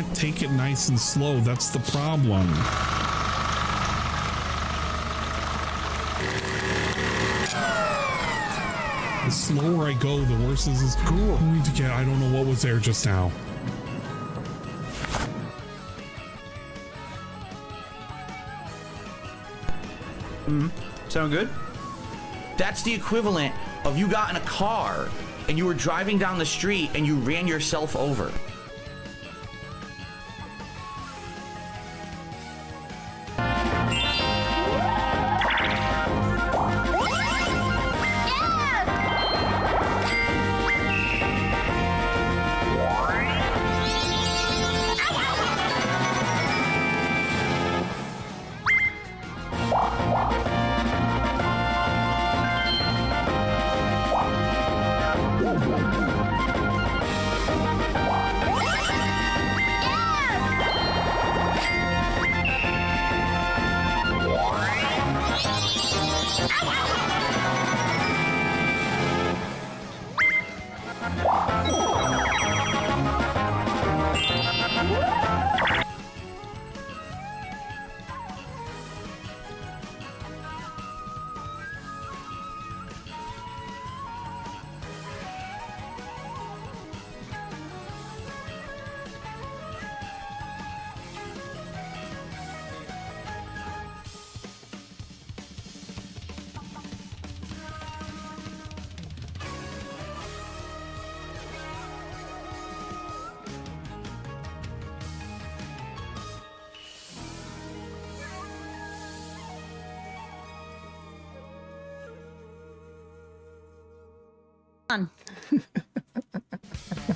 can't take it nice and slow. That's the problem. The slower I go, the worse this is going to get. I don't know what was there just now. Sound good? That's the equivalent of you got in a car and you were driving down the street and you ran yourself over.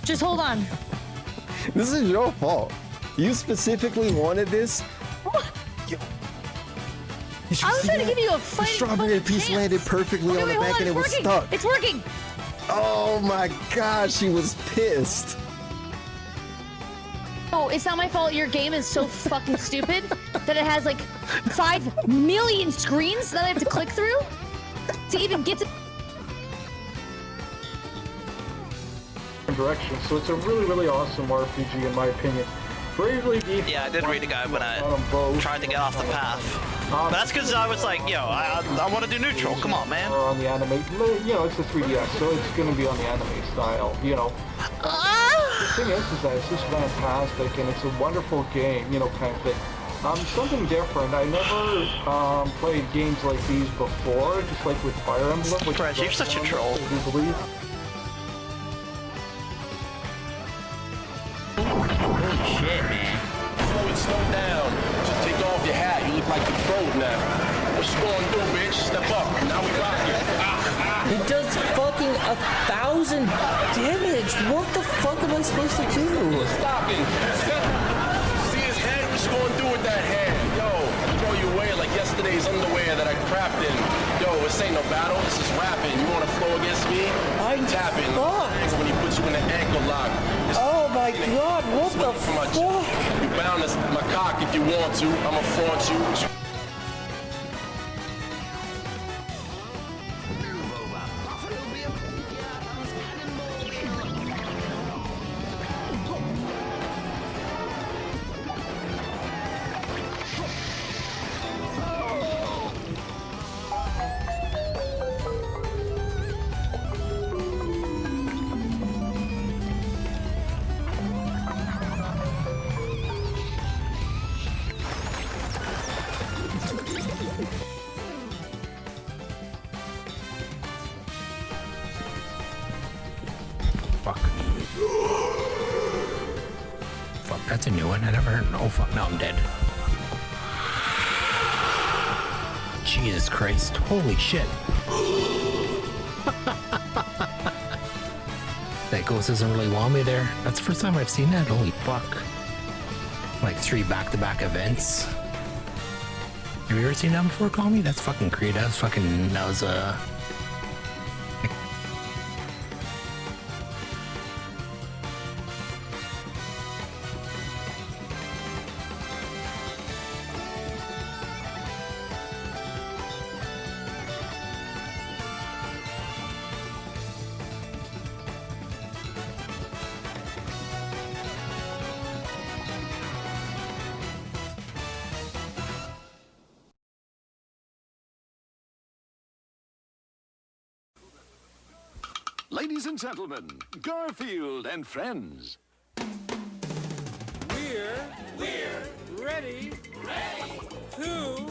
Just hold on. This is your fault. You specifically wanted this. What? Yo. I was trying to give you a fight. The strawberry piece landed perfectly on the back and it was stuck. It's working. Oh my gosh, she was pissed. Oh, it's not my fault. Your game is so fucking stupid that it has like 5 million screens that I have to click through to even get to. Direction, so it's a really awesome RPG in my opinion. Bravely Default. Yeah, I did read a guy when I tried to get off the path. But that's because I was like, yo, I want to do neutral. Come on, man. On the anime, you know, it's a 3DS, so it's going to be on the anime style, you know. The thing is that it's just fantastic and it's a wonderful game, you know, kind of thing. Something different. I never played games like these before, just like with Fire Emblem. Which Fresh, you're such a troll. Holy shit, man. Slow down. Just take off your hat. You look like the troll now. What you gonna do, bitch? Step up. Now we rock you. It does fucking 1,000 damage. What the fuck am I supposed to do? Stop it. See his head? What you gonna do with that hand? Yo, I throw you away like yesterday's underwear that I crapped in. Yo, this ain't no battle. This is rapping. You wanna flow against me? I'm tapping. fucked. When he puts you in an ankle lock. Oh my god, what the fuck? You bound to my cock if you want to. I'ma flaunt you. That's a new one. I never heard. Oh fuck! Now I'm dead. Jesus Christ! Holy shit! That ghost doesn't really want me there. That's the first time I've seen that. Holy fuck! Like 3 back-to-back events. Have you ever seen that before, Call Me? That's fucking creepy. That was Ladies and gentlemen, Garfield and friends. We're ready to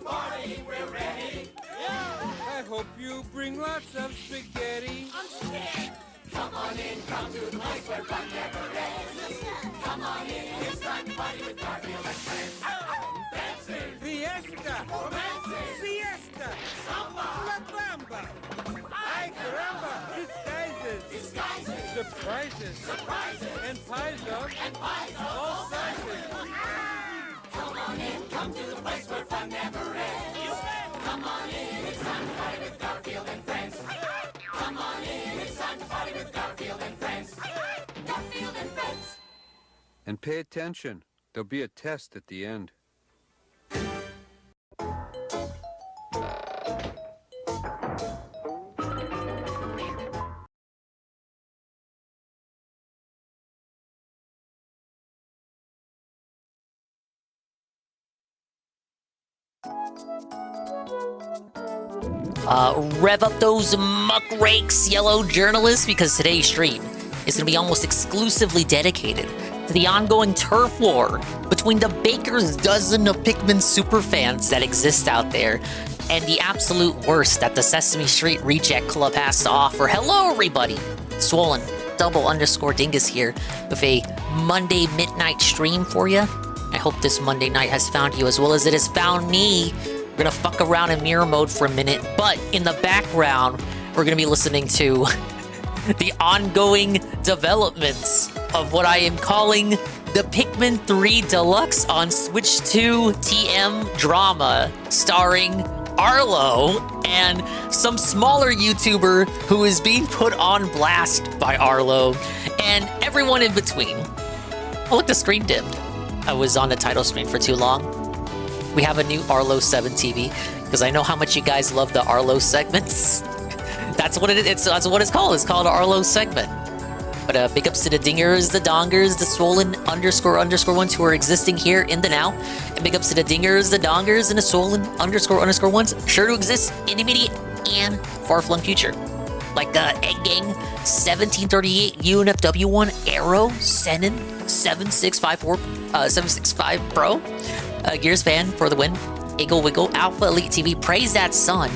party. We're ready. I hope you bring lots of spaghetti. I'm scared. Come on in, come to the place where fun never ends. Come on in, it's time to party with Garfield and friends. Dancing, fiesta, romancing, siesta, samba, la bamba. Ay caramba, disguises, surprises, and pies of all sizes. Come on in, come to the place where fun never ends. Come on in, it's time to party with Garfield and friends. Come on in, it's time to party with Garfield and friends. Garfield and friends. And pay attention. There'll be a test at the end. Rev up those muckrakes, yellow journalists, because today's stream is going to be almost exclusively dedicated to the ongoing turf war between the baker's dozen of Pikmin superfans that exist out there and the absolute worst that the Sesame Street Reject Club has to offer. Hello, everybody! Swollen __ Dingus here with a Monday midnight stream for you. I hope this Monday night has found you as well as it has found me. We're gonna fuck around in mirror mode for a minute, but in the background, we're gonna be listening to the ongoing developments of what I am calling the Pikmin 3 Deluxe on Switch 2 TM drama, starring Arlo and some smaller YouTuber who is being put on blast by Arlo, and everyone in between. Oh, look, the screen dimmed. I was on the title screen for too long. We have a new Arlo 7 TV, because I know how much you guys love the Arlo segments. That's what that's what it's called. It's called Arlo segment. But big ups to the dingers, the dongers, the swollen __ ones who are existing here in the now. And big ups to the dingers, the dongers, and the swollen __ ones sure to exist in the immediate and far-flung future. Like Egg Gang, 1738, UNFW1, Arrow, Senin, 765 Pro. Gears fan for the win. Iggle Wiggle, Alpha Elite TV, Praise That Sun.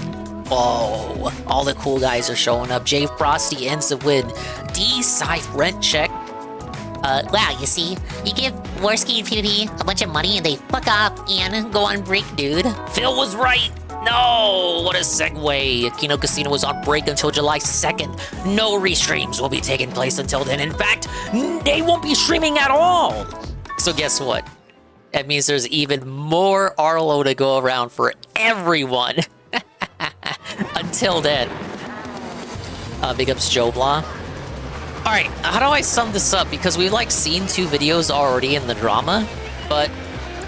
Whoa, all the cool guys are showing up. Jay Frosty ends the win. D Scythe Rent Check. Wow, you see, you give Warsky and PvP a bunch of money and they fuck off and go on break, dude. Phil was right. No, what a segue. Kino Casino was on break until July 2nd. No restreams will be taking place until then. In fact, they won't be streaming at all. So guess what? That means there's even more Arlo to go around for everyone. Until then. Big ups Joe Blah. Alright, how do I sum this up? Because we've seen 2 videos already in the drama, but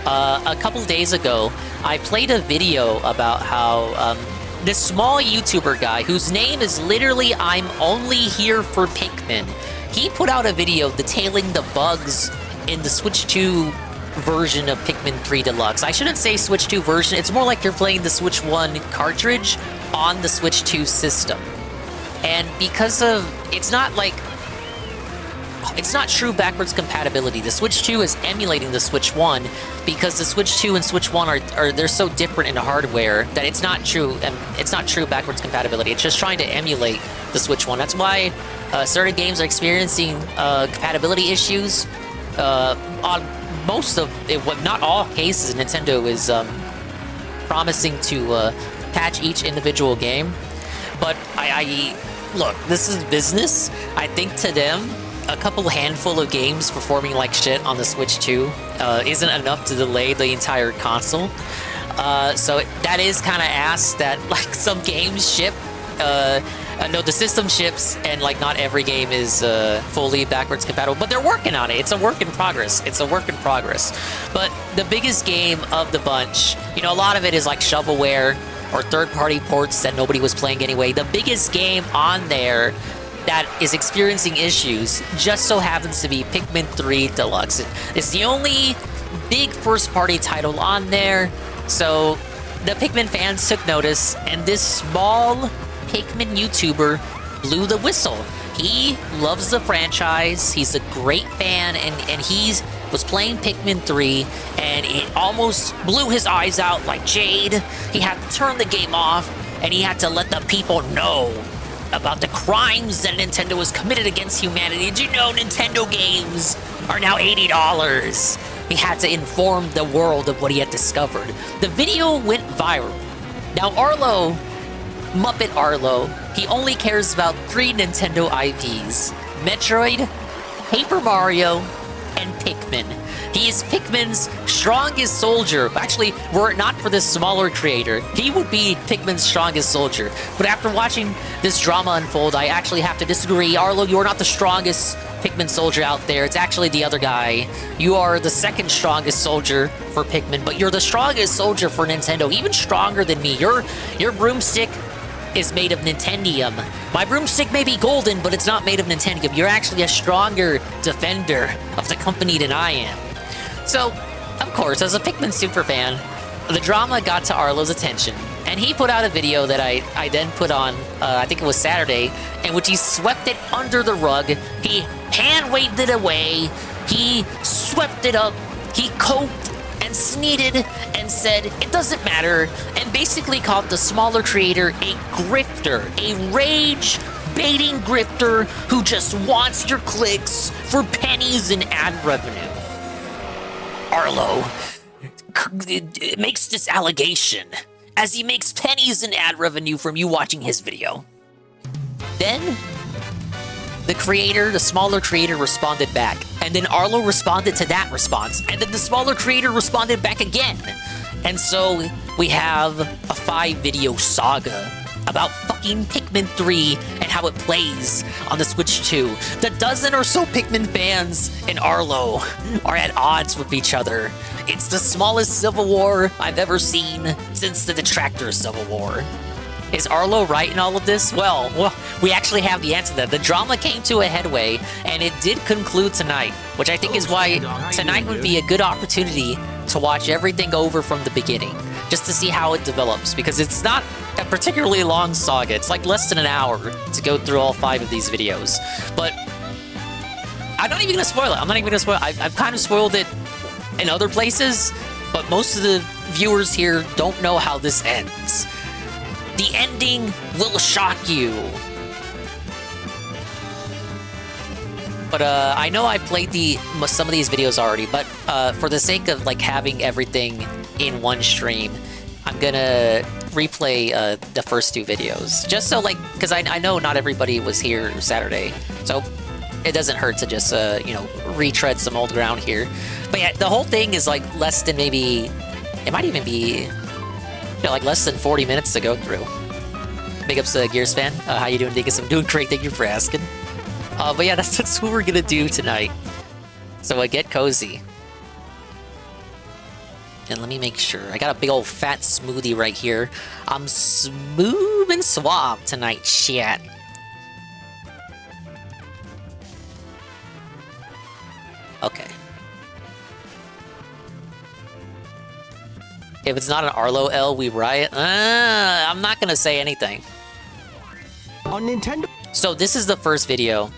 a couple days ago, I played a video about how this small YouTuber guy, whose name is literally I'm Only Here for Pikmin, he put out a video detailing the bugs in the Switch 2 version of Pikmin 3 Deluxe. I shouldn't say Switch 2 version, it's more like you're playing the Switch 1 cartridge on the Switch 2 system. And because of, it's not true backwards compatibility. The Switch 2 is emulating the Switch 1 because the Switch 2 and Switch 1 are they're so different in the hardware that it's not true backwards compatibility. It's just trying to emulate the Switch 1. That's why certain games are experiencing compatibility issues on most of it, not all cases. Nintendo is promising to patch each individual game, but I look, this is business. I think to them, a couple handful of games performing like shit on the Switch 2 isn't enough to delay the entire console. So that is kind of ass that some games ship. No, the system ships, and not every game is fully backwards compatible, but they're working on it. It's a work in progress. But the biggest game of the bunch, a lot of it is shovelware or third-party ports that nobody was playing anyway. The biggest game on there that is experiencing issues just so happens to be Pikmin 3 Deluxe. It's the only big first-party title on there, so the Pikmin fans took notice, and this small Pikmin YouTuber blew the whistle. He loves the franchise, he's a great fan, and he was playing Pikmin 3, and it almost blew his eyes out like Jade. He had to turn the game off, and he had to let the people know about the crimes that Nintendo has committed against humanity. Did you know Nintendo games are now $80? He had to inform the world of what he had discovered. The video went viral. Now Arlo, Muppet Arlo, he only cares about 3 Nintendo IPs: Metroid, Paper Mario, and Pikmin. He is Pikmin's strongest soldier. Actually, were it not for this smaller creator, he would be Pikmin's strongest soldier. But after watching this drama unfold, I actually have to disagree. Arlo, you're not the strongest Pikmin soldier out there. It's actually the other guy. You are the second strongest soldier for Pikmin, but you're the strongest soldier for Nintendo, even stronger than me. Your broomstick is made of Nintendium. My broomstick may be golden, but it's not made of Nintendium. You're actually a stronger defender of the company than I am. So, of course, as a Pikmin superfan, the drama got to Arlo's attention, and he put out a video that I then put on, I think it was Saturday, in which he swept it under the rug, he hand-waved it away, he swept it up, he coped and sneeted and said, it doesn't matter, and basically called the smaller creator a grifter, a rage-baiting grifter who just wants your clicks for pennies in ad revenue. Arlo makes this allegation as he makes pennies in ad revenue from you watching his video. Then, the smaller creator responded back, and then Arlo responded to that response, and then the smaller creator responded back again. And so, we have a 5-video saga about fucking Pikmin 3 and how it plays on the Switch 2. The dozen or so Pikmin fans in Arlo are at odds with each other. It's the smallest civil war I've ever seen since the Detractor Civil War. Is Arlo right in all of this? Well, we actually have the answer to that. The drama came to a headway, and it did conclude tonight, which I think is why tonight would be a good opportunity to watch everything over from the beginning, just to see how it develops, because it's not a particularly long saga. It's like less than an hour to go through all 5 of these videos. But I'm not even going to spoil it. I'm not even going to spoil it. I've kind of spoiled it in other places, but most of the viewers here don't know how this ends. The ending will shock you. But I know I played some of these videos already, but for the sake of like having everything in one stream, I'm gonna replay the first 2 videos, just so like, because I know not everybody was here Saturday, so it doesn't hurt to just retread some old ground here. But yeah, the whole thing is like less than maybe, it might even be like less than 40 minutes to go through. Big ups to Gears fan. How you doing, Dingus? I'm doing great. Thank you for asking. But yeah, that's what we're gonna do tonight. So get cozy. And let me make sure. I got a big old fat smoothie right here. I'm smooth and suave tonight, shit. Okay. If it's not an Arlo L, we riot. I'm not gonna say anything. On Nintendo. So this is the first video.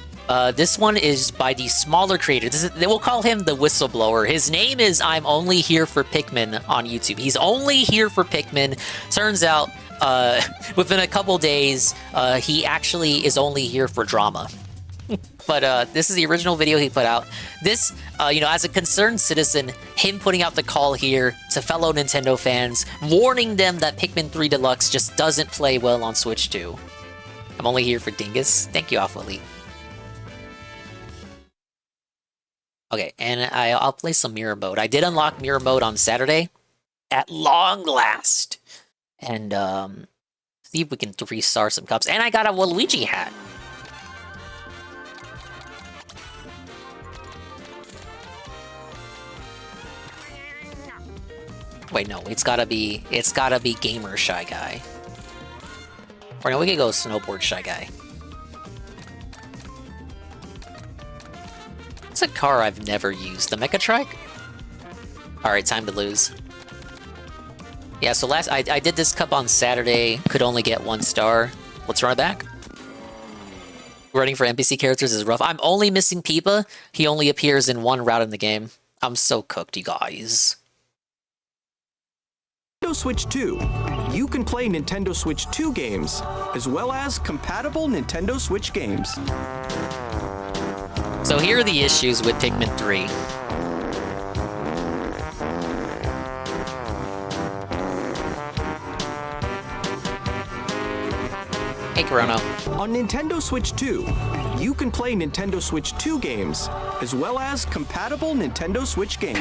This one is by the smaller creator. They will call him the whistleblower. His name is I'm Only Here for Pikmin on YouTube. He's only here for Pikmin. Turns out, within a couple days, he actually is only here for drama. But this is the original video he put out. This, as a concerned citizen, him putting out the call here to fellow Nintendo fans, warning them that Pikmin 3 Deluxe just doesn't play well on Switch 2. I'm only here for Dingus. Thank you, Alpha Elite. Okay, and I'll play some mirror mode. I did unlock mirror mode on Saturday, at long last. And see if we can 3-star some cups. And I got a Waluigi hat. Wait, no, it's gotta be Gamer Shy Guy. Or no, we could go Snowboard Shy Guy. It's a car I've never used. The Mecha Trike? Alright, time to lose. Yeah, so I did this cup on Saturday, could only get 1 star. Let's run it back. Running for NPC characters is rough. I'm only missing Peepa. He only appears in 1 route in the game. I'm so cooked, you guys. Nintendo Switch 2. You can play Nintendo Switch 2 games, as well as compatible Nintendo Switch games. So here are the issues with Pikmin 3. Hey, Chrono. On Nintendo Switch 2, you can play Nintendo Switch 2 games, as well as compatible Nintendo Switch games.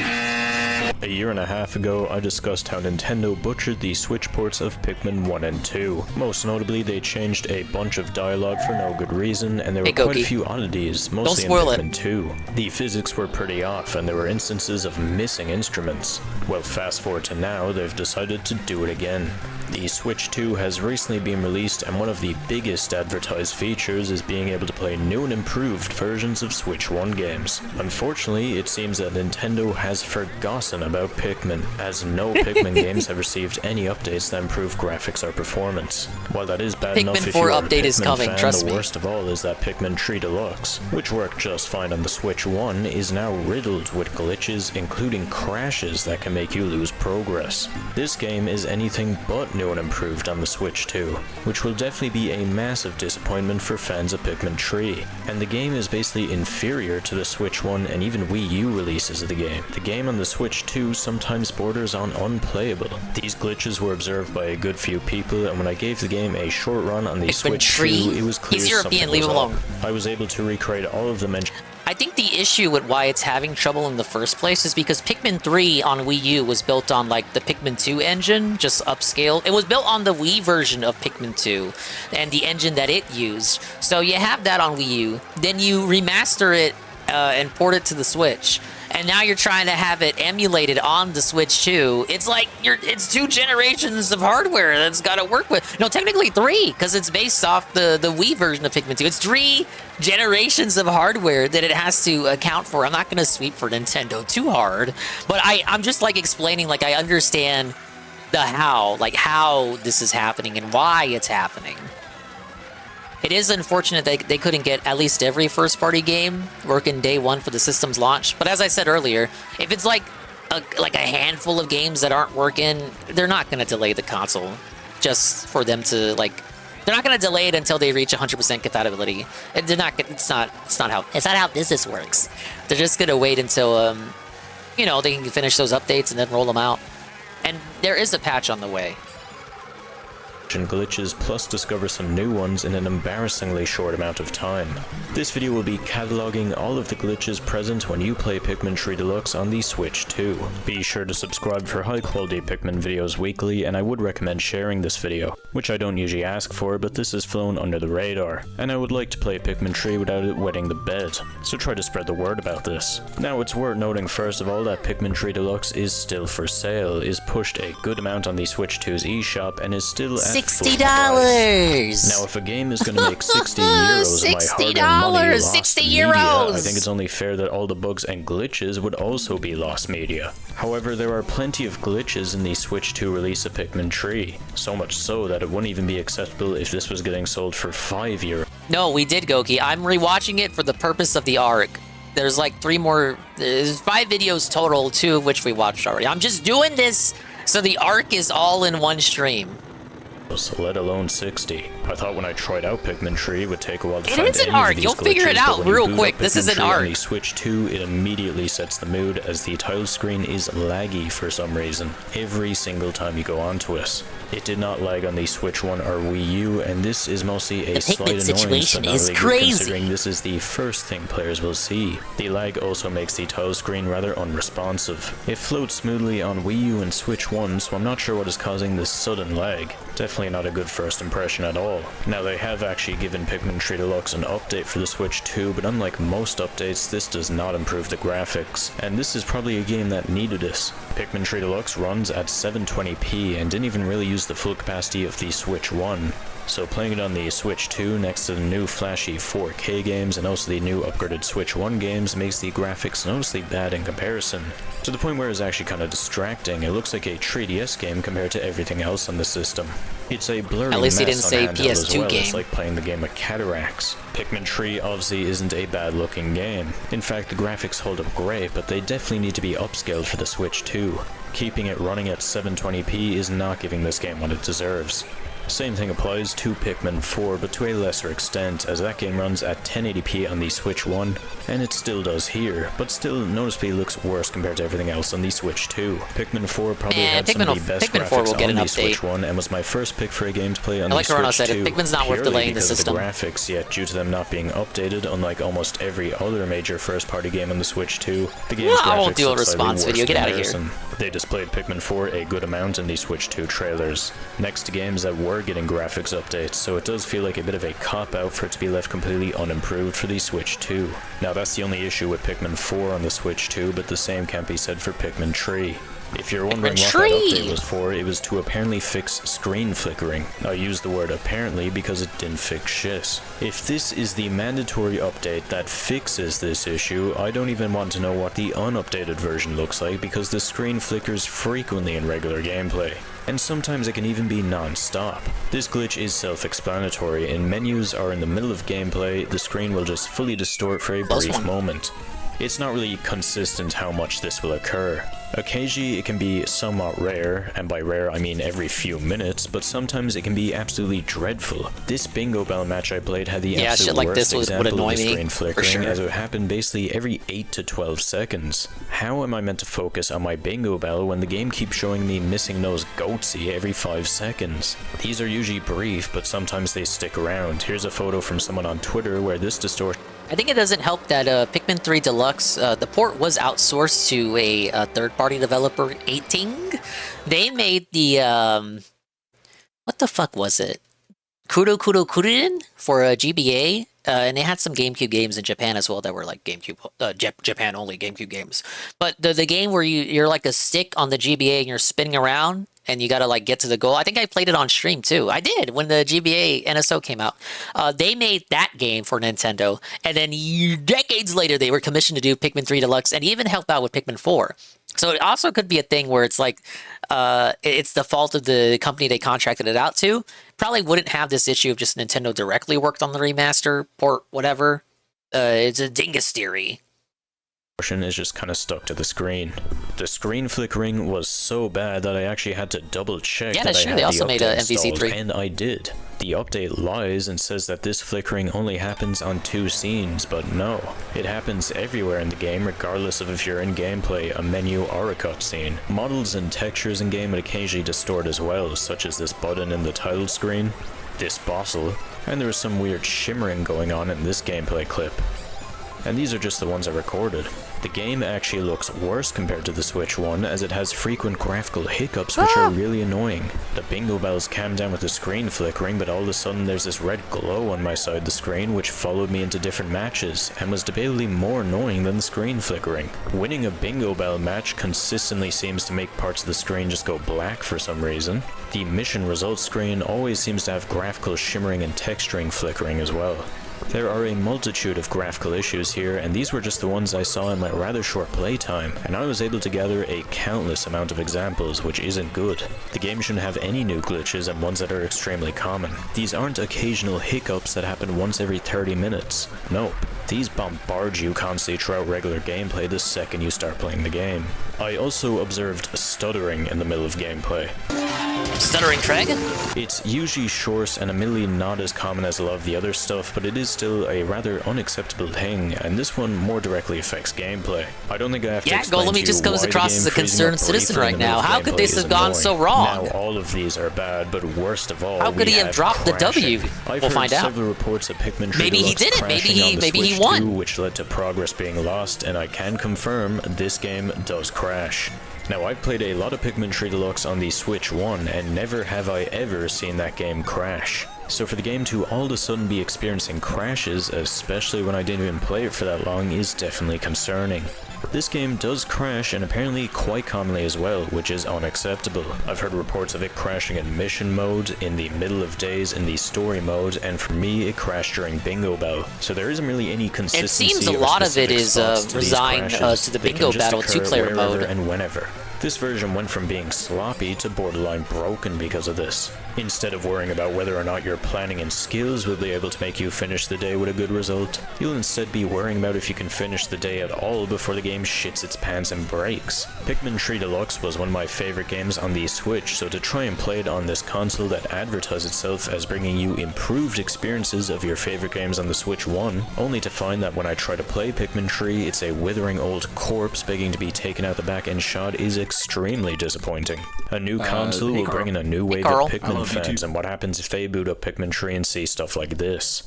A year and a half ago, I discussed how Nintendo butchered the Switch ports of Pikmin 1 and 2. Most notably, they changed a bunch of dialogue for no good reason, and there were quite a few oddities, mostly in Pikmin 2. The physics were pretty off, and there were instances of missing instruments. Well, fast forward to now, they've decided to do it again. The Switch 2 has recently been released, and one of the biggest advertised features is being able to play new and improved versions of Switch 1 games. Unfortunately, it seems that Nintendo has forgotten about Pikmin, as no Pikmin games have received any updates that improve graphics or performance. While that is bad enough if you are a Pikmin fan, the worst of all is that Pikmin 3 Deluxe, which worked just fine on the Switch 1, is now riddled with glitches, including crashes that can make you lose progress. This game is anything but new and improved on the Switch 2, which will definitely be a massive disappointment for fans of Pikmin 3, and the game is basically inferior to the Switch 1 and even Wii U releases of the game. The game on the Switch 2 sometimes borders on unplayable. These glitches were observed by a good few people, and when I gave the game a short run on the Switch 2, it was clear something was off. I was able to recreate all of the mentioned. I think the issue with why it's having trouble in the first place is because Pikmin 3 on Wii U was built on like the Pikmin 2 engine, just upscaled. It was built on the Wii version of Pikmin 2 and the engine that it used. So you have that on Wii U, then you remaster it and port it to the Switch. And now you're trying to have it emulated on the Switch 2. It's like it's 2 generations of hardware that's got to work with. No, technically 3, because it's based off the Wii version of Pikmin 2. It's 3 generations of hardware that it has to account for. I'm not going to sweep for Nintendo too hard, but I'm just like explaining, like I understand the how this is happening and why it's happening. It is unfortunate that they couldn't get at least every first-party game working day 1 for the system's launch. But as I said earlier, if it's like a handful of games that aren't working, they're not going to delay the console just for them to like. They're not going to delay it until they reach 100% compatibility. They're not. It's not how business works. They're just going to wait until they can finish those updates and then roll them out. And there is a patch on the way. Glitches plus discover some new ones in an embarrassingly short amount of time. This video will be cataloging all of the glitches present when you play Pikmin 3 Deluxe on the Switch 2. Be sure to subscribe for high quality Pikmin videos weekly, and I would recommend sharing this video, which I don't usually ask for, but this has flown under the radar, and I would like to play Pikmin 3 without it wetting the bed, so try to spread the word about this. Now it's worth noting first of all that Pikmin 3 Deluxe is still for sale, is pushed a good amount on the Switch 2's eShop, and is still at $60. Now, if a game is going to make 60 euros, my hard-earned money lost 60 media, euros. I think it's only fair that all the bugs and glitches would also be lost media. However, there are plenty of glitches in the Switch 2 release of Pikmin 3, so much so that it wouldn't even be acceptable if this was getting sold for €5. No, we did, Goki. I'm rewatching it for the purpose of the arc. There's like 3 more. There's 5 videos total, 2 of which we watched already. I'm just doing this so the arc is all in one stream. Let alone 60. I thought when I tried out Pikmin 3 it would take a while to it find is an arc. You'll figure it out real quick. This is an arc. On the Switch 2, it immediately sets the mood as the title screen is laggy for some reason every single time you go onto it. It did not lag on the Switch 1 or Wii U, and this is mostly a slight annoyance, but not really good considering this is the first thing players will see. The lag also makes the title screen rather unresponsive. It floats smoothly on Wii U and Switch 1, so I'm not sure what is causing this sudden lag. Definitely not a good first impression at all. Now, they have actually given Pikmin 3 Deluxe an update for the Switch 2, but unlike most updates, this does not improve the graphics, and this is probably a game that needed this. Pikmin 3 Deluxe runs at 720p and didn't even really use the full capacity of the Switch 1. So playing it on the Switch 2 next to the new flashy 4K games and also the new upgraded Switch 1 games makes the graphics noticeably bad in comparison. To the point where it's actually kind of distracting. It looks like a 3DS game compared to everything else on the system. It's a blurry At least he mess didn't on say handheld PS2 as well. game. It's like playing the game with cataracts. Pikmin 3 obviously isn't a bad looking game. In fact, the graphics hold up great, but they definitely need to be upscaled for the Switch 2. Keeping it running at 720p is not giving this game what it deserves. Same thing applies to Pikmin 4, but to a lesser extent, as that game runs at 1080p on the Switch 1, and it still does here, but still noticeably looks worse compared to everything else on the Switch 2. Pikmin 4 probably had some of the best graphics on the Switch 1, and was my first pick for a game to play on the Switch 2, Pikmin's not worth delaying the system. Of the graphics, yet due to them not being updated, unlike almost every other major first-party game on the Switch 2, the game's I won't graphics do a look slightly response video, worse get in out of here. comparison. They displayed Pikmin 4 a good amount in the Switch 2 trailers. Next to games that were getting graphics updates, so it does feel like a bit of a cop-out for it to be left completely unimproved for the Switch 2. Now that's the only issue with Pikmin 4 on the Switch 2, but the same can't be said for Pikmin 3. If you're wondering what that update was for, it was to apparently fix screen flickering. I use the word apparently because it didn't fix shit. If this is the mandatory update that fixes this issue, I don't even want to know what the unupdated version looks like because the screen flickers frequently in regular gameplay. And sometimes it can even be non-stop. This glitch is self-explanatory. In menus or in the middle of gameplay, the screen will just fully distort for a brief moment. It's not really consistent how much this will occur. Occasionally it can be somewhat rare, and by rare I mean every few minutes, but sometimes it can be absolutely dreadful. This bingo bell match I played had the absolute shit like worst this would example annoy of the me, screen for flickering, sure. as it happened basically every 8 to 12 seconds. How am I meant to focus on my bingo bell when the game keeps showing me missing those goatsy every 5 seconds? These are usually brief, but sometimes they stick around. Here's a photo from someone on Twitter where this distortion. I think it doesn't help that Pikmin 3 Deluxe, the port was outsourced to a third-party developer, 18. They made the, what the fuck was it? Kururin for GBA, and they had some GameCube games in Japan as well that were like GameCube, Japan-only GameCube games. But the game where you're like a stick on the GBA and you're spinning around, and you gotta like get to the goal. I think I played it on stream too. I did when the GBA NSO came out. They made that game for Nintendo, and then decades later they were commissioned to do Pikmin 3 Deluxe and even help out with Pikmin 4. So it also could be a thing where it's like it's the fault of the company they contracted it out to. Probably wouldn't have this issue if just Nintendo directly worked on the remaster, port, whatever. It's a dingus theory. Is just kind of stuck to the screen. The screen flickering was so bad that I actually had to double check Yeah, that that's I true. had They also the made update a MVC3. installed, and I did. The update lies and says that this flickering only happens on 2 scenes, but no. It happens everywhere in the game, regardless of if you're in gameplay, a menu, or a cutscene. Models and textures in game would occasionally distort as well, such as this button in the title screen, this bottle, and there was some weird shimmering going on in this gameplay clip. And these are just the ones I recorded. The game actually looks worse compared to the Switch 1, as it has frequent graphical hiccups which are really annoying. The bingo bells calm down with the screen flickering, but all of a sudden there's this red glow on my side of the screen which followed me into different matches, and was debatably more annoying than the screen flickering. Winning a bingo bell match consistently seems to make parts of the screen just go black for some reason. The mission results screen always seems to have graphical shimmering and texturing flickering as well. There are a multitude of graphical issues here, and these were just the ones I saw in my rather short playtime, and I was able to gather a countless amount of examples, which isn't good. The game shouldn't have any new glitches and ones that are extremely common. These aren't occasional hiccups that happen once every 30 minutes. Nope. These bombard you constantly throughout regular gameplay the second you start playing the game. I also observed stuttering in the middle of gameplay. Stuttering Treg? It's usually short and admittedly not as common as a lot of the other stuff, but it is still a rather unacceptable thing, and this one more directly affects gameplay. I don't think I have to explain to you just comes why the across game as a freezing concerned up citizen briefly in right the middle now. of How could gameplay this is have gone annoying. so wrong? Now all of these are bad, but worst of all, How could we he have dropped the crashing. W? I've We'll heard find out. several reports of Pikmin 3 Maybe he Deluxe didn't. Maybe crashing on the he Switch won. 2, which led to progress being lost, and I can confirm this game does crash. Now, I've played a lot of Pikmin 3 Deluxe on the Switch 1, and never have I ever seen that game crash. So for the game to all of a sudden be experiencing crashes, especially when I didn't even play it for that long, is definitely concerning. This game does crash, and apparently quite commonly as well, which is unacceptable. I've heard reports of it crashing in mission mode, in the middle of days in the story mode, and for me it crashed during Bingo Bell. So there isn't really any consistency. It seems a lot of it is resigned to the Bingo Battle 2-player mode. And whenever. This version went from being sloppy to borderline broken because of this. Instead of worrying about whether or not your planning and skills will be able to make you finish the day with a good result, you'll instead be worrying about if you can finish the day at all before the game shits its pants and breaks. Pikmin 3 Deluxe was one of my favorite games on the Switch, so to try and play it on this console that advertised itself as bringing you improved experiences of your favorite games on the Switch 1, only to find that when I try to play Pikmin 3, it's a withering old corpse begging to be taken out the back and shot is extremely disappointing. A new console will bring in a new wave of Pikmin fans, and what happens if they boot up Pikmin 3 and see stuff like this?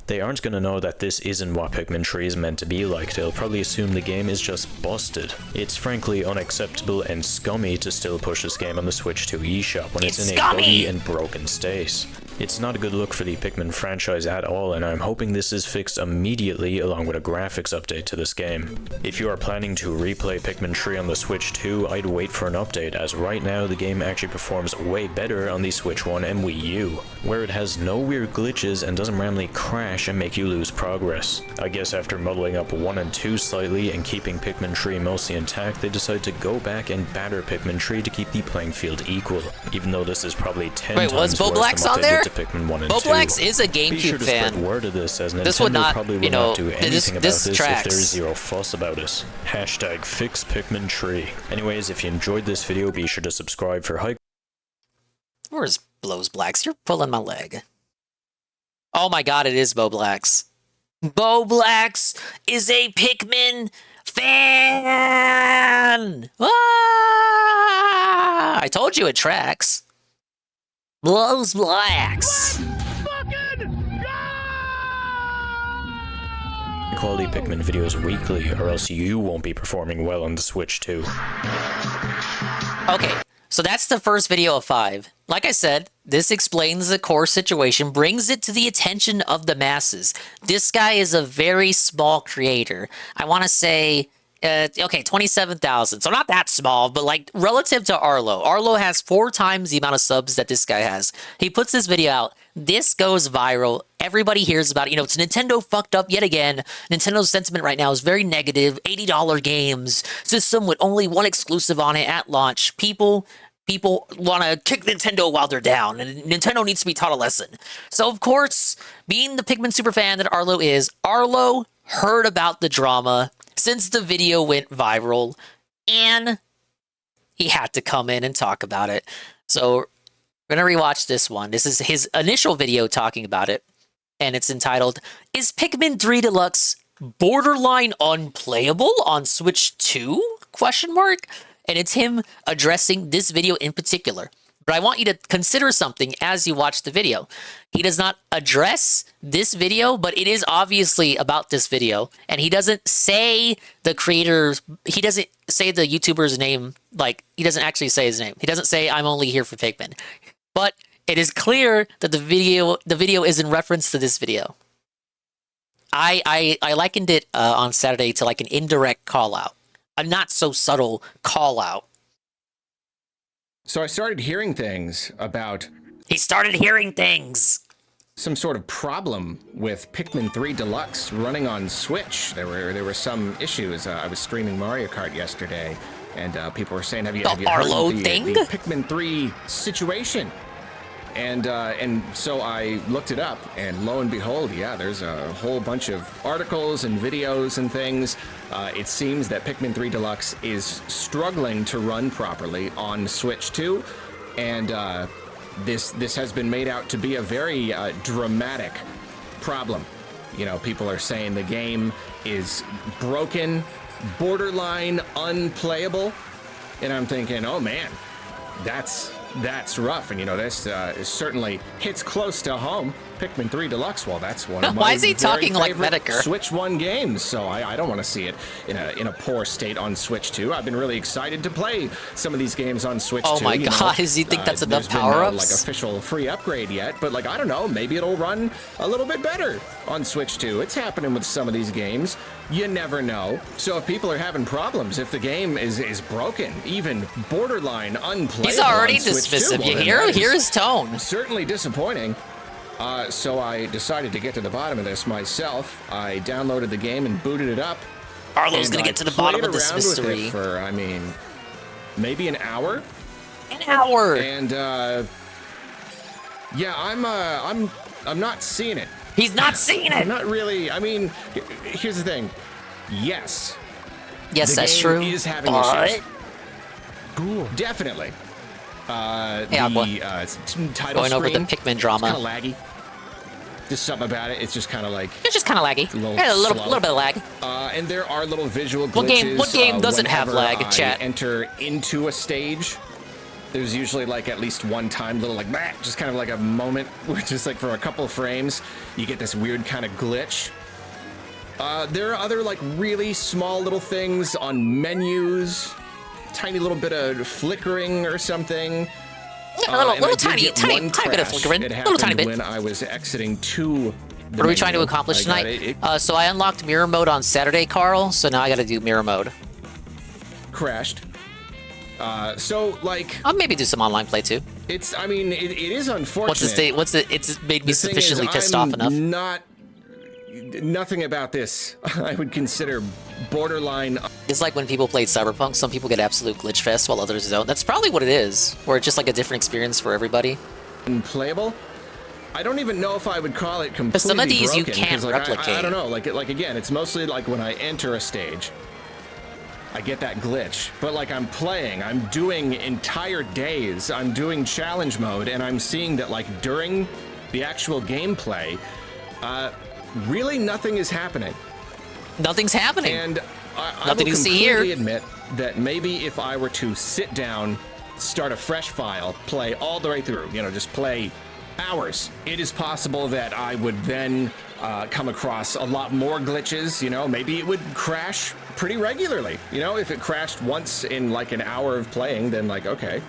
They aren't going to know that this isn't what Pikmin 3 is meant to be like. They'll probably assume the game is just busted. It's frankly unacceptable and scummy to still push this game on the Switch 2 eShop when it's in a buggy and broken state. It's not a good look for the Pikmin franchise at all, and I'm hoping this is fixed immediately along with a graphics update to this game. If you are planning to replay Pikmin 3 on the Switch 2, I'd wait for an update, as right now the game actually performs way better on the Switch 1 and Wii U, where it has no weird glitches and doesn't randomly crash and make you lose progress. I guess after muddling up 1 and 2 slightly and keeping Pikmin 3 mostly intact, they decided to go back and batter Pikmin 3 to keep the playing field equal, even though this is probably 10 times worse than what they did to Pikmin 1 and 2. Boblax is a GameCube Be sure to fan. Spread word of this, as Nintendo This would not, probably you will know, not do anything about this this tracks. if there is zero fuss about it. Hashtag fix Pikmin 3. Anyways, if you enjoyed this video, be sure to subscribe for high. Where's Blows Blacks? You're pulling my leg. Oh my god, it is Boblax. Boblax is a Pikmin fan! Ah! I told you it tracks. Blows Blacks. Quality Pikmin videos weekly, or else you won't be performing well on the Switch 2. Okay, so that's the first video of 5. Like I said, this explains the core situation, brings it to the attention of the masses. This guy is a very small creator. I want to say, okay, 27,000. So not that small, but like relative to Arlo. Arlo has 4 times the amount of subs that this guy has. He puts this video out. This goes viral. Everybody hears about it. You know, it's Nintendo fucked up yet again. Nintendo's sentiment right now is very negative. $80 games. System with only 1 exclusive on it at launch. People want to kick Nintendo while they're down, and Nintendo needs to be taught a lesson. So, of course, being the Pikmin superfan that Arlo is, Arlo heard about the drama since the video went viral, and he had to come in and talk about it. So, we're going to rewatch this one. This is his initial video talking about it, and it's entitled, Is Pikmin 3 Deluxe borderline unplayable on Switch 2? ? And it's him addressing this video in particular. But I want you to consider something as you watch the video. He does not address this video, but it is obviously about this video. And he doesn't say the creator's, he doesn't say the YouTuber's name, like, he doesn't actually say his name. He doesn't say, I'm only here for Pikmin. But it is clear that the video is in reference to this video. I likened it on Saturday to like an indirect call-out. A not so subtle call out. So I started hearing things about... He started hearing things! Some sort of problem with Pikmin 3 Deluxe running on Switch. There were some issues. I was streaming Mario Kart yesterday, and people were saying, have you heard Arlo the thing? The Pikmin 3 situation? And so I looked it up, and lo and behold, yeah, there's a whole bunch of articles and videos and things. It seems that Pikmin 3 Deluxe is struggling to run properly on Switch 2, and this has been made out to be a very dramatic problem. You know, people are saying the game is broken, borderline unplayable, and I'm thinking, oh man, that's rough, and you know, this certainly hits close to home. Pikmin 3 Deluxe, well, that's one of my Why is he talking like Medicare? Switch 1 games, so I don't want to see it in a poor state on Switch 2. I've been really excited to play some of these games on Switch 2. Oh my god, does he think that's enough power-ups? Like official free upgrade yet, but like, I don't know, maybe it'll run a little bit better on Switch 2. It's happening with some of these games. you never know. So if people are having problems, if the game is broken, even borderline unplayable, he's already on Switch dismissive. 2, You well, hear his tone. Certainly disappointing. So I decided to get to the bottom of this myself. I downloaded the game and booted it up. Arlo's gonna get to the bottom of this played around with mystery. it for, I mean, maybe an hour. An hour. And yeah, I'm not seeing it. He's not seeing it. I'm not really. I mean, here's the thing. Yes. Yes, the that's game true. Is having But... issues. Cool. Definitely. Yeah, title going over the screen, Pikmin drama. It's kind of laggy. Just something about it. It's just kind of like. It's just kind of laggy. A little bit of lag. And there are little visual glitches. What game doesn't have lag? I Chat. Enter into a stage. There's usually like at least one time little like bah, just kind of like a moment where just like for a couple of frames you get this weird kind of glitch. There are other like really small little things on menus, tiny little bit of flickering or something. Yeah, little tiny bit of flickering. Little tiny bit. When I was exiting to. What are we trying to accomplish tonight? So I unlocked mirror mode on Saturday, Carl. So now I got to do mirror mode. Crashed. So like I'll maybe do some online play too. It's I mean it is unfortunate. It's made me sufficiently pissed off enough. Nothing about this I would consider borderline. It's like when people played Cyberpunk, some people get absolute glitch fest while others don't. That's probably what it is, where it's just like a different experience for everybody. Unplayable? I don't even know if I would call it completely some of these broken, you can't like, replicate. I don't know, like again, it's mostly like when I enter a stage. I get that glitch, but like I'm playing, I'm doing entire days, I'm doing challenge mode, and I'm seeing that like during the actual gameplay, really nothing is happening. Nothing's happening. And I nothing will to see here. completely admit that maybe if I were to sit down, start a fresh file, play all the way through, you know, just play hours, it is possible that I would then come across a lot more glitches, you know, maybe it would crash pretty regularly. You know, if it crashed once in like an hour of playing, then like, okay,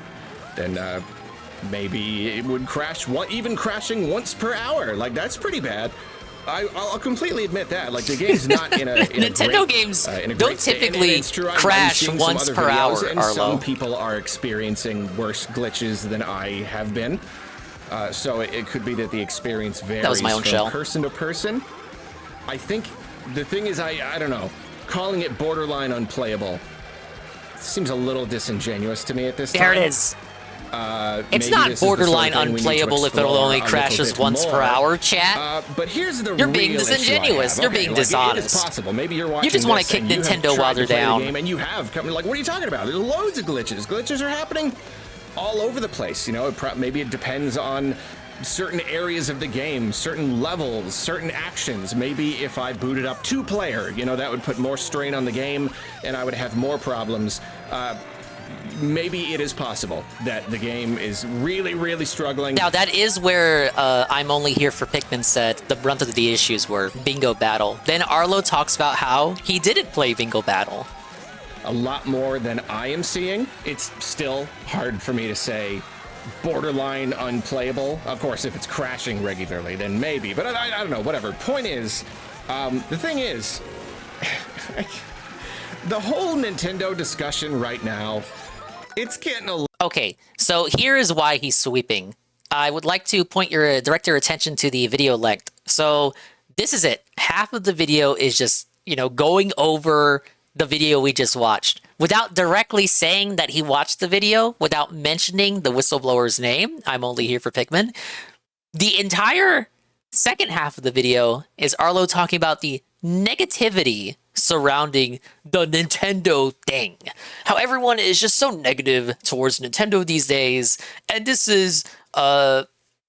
then maybe it would crash, even crashing once per hour. Like, that's pretty bad. I'll completely admit that. Like, the game's not in a Nintendo great, games in a don't great state. typically And it's true, I'm crash seeing once some per other hour, videos, and Arlo. some people are experiencing worse glitches than I have been. So it could be that the experience varies That was my own from shell. person to person. I think the thing is, I don't know, calling it borderline unplayable seems a little disingenuous to me at this time. There it is. It's not borderline unplayable if it only crashes once per hour, chat. But here's the You're being real issue I disingenuous. have. You're Okay, being like, dishonest. It is possible. Maybe you're watching. You just want this to kick and you have Nintendo tried while to they're play the down. game and you have come like, what are you talking about? There's loads of glitches. Glitches are happening all over the place. You know, maybe it depends on certain areas of the game, certain levels, certain actions. Maybe if I booted up two-player, you know, that would put more strain on the game and I would have more problems. Maybe it is possible that the game is really, really struggling. Now, that is where I'm Only Here for Pikmin said the brunt of the issues were Bingo Battle. Then Arlo talks about how he didn't play Bingo Battle. A lot more than I am seeing. It's still hard for me to say borderline unplayable. Of course, if it's crashing regularly, then maybe. But I don't know, whatever. Point is, the thing is, the whole Nintendo discussion right now, it's getting a... Okay, so here is why he's sweeping. I would like to direct your attention to the video length. So this is it. Half of the video is just, you know, going over the video we just watched without directly saying that he watched the video, without mentioning the whistleblower's name. I'm Only Here for Pikmin. The entire second half of the video is Arlo talking about the negativity surrounding the Nintendo thing. How everyone is just so negative towards Nintendo these days, and this is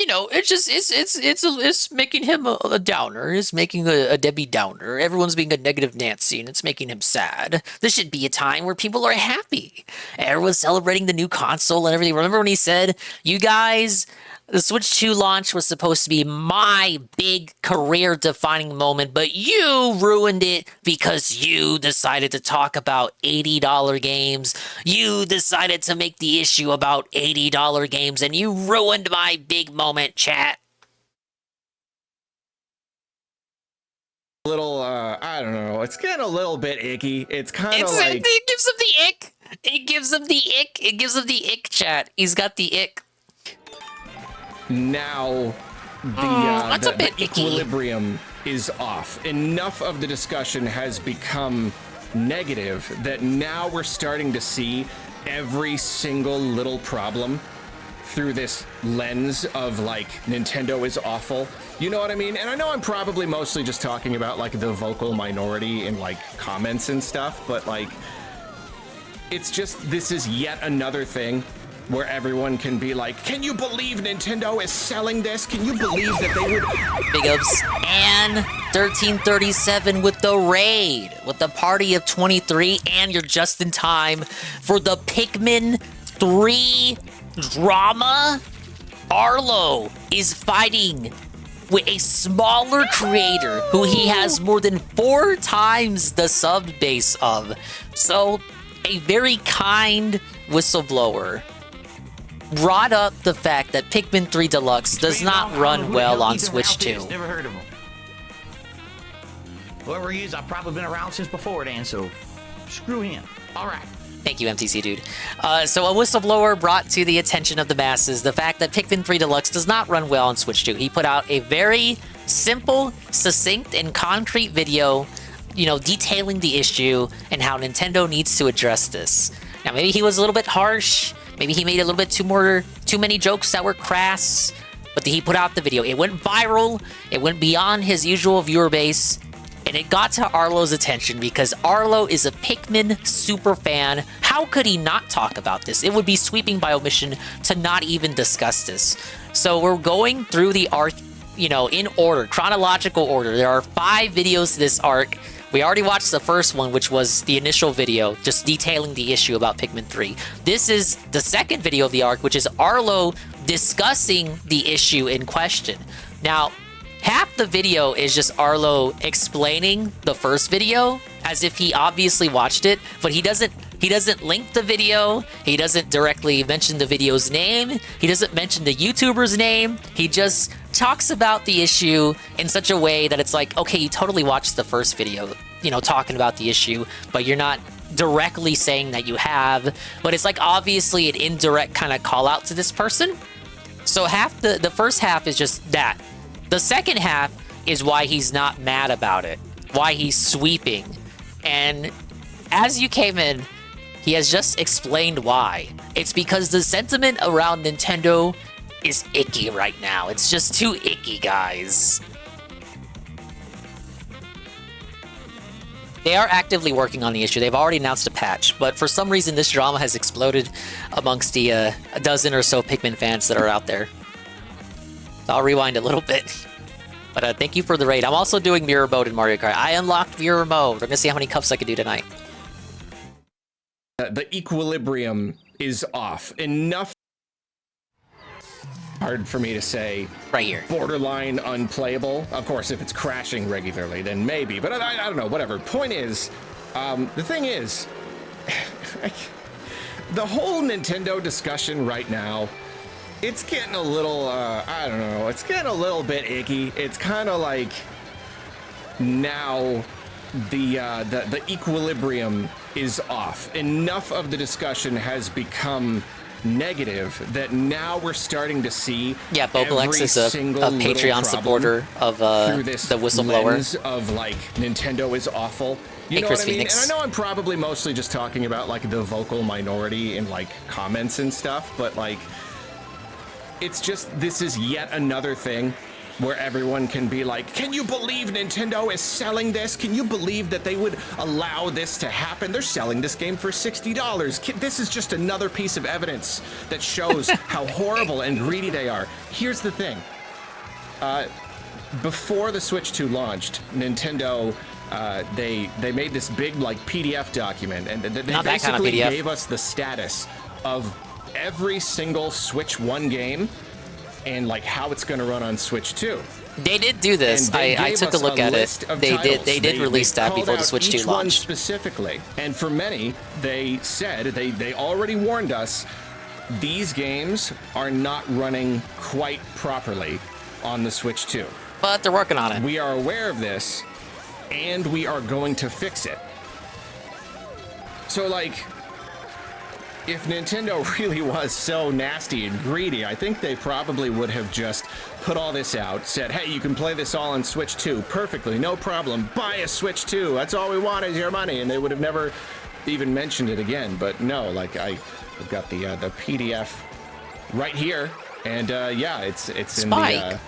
you know, it's making him a downer. It's making a Debbie Downer. Everyone's being a negative Nancy, and it's making him sad. This should be a time where people are happy. Everyone's celebrating the new console and everything. Remember when he said, you guys, the Switch 2 launch was supposed to be my big career-defining moment, but you ruined it because you decided to talk about $80 games. You decided to make the issue about $80 games, and you ruined my big moment, chat. little, I don't know. It's getting a little bit icky. It's kind of like... It gives him the ick. It gives him the ick. It gives him the ick, chat. He's got the ick. Now, the equilibrium is off. Enough of the discussion has become negative that now we're starting to see every single little problem through this lens of like Nintendo is awful. You know what I mean? And I know I'm probably mostly just talking about like the vocal minority in like comments and stuff, but like it's just, this is yet another thing where everyone can be like, can you believe Nintendo is selling this? Can you believe that they would... Big ups. And 1337 with the raid, with the party of 23, and you're just in time for the Pikmin 3 drama. Arlo is fighting with a smaller creator who he has more than 4 times the sub base of. So, a very kind whistleblower brought up the fact that Pikmin 3 Deluxe does not run well on Switch 2. Never heard of him. Whoever he is, I've probably been around since before then, so screw him. All right. Thank you, MTC dude. So a whistleblower brought to the attention of the masses the fact that Pikmin 3 Deluxe does not run well on Switch 2. He put out a very simple, succinct, and concrete video, you know, detailing the issue and how Nintendo needs to address this. Now, maybe he was a little bit harsh. Maybe he made a little bit too many jokes that were crass. But he put out the video. It went viral. It went beyond his usual viewer base. And it got to Arlo's attention because Arlo is a Pikmin super fan. How could he not talk about this? It would be sweeping by omission to not even discuss this. So we're going through the arc, you know, in order, chronological order. There are 5 videos to this arc. We already watched the first one, which was the initial video, just detailing the issue about Pikmin 3. This is the second video of the arc, which is Arlo discussing the issue in question. Now, half the video is just Arlo explaining the first video as if he obviously watched it, but he doesn't link the video. He doesn't directly mention the video's name. He doesn't mention the YouTuber's name. He just talks about the issue in such a way that it's like, okay, you totally watched the first video, you know, talking about the issue, but you're not directly saying that you have. But it's like obviously an indirect kind of call out to this person. So half the first half is just that. The second half is why he's not mad about it, why he's sweeping. And as you came in, he has just explained why. It's because the sentiment around Nintendo is icky right now. It's just too icky, guys. They are actively working on the issue. They've already announced a patch, but for some reason this drama has exploded amongst the a dozen or so Pikmin fans that are out there. I'll rewind a little bit. But thank you for the raid. I'm also doing mirror mode in Mario Kart. I unlocked mirror mode. We're gonna see how many cups I can do tonight. The equilibrium is off. Enough. Hard for me to say. Right here. Borderline unplayable. Of course, if it's crashing regularly, then maybe. But I don't know. Whatever. Point is, the thing is, the whole Nintendo discussion right now, it's getting a little, I don't know, it's getting a little bit icky. It's kind of like now the equilibrium is off. Enough of the discussion has become negative that now we're starting to see Bobalex is a Patreon supporter of the whistleblower. Lens of like Nintendo is awful. You know what I mean? And I know I'm probably mostly just talking about like the vocal minority in like comments and stuff, but like it's just, this is yet another thing where everyone can be like, can you believe Nintendo is selling this? Can you believe that they would allow this to happen? They're selling this game for $60. This is just another piece of evidence that shows how horrible and greedy they are. Here's the thing. Before the Switch 2 launched, Nintendo, they made this big like PDF document, and they basically gave us the status of every single Switch 1 game and like how it's going to run on Switch 2. They did do this. I took a look at it. They did release that before the Switch 2 launched. Specifically, and for many, they said they already warned us these games are not running quite properly on the Switch 2. But they're working on it. We are aware of this, and we are going to fix it. So, like, if Nintendo really was so nasty and greedy, I think they probably would have just put all this out, said, hey, you can play this all on Switch 2 perfectly, no problem, buy a Switch 2, that's all we want is your money, and they would have never even mentioned it again. But no, like, I've got the PDF right here, and yeah, it's in the...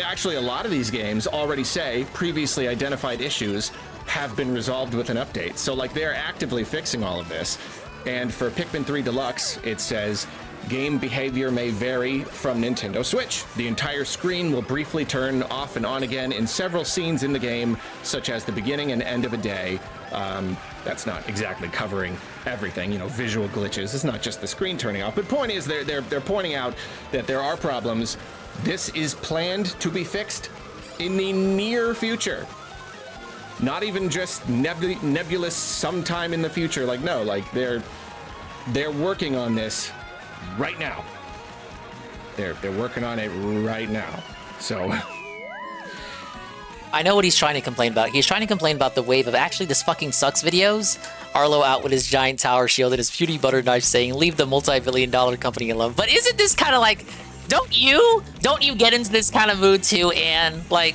Actually, a lot of these games already say previously identified issues have been resolved with an update. So, like, they're actively fixing all of this. And for Pikmin 3 Deluxe, it says, game behavior may vary from Nintendo Switch. The entire screen will briefly turn off and on again in several scenes in the game, such as the beginning and end of a day. That's not exactly covering everything, you know, visual glitches. It's not just the screen turning off. But point is, they're pointing out that there are problems. This is planned to be fixed in the near future. Not even just nebulous sometime in the future. Like, no, like they're working on this right now. They're working on it right now. So I know what he's trying to complain about. He's trying to complain about the wave of actually this fucking sucks videos. Arlo out with his giant tower shield and his beauty butter knife saying, leave the multi-billion-dollar company alone. But isn't this kind of like, don't you get into this kind of mood too? And like,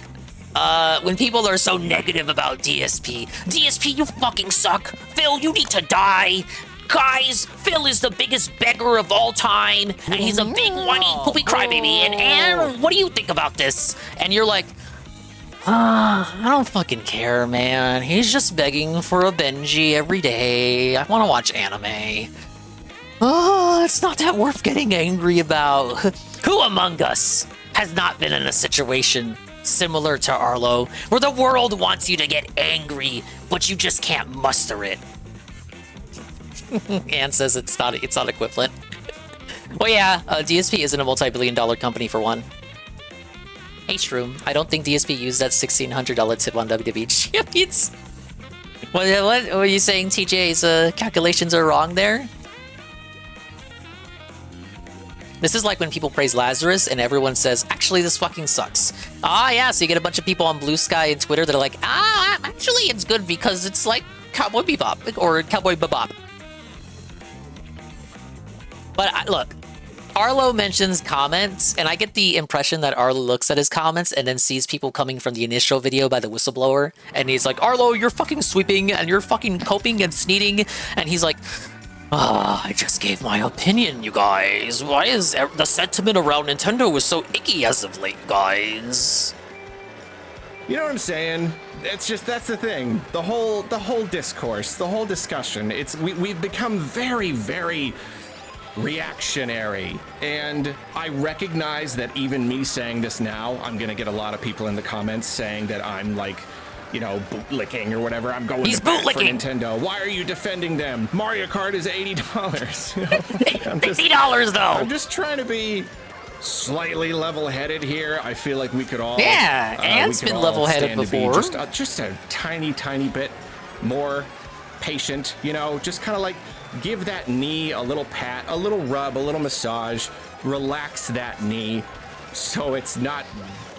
when people are so negative about DSP, you fucking suck. Phil, you need to die. Guys, Phil is the biggest beggar of all time, and he's a big whiny poopy crybaby. And what do you think about this? And you're like, I don't fucking care, man. He's just begging for a Benji every day. I want to watch anime. It's not that worth getting angry about. Who among us has not been in a situation similar to Arlo, where the world wants you to get angry, but you just can't muster it? Anne says it's not equivalent. Well, yeah, DSP isn't a multi-billion-dollar company for one. Hey, Shroom, I don't think DSP used that $1,600 tip on WWE Champions. What were you saying, TJ's calculations are wrong there? This is like when people praise Lazarus and everyone says, actually, this fucking sucks. Ah, yeah, so you get a bunch of people on Blue Sky and Twitter that are like, actually, it's good because it's like Cowboy Bebop or Cowboy Bebop. But look, Arlo mentions comments, and I get the impression that Arlo looks at his comments and then sees people coming from the initial video by the whistleblower, and he's like, Arlo, you're fucking sweeping, and you're fucking coping and sneaking, and he's like, I just gave my opinion, you guys. Why is the sentiment around Nintendo is so icky as of late, guys? You know what I'm saying? It's just, that's the thing. The whole discourse, the whole discussion, we've become very, very reactionary. And I recognize that even me saying this now, I'm gonna get a lot of people in the comments saying that I'm like, you know, bootlicking or whatever. I'm going to bat for Nintendo. Why are you defending them? Mario Kart is $80. You know? $50 though. I'm just trying to be slightly level-headed here. I feel like we could all... Yeah, Anne's been level-headed before. Just a tiny, tiny bit more patient, you know? Just kind of like give that knee a little pat, a little rub, a little massage. Relax that knee so it's not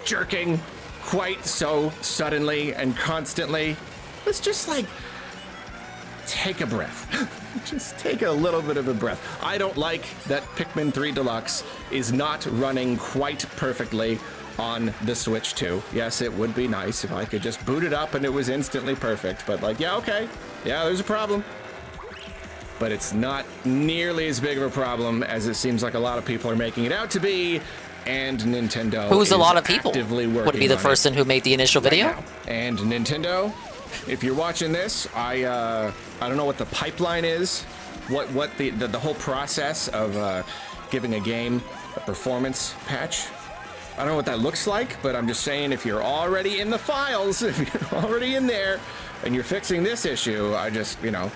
jerking quite so suddenly and constantly. Let's just like take a breath. Just take a little bit of a breath. I don't like that Pikmin 3 Deluxe is not running quite perfectly on the Switch 2. Yes, it would be nice if I could just boot it up and it was instantly perfect, but like, yeah, okay. Yeah, there's a problem. But it's not nearly as big of a problem as it seems like a lot of people are making it out to be. And Nintendo Who's a lot of people? Would it be the person who made the initial video? Right, and Nintendo, if you're watching this, I don't know what the pipeline is, what the whole process of giving a game a performance patch. I don't know what that looks like, but I'm just saying if you're already in the files, if you're already in there, and you're fixing this issue, I just, you know,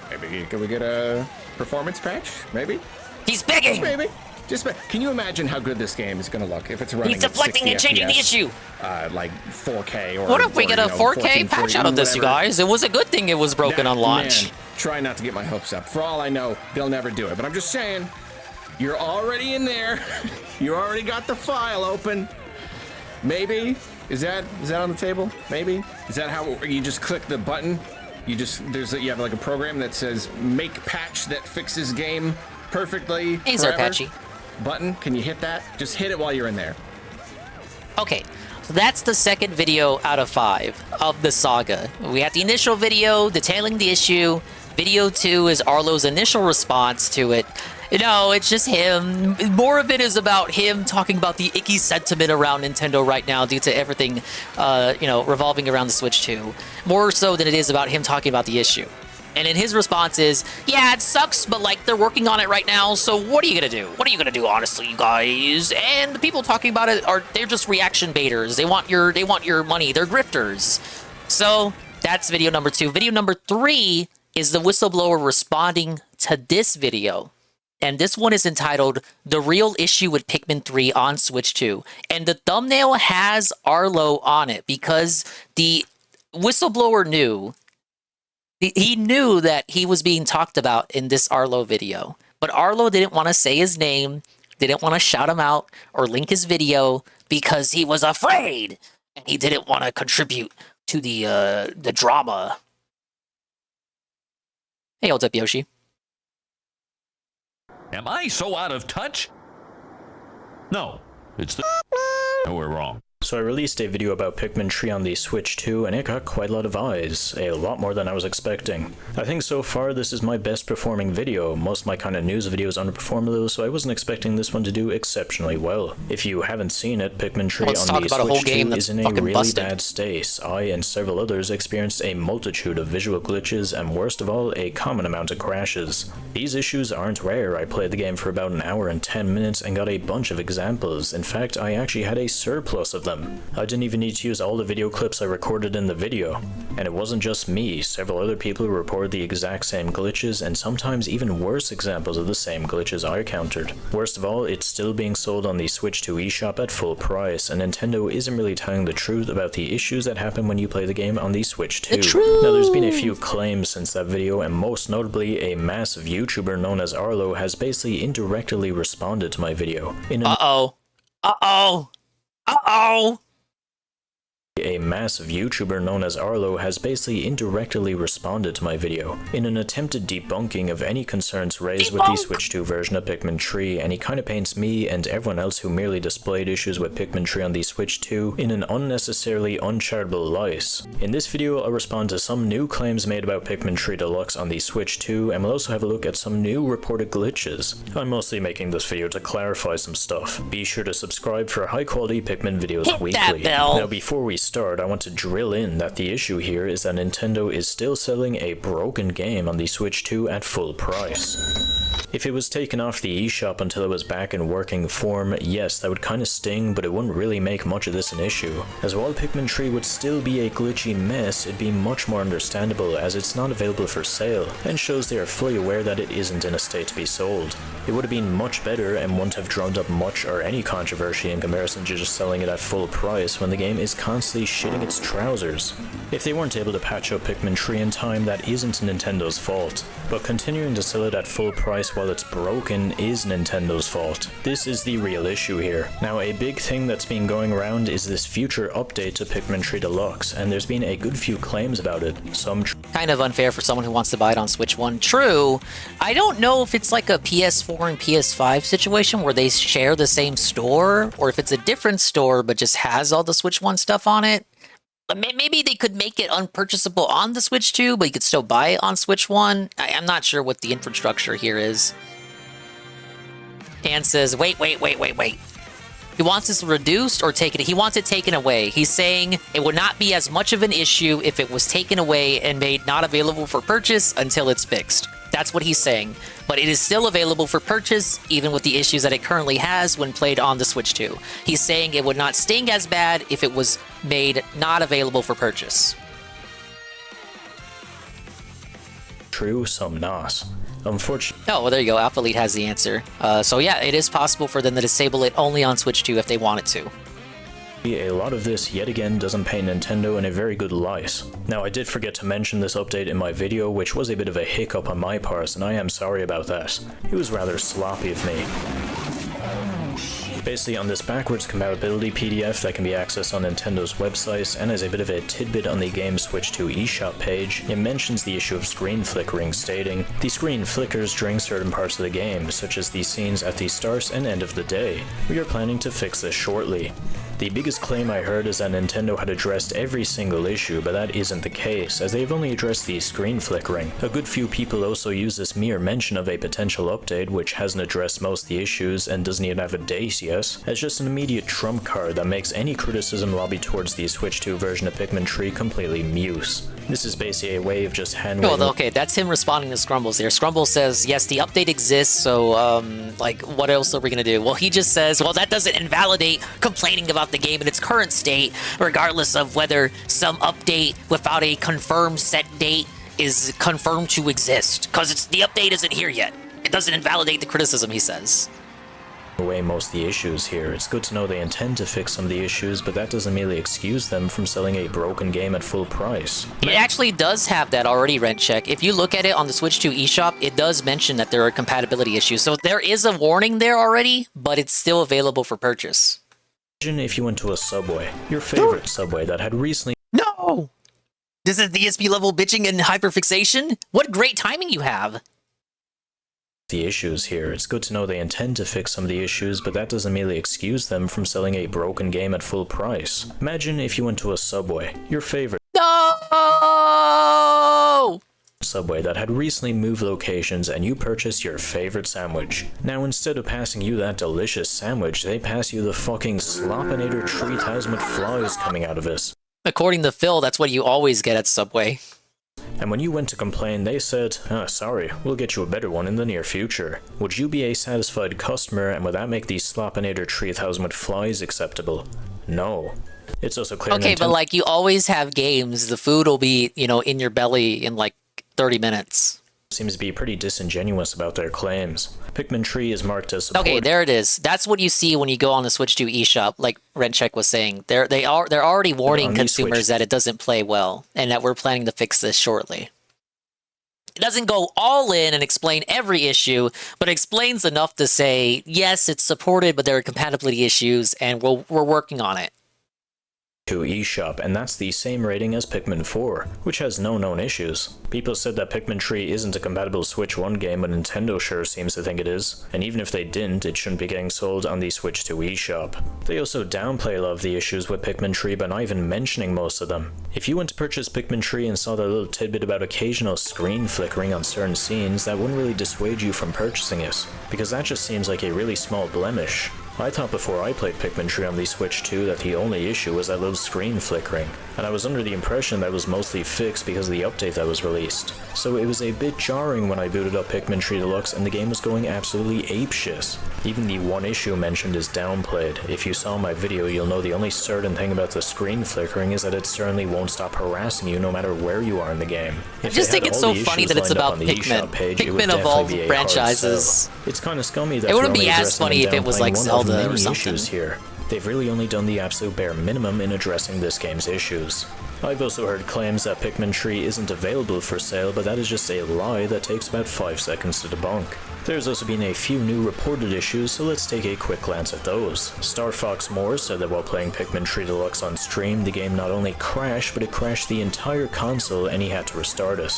maybe can we get a performance patch? Maybe. He's begging. Maybe. Can you imagine how good this game is going to look if it's running? He's deflecting and changing the issue. Like 4K or. What if we get a 4K patch out of this, you guys? It was a good thing it was broken on launch. Man, try not to get my hopes up. For all I know, they'll never do it. But I'm just saying, you're already in there. You already got the file open. Maybe Is that on the table? Maybe? Is that how you just click the button? You have like a program that says make patch that fixes game perfectly. Hey, Sir Patchy. Button, can you hit that? Just hit it while you're in there. Okay, so that's the second video out of 5 of the saga. We had the initial video detailing the issue. Video 2 is Arlo's initial response to it. No, it's just him. More of it is about him talking about the icky sentiment around Nintendo right now due to everything, revolving around the Switch 2. More so than it is about him talking about the issue. And in his response is, yeah, it sucks, but like they're working on it right now, so what are you gonna do? What are you gonna do, honestly, you guys? And the people talking about it they're just reaction baiters. They want your money. They're grifters. So that's video number 2. Video number 3 is the whistleblower responding to this video. And this one is entitled The Real Issue with Pikmin 3 on Switch 2. And the thumbnail has Arlo on it because the whistleblower knew. He knew that he was being talked about in this Arlo video. But Arlo didn't want to say his name, didn't want to shout him out or link his video because he was afraid. And he didn't want to contribute to the drama. Hey, what's up, Yoshi? Am I so out of touch? No, it's the no, we're wrong. So I released a video about Pikmin 3 on the Switch 2, and it got quite a lot of eyes, a lot more than I was expecting. I think so far this is my best performing video. Most of my kind of news videos underperform though, so I wasn't expecting this one to do exceptionally well. If you haven't seen it, Pikmin 3 on the Switch 2 is in a really bad state. I and several others experienced a multitude of visual glitches, and worst of all, a common amount of crashes. These issues aren't rare. I played the game for about an hour and 10 minutes and got a bunch of examples. In fact, I actually had a surplus of them. I didn't even need to use all the video clips I recorded in the video. And it wasn't just me, several other people reported the exact same glitches and sometimes even worse examples of the same glitches I encountered. Worst of all, it's still being sold on the Switch 2 eShop at full price, and Nintendo isn't really telling the truth about the issues that happen when you play the game on the Switch 2. Now there's been a few claims since that video, and most notably a massive YouTuber known as Arlo has basically indirectly responded to my video. A massive YouTuber known as Arlo has basically indirectly responded to my video in an attempted debunking of any concerns raised with the Switch 2 version of Pikmin 3, and he kinda paints me and everyone else who merely displayed issues with Pikmin 3 on the Switch 2 in an unnecessarily uncharitable light. In this video I'll respond to some new claims made about Pikmin 3 Deluxe on the Switch 2, and we'll also have a look at some new reported glitches. I'm mostly making this video to clarify some stuff. Be sure to subscribe for high quality Pikmin videos weekly. Now before we start, I want to drill in that the issue here is that Nintendo is still selling a broken game on the Switch 2 at full price. If it was taken off the eShop until it was back in working form, yes, that would kinda sting, but it wouldn't really make much of this an issue. As while Pikmin 3 would still be a glitchy mess, it'd be much more understandable as it's not available for sale, and shows they are fully aware that it isn't in a state to be sold. It would have been much better and wouldn't have drummed up much or any controversy in comparison to just selling it at full price when the game is constantly shitting its trousers. If they weren't able to patch up Pikmin 3 in time, that isn't Nintendo's fault, but continuing to sell it at full price while it's broken is Nintendo's fault. This is the real issue here. Now, a big thing that's been going around is this future update to Pikmin 3 Deluxe, and there's been a good few claims about it. Some kind of unfair for someone who wants to buy it on Switch 1. True. I don't know if it's like a PS4 and PS5 situation where they share the same store, or if it's a different store but just has all the Switch 1 stuff on it. Maybe they could make it unpurchasable on the Switch 2, but you could still buy it on Switch 1. I'm not sure what the infrastructure here is. Dan says, wait. He wants this reduced or taken. He wants it taken away. He's saying it would not be as much of an issue if it was taken away and made not available for purchase until it's fixed. That's what he's saying. But it is still available for purchase, even with the issues that it currently has when played on the Switch 2. He's saying it would not sting as bad if it was made not available for purchase. True, some not. Unfortunately. Oh, well, there you go. Alpha Elite has the answer. So yeah, it is possible for them to disable it only on Switch 2 if they wanted to. A lot of this, yet again, doesn't paint Nintendo in a very good light. Now, I did forget to mention this update in my video, which was a bit of a hiccup on my part, and I am sorry about that. It was rather sloppy of me. Basically, on this backwards compatibility PDF that can be accessed on Nintendo's website, and as a bit of a tidbit on the Game Switch 2 eShop page, it mentions the issue of screen flickering, stating, "The screen flickers during certain parts of the game, such as the scenes at the start and end of the day. We are planning to fix this shortly." The biggest claim I heard is that Nintendo had addressed every single issue, but that isn't the case, as they've only addressed the screen flickering. A good few people also use this mere mention of a potential update, which hasn't addressed most of the issues and doesn't even have a date yet, as just an immediate trump card that makes any criticism lobbied towards the Switch 2 version of Pikmin 3 completely mute. This is basically a way of just hand-waving. Well, okay, that's him responding to Scrumbles here. Scrumbles says, yes, the update exists, so, like, what else are we gonna do? Well, he just says, well, that doesn't invalidate complaining about the game in its current state, regardless of whether some update without a confirmed set date is confirmed to exist, because the update isn't here yet. It doesn't invalidate the criticism, he says. Away most of the issues here. It's good to know they intend to fix some of the issues, but that doesn't merely excuse them from selling a broken game at full price. It actually does have that already, Rent Check. If you look at it on the Switch 2 eShop, it does mention that there are compatibility issues. So there is a warning there already, but it's still available for purchase. Imagine if you went to a Subway, your favorite Subway that had recently— No! This is DSP level bitching and hyperfixation? What great timing you have! The issues here. It's good to know they intend to fix some of the issues, but that doesn't merely excuse them from selling a broken game at full price. Imagine if you went to a Subway, your favorite— No! Subway that had recently moved locations, and you purchased your favorite sandwich. Now, instead of passing you that delicious sandwich, they pass you the fucking Sloppinator 3000 with flies coming out of it. According to Phil, that's what you always get at Subway. And when you went to complain, they said, sorry, we'll get you a better one in the near future. Would you be a satisfied customer, and would that make the Sloppinator 3000 with flies acceptable? No. It's also clear— Okay, but like, you always have games, the food will be, you know, in your belly in like 30 minutes. Seems to be pretty disingenuous about their claims. Pikmin 3 is marked as supported. Okay, there it is. That's what you see when you go on the Switch 2 eShop, like Rencheck was saying. They're already warning consumers that it doesn't play well, and that we're planning to fix this shortly. It doesn't go all in and explain every issue, but explains enough to say, yes, it's supported, but there are compatibility issues, and we're working on it. To eShop, and that's the same rating as Pikmin 4, which has no known issues. People said that Pikmin 3 isn't a compatible Switch 1 game, but Nintendo sure seems to think it is, and even if they didn't, it shouldn't be getting sold on the Switch 2 eShop. They also downplay a lot of the issues with Pikmin 3 by not even mentioning most of them. If you went to purchase Pikmin 3 and saw that little tidbit about occasional screen flickering on certain scenes, that wouldn't really dissuade you from purchasing it, because that just seems like a really small blemish. I thought before I played Pikmin 3 on the Switch 2 that the only issue was that little screen flickering, and I was under the impression that was mostly fixed because of the update that was released. So it was a bit jarring when I booted up Pikmin 3 Deluxe and the game was going absolutely apeshit. Even the one issue mentioned is downplayed. If you saw my video, you'll know the only certain thing about the screen flickering is that it certainly won't stop harassing you no matter where you are in the game. I just think it's so funny that it's about Pikmin. Pikmin of all franchises. It's kind of scummy that it wouldn't be as funny if it was like Zelda or something. Here. They've really only done the absolute bare minimum in addressing this game's issues. I've also heard claims that Pikmin 3 isn't available for sale, but that is just a lie that takes about 5 seconds to debunk. There's also been a few new reported issues, so let's take a quick glance at those. Star Fox Moore said that while playing Pikmin 3 Deluxe on stream, the game not only crashed, but it crashed the entire console and he had to restart it.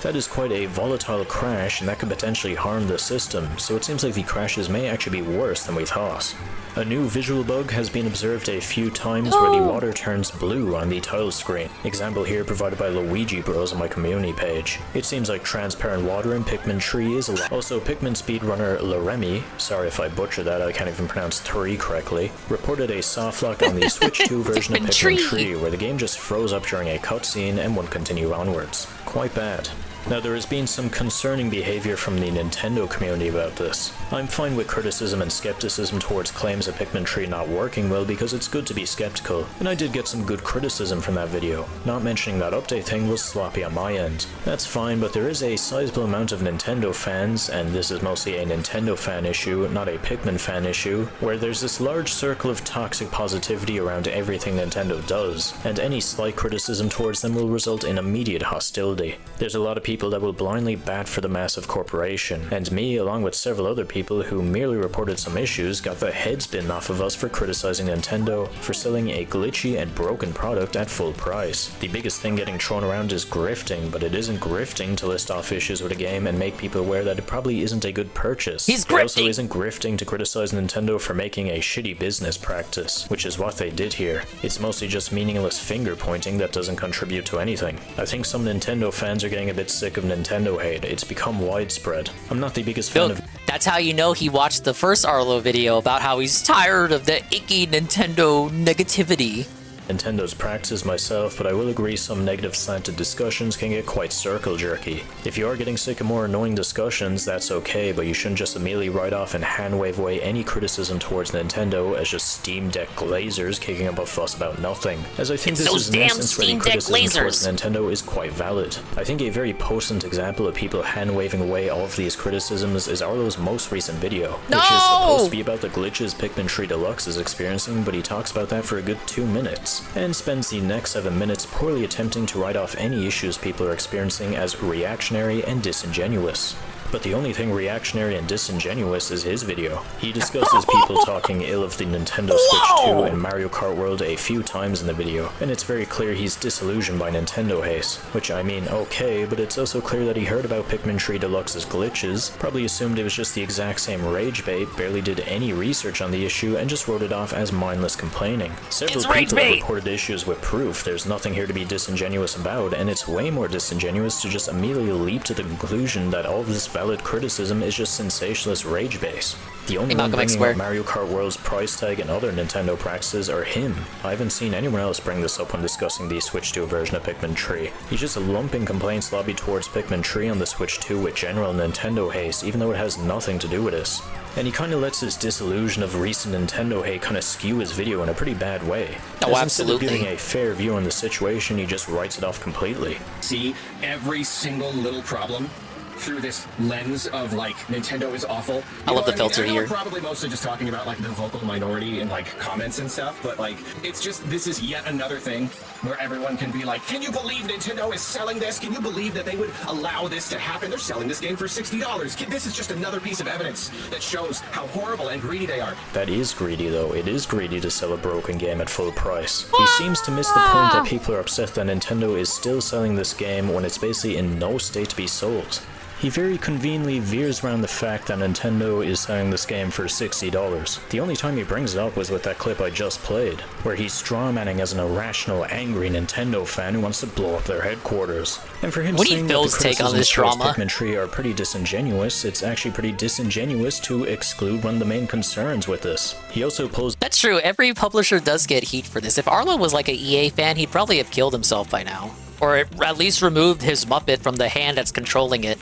That is quite a volatile crash, and that could potentially harm the system, so it seems like the crashes may actually be worse than we thought. A new visual bug has been observed a few times where the water turns blue on the title screen. Example here provided by Luigi Bros on my community page. It seems like transparent water in Pikmin 3 is a lot. Also, Pikmin speedrunner Loremi, sorry if I butchered that, I can't even pronounce 3 correctly, reported a softlock on the Switch 2 version of Pikmin 3 where the game just froze up during a cutscene and wouldn't continue onwards. Quite bad. Now, there has been some concerning behavior from the Nintendo community about this. I'm fine with criticism and skepticism towards claims of Pikmin 3 not working well because it's good to be skeptical, and I did get some good criticism from that video. Not mentioning that update thing was sloppy on my end. That's fine, but there is a sizable amount of Nintendo fans, and this is mostly a Nintendo fan issue, not a Pikmin fan issue, where there's this large circle of toxic positivity around everything Nintendo does, and any slight criticism towards them will result in immediate hostility. There's a lot of people people that will blindly bat for the massive corporation, and me, along with several other people who merely reported some issues, got the head spin off of us for criticizing Nintendo for selling a glitchy and broken product at full price. The biggest thing getting thrown around is grifting, but it isn't grifting to list off issues with a game and make people aware that it probably isn't a good purchase. He's grifting! It also isn't grifting to criticize Nintendo for making a shitty business practice, which is what they did here. It's mostly just meaningless finger pointing that doesn't contribute to anything. I think some Nintendo fans are getting a bit sick of Nintendo hate. It's become widespread. I'm not the biggest fan of... That's how you know he watched the first Arlo video about how he's tired of the icky Nintendo negativity. Nintendo's practices myself, but I will agree some negative slanted discussions can get quite circle jerky. If you are getting sick of more annoying discussions, that's okay, but you shouldn't just immediately write off and hand-wave away any criticism towards Nintendo as just Steam Deck glazers kicking up a fuss about nothing, as I think this is an essence-ready criticism towards Nintendo is quite valid. I think a very potent example of people hand-waving away all of these criticisms is Arlo's most recent video, which is supposed to be about the glitches Pikmin 3 Deluxe is experiencing, but he talks about that for a good 2 minutes. And spends the next 7 minutes poorly attempting to write off any issues people are experiencing as reactionary and disingenuous. But the only thing reactionary and disingenuous is his video. He discusses people talking ill of the Nintendo Switch 2 and Mario Kart World a few times in the video, and it's very clear he's disillusioned by Nintendo haste. Which I mean, okay, but it's also clear that he heard about Pikmin 3 Deluxe's glitches, probably assumed it was just the exact same rage bait, barely did any research on the issue, and just wrote it off as mindless complaining. Several people have reported issues with proof. There's nothing here to be disingenuous about, and it's way more disingenuous to just immediately leap to the conclusion that all of this valid criticism is just sensationalist rage base. The only one bringing up Mario Kart World's price tag and other Nintendo practices are him. I haven't seen anyone else bring this up when discussing the Switch 2 version of Pikmin 3. He's just lumping complaints lobbied towards Pikmin 3 on the Switch 2 with general Nintendo haste, even though it has nothing to do with this. And he kinda lets his disillusion of recent Nintendo hate kinda skew his video in a pretty bad way. Oh, absolutely. Instead of giving a fair view on the situation, he just writes it off completely. See every single little problem through this lens of like Nintendo is awful. I love the filter here. We're probably mostly just talking about like the vocal minority and like comments and stuff, but like it's just this is yet another thing where everyone can be like, can you believe Nintendo is selling this? Can you believe that they would allow this to happen? They're selling this game for $60. This is just another piece of evidence that shows how horrible and greedy they are. That is greedy though. It is greedy to sell a broken game at full price. He seems to miss the point that people are upset that Nintendo is still selling this game when it's basically in no state to be sold. He very conveniently veers around the fact that Nintendo is selling this game for $60. The only time he brings it up was with that clip I just played, where he's strawmanning as an irrational, angry Nintendo fan who wants to blow up their headquarters. And for him saying that the criticisms towards Pikmin 3 are pretty disingenuous, it's actually pretty disingenuous to exclude one of the main concerns with this. He also posed— That's true, every publisher does get heat for this. If Arlo was like an EA fan, he'd probably have killed himself by now. Or at least removed his Muppet from the hand that's controlling it.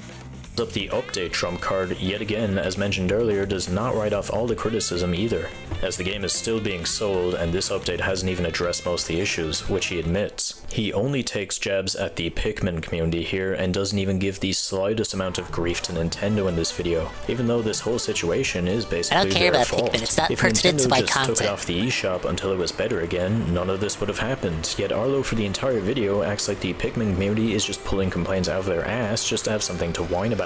Up the update trump card, yet again, as mentioned earlier, does not write off all the criticism either, as the game is still being sold and this update hasn't even addressed most of the issues, which he admits. He only takes jabs at the Pikmin community here and doesn't even give the slightest amount of grief to Nintendo in this video, even though this whole situation is basically their fault. Pikmin. It's not if pertinent Nintendo to my just content. took it off the eShop until it was better again, none of this would have happened, yet Arlo for the entire video acts like the Pikmin community is just pulling complaints out of their ass just to have something to whine about.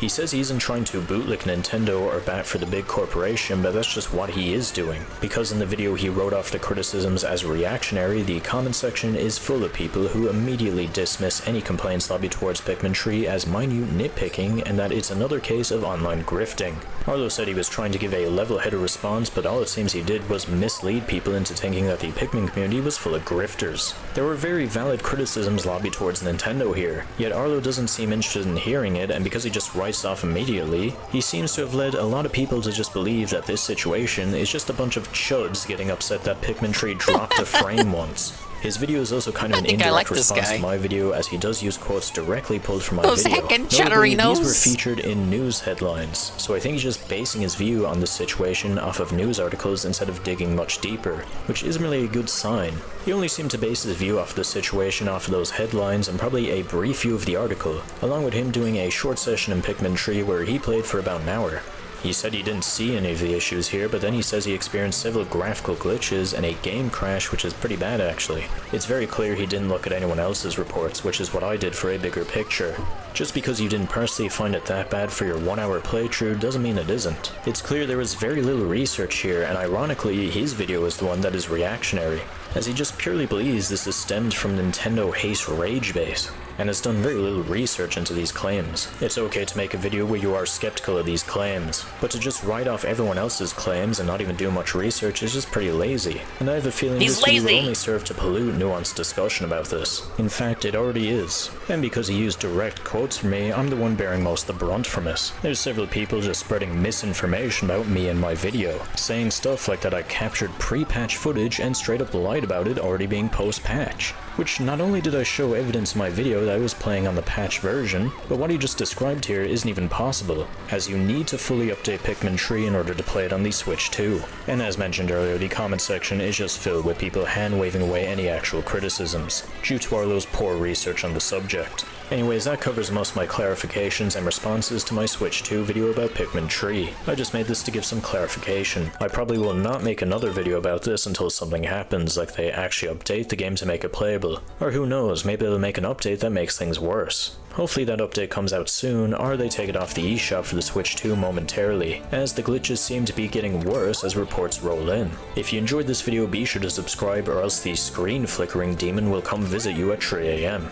He says he isn't trying to bootlick Nintendo or bat for the big corporation, but that's just what he is doing. Because in the video he wrote off the criticisms as reactionary, the comment section is full of people who immediately dismiss any complaints lobbied towards Pikmin 3 as minute nitpicking and that it's another case of online grifting. Arlo said he was trying to give a level-headed response, but all it seems he did was mislead people into thinking that the Pikmin community was full of grifters. There were very valid criticisms lobbied towards Nintendo here, yet Arlo doesn't seem interested in hearing it, and because he just writes off immediately, he seems to have led a lot of people to just believe that this situation is just a bunch of chuds getting upset that Pikmin 3 dropped a frame once. His video is also kind of an indirect response to my video, as he does use quotes directly pulled from my video. Notably, these were featured in news headlines, so I think he's just basing his view on the situation off of news articles instead of digging much deeper, which isn't really a good sign. He only seemed to base his view off the situation off of those headlines and probably a brief view of the article, along with him doing a short session in Pikmin 3 where he played for about an hour. He said he didn't see any of the issues here, but then he says he experienced several graphical glitches and a game crash, which is pretty bad actually. It's very clear he didn't look at anyone else's reports, which is what I did for a bigger picture. Just because you didn't personally find it that bad for your 1-hour playthrough doesn't mean it isn't. It's clear there was very little research here, and ironically, his video is the one that is reactionary, as he just purely believes this is stemmed from Nintendo Hate's rage base, and has done very little research into these claims. It's okay to make a video where you are skeptical of these claims, but to just write off everyone else's claims and not even do much research is just pretty lazy. And I have a feeling this video will only serve to pollute nuanced discussion about this. In fact, it already is. And because he used direct quotes from me, I'm the one bearing most of the brunt from it. There's several people just spreading misinformation about me and my video, saying stuff like that I captured pre-patch footage and straight up lied about it already being post-patch. Which not only did I show evidence in my video that I was playing on the patch version, but what he just described here isn't even possible, as you need to fully update Pikmin 3 in order to play it on the Switch 2. And as mentioned earlier, the comment section is just filled with people hand-waving away any actual criticisms, due to Arlo's poor research on the subject. Anyways, that covers most of my clarifications and responses to my Switch 2 video about Pikmin 3. I just made this to give some clarification. I probably will not make another video about this until something happens, like they actually update the game to make it playable. Or who knows, maybe they'll make an update that makes things worse. Hopefully that update comes out soon, or they take it off the eShop for the Switch 2 momentarily, as the glitches seem to be getting worse as reports roll in. If you enjoyed this video, be sure to subscribe or else the screen flickering demon will come visit you at 3 AM.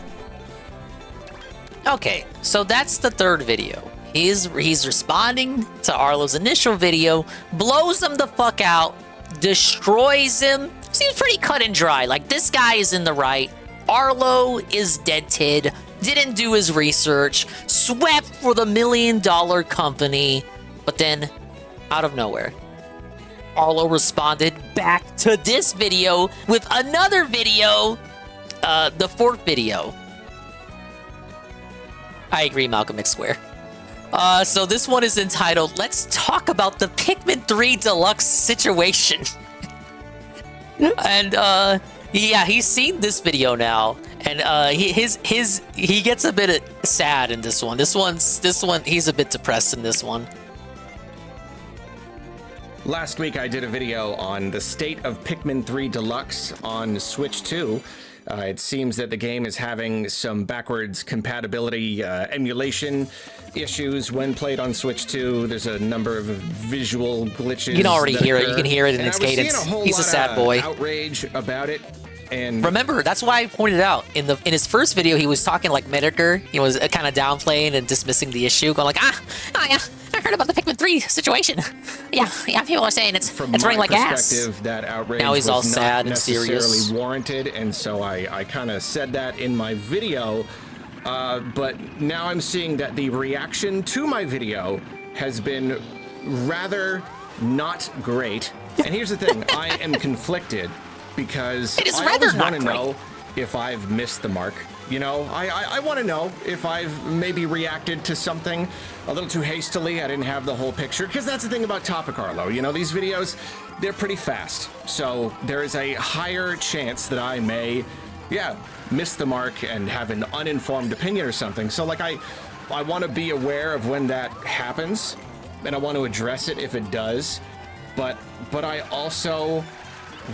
Okay, so that's the third video. He's responding to Arlo's initial video, blows him the fuck out, destroys him. Seems pretty cut and dry. Like, this guy is in the right. Arlo is dented, didn't do his research, swept for the $1 million company, but then, out of nowhere, Arlo responded back to this video with another video, the fourth video. I agree, Malcolm X Square. So this one is entitled, Let's Talk About the Pikmin 3 Deluxe Situation. And, yeah, he's seen this video now, and, he gets a bit sad in this one. This one, he's a bit depressed in this one. Last week I did a video on the state of Pikmin 3 Deluxe on Switch 2. It seems that the game is having some backwards compatibility emulation issues when played on Switch 2. There's a number of visual glitches. You can already hear it. You can hear it in its cadence. He's a sad boy. Outrage about it. And remember, that's why I pointed out in his first video, he was talking like Medicare. He was kind of downplaying and dismissing the issue, going like, yeah, I heard about the Pikmin 3 situation. Yeah, people are saying it's running like ass. That outrage now he's all was sad not and serious. Necessarily warranted, and so I kind of said that in my video. But now I'm seeing that the reaction to my video has been rather not great. And here's the thing, I am conflicted because I always want to know if I've missed the mark. You know, I want to know if I've maybe reacted to something a little too hastily. I didn't have the whole picture, because that's the thing about Topic Arlo. You know, these videos, they're pretty fast. So there is a higher chance that I may, miss the mark and have an uninformed opinion or something. So like I want to be aware of when that happens, and I want to address it if it does. But I also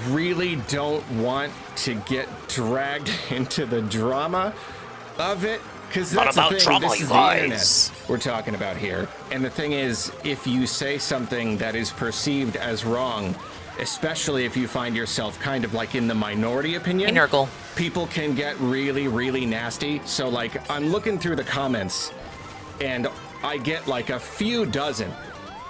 really don't want to get dragged into the drama of it, because that's the thing. This is the internet we're talking about here. And the thing is, if you say something that is perceived as wrong, especially if you find yourself kind of like in the minority opinion, people can get really, really nasty. So like, I'm looking through the comments and I get like a few dozen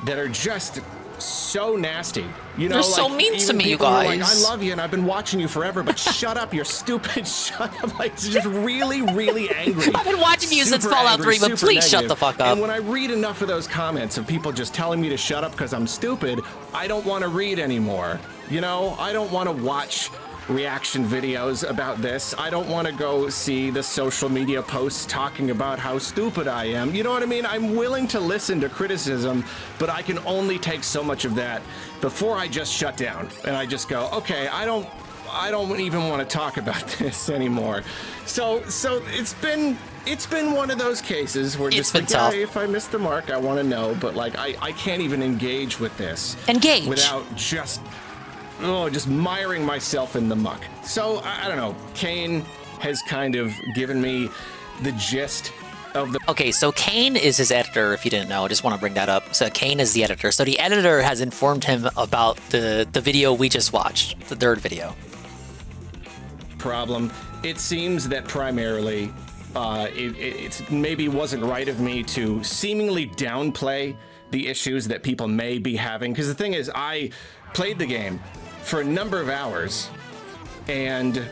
that are just so nasty. You know, they're so mean to me, you guys. Like, I love you and I've been watching you forever, but shut up, you're stupid, shut up. Like, it's just really, really angry. I've been watching you since Fallout 3, but please shut the fuck up. And when I read enough of those comments of people just telling me to shut up because I'm stupid, I don't want to read anymore. You know, I don't want to watch reaction videos about this. I don't want to go see the social media posts talking about how stupid I am. You know what I mean? I'm willing to listen to criticism, but I can only take so much of that before I just shut down and I just go, okay, I don't even want to talk about this anymore. So it's been It's been one of those cases where It's just been like, tough. yeah, if I miss the mark, I want to know, but like I can't even engage with this. Engage without just miring myself in the muck. So I don't know. Kane has kind of given me the gist of the. Okay, so Kane is his editor. If you didn't know, I just want to bring that up. So Kane is the editor. So the editor has informed him about the video we just watched, the third video. Problem. It seems that primarily it maybe wasn't right of me to seemingly downplay the issues that people may be having. Because the thing is, I played the game for a number of hours and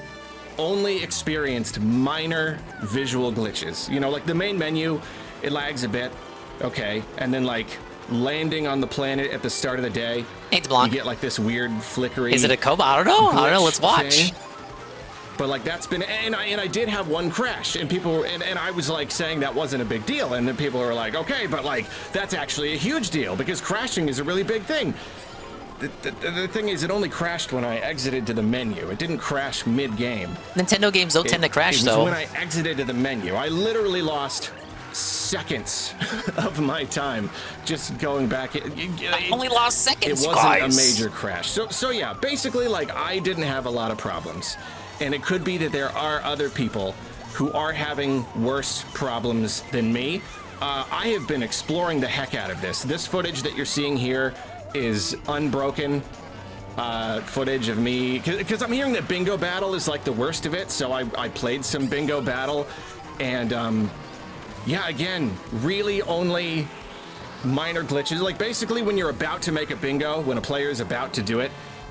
only experienced minor visual glitches. You know, like the main menu, it lags a bit, okay, and then like landing on the planet at the start of the day, you get like this weird flickery. Is it a coma? I don't know. I don't know. Let's watch. Thing. But like that's been, and I did have one crash, and people were, and I was like saying that wasn't a big deal, and then people were like, okay, but like that's actually a huge deal because crashing is a really big thing. The thing is, it only crashed when I exited to the menu. It didn't crash mid-game. Nintendo games don't tend to crash, it was though. when I exited to the menu. I literally lost seconds of my time just going back. I only lost seconds, It wasn't guys. a major crash. So yeah, basically, like, I didn't have a lot of problems. And it could be that there are other people who are having worse problems than me. I have been exploring the heck out of this. This footage that you're seeing here is unbroken footage of me, because I'm hearing that Bingo Battle is like the worst of it, so I played some Bingo Battle, and yeah, again, really only minor glitches. Like basically when you're about to make a bingo, when a player is about to do it,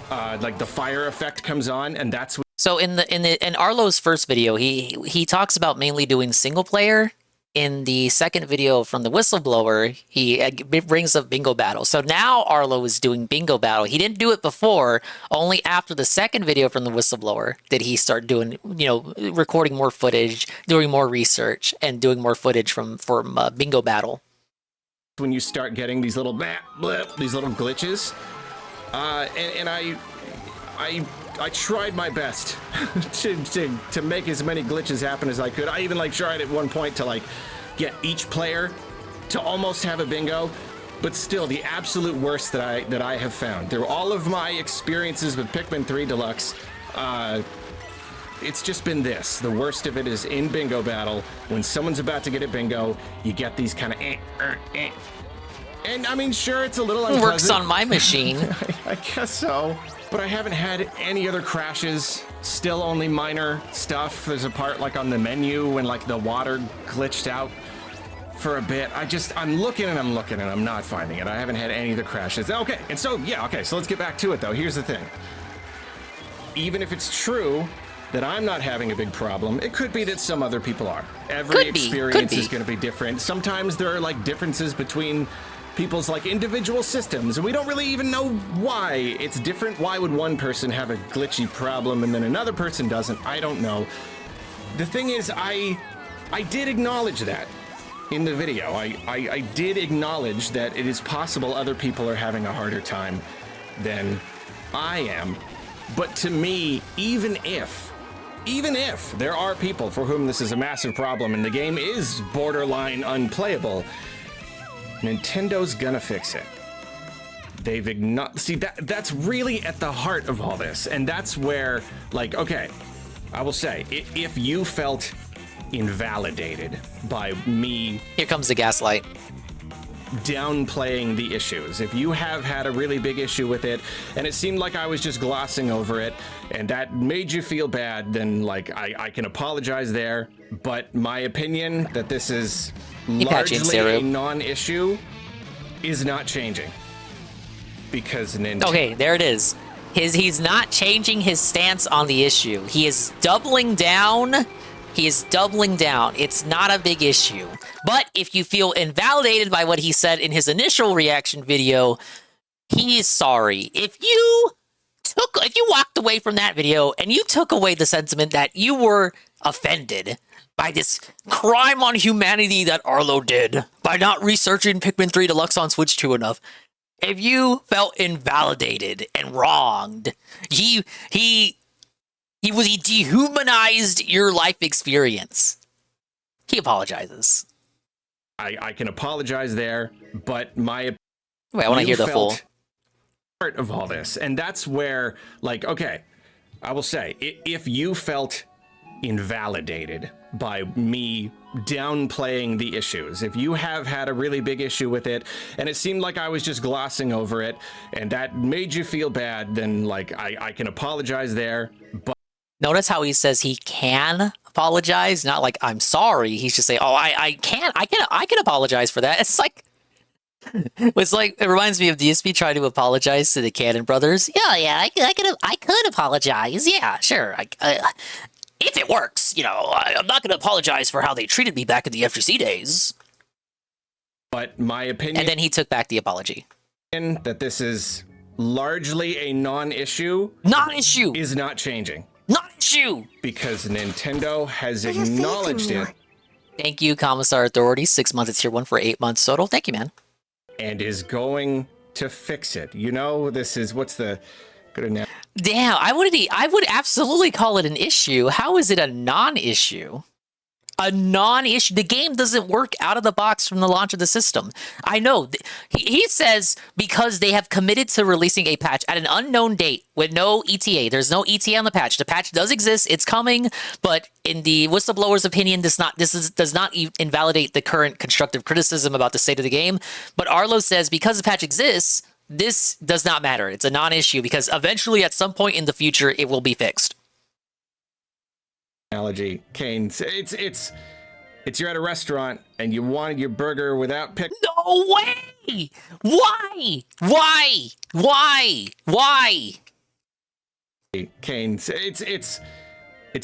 like the fire effect comes on, and that's what. So in Arlo's first video, he talks about mainly doing single player. In the second video from the whistleblower, he brings up Bingo Battle. So now Arlo is doing Bingo Battle. He didn't do it before. Only after the second video from the whistleblower did he start doing, recording more footage, doing more research, and doing more footage from Bingo Battle. When you start getting these little these little glitches, and I tried my best to make as many glitches happen as I could. I even like tried at one point to like get each player to almost have a bingo, but still the absolute worst that I have found through all of my experiences with Pikmin 3 Deluxe, it's just been this. The worst of it is in Bingo Battle. When someone's about to get a bingo, you get these kind of and I mean, sure, it's a little unpleasant. Works on my machine. I guess so. But I haven't had any other crashes. Still only minor stuff. There's a part like on the menu when like the water glitched out for a bit. I'm looking and I'm not finding it. I haven't had any of the crashes. Okay, and so, yeah, okay, so let's get back to it though. Here's the thing. Even if it's true that I'm not having a big problem, it could be that some other people are. Every experience is going to be different. Sometimes there are like differences between people's like individual systems, and we don't really even know why it's different. Why would one person have a glitchy problem and then another person doesn't? I don't know. The thing is, I did acknowledge that in the video. I did acknowledge that it is possible other people are having a harder time than I am. But to me, even if there are people for whom this is a massive problem and the game is borderline unplayable, Nintendo's gonna fix it. They've see that's really at the heart of all this, and that's where, like, okay, I will say, if you felt invalidated by me, here comes the gaslight, downplaying the issues, if you have had a really big issue with it and it seemed like I was just glossing over it and that made you feel bad, then like I can apologize there, but my opinion that this is largely a non-issue is not changing because Nintendo. Okay, there it is. He's not changing his stance on the issue. He is doubling down. He is doubling down. It's not a big issue. But if you feel invalidated by what he said in his initial reaction video, he is sorry. If you walked away from that video and you took away the sentiment that you were offended by this crime on humanity that Arlo did by not researching Pikmin 3 Deluxe on Switch 2 enough, if you felt invalidated and wronged, he dehumanized your life experience. He apologizes. I can apologize there, but my Wait, I want to hear the full part of all this, and that's where, like, okay, I will say, if you felt invalidated by me downplaying the issues, if you have had a really big issue with it, and it seemed like I was just glossing over it, and that made you feel bad, then like I can apologize there, but. Notice how he says he can apologize, not like I'm sorry. He's just saying, "Oh, I can apologize for that." It's like it reminds me of DSP trying to apologize to the Cannon brothers. Yeah, I could apologize. Yeah, sure. If it works, I'm not going to apologize for how they treated me back in the FGC days. But my opinion, and then he took back the apology. That this is largely a non-issue. Non-issue is not changing. Non-issue because Nintendo has acknowledged it. Thank you, Commissar Authority. 6 months. It's tier 1 for 8 months total. Thank you, man. And is going to fix it. This is what's the good enough. Damn, I would absolutely call it an issue. How is it a non-issue? A non-issue. The game doesn't work out of the box from the launch of the system. I know. He says because they have committed to releasing a patch at an unknown date with no ETA. There's no ETA on the patch. The patch does exist. It's coming, but in the whistleblower's opinion, does not invalidate the current constructive criticism about the state of the game. But Arlo says because the patch exists, this does not matter. It's a non-issue because eventually, at some point in the future, it will be fixed. Analogy, Kane. It's you're at a restaurant and you wanted your burger without pickles. No way! Why? Kane. It's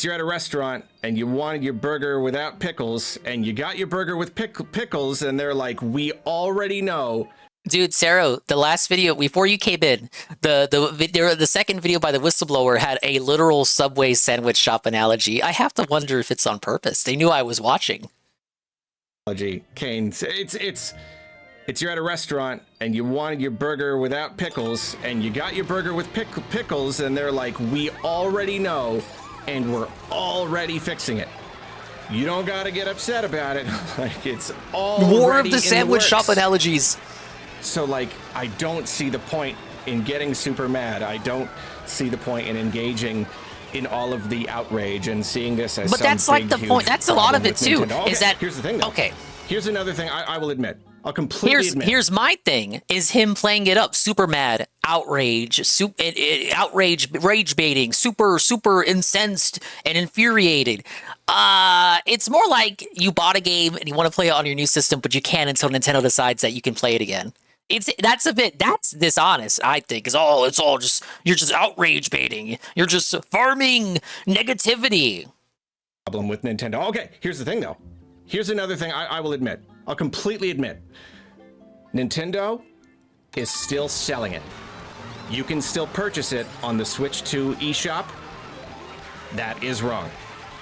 you're at a restaurant and you wanted your burger without pickles and you got your burger with pickles and they're like, we already know. Dude, Sarah, the last video before you came in, the second video by the whistleblower had a literal Subway sandwich shop analogy. I have to wonder if it's on purpose. They knew I was watching. Kane, it's you're at a restaurant and you wanted your burger without pickles and you got your burger with pickles and they're like, we already know and we're already fixing it. You don't got to get upset about it. Like it's already War of the sandwich shop analogies. So, like, I don't see the point in getting super mad. I don't see the point in engaging in all of the outrage and seeing this as. But that's like the point. That's a lot of it too. Okay, is that here's the thing? Though. Okay. Here's another thing. I will admit. I'll completely admit. Here's my thing: is him playing it up, super mad, outrage, outrage, rage baiting, super incensed and infuriated. It's more like you bought a game and you want to play it on your new system, but you can't until Nintendo decides that you can play it again. That's dishonest, I think. It's all just you're just outrage baiting. You're just farming negativity. Problem with Nintendo. Okay, here's the thing though. Here's another thing I will admit. I'll completely admit. Nintendo is still selling it. You can still purchase it on the Switch 2 eShop. That is wrong.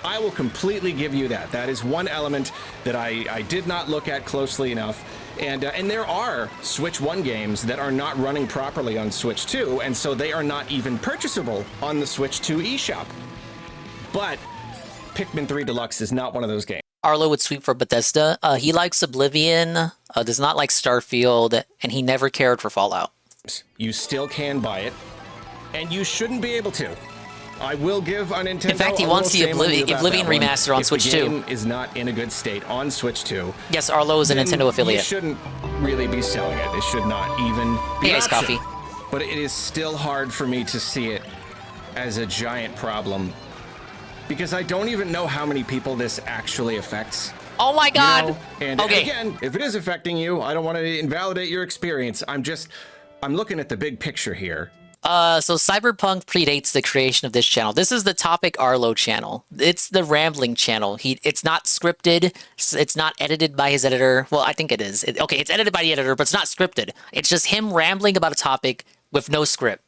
I will completely give you that. That is one element that I did not look at closely enough. And there are Switch 1 games that are not running properly on Switch 2, and so they are not even purchasable on the Switch 2 eShop. But Pikmin 3 Deluxe is not one of those games. Arlo would sweep for Bethesda. He likes Oblivion, does not like Starfield, and he never cared for Fallout. You still can buy it, and you shouldn't be able to. I will give a Nintendo. In fact, he wants the Oblivion remaster on Switch 2. If the game is not in a good state on Switch 2. Yes, Arlo is a Nintendo affiliate. You shouldn't really be selling it. It should not even be Hey, iced coffee. But it is still hard for me to see it as a giant problem. Because I don't even know how many people this actually affects. Oh my god! You know? And again, if it is affecting you, I don't want to invalidate your experience. I'm looking at the big picture here. So Cyberpunk predates the creation of this channel. This is the Topic Arlo channel. It's the rambling channel. It's not scripted. It's not edited by his editor. Well, I think it is. It's edited by the editor, but it's not scripted. It's just him rambling about a topic with no script.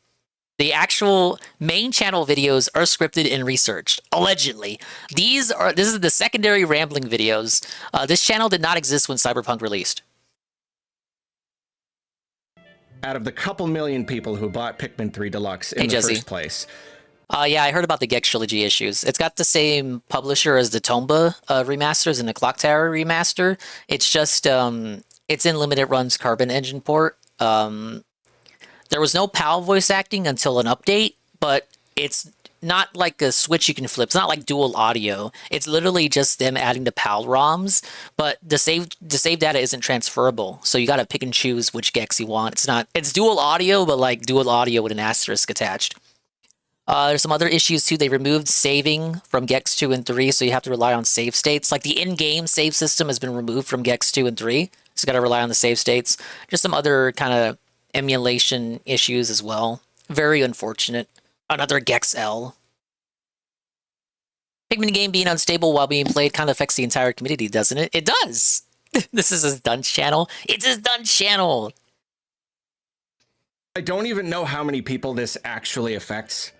The actual main channel videos are scripted and researched, allegedly. This is the secondary rambling videos. This channel did not exist when Cyberpunk released. Out of the couple million people who bought Pikmin 3 Deluxe in the first place, Yeah, I heard about the Gex Trilogy issues. It's got the same publisher as the Tomba remasters and the Clock Tower remaster. It's just, it's in limited runs Carbon engine port. There was no PAL voice acting until an update, but it's not like a switch you can flip. It's not like dual audio. It's literally just them adding the PAL ROMs, but the save data isn't transferable. So you got to pick and choose which Gex you want. It's dual audio, but like dual audio with an asterisk attached. There's some other issues too. They removed saving from Gex 2 and 3, so you have to rely on save states. Like the in-game save system has been removed from Gex 2 and 3, so you got to rely on the save states. Just some other kind of emulation issues as well. Very unfortunate. Another Gex L. Pikmin game being unstable while being played kind of affects the entire community, doesn't it? It does! This is his Dunce channel. It's his Dunce channel! I don't even know how many people this actually affects.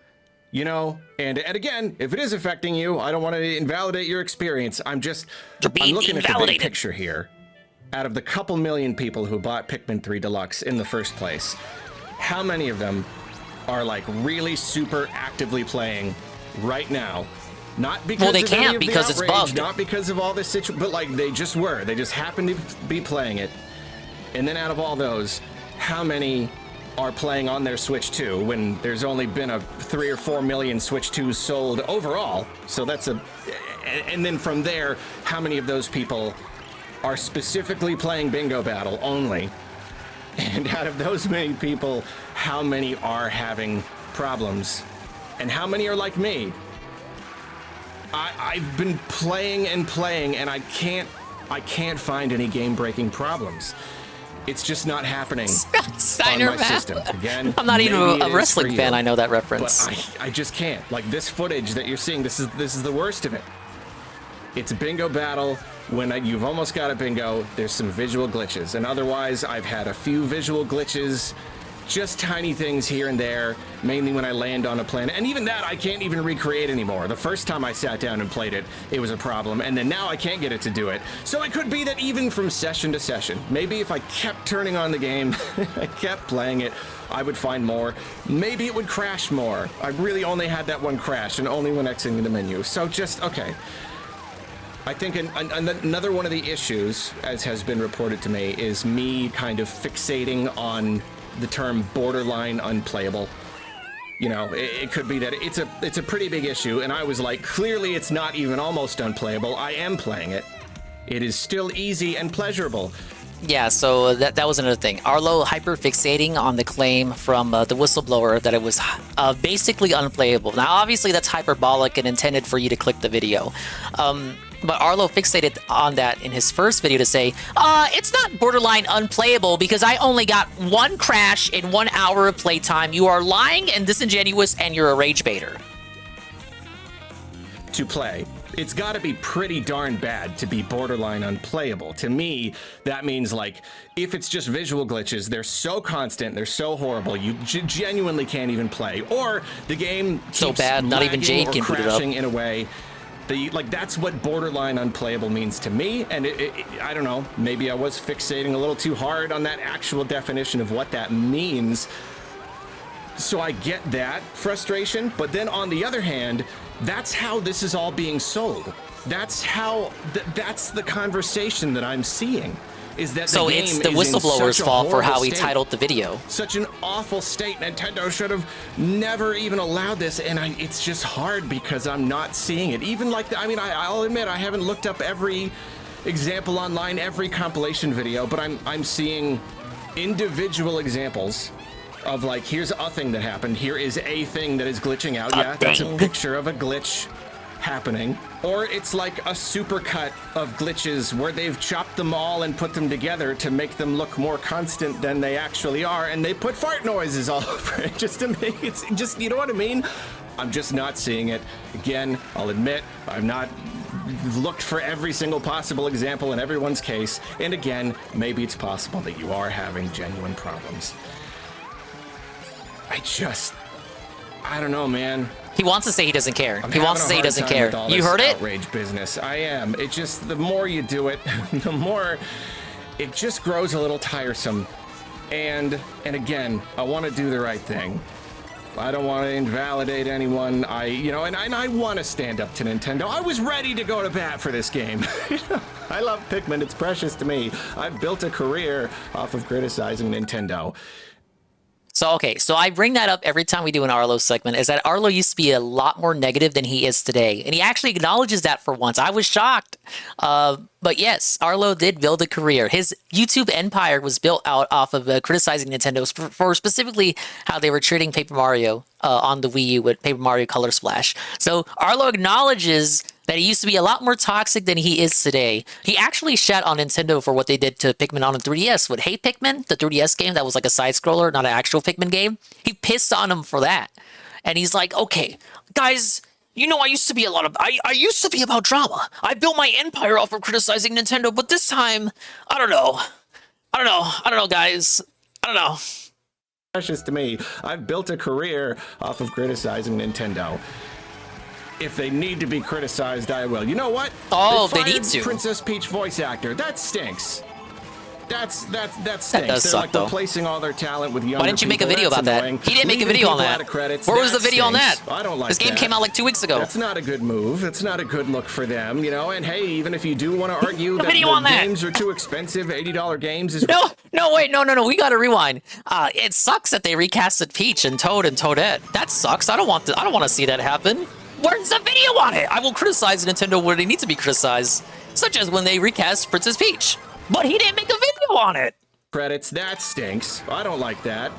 You know, and again, if it is affecting you, I don't want to invalidate your experience. I'm looking at the big picture here. Out of the couple million people who bought Pikmin 3 Deluxe in the first place, how many of them are like really super actively playing right now? Not because they of can't any of because the it's outrage, bugged. not because of all this situation, but like they just were. They just happened to be playing it. And then out of all those, how many are playing on their Switch 2 when there's only been a 3 or 4 million Switch 2s sold overall? So that's and then from there, how many of those people are specifically playing Bingo Battle only? And out of those many people, how many are having problems? And how many are like me? I've been playing and playing, and I can't find any game-breaking problems. It's just not happening on my system. Again, I'm not even a wrestling fan. I know that reference. But I just can't. Like this footage that you're seeing, this is the worst of it. It's a Bingo Battle. When you've almost got a bingo, there's some visual glitches. And otherwise, I've had a few visual glitches, just tiny things here and there, mainly when I land on a planet. And even that, I can't even recreate anymore. The first time I sat down and played it, it was a problem. And then now I can't get it to do it. So it could be that even from session to session, maybe if I kept turning on the game, I kept playing it, I would find more. Maybe it would crash more. I really only had that one crash, and only when exiting the menu. So just, okay. I think another one of the issues, as has been reported to me, is me kind of fixating on the term borderline unplayable. You know, it could be that it's a pretty big issue, and I was like, clearly it's not even almost unplayable. I am playing it. It is still easy and pleasurable. Yeah, so that was another thing. Arlo hyper-fixating on the claim from the whistleblower that it was basically unplayable. Now, obviously, that's hyperbolic and intended for you to click the video. But Arlo fixated on that in his first video to say, it's not borderline unplayable because I only got one crash in 1 hour of playtime. You are lying and disingenuous, and you're a rage baiter. To play. It's got to be pretty darn bad to be borderline unplayable. To me, that means, like, if it's just visual glitches, they're so constant, they're so horrible, you genuinely can't even play. Or the game so bad, not even Jade can boot it up. Crashing in a way. Like, that's what borderline unplayable means to me, and I don't know, maybe I was fixating a little too hard on that actual definition of what that means. So I get that frustration, but then on the other hand, that's how this is all being sold. That's how, that's the conversation that I'm seeing. Is that so it's the whistleblower's fault for how he titled the video. Such an awful state. Nintendo should have never even allowed this, and it's just hard because I'm not seeing it. Even like, I'll admit I haven't looked up every example online, every compilation video, but I'm seeing individual examples of like, here's a thing that happened, here is a thing that is glitching out. Yeah, that's a picture of a glitch happening. Or it's like a supercut of glitches where they've chopped them all and put them together to make them look more constant than they actually are, and they put fart noises all over it just to make it just, you know what I mean? I'm just not seeing it. Again, I'll admit, I've not looked for every single possible example in everyone's case, and again, maybe it's possible that you are having genuine problems. I don't know, man. He wants to say he doesn't care. He wants to say he doesn't care. You heard it? Outrage business. I am. It just, the more you do it, the more it just grows a little tiresome. And again, I want to do the right thing. I don't want to invalidate anyone. And I want to stand up to Nintendo. I was ready to go to bat for this game. I love Pikmin. It's precious to me. I've built a career off of criticizing Nintendo. So, okay, so I bring that up every time we do an Arlo segment, is that Arlo used to be a lot more negative than he is today. And he actually acknowledges that for once. I was shocked. But yes, Arlo did build a career. His YouTube empire was built out off of criticizing Nintendo for specifically how they were treating Paper Mario on the Wii U with Paper Mario Color Splash. So Arlo acknowledges that he used to be a lot more toxic than he is today. He actually shat on Nintendo for what they did to Pikmin on the 3DS with Hey Pikmin, the 3DS game that was like a side-scroller, not an actual Pikmin game. He pissed on him for that. And he's like, okay, guys, you know I used to be I used to be about drama. I built my empire off of criticizing Nintendo, but this time, I don't know, guys. I don't know. Precious to me. I've built a career off of criticizing Nintendo. If they need to be criticized, I will. You know what? Oh, they need to. Princess Peach voice actor. That stinks. That stinks. That does They're suck, like though. replacing all their talent with younger Why didn't you make a people. video That's about that? annoying. He didn't make a Leaving video on people that. out of credits, Where was the that video on that? stinks. I don't like this game that. came out like 2 weeks ago. That's not a good move. It's not a good look for them, you know? And hey, even if you do want to argue that video on the that. games are too expensive, $80 games is... No, wait, no. We gotta rewind. It sucks that they recasted Peach and Toad and Toadette. That sucks. I don't want to see that happen. Where's the video on it? I will criticize Nintendo where they need to be criticized, such as when they recast Princess Peach. But he didn't make a video on it. Credits, that stinks. I don't like that.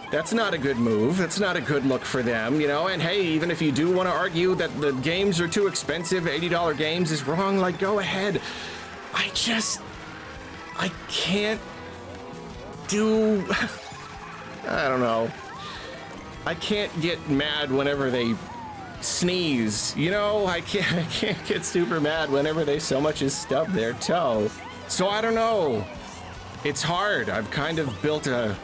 That's not a good move. It's not a good look for them, you know? And hey, even if you do want to argue that the games are too expensive, $80 games is wrong, like, go ahead. I can't do... I don't know. I can't get mad whenever they sneeze, you know? I can't get super mad whenever they so much as stub their toe. So I don't know. It's hard. I've kind of built a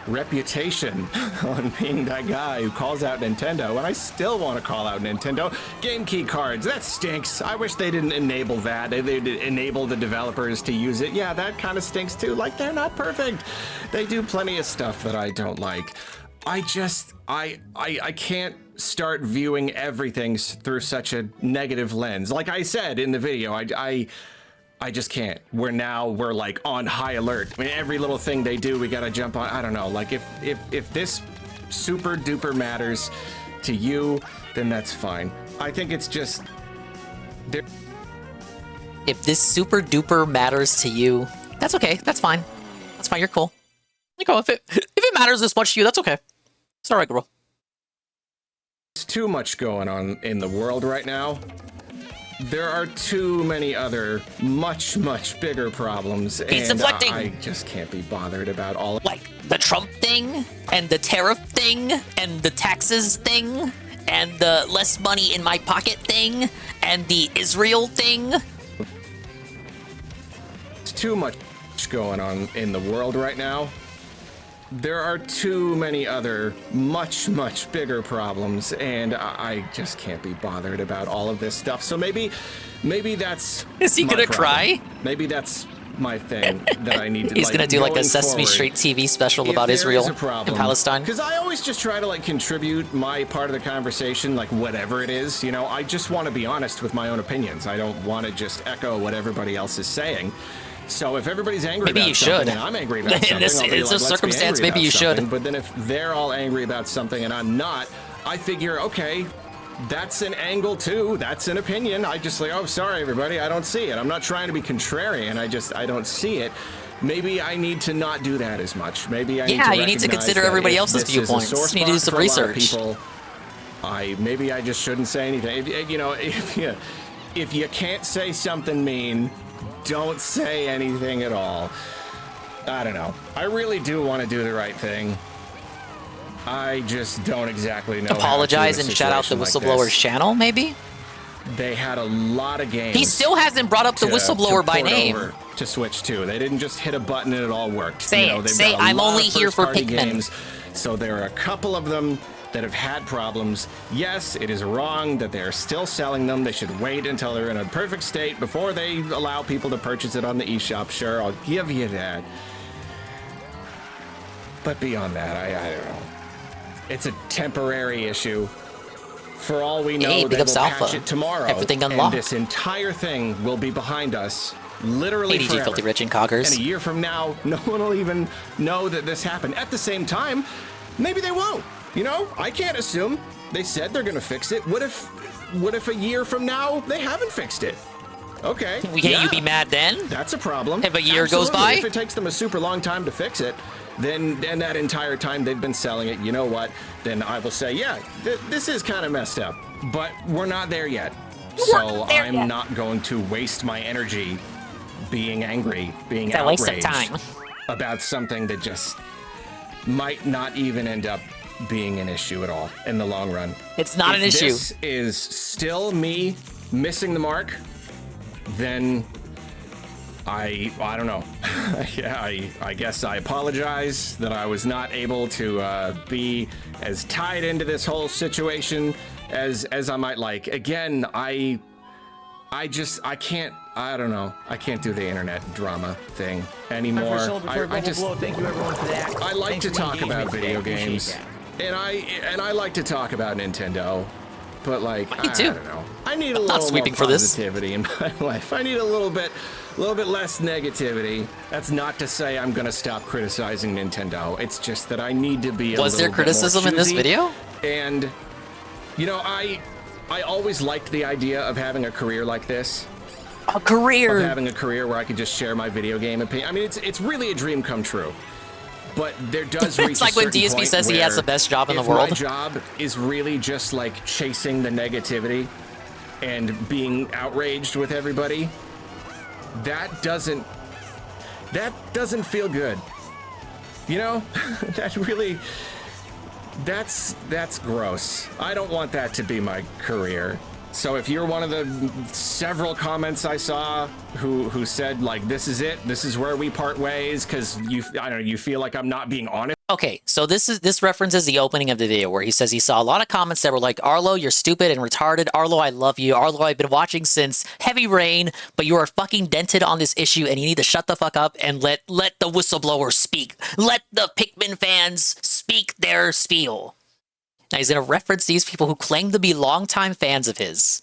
reputation on being that guy who calls out Nintendo, and I still want to call out Nintendo. Game key cards, that stinks. I wish they didn't enable that. They'd enable the developers to use it. Yeah, that kind of stinks too. Like, they're not perfect. They do plenty of stuff that I don't like. I can't start viewing everything through such a negative lens. Like I said in the video, I just can't. We're like on high alert. I mean, every little thing they do, we gotta jump on. I don't know. Like if this super duper matters to you, then that's fine. I think it's just if this super duper matters to you, that's okay. That's fine. That's fine. You're cool. You're cool. If it matters this much to you, that's okay. It's all right, girl. There's too much going on in the world right now. There are too many other much bigger problems, He's and deflecting. I just can't be bothered about all of Like the Trump thing, and the tariff thing, and the taxes thing, and the less money in my pocket thing, and the Israel thing. There's too much going on in the world right now. There are too many other much bigger problems, and I just can't be bothered about all of this stuff. So maybe that's... Is he gonna problem. cry? Maybe that's my thing that I need to. He's like, gonna do like a going Sesame forward. Street TV special If about there Israel is a problem, and Palestine. Because I always just try to like contribute my part of the conversation, like whatever it is. You know, I just want to be honest with my own opinions. I don't want to just echo what everybody else is saying. So if everybody's angry Maybe about you something should. and I'm angry about something, In this I'll be like, let's be circumstance, angry maybe about you should. something. But then if they're all angry about something and I'm not, I figure, okay, that's an angle too. That's an opinion. I just like, oh, sorry, everybody, I don't see it. I'm not trying to be contrarian. I don't see it. Maybe I need to not do that as much. Maybe I need to you need to consider that everybody if else's this is a viewpoints. sore You need to do spot some for a lot of research. people, maybe I just shouldn't say anything. You know, if you can't say something mean, don't say anything at all. I don't know. I really do want to do the right thing. I just don't exactly know. Apologize how to in a and shout out the situation like whistleblower's this. channel, maybe? They had a lot of games. He still hasn't brought up the whistleblower by port name. over to Switch 2. They didn't just hit a button and it all worked. Say it. They've Say, got a I'm lot only of here for first-party Pikmin. games. So there are a couple of them that have had problems. Yes, it is wrong that they're still selling them. They should wait until they're in a perfect state before they allow people to purchase it on the eShop. Sure, I'll give you that. But beyond that, I don't know. It's a temporary issue. For all we know, Hey, they big will ups patch Alpha. it tomorrow, Everything and unlocked. this entire thing will be behind us, literally ADG forever. Filthy Rich and Coggers. And a year from now, no one will even know that this happened. At the same time, maybe they won't. You know, I can't assume. They said they're gonna fix it. What if a year from now they haven't fixed it? Okay. Can't you be mad then? That's a problem. If a year goes by? If it takes them a super long time to fix it, then that entire time they've been selling it, you know what? Then I will say, yeah, this is kind of messed up. But we're not there yet. So I'm not going to waste my energy being angry, being It's a waste of outraged time. about something that just might not even end up being an issue at all in the long run. It's not an issue. If this is still me missing the mark, then I don't know. Yeah, I guess I apologize that I was not able to be as tied into this whole situation as I might like. Again, I can't. I don't know. I can't do the internet drama thing anymore. Thank you everyone for that. I like to talk about video games, that. and I like to talk about Nintendo. But like, Me too. I don't know. I need a I'm little not sweeping more for this. positivity in my life. I need a little bit less negativity. That's not to say I'm gonna stop criticizing Nintendo. It's just that I need to be. Was there criticism in this video? And you know, I always liked the idea of having a career like this. A career. Of having a career where I could just share my video game opinion. I mean, it's really a dream come true. But there does reach It's like a when certain DSP point says he has where the best job in the if world. my job is really just like chasing the negativity and being outraged with everybody, that doesn't feel good. You know? That's gross. I don't want that to be my career. So if you're one of the several comments I saw who said like, this is it, this is where we part ways, because you feel like I'm not being honest. Okay, so this references the opening of the video where he says he saw a lot of comments that were like, Arlo, you're stupid and retarded. Arlo, I love you. Arlo, I've been watching since Heavy Rain, but you are fucking dented on this issue and you need to shut the fuck up and let the whistleblower speak. Let the Pikmin fans speak their spiel. Now he's going to reference these people who claim to be longtime fans of his.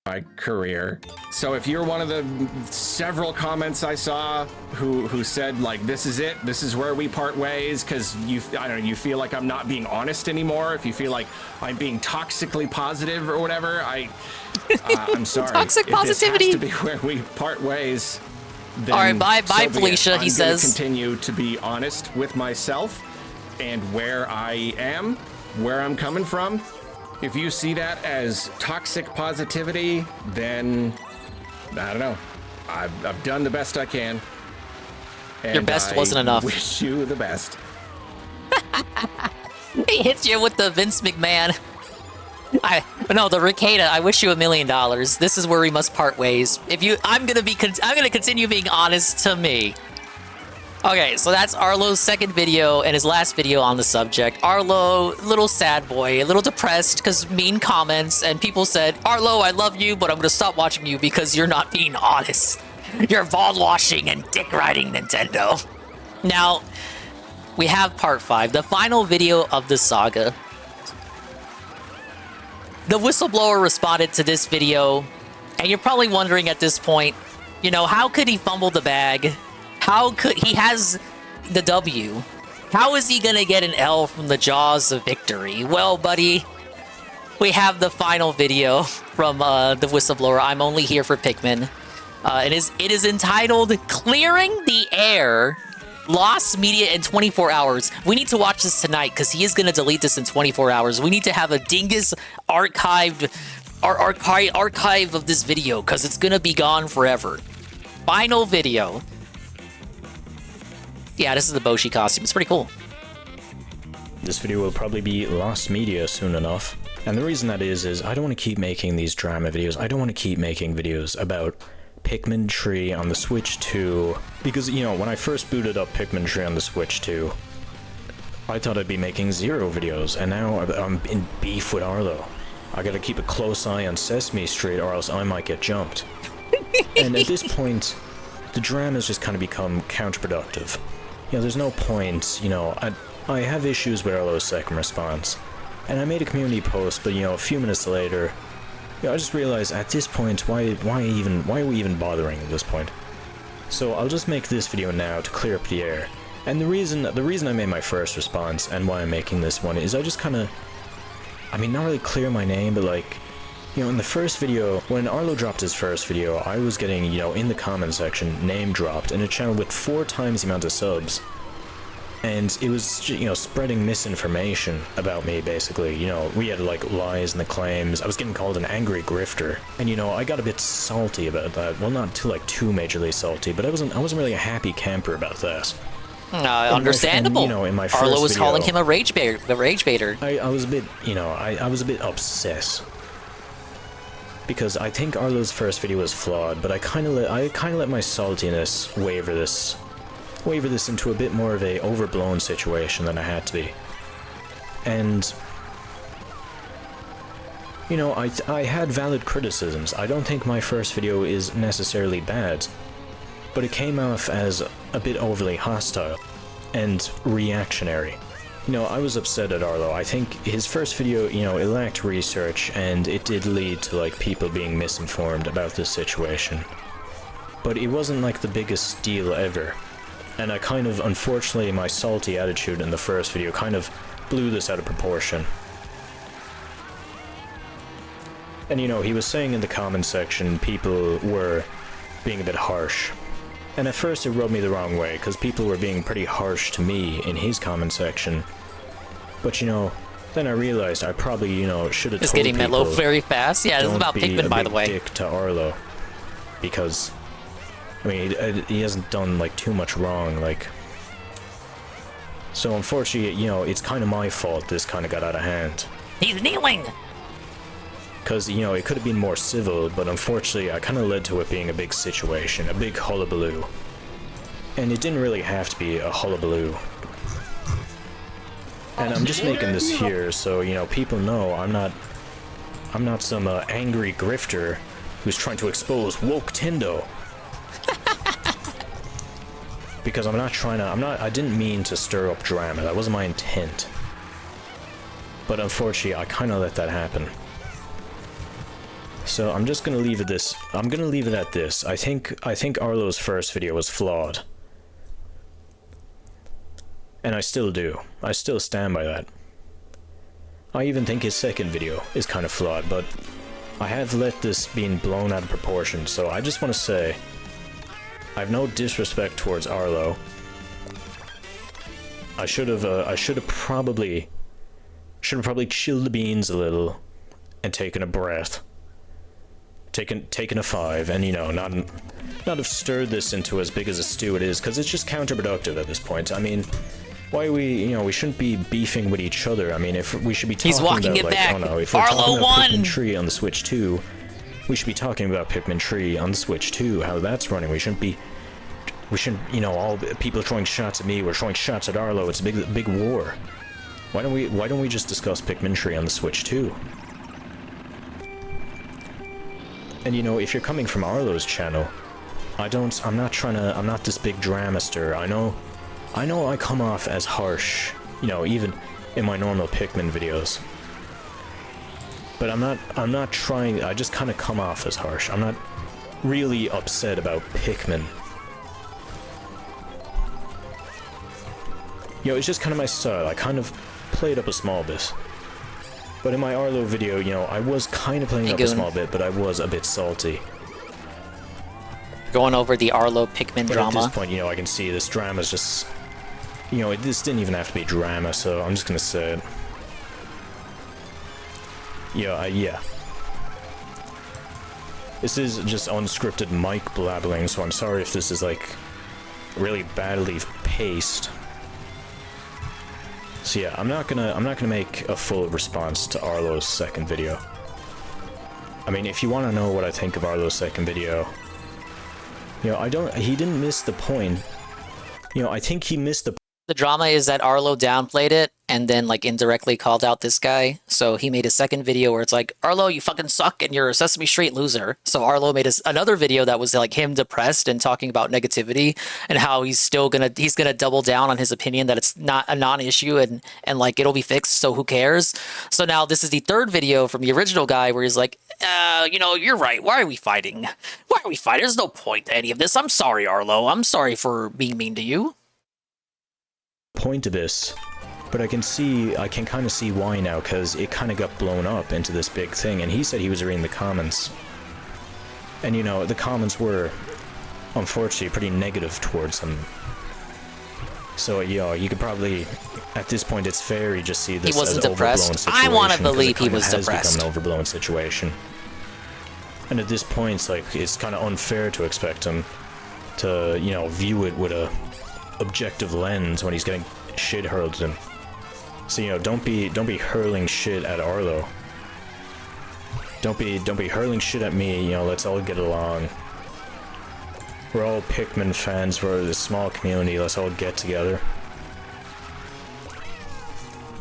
My career. So if you're one of the several comments I saw who said like, this is it, this is where we part ways, because you feel like I'm not being honest anymore, if you feel like I'm being toxically positive or whatever, I'm sorry. Toxic positivity. If this has to be where we part ways, then all right, bye, so be Felicia. it. He I'm says. gonna continue to be honest with myself and where I am, where I'm coming from. If you see that as toxic positivity, then I don't know. I've done the best I can. And Your best wasn't enough. Wish you the best. He hits you with the Vince McMahon. No, the Ricada. I wish you $1 million. This is where we must part ways. I'm gonna continue being honest to me. Okay, so that's Arlo's second video and his last video on the subject. Arlo, little sad boy, a little depressed because mean comments, and people said, Arlo, I love you, but I'm gonna stop watching you because you're not being honest. You're ball washing and dick riding Nintendo. Now, we have part 5, the final video of the saga. The whistleblower responded to this video, and you're probably wondering at this point, you know, how could he fumble the bag? How could he has the W? How is he gonna get an L from the jaws of victory? Well, buddy, we have the final video from the whistleblower. I'm only here for Pikmin. It is entitled "Clearing the Air." Lost media in 24 hours. We need to watch this tonight because he is gonna delete this in 24 hours. We need to have a dingus archive of this video because it's gonna be gone forever. Final video. Yeah, this is the Boshi costume. It's pretty cool. This video will probably be lost media soon enough. And the reason that is I don't want to keep making these drama videos. I don't want to keep making videos about Pikmin Tree on the Switch 2. Because, you know, when I first booted up Pikmin Tree on the Switch 2, I thought I'd be making 0 videos. And now I'm in beef with Arlo. I gotta keep a close eye on Sesame Street or else I might get jumped. And at this point, the drama has just kind of become counterproductive. You know, there's no point, you know, I have issues with Arlo's second response. And I made a community post, but you know, a few minutes later, you know, I just realized at this point, why are we even bothering at this point? So I'll just make this video now to clear up the air. And the reason I made my first response and why I'm making this one is I just kind of, I mean, not really clear my name, but like, you know, in the first video, when Arlo dropped his first video, I was getting, you know, in the comment section, name dropped in a channel with 4 times the amount of subs. And it was, you know, spreading misinformation about me, basically. You know, we had, like, lies in the claims. I was getting called an angry grifter. And, you know, I got a bit salty about that. Well, not too majorly salty, but I wasn't really a happy camper about that. Understandable. And, you know, in my first Arlo was video, calling him a rage baiter. I was a bit, you know, I was a bit upset. Because I think Arlo's first video was flawed, but I kind of let my saltiness waver this into a bit more of a overblown situation than I had to be. And you know, I had valid criticisms. I don't think my first video is necessarily bad, but it came off as a bit overly hostile and reactionary. You know, I was upset at Arlo. I think his first video, you know, it lacked research, and it did lead to, like, people being misinformed about this situation. But it wasn't, like, the biggest deal ever. And I kind of, unfortunately, my salty attitude in the first video kind of blew this out of proportion. And, you know, he was saying in the comment section people were being a bit harsh. And at first it rubbed me the wrong way, because people were being pretty harsh to me in his comment section. But, you know, then I realized I probably, you know, should have told people... It's getting mellow very fast. Yeah, this is about Pikmin, by the way. Don't be a big dick to Arlo. Because, I mean, he hasn't done, like, too much wrong, like... So, unfortunately, you know, it's kind of my fault this kind of got out of hand. He's kneeling! Because, you know, it could have been more civil, but unfortunately I kind of led to it being a big situation, a big hullabaloo. And it didn't really have to be a hullabaloo. And I'm just making this here so, you know, people know I'm not some angry grifter who's trying to expose woke Tendo. Because I didn't mean to stir up drama, that wasn't my intent. But unfortunately I kind of let that happen. So I'm just gonna leave it this. I'm gonna leave it at this. I think Arlo's first video was flawed, and I still do. I still stand by that. I even think his second video is kind of flawed, but I have let this being blown out of proportion. So I just want to say, I have no disrespect towards Arlo. I should have probably chilled the beans a little and taken a breath. Taken a 5, and, you know, not have stirred this into as big as a stew it is, because it's just counterproductive at this point. I mean, why are we, you know, we shouldn't be beefing with each other. I mean, if we should be talking about, like, I don't know, if we're talking about Pikmin 3 on the Switch 2, we should be talking about Pikmin 3 on the Switch 2, how that's running. We shouldn't, you know, all people throwing shots at me, we're throwing shots at Arlo. It's a big war. Why don't we just discuss Pikmin 3 on the Switch 2? And, you know, if you're coming from Arlo's channel, I'm not this big dramaster. I know I come off as harsh, you know, even in my normal Pikmin videos. But I'm not trying, I just kind of come off as harsh. I'm not really upset about Pikmin. You know, it's just kind of my style. I kind of played up a small bit. But in my Arlo video, you know, I was kind of playing up a small bit, but I was a bit salty. Going over the Arlo Pikmin drama. At this point, you know, I can see this drama's just... You know, this didn't even have to be drama, so I'm just gonna say it. Yeah. This is just unscripted mic blabbling, so I'm sorry if this is, like, really badly paced. So yeah, I'm not gonna make a full response to Arlo's second video. I mean, if you want to know what I think of Arlo's second video, you know, he didn't miss the point. You know, I think he missed the The drama is that Arlo downplayed it and then like indirectly called out this guy. So he made a second video where it's like, Arlo, you fucking suck and you're a Sesame Street loser. So Arlo made another video that was like him depressed and talking about negativity and how he's gonna double down on his opinion that it's not a non-issue and like it'll be fixed, so who cares? So now this is the third video from the original guy where he's like, you know, you're right. Why are we fighting? Why are we fighting? There's no point to any of this. I'm sorry, Arlo. I'm sorry for being mean to you. Point of this, but I can kind of see why now, because it kind of got blown up into this big thing, and he said he was reading the comments. And you know, the comments were, unfortunately, pretty negative towards him. So, yeah, you could probably, at this point, it's fair you just see this he wasn't as depressed. overblown situation. I want to believe he was has depressed. become an overblown situation. And at this point, it's like, it's kind of unfair to expect him to, you know, view it with a objective lens when he's getting shit hurled at him. So, you know, don't be hurling shit at Arlo. Don't be hurling shit at me, you know, let's all get along. We're all Pikmin fans, we're a small community, let's all get together.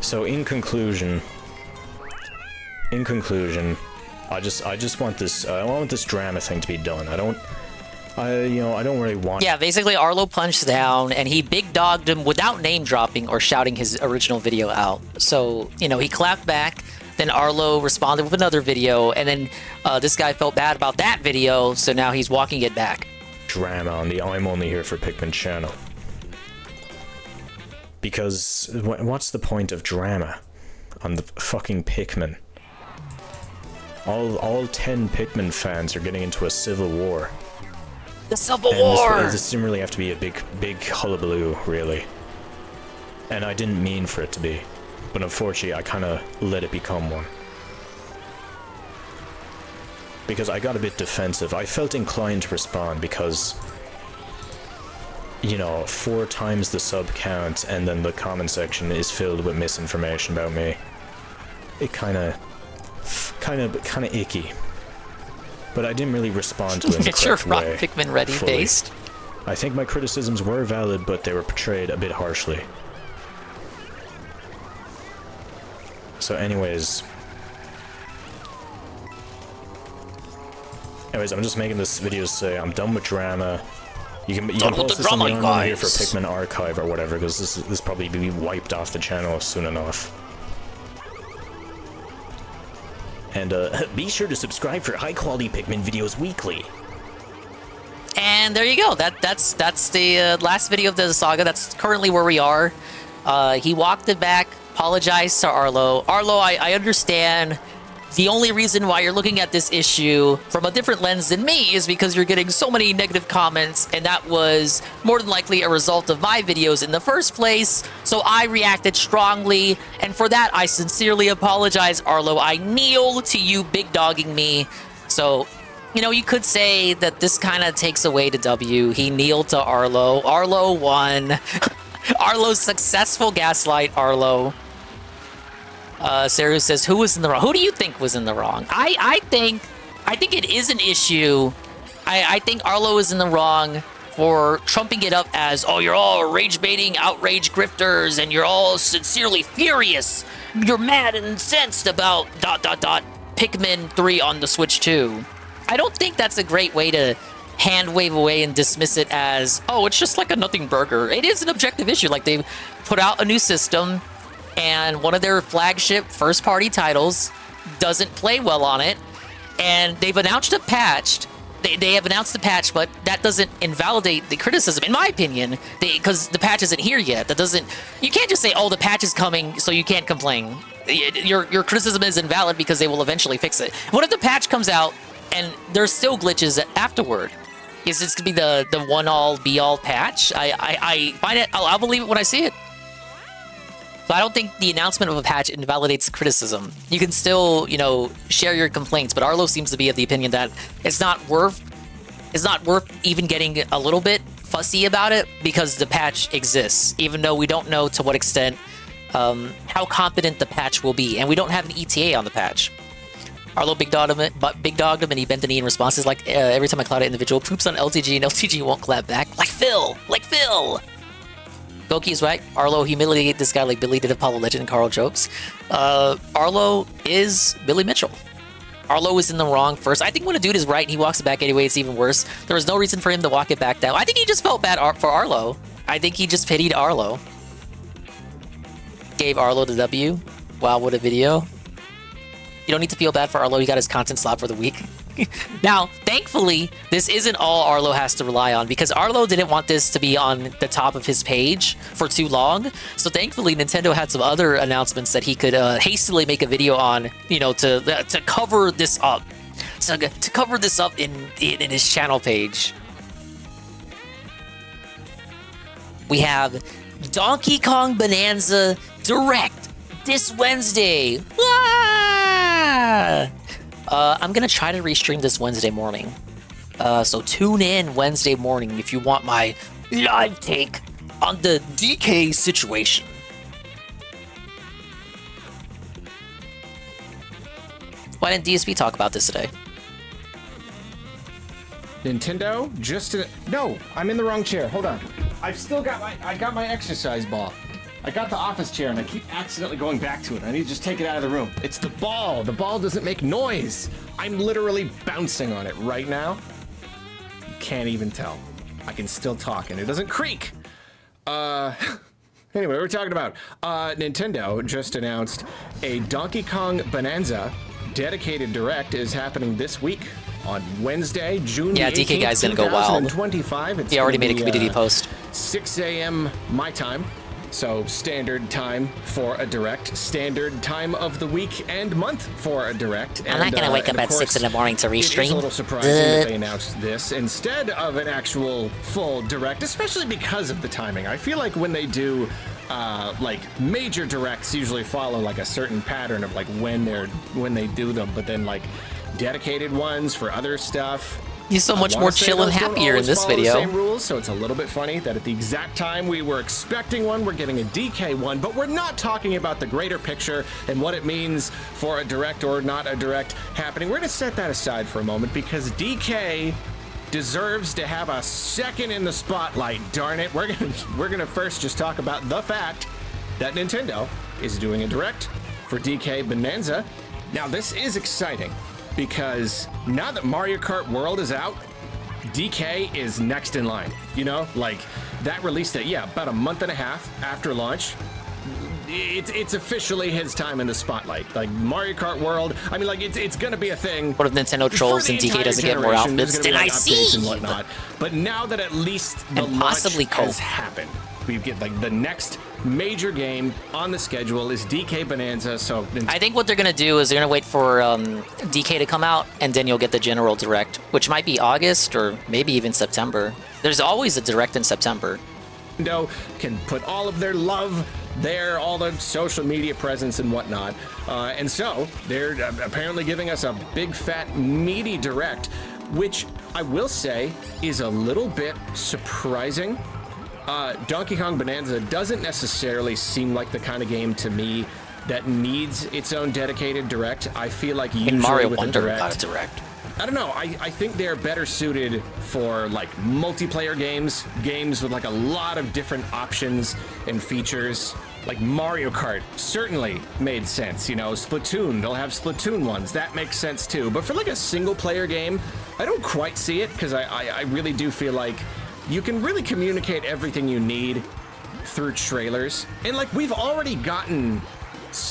So in conclusion, I just want this I want this drama thing to be done. I don't really want... Yeah, basically Arlo punched down, and he big dogged him without name dropping or shouting his original video out. So, you know, he clapped back, then Arlo responded with another video, and then this guy felt bad about that video, so now he's walking it back. Drama on the I'm Only Here for Pikmin channel. Because, what's the point of drama on the fucking Pikmin? All 10 Pikmin fans are getting into a civil war. The Civil War! This didn't really have to be a big hullabaloo, really. And I didn't mean for it to be. But unfortunately, I kind of let it become one. Because I got a bit defensive. I felt inclined to respond because, you know, 4 times the sub count and then the comment section is filled with misinformation about me. It kind of icky. But I didn't really respond to it in the It's your correct Rock way, Pikmin ready fully. based. I think my criticisms were valid, but they were portrayed a bit harshly. So anyways, I'm just making this video to say I'm done with drama. You can post this on the Arlo here for Pikmin archive or whatever, because this probably be wiped off the channel soon enough. And be sure to subscribe for high-quality Pikmin videos weekly. And there you go. That's the last video of the saga. That's currently where we are. He walked it back, apologized to Arlo. Arlo, I understand. The only reason why you're looking at this issue from a different lens than me is because you're getting so many negative comments, and that was more than likely a result of my videos in the first place, so I reacted strongly, and for that, I sincerely apologize, Arlo. I kneel to you big dogging me. So, you know, you could say that this kind of takes away the W. He kneeled to Arlo. Arlo won. Arlo's successful gaslight, Arlo. Saru says, who was in the wrong? Who do you think was in the wrong? I think it is an issue. I think Arlo is in the wrong for trumping it up as, oh, you're all rage-baiting, outrage grifters, and you're all sincerely furious. You're mad and incensed about ... Pikmin 3 on the Switch 2. I don't think that's a great way to hand wave away and dismiss it as, oh, it's just like a nothing burger. It is an objective issue. Like, they put out a new system, and one of their flagship first-party titles doesn't play well on it, and they've announced a patch. They have announced the patch, but that doesn't invalidate the criticism, in my opinion, because the patch isn't here yet. That doesn't... You can't just say, oh, the patch is coming, so you can't complain. Your criticism is invalid because they will eventually fix it. What if the patch comes out and there's still glitches afterward? Is this going to be the one-all, be-all patch? I find it... I'll believe it when I see it. But I don't think the announcement of a patch invalidates criticism. You can still, you know, share your complaints, but Arlo seems to be of the opinion that it's not worth even getting a little bit fussy about it because the patch exists, even though we don't know to what extent how competent the patch will be, and we don't have an ETA on the patch. Arlo big dogged him, and he bent the knee in response. Is like, every time I cloud an individual poops on LTG and LTG won't clap back. Like Phil! Like Phil! Goki's right. Arlo humiliated this guy like Billy did Apollo Legend and Carl jokes. Arlo is Billy Mitchell. Arlo is in the wrong first. I think when a dude is right and he walks it back anyway, it's even worse. There was no reason for him to walk it back down. I think he just felt bad for Arlo. I think he just pitied Arlo. Gave Arlo the W. Wow, what a video. You don't need to feel bad for Arlo. He got his content slot for the week. Now, thankfully, this isn't all Arlo has to rely on because Arlo didn't want this to be on the top of his page for too long. So thankfully, Nintendo had some other announcements that he could hastily make a video on, you know, to cover this up. So, to cover this up in his channel page. We have Donkey Kong Bonanza Direct this Wednesday. Ah! I'm gonna try to restream this Wednesday morning. So tune in Wednesday morning if you want my live take on the DK situation. Why didn't DSP talk about this today? Nintendo no, I'm in the wrong chair. Hold on. I've still got I got my exercise ball. I got the office chair and I keep accidentally going back to it. I need to just take it out of the room. It's the ball. The ball doesn't make noise. I'm literally bouncing on it right now. You can't even tell. I can still talk and it doesn't creak. Anyway, we're talking about Nintendo just announced a Donkey Kong Bonanza dedicated direct is happening this week on Wednesday, June 18th, DK guy's gonna go wild. 2025. He already made a community post. 6 a.m. my time. So standard time for a direct, standard time of the week and month for a direct. I'm not gonna wake up at 6 in the morning to restream. It's a little surprising that they announced this instead of an actual full direct, especially because of the timing. I feel like when they do like major directs usually follow like a certain pattern of like when they do them, but then like dedicated ones for other stuff. He's so much more chill and happier in this video. Same rules, so it's a little bit funny that at the exact time we were expecting one, we're getting a DK one, but we're not talking about the greater picture and what it means for a direct or not a direct happening. We're gonna set that aside for a moment because DK deserves to have a second in the spotlight. Darn it, we're gonna first just talk about the fact that Nintendo is doing a direct for DK Bonanza. Now this is exciting, because now that Mario Kart World is out, DK is next in line. You know, like that released about a month and a half after launch. It's officially his time in the spotlight. Like Mario Kart World, I mean, like it's gonna be a thing. What if Nintendo trolls and DK doesn't get more outfits? Did I see? And whatnot. But now that at least the launch has happened, we get like the next major game on the schedule is DK Bonanza. So I think what they're gonna do is they're gonna wait for DK to come out, and then you'll get the general direct, which might be August or maybe even September. There's always a direct in September. Nintendo can put all of their love there, all the social media presence and whatnot, and so they're apparently giving us a big fat meaty direct, which I will say is a little bit surprising. Donkey Kong Bonanza doesn't necessarily seem like the kind of game to me that needs its own dedicated direct. I feel like usually Mario with Wonder a got a direct. I don't know. I think they're better suited for like multiplayer games with like a lot of different options and features. Like Mario Kart certainly made sense. You know, Splatoon, they'll have Splatoon ones. That makes sense too. But for like a single player game, I don't quite see it, because I really do feel like you can really communicate everything you need through trailers. And like we've already gotten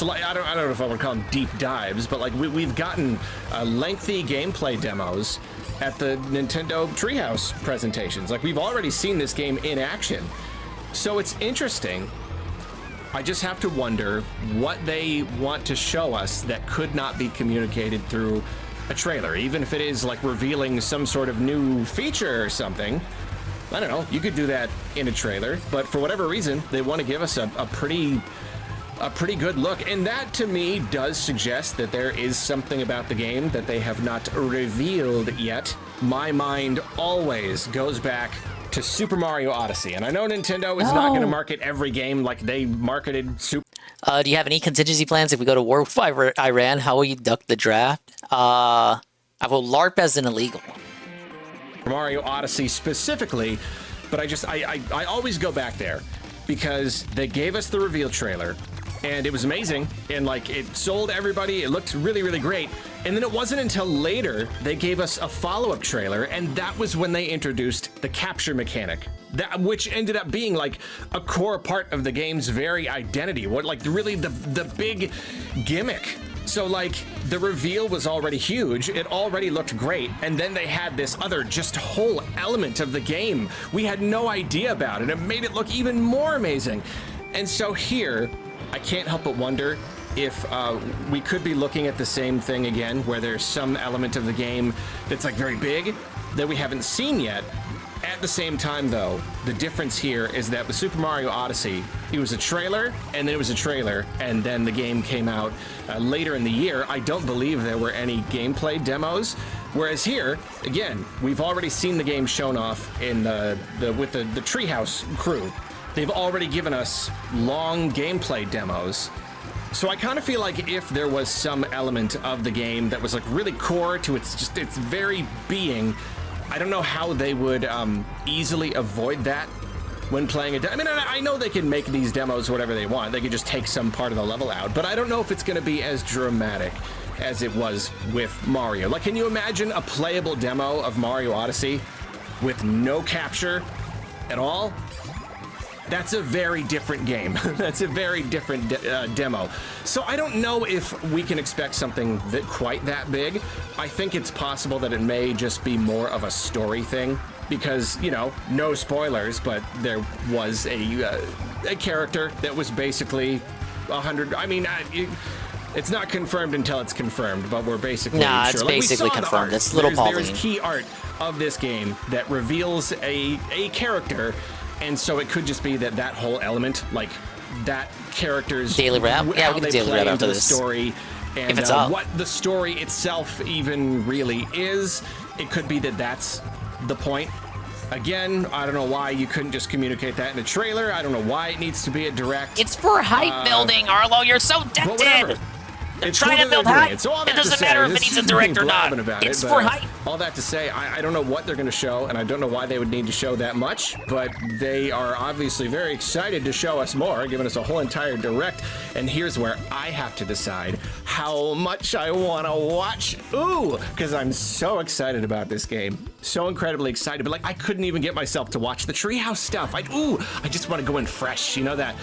I don't know if I would call them deep dives, but like we've gotten lengthy gameplay demos at the Nintendo Treehouse presentations. Like we've already seen this game in action. So it's interesting. I just have to wonder what they want to show us that could not be communicated through a trailer, even if it is like revealing some sort of new feature or something. I don't know, you could do that in a trailer, but for whatever reason, they want to give us a pretty good look, and that to me does suggest that there is something about the game that they have not revealed yet. My mind always goes back to Super Mario Odyssey, and I know Nintendo is not going to market every game like they marketed Super. Do you have any contingency plans if we go to war with Iran? How will you duck the draft? I will LARP as an illegal. Mario Odyssey specifically, but I always go back there because they gave us the reveal trailer, and it was amazing, and like it sold everybody. It looked really, really great. And then it wasn't until later they gave us a follow-up trailer, and that was when they introduced the capture mechanic, which ended up being like a core part of the game's very identity. What, like, really the big gimmick. So like the reveal was already huge, it already looked great, and then they had this other just whole element of the game we had no idea about, and it made it look even more amazing. And so here, I can't help but wonder if we could be looking at the same thing again, where there's some element of the game that's like very big that we haven't seen yet. At the same time, though, the difference here is that with Super Mario Odyssey, it was a trailer, and then it was a trailer, and then the game came out later in the year. I don't believe there were any gameplay demos. Whereas here, again, we've already seen the game shown off in with the Treehouse crew. They've already given us long gameplay demos. So I kind of feel like if there was some element of the game that was like really core to its very being, I don't know how they would easily avoid that when playing a demo. I mean, I know they can make these demos whatever they want. They could just take some part of the level out, but I don't know if it's going to be as dramatic as it was with Mario. Like, can you imagine a playable demo of Mario Odyssey with no capture at all? That's a very different game. That's a very different demo. So I don't know if we can expect something quite that big. I think it's possible that it may just be more of a story thing because, you know, no spoilers, but there was a character that was basically 100. I mean, it's not confirmed until it's confirmed, but we're basically sure. It's basically confirmed. It's Little Pauline. There's key art of this game that reveals a character. And so it could just be that whole element, like that character's daily wrap. Yeah, we can daily wrap after this story, and if it's up. What the story itself even really is. It could be that that's the point. Again, I don't know why you couldn't just communicate that in a trailer. I don't know why it needs to be a direct. It's for hype building, Arlo. You're so dented. It's trying to build hype. So it doesn't matter if it needs a direct or not. It's for hype. All that to say, I don't know what they're going to show, and I don't know why they would need to show that much, but they are obviously very excited to show us more, giving us a whole entire direct. And here's where I have to decide how much I want to watch. Ooh, because I'm so excited about this game. So incredibly excited, but like I couldn't even get myself to watch the Treehouse stuff. I just want to go in fresh. You know that?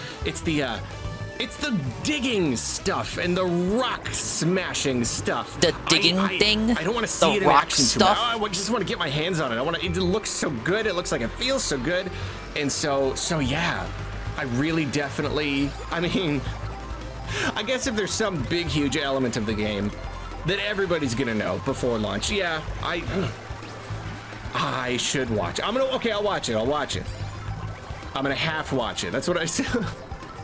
It's the digging stuff and the rock smashing stuff. The digging thing? I don't want to see it in rock action stuff. I just want to get my hands on it. It looks so good. It looks like it feels so good. And so yeah, I really definitely, I mean, I guess if there's some big, huge element of the game that everybody's going to know before launch, yeah, I should watch it. I'll watch it. I'm going to half watch it. That's what I said.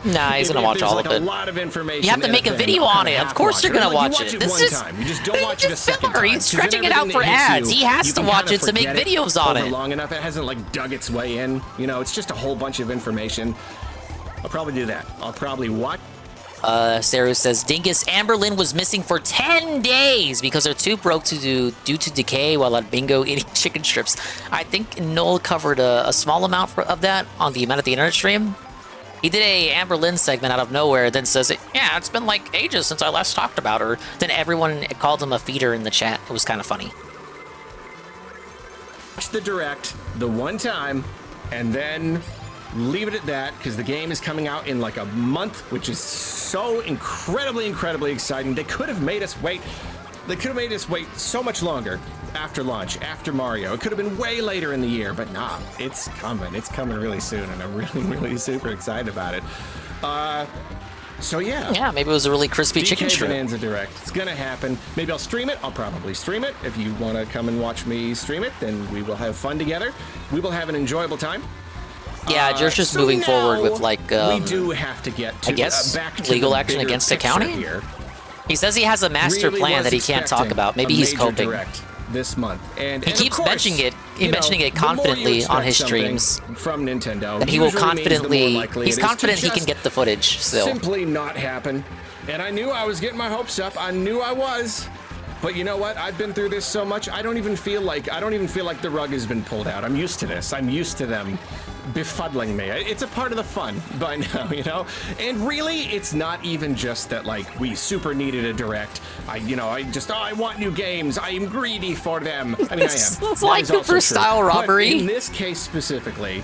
Nah, he's gonna watch all of it. A lot of information. You have to make a video on it. Of course you're gonna watch it. This is you just don't watch it a second time. He's stretching it out for ads. He has to watch it to make videos on it. Long enough, it hasn't like dug its way in. You know, it's just a whole bunch of information. I'll probably do that. I'll probably watch. Sarah says Dingus Amberlynn was missing for 10 days because her tooth broke due to decay while at bingo eating chicken strips. I think Noel covered a small amount of that on the amount of the internet stream. He did a Amber Lynn segment out of nowhere, then says, yeah, it's been like ages since I last talked about her. Then everyone called him a feeder in the chat. It was kind of funny. Watch the direct the one time, and then leave it at that, because the game is coming out in like a month, which is so incredibly, incredibly exciting. They could have made us wait. They could have made us wait so much longer after launch, after Mario. It could have been way later in the year, but nah, it's coming. It's coming really soon, and I'm really, really super excited about it. So yeah. Yeah, maybe it was a really crispy chicken strip. Bonanza Direct. It's gonna happen. Maybe I'll stream it. I'll probably stream it. If you want to come and watch me stream it, then we will have fun together. We will have an enjoyable time. Yeah, you're just moving forward with like we do have to get to, I guess back to legal the action bigger against the picture county here. He says he has a master plan that he can't talk about. Maybe he's coping. Direct this month, and he keeps mentioning it. Mentioning it confidently on his streams from Nintendo. That he will confidently. He's confident he can get the footage still. Simply not happen. And I knew I was getting my hopes up. I knew I was. But you know what? I've been through this so much. I don't even feel like the rug has been pulled out. I'm used to this. I'm used to them befuddling me. It's a part of the fun by now, you know? And really, it's not even just that, like, we super needed a direct. I want new games. I am greedy for them. I mean, I am. It's like the first style robbery. But in this case specifically,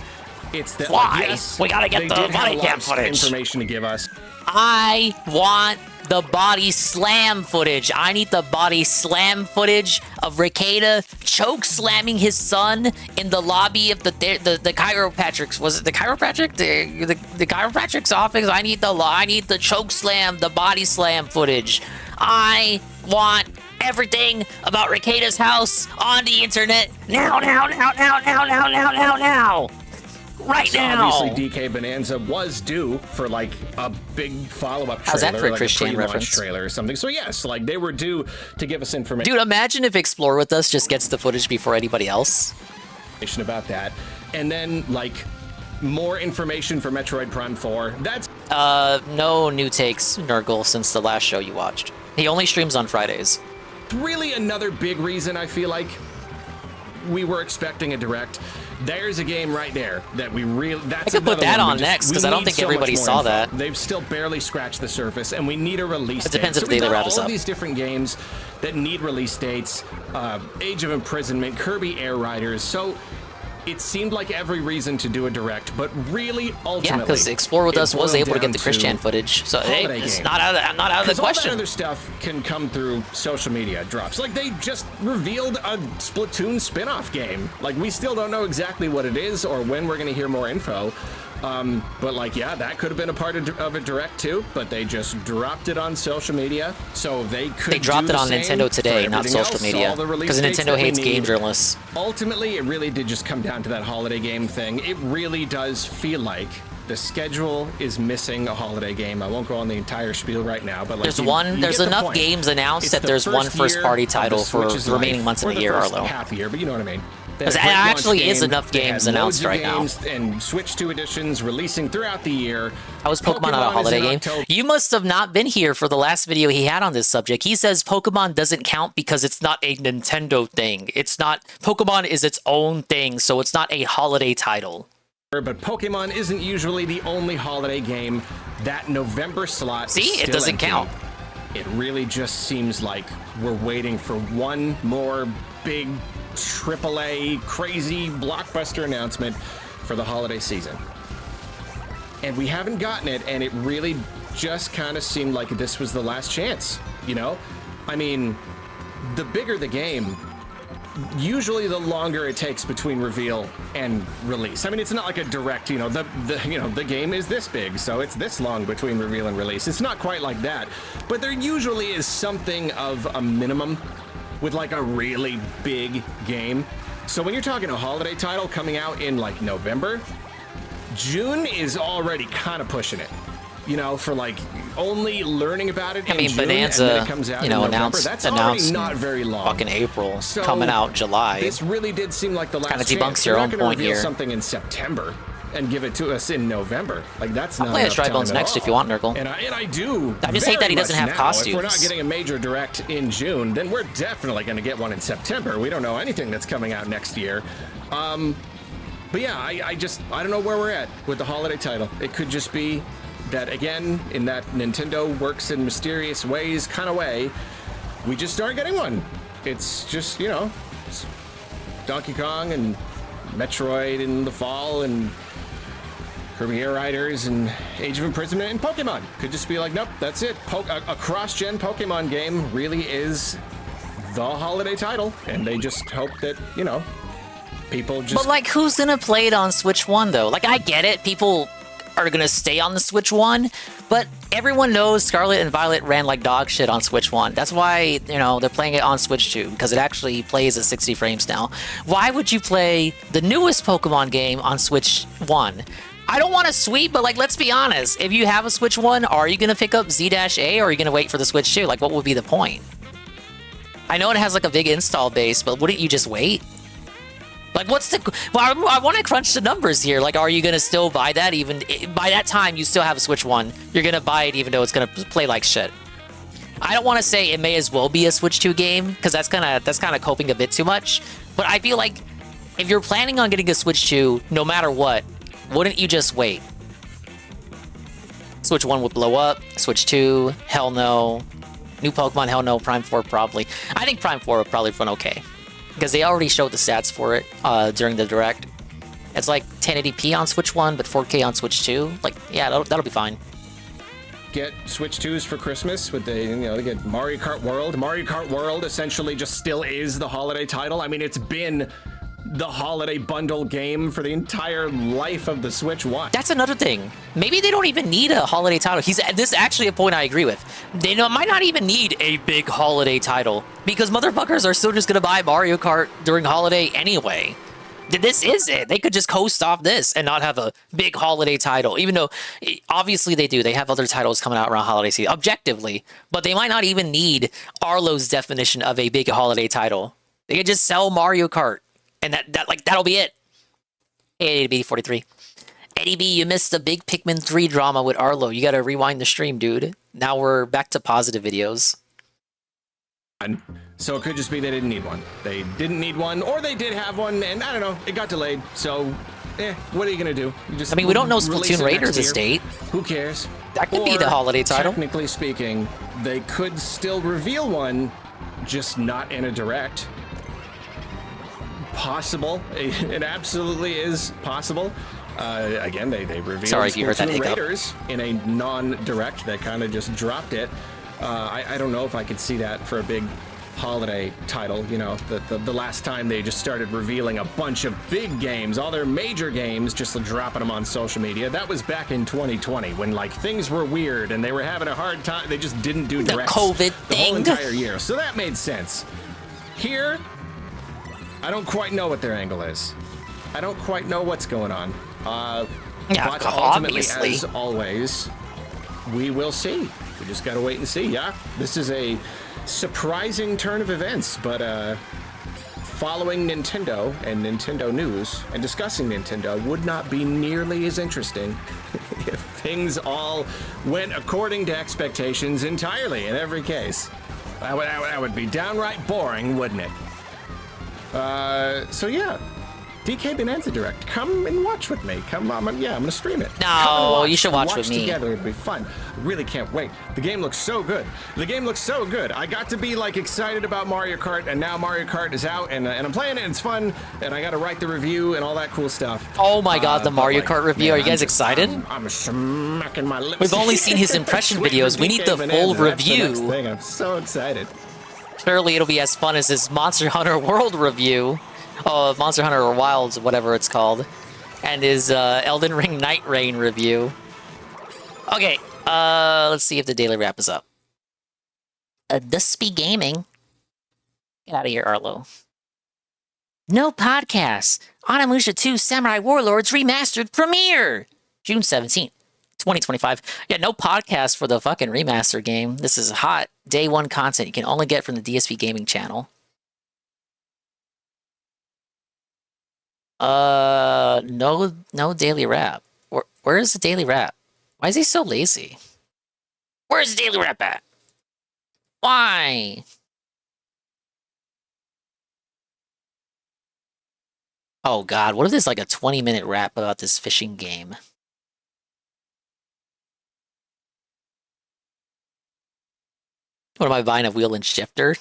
it's that, Why? like, yes, We gotta get they the did have body a lot cam of footage. information to give us. I want the body slam footage. I need the body slam footage of Rekieta choke slamming his son in the lobby of the chiropractic's. Was it the chiropractic? The chiropractic's office. I need the choke slam, the body slam footage. I want everything about Rekieta's house on the internet now. Right so now. Obviously, DK Bonanza was due for like a big follow-up trailer, How's that for a like Christian a pre-launch reference? trailer or something. So yes, like they were due to give us information. Dude, imagine if Explore With Us just gets the footage before anybody else. About that, and then like more information for Metroid Prime 4. That's no new takes, Nurgle, since the last show you watched. He only streams on Fridays. really another big reason I feel like we were expecting a direct. There's a game right there that we really. That's I could put that on next because because I don't think everybody saw that. They've still barely scratched the surface, and we need a release. It depends date. if So we've they got wrap us all up. of these different games that need release dates. Age of Imprisonment, Kirby Air Riders. So it seemed like every reason to do a direct, but really ultimately, Yeah, because Explore With it Us was boiled able to get down the Christian footage, so hey, holiday it's game. not out of the 'Cause question. All that other stuff can come through social media drops. Like they just revealed a Splatoon spin-off game. Like we still don't know exactly what it is or when we're going to hear more info. But like, yeah, that could have been a part of a direct too, but they just dropped it on social media, so they could. They dropped do it the on same Nintendo today, for not everything social else, media, all the release because dates Nintendo that we hates game need. journalists. Ultimately, it really did just come down to that holiday game thing. It really does feel like the schedule is missing a holiday game. I won't go on the entire spiel right now, but like There's you there's get the enough point. games announced It's that the there's one first first-party year of the title for Switch's the remaining life, months in or the year, first Arlo. half year, but you know what I mean. They Because had a there great launch actually is game, enough they had games loads announced of right now. games and Switch 2 editions releasing throughout the year. How is Pokemon not a is holiday in game? October. You must have not been here for the last video he had on this subject. He says Pokemon doesn't count because it's not a Nintendo thing. It's not. Pokemon is its own thing, so it's not a holiday title. But Pokemon isn't usually the only holiday game. That November slot See? is It still doesn't empty. count. It really just seems like we're waiting for one more big AAA crazy blockbuster announcement for the holiday season. And we haven't gotten it, and it really just kind of seemed like this was the last chance, you know? I mean, the bigger the game, usually the longer it takes between reveal and release. I mean, it's not like a direct, you know, the game is this big, so it's this long between reveal and release. It's not quite like that, but there usually is something of a minimum with like a really big game. So when you're talking a holiday title coming out in like November, June is already kind of pushing it. You know, for like only learning about it in June, Bonanza, and then it comes out you know, in November. announced That's already not in very long. fucking April, So, coming out July. This really did seem like the last Kinda chance. debunks They're your not own gonna point reveal here. something in September and give it to us in November. Like that's I'll not play enough as Dry time Bones at next all. if you want, Nurgle. And I do. I just hate that he very doesn't much have now. If we're not costumes. getting a major direct in June, then we're definitely going to get one in September. We don't know anything that's coming out next year. But yeah, I don't know where we're at with the holiday title. It could just be that, again, in that Nintendo works in mysterious ways kind of way, we just aren't getting one. It's just, you know, it's Donkey Kong and Metroid in the fall and Kirby Air Riders and Age of Imprisonment and Pokemon. Could just be like, nope, that's it. A cross-gen Pokemon game really is the holiday title, and they just hope that, you know, people just... But like, who's gonna play it on Switch 1 though? Like, I get it, people are gonna stay on the Switch 1, but everyone knows Scarlet and Violet ran like dog shit on Switch 1. That's why, you know, they're playing it on Switch 2, because it actually plays at 60 frames now. Why would you play the newest Pokemon game on Switch 1? I don't want to sweep, but like, let's be honest. If you have a Switch 1, are you gonna pick up Z-A, or are you gonna wait for the Switch 2? Like, what would be the point? I know it has like a big install base, but wouldn't you just wait? Like, what's the... Well, I want to crunch the numbers here. Like, are you going to still buy that even... By that time, you still have a Switch 1. You're going to buy it even though it's going to play like shit. I don't want to say it may as well be a Switch 2 game, because that's kind of coping a bit too much. But I feel like if you're planning on getting a Switch 2, no matter what, wouldn't you just wait? Switch 1 would blow up. Switch 2, hell no. New Pokemon, hell no. Prime 4, probably. I think Prime 4 would probably run okay. Because they already showed the stats for it during the Direct. It's like 1080p on Switch 1, but 4K on Switch 2. Like, yeah, that'll be fine. Get Switch 2s for Christmas with the, they get Mario Kart World. Mario Kart World essentially just still is the holiday title. I mean, it's been the holiday bundle game for the entire life of the Switch 1. That's another thing. Maybe they don't even need a holiday title. This is actually a point I agree with. They might not even need a big holiday title because motherfuckers are still just gonna buy Mario Kart during holiday anyway. This is it. They could just coast off this and not have a big holiday title, even though obviously they do. They have other titles coming out around holiday season, objectively, but they might not even need Arlo's definition of a big holiday title. They could just sell Mario Kart. And that'll be it. Hey, Eddie B43. Eddie B, you missed the big Pikmin 3 drama with Arlo. You gotta rewind the stream, dude. Now we're back to positive videos. So it could just be they didn't need one. They didn't need one, or they did have one, and I don't know, it got delayed. So, what are you gonna do? I mean, we don't know Splatoon Raiders' date. Who cares? That could be the holiday title. Technically speaking, they could still reveal one, just not in a Direct. Possible. It absolutely is possible. Again, they revealed Splatoon Raiders in a non-Direct. They kind of just dropped it. I don't know if I could see that for a big holiday title. The last time they just started revealing a bunch of big games, all their major games, just dropping them on social media. That was back in 2020 when things were weird and they were having a hard time. They just didn't do Directs the COVID the thing whole entire year. So that made sense. Here, I don't quite know what their angle is. I don't quite know what's going on. Yeah, but obviously. As always, we will see. We just gotta wait and see. Yeah, this is a surprising turn of events, but following Nintendo and Nintendo news and discussing Nintendo would not be nearly as interesting if things all went according to expectations entirely in every case. That would be downright boring, wouldn't it? So yeah, DK Bonanza Direct. Come and watch with me. Come on, I'm gonna stream it. No, you should watch with me. Together, it'd be fun. Really can't wait. The game looks so good. The game looks so good. I got to be excited about Mario Kart, and now Mario Kart is out, and I'm playing it, and it's fun, and I got to write the review and all that cool stuff. Oh my god, the Mario Kart review. Are you guys excited? I'm smacking my lips. We've only seen his impression videos. We need the full review. That's the next thing. I'm so excited. Surely it'll be as fun as his Monster Hunter World review. Monster Hunter Wilds, whatever it's called. And his Elden Ring Night Rain review. Okay, let's see if the daily wrap is up. Dusty Gaming. Get out of here, Arlo. No podcasts. Onimusha 2 Samurai Warlords Remastered premiere! June 17th, 2025. Yeah, no podcast for the fucking remaster game. This is hot day one content you can only get from the DSP Gaming channel. No daily wrap. Where is the daily wrap? Why is he so lazy? Where's the daily wrap at? Why? Oh god, what if there's a 20-minute rap about this fishing game? What am I buying, a wheel and shifter?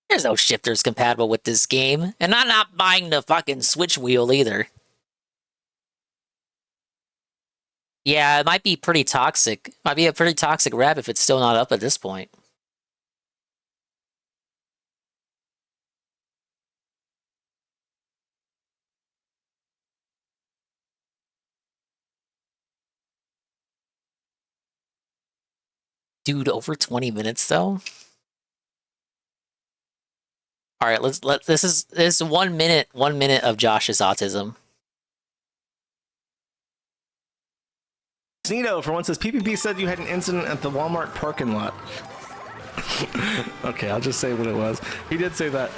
There's no shifters compatible with this game. And I'm not buying the fucking Switch wheel either. Yeah, it might be pretty toxic. Might be a pretty toxic rap if it's still not up at this point. Dude, over 20 minutes though? All right, this is 1 minute of Josh's autism. Nito for once says PPP said you had an incident at the Walmart parking lot. Okay, I'll just say what it was. He did say that.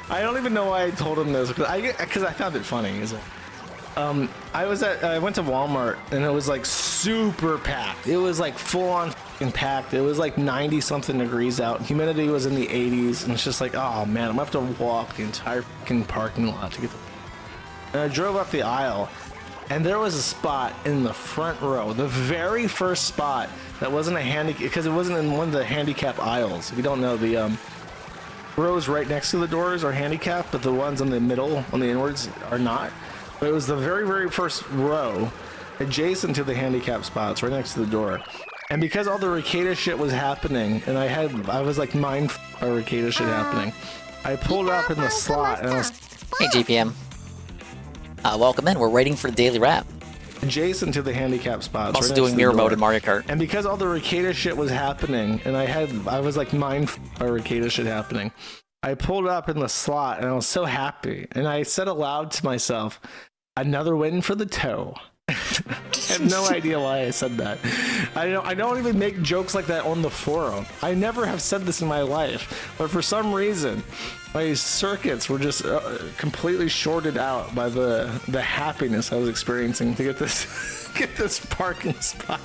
I don't even know why I told him this because I found it funny. Is it? I went to Walmart and it was super packed. It was full on packed. It was 90 something degrees out. Humidity was in the 80s, and it's just oh man, I'm gonna have to walk the entire parking lot to get and I drove up the aisle, and there was a spot in the front row, the very first spot that wasn't a handicap, because it wasn't in one of the handicap aisles. If you don't know, the rows right next to the doors are handicapped, but the ones in the middle, on the inwards, are not. But it was the very, very first row, adjacent to the handicap spots, right next to the door. And because all the Ricada shit was happening, and I was like mind by Ricada shit happening, I pulled up in the slot, and I was... Hey, GPM. Welcome in. We're waiting for the daily wrap. Adjacent to the handicap spots. Also right doing mirror mode in Mario Kart. And because all the Ricada shit was happening, and I was like mind by Ricada shit happening, I pulled up in the slot, and I was so happy. And I said aloud to myself, another win for the toe. I have no idea why I said that. I don't even make jokes like that on the forum. I never have said this in my life, but for some reason, my circuits were just completely shorted out by the happiness I was experiencing to get this parking spot.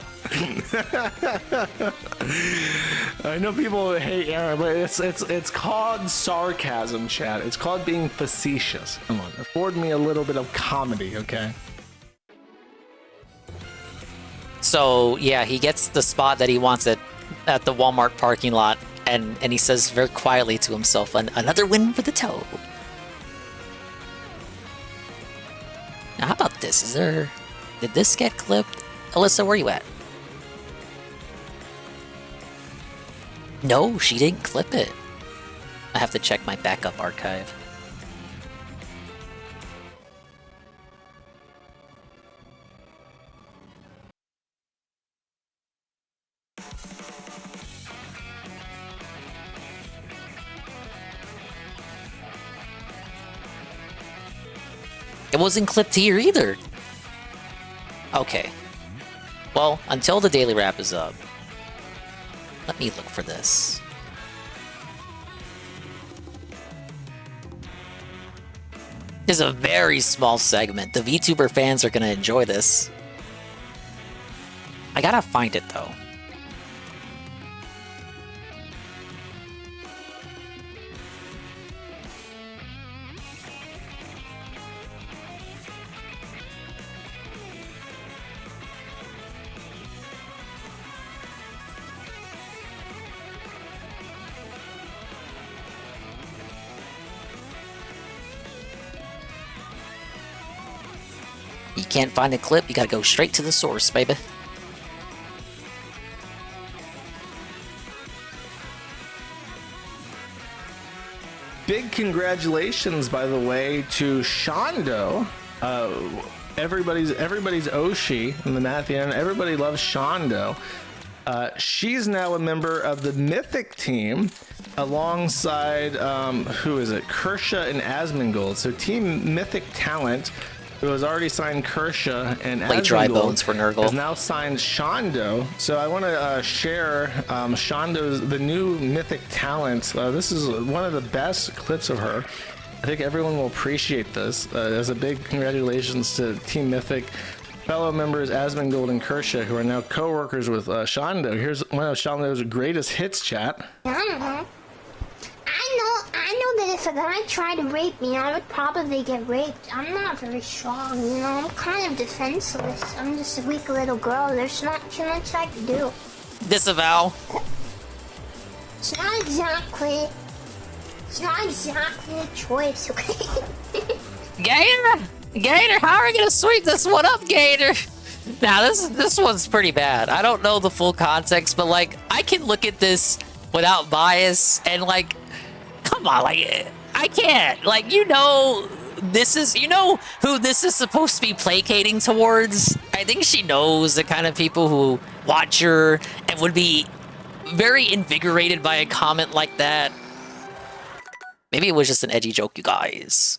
I know people hate Aaron, but it's called sarcasm, Chad. It's called being facetious. Come on, afford me a little bit of comedy, okay? So yeah, he gets the spot that he wants at the Walmart parking lot, and he says very quietly to himself, another win for the toe. Now how about this? Did this get clipped? Alyssa, where you at? No, she didn't clip it. I have to check my backup archive. It wasn't clipped here either. Okay. Well, until the daily wrap is up, let me look for this. This is a very small segment. The VTuber fans are gonna enjoy this. I gotta find it though. You can't find a clip, you gotta go straight to the source, baby. Big congratulations, by the way, to Shondo. Everybody's Oshi in the Mathian. Everybody loves Shondo. She's now a member of the Mythic team alongside, who is it? Kersha and Asmongold. So Team Mythic Talent, who has already signed Kersha and Play Dry Asmongold, Bones for Nurgle, has now signed Shondo. So I want to share Shondo's the new Mythic Talent. This is one of the best clips of her. I think everyone will appreciate this. As a big congratulations to Team Mythic, fellow members Asmongold and Kersha, who are now co-workers with Shondo. Here's one of Shondo's greatest hits, chat. I don't know. I know that if a guy tried to rape me, I would probably get raped. I'm not very strong, you know. I'm kind of defenseless. I'm just a weak little girl. There's not too much I can do. Disavow. It's not exactly a choice, okay? Gator, how are we gonna sweep this one up, Gator? Now this one's pretty bad. I don't know the full context, but like I can look at this without bias and like, come on, like I can't. Like you know who this is supposed to be placating towards. I think she knows the kind of people who watch her and would be very invigorated by a comment like that. Maybe it was just an edgy joke, you guys.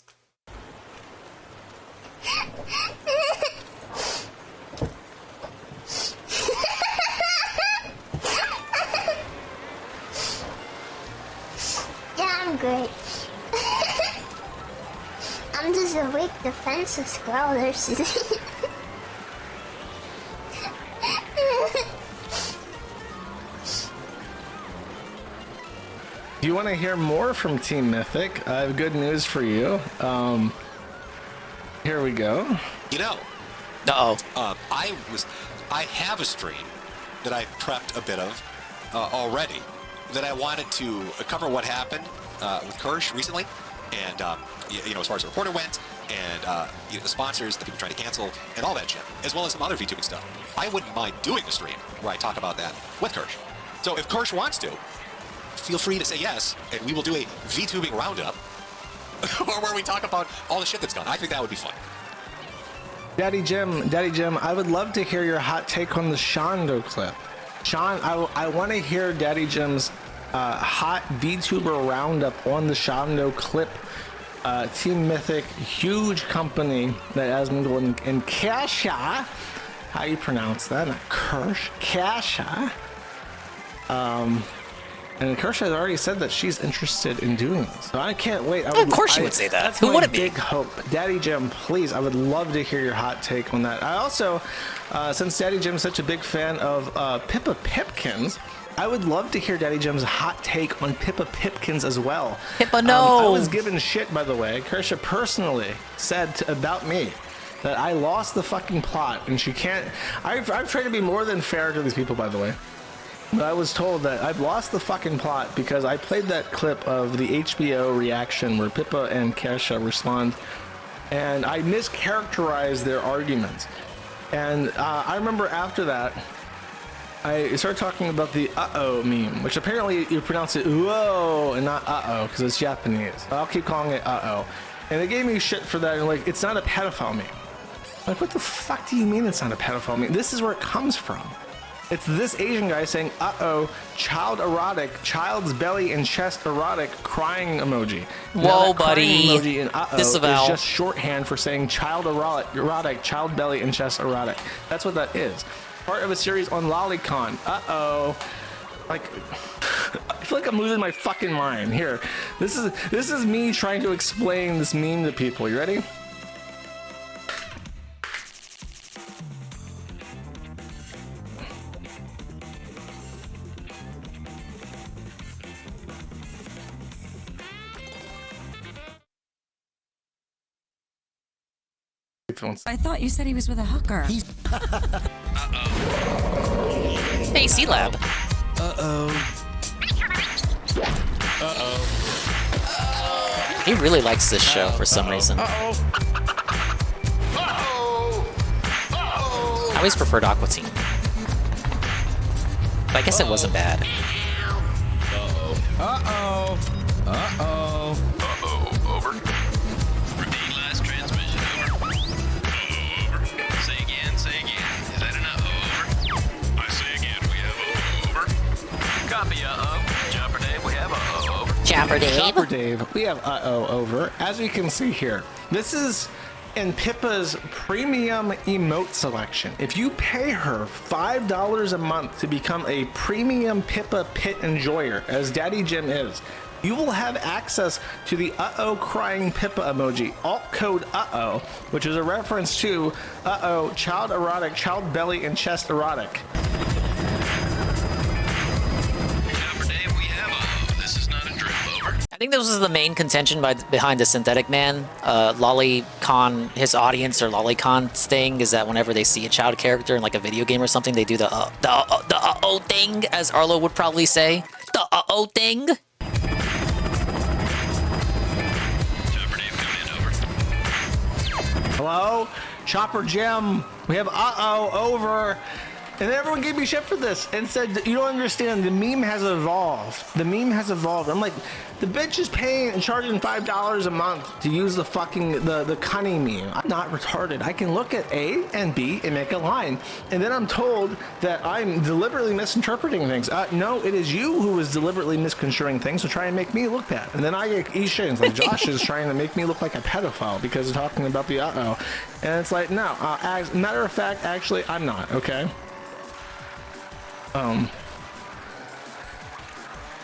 Yeah, I'm great. I'm just a weak, defenseless girl. There's... If you want to hear more from Team Mythic, I have good news for you. Here we go. You know. Uh-oh. I have a stream that I prepped a bit of already that I wanted to cover what happened with Kirsch recently, and as far as the reporter went, and the sponsors, the people trying to cancel, and all that shit, as well as some other VTubing stuff. I wouldn't mind doing a stream where I talk about that with Kirsch. So if Kirsch wants to, feel free to say yes, and we will do a VTubing roundup where we talk about all the shit that's gone. I think that would be fun. Daddy Jim, I would love to hear your hot take on the Shondo clip. Sean, I want to hear Daddy Jim's hot VTuber roundup on the Shondo clip. Team Mythic, huge company that has been going in Kasha. How you pronounce that? Not Kirsch. Kasha. And Kirsch has already said that she's interested in doing this. So I can't wait. Of course she would say that. That's Who my wouldn't be? big hope. Daddy Jim, please, I would love to hear your hot take on that. I also, since Daddy Jim's such a big fan of Pippa Pipkins, I would love to hear Daddy Jim's hot take on Pippa Pipkins as well. Pippa, no! I was given shit, by the way. Kirsha personally said about me that I lost the fucking plot, and she can't... I've tried to be more than fair to these people, by the way. But I was told that I've lost the fucking plot because I played that clip of the HBO reaction where Pippa and Kesha respond, and I mischaracterized their arguments. And I remember after that, I started talking about the uh-oh meme, which apparently you pronounce it whoa and not uh-oh because it's Japanese. I'll keep calling it uh-oh. And they gave me shit for that, and like, it's not a pedophile meme. Like, what the fuck do you mean it's not a pedophile meme? This is where it comes from. It's this Asian guy saying, uh-oh, child erotic, child's belly and chest erotic, crying emoji. Whoa, buddy. Emoji in uh-oh Disavow. is just shorthand for saying child erotic, child belly and chest erotic. That's what that is. Part of a series on Lolicon. Uh-oh. Like, I feel like I'm losing my fucking mind. Here, this is me trying to explain this meme to people. You ready? I thought you said he was with a hooker. Hey, C-Lab. He really likes this show for some reason. I always preferred Aqua Teen. But I guess it wasn't bad. Over. Repeat last transmission, over. Over. Say again, Is that an over? I say again, we have over. Copy, Chopper Dave, we have over. Chopper Dave, we have over. As you can see here, this is in Pippa's premium emote selection. If you pay her $5 a month to become a premium Pippa Pit enjoyer, as Daddy Jim is, you will have access to the uh-oh crying Pippa emoji, alt code uh-oh, which is a reference to uh-oh, child erotic, child belly and chest erotic. I think this was the main contention behind the Synthetic Man. Lolicon, his audience or Lolicon's thing is that whenever they see a child character in like a video game or something, they do the uh-oh thing, as Arlo would probably say. The uh-oh thing. Hello? Chopper Jim, we have uh-oh over. And everyone gave me shit for this and said, you don't understand, the meme has evolved. The meme has evolved. I'm like, the bitch is paying and charging $5 a month to use the fucking, the cunning meme. I'm not retarded. I can look at A and B and make a line. And then I'm told that I'm deliberately misinterpreting things. No, it is you who is deliberately misconstruing things to try and make me look bad. And then I get e-shins, like Josh is trying to make me look like a pedophile because of talking about the uh-oh. And it's like, no, as a matter of fact, actually, I'm not, okay?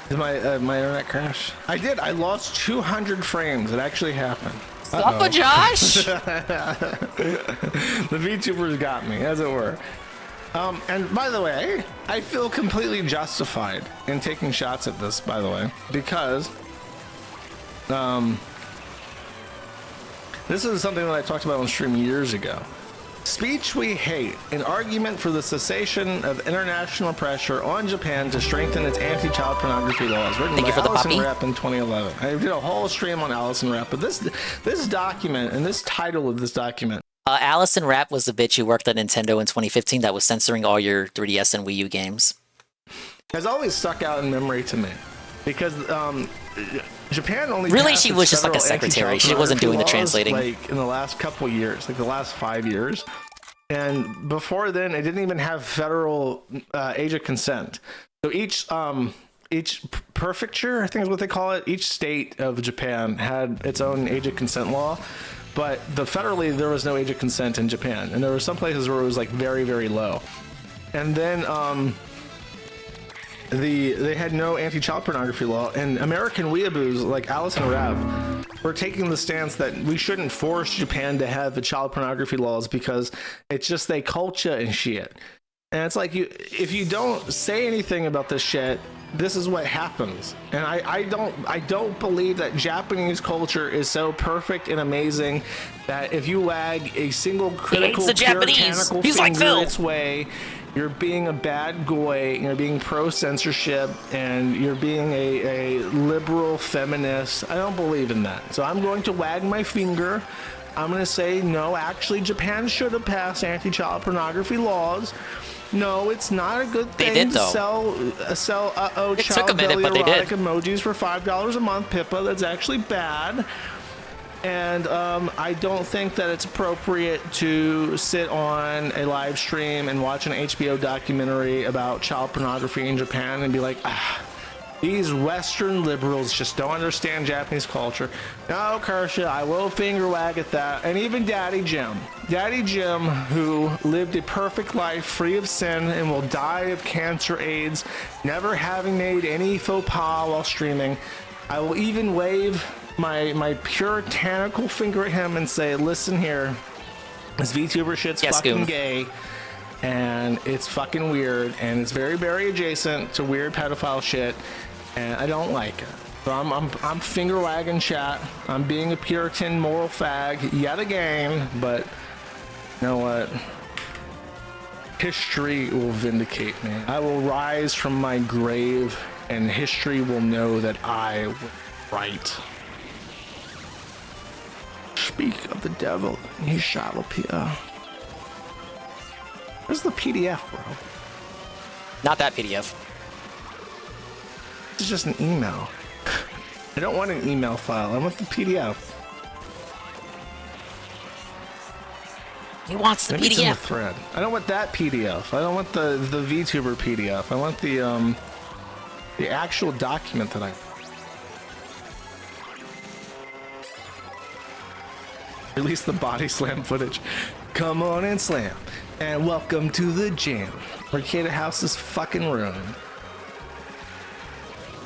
Did my internet crash? I did. I lost 200 frames. It actually happened. Stop it, Josh! The VTubers got me, as it were. And by the way, I feel completely justified in taking shots at this, by the way, because the This is something that I talked about on stream years ago. Speech we hate, an argument for the cessation of international pressure on Japan to strengthen its anti-child pornography laws, written by Allison Rapp in 2011. I did a whole stream on Allison Rapp, but this document and this title of this document. Allison Rapp was the bitch who worked at Nintendo in 2015 that was censoring all your 3DS and Wii U games. Has always stuck out in memory to me because Japan only really she was just like a secretary. She wasn't doing the translating. Like in the last couple years, like the last 5 years, and before then, it didn't even have federal age of consent. So each prefecture, I think is what they call it, each state of Japan had its own age of consent law. But federally, there was no age of consent in Japan, and there were some places where it was like very, very low. And then they had no anti-child pornography law, and American weeaboos like Allison Rapp were taking the stance that we shouldn't force Japan to have the child pornography laws because it's just they culture and shit. And it's like if you don't say anything about this shit, this is what happens. And I don't believe that Japanese culture is so perfect and amazing that if you wag a single critical puritanical finger its way, you're being a bad goy, you're being pro-censorship, and you're being a liberal feminist. I don't believe in that. So I'm going to wag my finger. I'm going to say, no, actually, Japan should have passed anti-child pornography laws. No, it's not a good thing to sell child belly erotic emojis for $5 a month, Pippa. That's actually bad. And I don't think that it's appropriate to sit on a live stream and watch an HBO documentary about child pornography in Japan and be like, these Western liberals just don't understand Japanese culture. No, Kersha, I will finger wag at that. And even Daddy Jim, who lived a perfect life free of sin and will die of cancer, AIDS, never having made any faux pas while streaming. I will even wave my puritanical finger at him and say, listen here, this VTuber shit's fucking gay, and it's fucking weird, and it's very, very adjacent to weird pedophile shit, and I don't like it. So I'm finger wagging chat. I'm being a Puritan moral fag yet again, but you know what? History will vindicate me. I will rise from my grave, and history will know that I was right. Speak of the devil, and he shall appear. Where's the PDF, bro? Not that PDF. It's just an email. I don't want an email file. I want the PDF. He wants the Maybe PDF. It's in the thread. I don't want that PDF. I don't want the VTuber PDF. I want the actual document that I. Release the body slam footage. Come on and slam. And welcome to the gym. Arcade House is fucking ruined.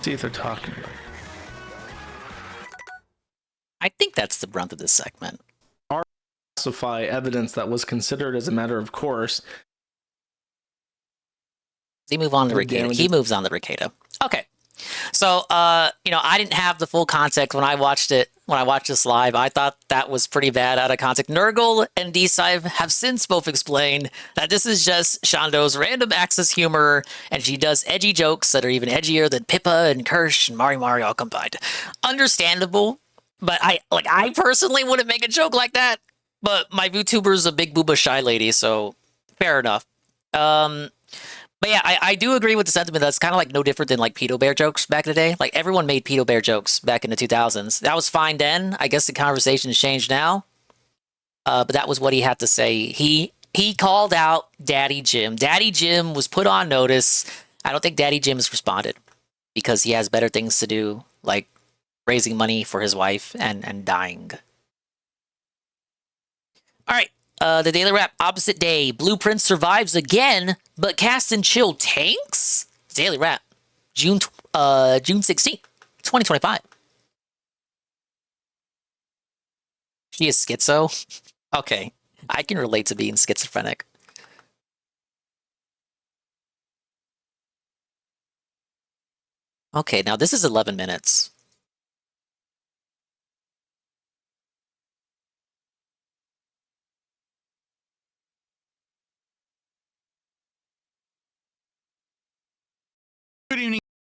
See if they're talking about it. I think that's the brunt of this segment. Classify evidence that was considered as a matter of course. He moves on to Ricada. Okay. So, I didn't have the full context when I watched it. When I watched this live, I thought that was pretty bad out of context. Nurgle and D-Sive have since both explained that this is just Shando's random access humor, and she does edgy jokes that are even edgier than Pippa and Kirsch and Mari all combined. Understandable, but I personally wouldn't make a joke like that. But my VTuber's a big booba shy lady, so fair enough. But yeah, I do agree with the sentiment that's kind of like no different than like pedo bear jokes back in the day. Like everyone made pedo bear jokes back in the 2000s. That was fine then. I guess the conversation has changed now. But that was what he had to say. He called out Daddy Jim. Daddy Jim was put on notice. I don't think Daddy Jim has responded because he has better things to do, like raising money for his wife and dying. All right. The Daily Wrap, opposite day. Blueprint survives again, but Cast and Chill tanks? Daily Wrap, June 16th, 2025. She is schizo? Okay. I can relate to being schizophrenic. Okay, now this is 11 minutes.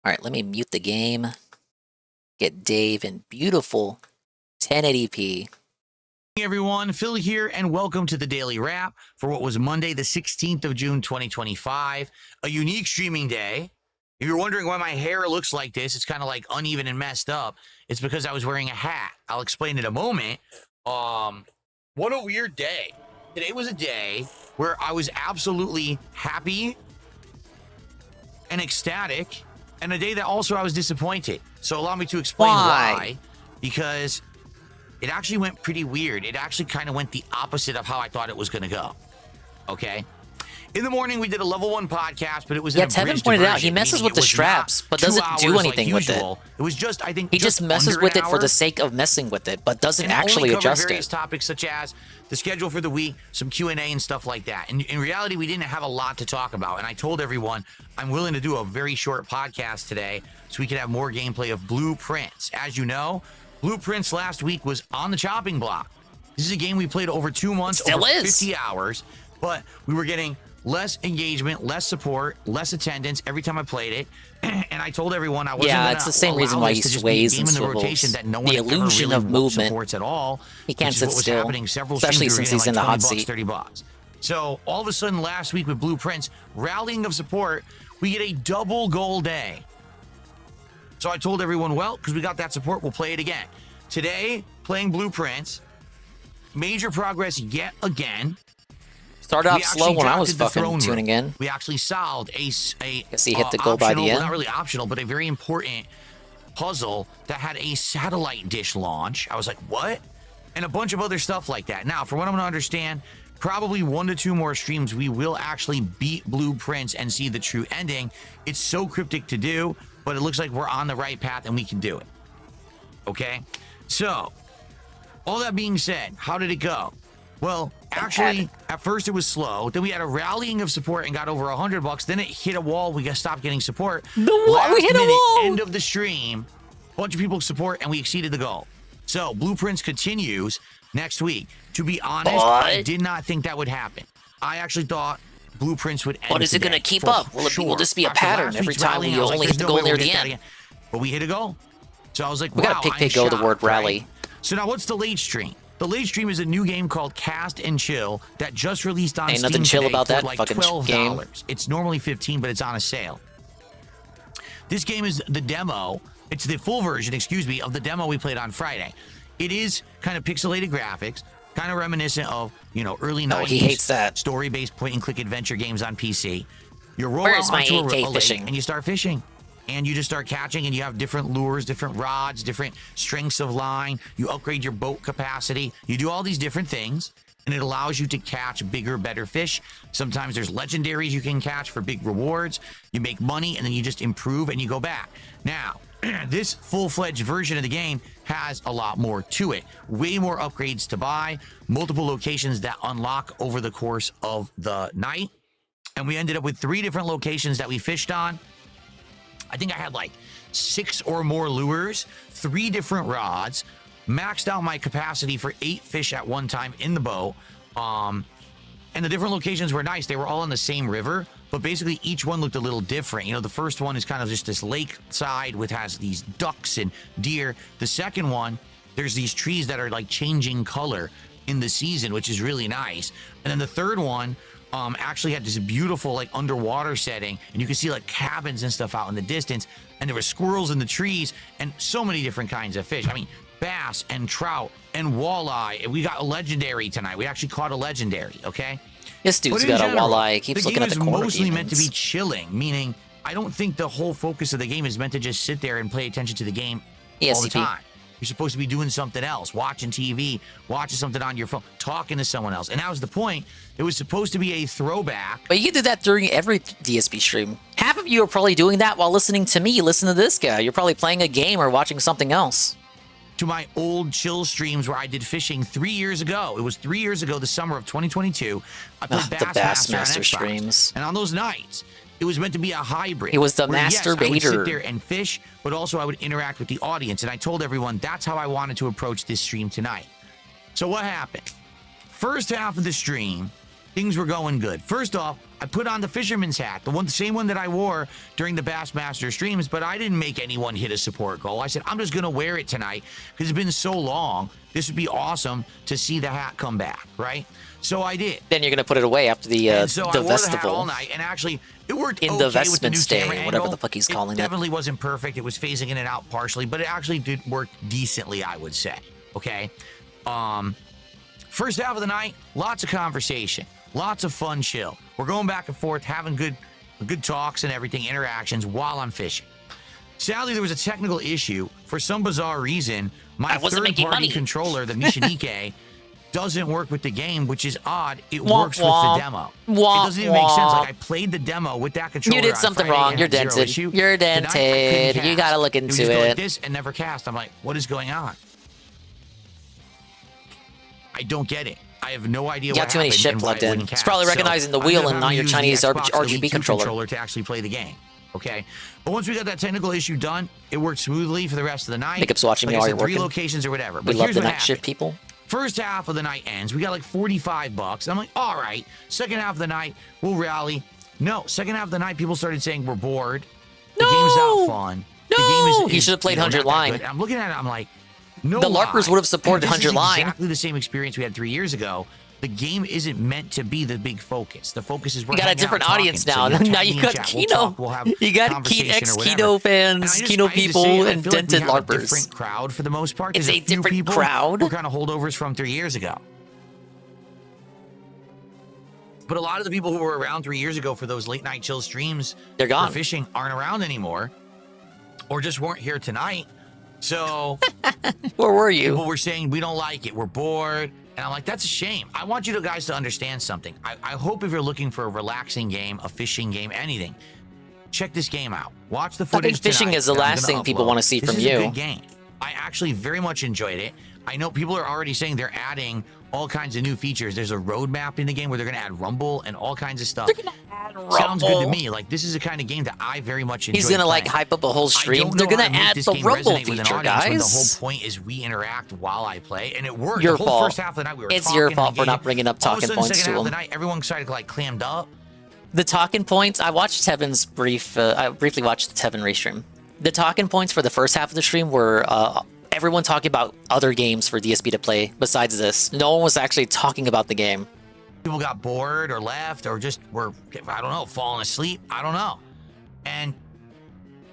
All right, let me mute the game. Get Dave in beautiful 1080p. Hey everyone, Phil here, and welcome to the Daily Wrap for what was Monday, the 16th of June, 2025. A unique streaming day. If you're wondering why my hair looks like this, it's kind of like uneven and messed up. It's because I was wearing a hat. I'll explain in a moment. What a weird day. Today was a day where I was absolutely happy and ecstatic, and a day that also I was disappointed. So allow me to explain why. Because it actually went pretty weird. It actually kind of went the opposite of how I thought it was going to go. Okay? In the morning, we did a level 1 podcast, but it was yeah, Tevin pointed out he messes with the straps, but doesn't do anything with it. It was just, I think, he just messes with it for the sake of messing with it, but doesn't actually adjust it. Various topics such as the schedule for the week, some Q&A and stuff like that. And in reality, we didn't have a lot to talk about. And I told everyone I'm willing to do a very short podcast today so we can have more gameplay of Blueprints. As you know, Blueprints last week was on the chopping block. This is a game we played over 2 months, over 50 hours, but we were getting less engagement, less support, less attendance every time I played it. And I told everyone I wasn't yeah, it's the same reason why he sways and swivels. The illusion of movement supports at all. He can't sit still, especially since he's in the hot seat. $30. So all of a sudden last week with Blueprints, rallying of support, we get a double goal day. So I told everyone, well, because we got that support, we'll play it again. Today, playing Blueprints, major progress yet again. Started off slow when I was fucking tuning in. We actually solved a guess he hit the goal by the end. Not really optional, but a very important puzzle that had a satellite dish launch. I was like, what? And a bunch of other stuff like that. Now, from what I'm going to understand, probably 1 to 2 more streams, we will actually beat Blueprints and see the true ending. It's so cryptic to do, but it looks like we're on the right path and we can do it. Okay? So, all that being said, how did it go? Well, actually, at first it was slow. Then we had a rallying of support and got over $100. Then it hit a wall. We got stopped getting support. We hit a wall. End of the stream, bunch of people support, and we exceeded the goal. So Blueprints continues next week. To be honest, I did not think that would happen. I actually thought Blueprints would end. But is it going to keep up? Will this be a pattern every time we only hit the goal near the end? But we hit a goal. So I was like, we got to pick go the word rally. Right? So now what's the late stream? The late stream is a new game called Cast and Chill that just released on Steam nothing chill today about for that like fucking $12. game. It's normally $15, but it's on a sale. This game is the demo. It's the full version, excuse me, of the demo we played on Friday. It is kind of pixelated graphics, kind of reminiscent of, you know, early 90s he hates that. Story-based point-and-click adventure games on PC. You roll Where's out my onto a 8K lake fishing? and you start fishing. And you just start catching, and you have different lures, different rods, different strengths of line. You upgrade your boat capacity. You do all these different things, and it allows you to catch bigger, better fish. Sometimes there's legendaries you can catch for big rewards. You make money, and then you just improve, and you go back. Now, this full-fledged version of the game has a lot more to it. Way more upgrades to buy, multiple locations that unlock over the course of the night. And we ended up with 3 different locations that we fished on. I think I had like 6 or more lures, 3 different rods, maxed out my capacity for 8 fish at one time in the boat. And the different locations were nice. They were all on the same river, but basically each one looked a little different. You know, the first one is kind of just this lake side with has these ducks and deer. The second one, there's these trees that are like changing color in the season, which is really nice. And then the third one, actually had this beautiful like underwater setting, and you can see like cabins and stuff out in the distance, and there were squirrels in the trees and so many different kinds of fish. I mean, bass and trout and walleye. And we got a legendary tonight. We actually caught a legendary. Okay, this dude's got a walleye. He keeps looking at the corner. The game is mostly meant to be chilling, meaning I don't think the whole focus of the game is meant to just sit there and pay attention to the game all the time. You're supposed to be doing something else, watching TV, watching something on your phone, talking to someone else. And that was the point. It was supposed to be a throwback. But you can do that during every DSP stream. Half of you are probably doing that while listening to me. Listen to this guy. You're probably playing a game or watching something else. To my old chill streams where I did fishing 3 years ago. It was 3 years ago, the summer of 2022. I played the Bassmaster streams. And on those nights, it was meant to be a hybrid. It was the where, masturbator. Yes, I would sit there and fish, but also I would interact with the audience. And I told everyone that's how I wanted to approach this stream tonight. So what happened? First half of the stream, things were going good. First off, I put on the fisherman's hat, the same one that I wore during the Bassmaster streams, but I didn't make anyone hit a support goal. I said, I'm just going to wear it tonight because it's been so long. This would be awesome to see the hat come back, right? So I did. Then you're going to put it away after the I wore the hat festival. all night, and actually, it worked in okay the vestments with the new day, camera whatever angle. the fuck he's calling it. Definitely wasn't perfect. It was phasing in and out partially, but it actually did work decently, I would say. Okay. First half of the night, lots of conversation, lots of fun chill. We're going back and forth, having good talks and everything, interactions while I'm fishing. Sadly, there was a technical issue. For some bizarre reason, my third-party controller, the Michinike, doesn't work with the game, which is odd. It works with the demo. It doesn't even make sense. Like, I played the demo with that controller. You did something wrong. You're dented. You're dented. You gotta look into it. Go it. like this and never cast. I'm like, what is going on? I don't get it. I have no idea what happened. You got too many shit plugged in. It's probably recognizing the wheel and not your Chinese RGB controller to actually play the game. Okay, but once we got that technical issue done, it worked smoothly for the rest of the night. Nickup's watching me while you're working. 3 locations or whatever. We love the night shift people. First half of the night ends. We got like $45. I'm like, all right. Second half of the night, we'll rally. No, second half of the night, people started saying we're bored. The game's not fun. No, the game he should have played 100 line. I'm looking at it. I'm like, no. The LARPers would have supported 100 line. Exactly the same experience we had 3 years ago. The game isn't meant to be the big focus. The focus is you got a different audience now. So now you got Kino. You got ex-Kino fans, Kino people, and dented LARPers. It's a different crowd for the most part. It's a different crowd. We're kind of holdovers from 3 years ago. But a lot of the people who were around 3 years ago for those late night chill streams, they're gone. For fishing aren't around anymore, or just weren't here tonight. So where were you? People were saying we don't like it. We're bored. And I'm like, that's a shame. I want you guys to understand something. I hope if you're looking for a relaxing game, a fishing game, anything, check this game out. Watch the footage. I think fishing is the last thing people want to see from you. This is a good game. I actually very much enjoyed it. I know people are already saying they're adding all kinds of new features. There's a roadmap in the game where they're going to add Rumble and all kinds of stuff. Sounds good to me. Like, this is the kind of game that I very much enjoy. He's going to like hype up a whole stream. They're going to add the Rumble feature, guys. The whole point is we interact while I play, and it worked. Your the whole fault. First half of the night we were it's talking your fault for not bringing up talking points to him. him. Everyone started like clammed up. The talking points, I watched Tevin's I briefly watched the Tevin restream. The talking points for the first half of the stream were everyone talking about other games for DSP to play besides this. No one was actually talking about the game. People got bored or left or just were, I don't know, falling asleep. I don't know. And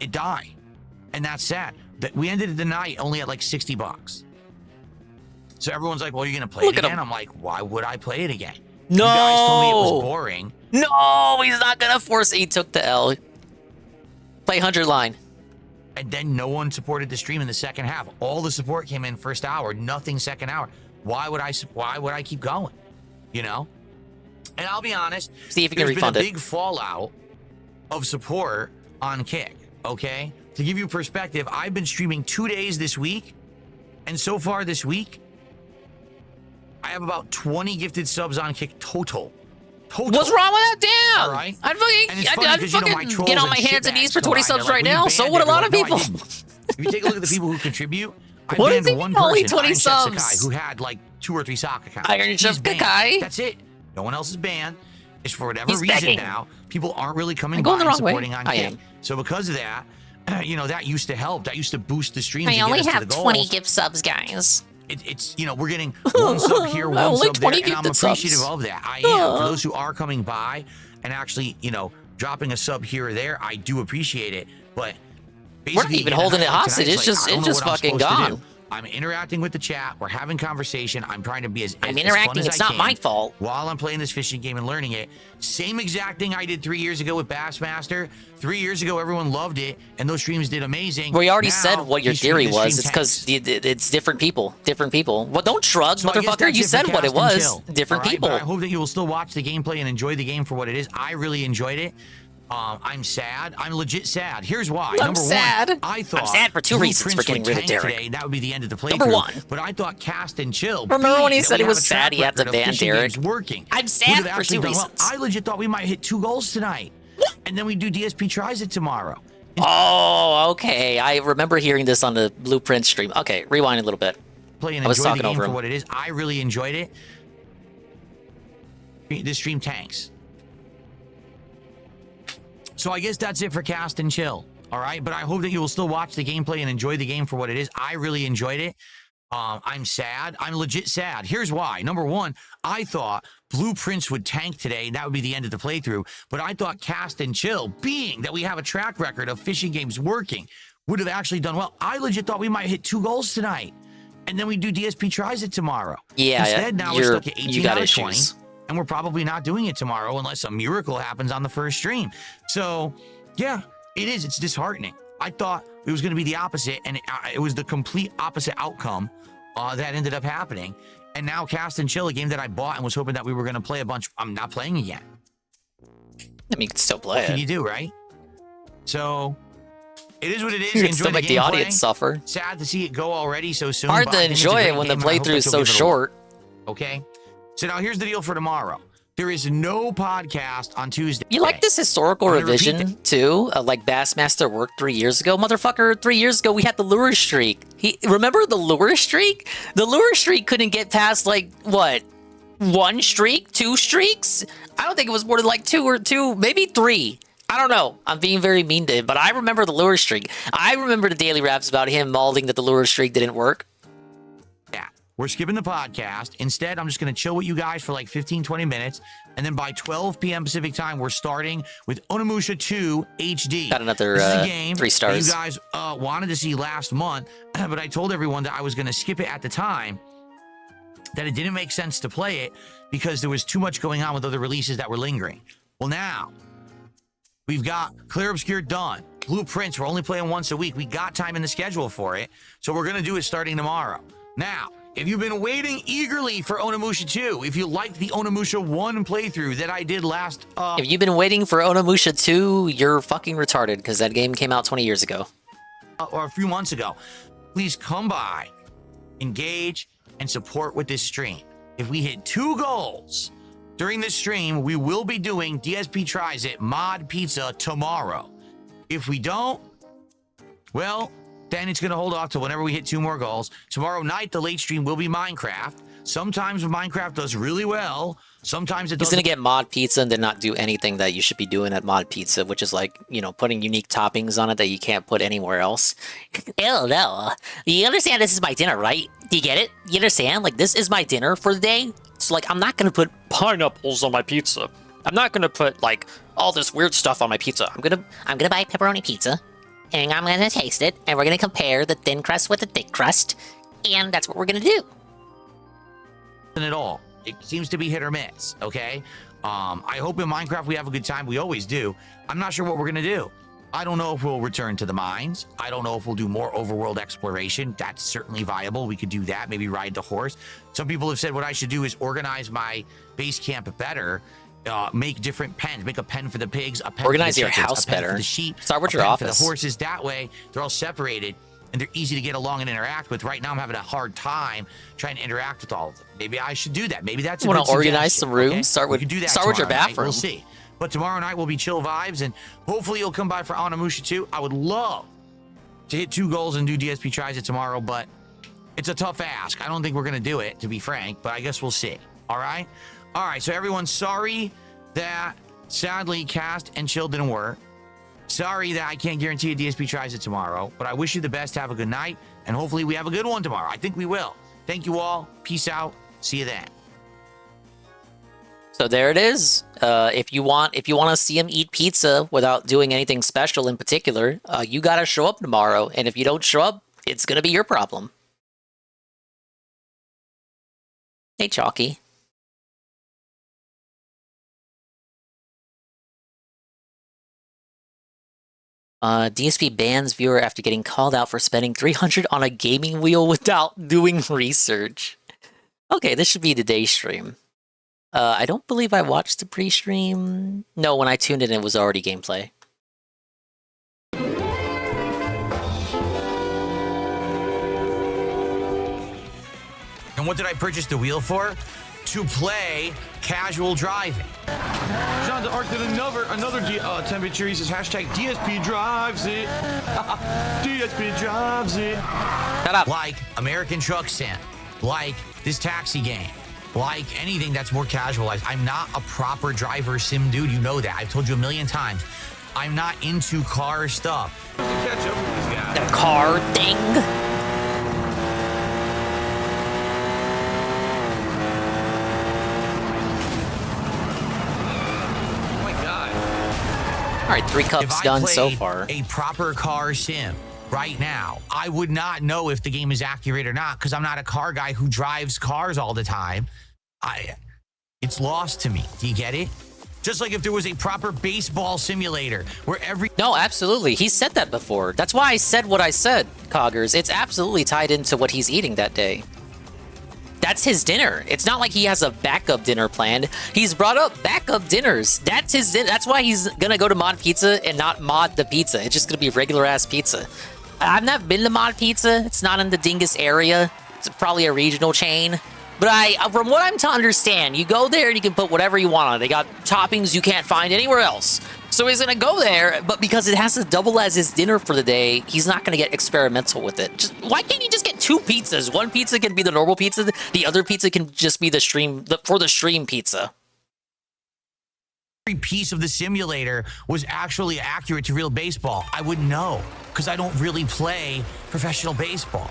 it died. And that's sad. We ended the night only at like $60. So everyone's like, well, you're going to play it again? I'm like, why would I play it again? No. You guys told me it was boring. No, he's not going to force it. He took the L. Play 100 line. And then no one supported the stream in the second half. All the support came in first hour, nothing second hour. Why would I keep going? You know? And I'll be honest, see if you can refund it. There's been a big fallout of support on Kick, okay? To give you perspective, I've been streaming 2 days this week, and so far this week, I have about 20 gifted subs on Kick total. What's wrong with that? Damn! All right. I'd fucking get on my hands and knees for 20 subs right now. So would a lot of people. If you take a look at the people who contribute, I what banned is one only person, 20 Iron Chef subs? Sakai, who had like 2 or 3 sock accounts. Iron Chef Sakai. That's it. No one else is banned. It's for whatever He's reason begging. now. People aren't really coming I'm by going the and wrong way. supporting on I Kick. am. So because of that, you know, that used to help. That used to boost the streams. I and only get us to have the 20 goals. gift subs, guys. It's you know, we're getting one sub here, one Only sub there, 20 and I'm gifted appreciative subs. of that. I am. For those who are coming by and actually, you know, dropping a sub here or there, I do appreciate it. But We're not even holding it hostage. It's just fucking gone. I'm interacting with the chat. We're having conversation. I'm trying to be as I'm as interacting. fun as It's I not can my fault. while I'm playing this fishing game and learning it. Same exact thing I did 3 years ago with Bassmaster. 3 years ago, everyone loved it, and those streams did amazing. We already Now, said what your these theory streams was. It's because it's different people. Different people. Well, don't shrug, So I guess motherfucker. that's You said different what it cast and was. chill, Different all right? people. But I hope that you will still watch the gameplay and enjoy the game for what it is. I really enjoyed it. I'm sad. I'm legit sad. Here's why. I'm Number sad. one, I thought I'm sad for 2 reasons for Blueprints getting would rid of tank Derek. today. That would be the end of the playthrough. Number one. But I thought Cast and Chill. Remember when he that said we he was have a track sad he had to record of ban fishing Derek? games working. I'm would sad have for actually 2 done well. reasons. I legit thought we might hit 2 goals tonight. And then we do DSP Tries It tomorrow. Oh, okay. I remember hearing this on the Blueprint stream. Okay, rewind a little bit. Play and I was enjoy the talking game over for him. what it is. I really enjoyed it. this stream tanks. So I guess that's it for Cast and Chill. All right, but I hope that you will still watch the gameplay and enjoy the game for what it is. I really enjoyed it. I'm sad. I'm legit sad. Here's why. Number one, I thought Blueprints would tank today, and that would be the end of the playthrough. But I thought Cast and Chill, being that we have a track record of fishing games working, would have actually done well. I legit thought we might hit 2 goals tonight, and then we do DSP Tries It tomorrow. Yeah, Instead, now we're stuck at 18 out of 20, and we're probably not doing it tomorrow unless a miracle happens on the first stream. So, yeah, it is. It's disheartening. I thought it was going to be the opposite, and it was the complete opposite outcome that ended up happening. And now Cast and Chill, a game that I bought and was hoping that we were going to play a bunch. I'm not playing it yet. I mean, you can still play What it. can you do, right? So it is what it is. You can Enjoy still make the gameplay. audience suffer. Sad to see it go already so soon. Hard but to I think it's a enjoy great it when the game, and I hope playthrough that is you'll so give it a short. look. Okay. So now here's the deal for tomorrow. There is no podcast on Tuesday. You like this historical I'm gonna repeat revision too? Like Bassmaster worked 3 years ago, motherfucker. 3 years ago we had the lure streak. Remember the lure streak? The lure streak couldn't get past like what? 1 streak, 2 streaks? I don't think it was more than like 2 or 2, maybe 3. I don't know. I'm being very mean to him, but I remember the lure streak. I remember the daily raps about him mauling that the lure streak didn't work. Yeah, we're skipping the podcast. Instead, I'm just going to chill with you guys for like 15, 20 minutes. And then by 12 p.m. Pacific time, we're starting with Onimusha 2 HD. Got another This is a game 3 stars. that you guys wanted to see last month, but I told everyone that I was going to skip it at the time, that it didn't make sense to play it because there was too much going on with other releases that were lingering. Well, now we've got Clear Obscure done. Blueprints, we're only playing once a week. We got time in the schedule for it, so we're going to do it starting tomorrow. Now, if you've been waiting eagerly for Onimusha 2, if you liked the Onimusha 1 playthrough that I did last... If you've been waiting for Onimusha 2, you're fucking retarded because that game came out 20 years ago. or a few months ago, please come by, engage, and support with this stream. If we hit 2 goals during this stream, we will be doing DSP Tries It Mod Pizza tomorrow. If we don't, well, then it's going to hold off till whenever we hit 2 more goals. Tomorrow night, the late stream will be Minecraft. Sometimes Minecraft does really well. Sometimes it doesn't. He's going to get Mod Pizza and then not do anything that you should be doing at Mod Pizza, which is like, you know, putting unique toppings on it that you can't put anywhere else. Ew, no. You understand this is my dinner, right? Do you get it? You understand? Like, this is my dinner for the day. So, like, I'm not going to put pineapples on my pizza. I'm not going to put, like, all this weird stuff on my pizza. I'm going to buy pepperoni pizza, and I'm going to taste it, and we're going to compare the thin crust with the thick crust, and that's what we're going to do. At all. It seems to be hit or miss, okay? I hope in Minecraft we have a good time. We always do. I'm not sure what we're going to do. I don't know if we'll return to the mines. I don't know if we'll do more overworld exploration. That's certainly viable. We could do that. Maybe ride the horse. Some people have said what I should do is organize my base camp better. Make different pens. Make a pen for the pigs, a pen organize for the your chickens, house a pen better. for the sheep, Start with a your pen office. for the horses. That way, they're all separated and they're easy to get along and interact with. Right now, I'm having a hard time trying to interact with all of them. Maybe I should do that. Maybe that's a good want to organize suggestion, some rooms? okay? Start with We can do that start with your tomorrow night. bathroom. We'll see. But tomorrow night will be chill vibes, and hopefully you'll come by for Onimusha 2. I would love to hit 2 goals and do DSP Tries It tomorrow, but it's a tough ask. I don't think we're going to do it, to be frank, but I guess we'll see. All right? All right, so everyone, sorry that sadly Cast and Chill didn't work. Sorry that I can't guarantee a DSP Tries It tomorrow, but I wish you the best. Have a good night, and hopefully we have a good one tomorrow. I think we will. Thank you all. Peace out. See you then. So there it is. If you want to see him eat pizza without doing anything special in particular, you gotta show up tomorrow. And if you don't show up, it's gonna be your problem. Hey, Chalky. DSP bans viewer after getting called out for spending $300 on a gaming wheel without doing research. Okay, this should be the day stream. I don't believe I watched the pre-stream. No, when I tuned in, it was already gameplay. And what did I purchase the wheel for? To play casual driving. John the Arc did another temperature. He says hashtag DSP drives it. DSP drives it. Shut up. Like American Truck Sim. Like this taxi game. like anything that's more casualized. I'm not a proper driver sim dude. You know that. I've told you a million times. I'm not into car stuff. Catch up with these guys. The car thing. Oh my God. All right, 3 cups done so far. A proper car sim right now, I would not know if the game is accurate or not because I'm not a car guy who drives cars all the time. It's lost to me. Do you get it? Just like if there was a proper baseball simulator where every... No, absolutely. He said that before. That's why I said what I said, Coggers. It's absolutely tied into what he's eating that day. That's his dinner. It's not like he has a backup dinner planned. He's brought up backup dinners. That's his dinner. That's why he's gonna go to Mod Pizza and not Mod the Pizza. It's just gonna be regular ass pizza. I've not been to Mod Pizza. It's not in the Dingus area. It's probably a regional chain. But from what I'm to understand, you go there and you can put whatever you want on it. They got toppings you can't find anywhere else. So he's gonna go there, but because it has to double as his dinner for the day, he's not gonna get experimental with it. Why can't you just get 2 pizzas? One pizza can be the normal pizza. The other pizza can just be the stream pizza. Every piece of the simulator was actually accurate to real baseball. I wouldn't know because I don't really play professional baseball.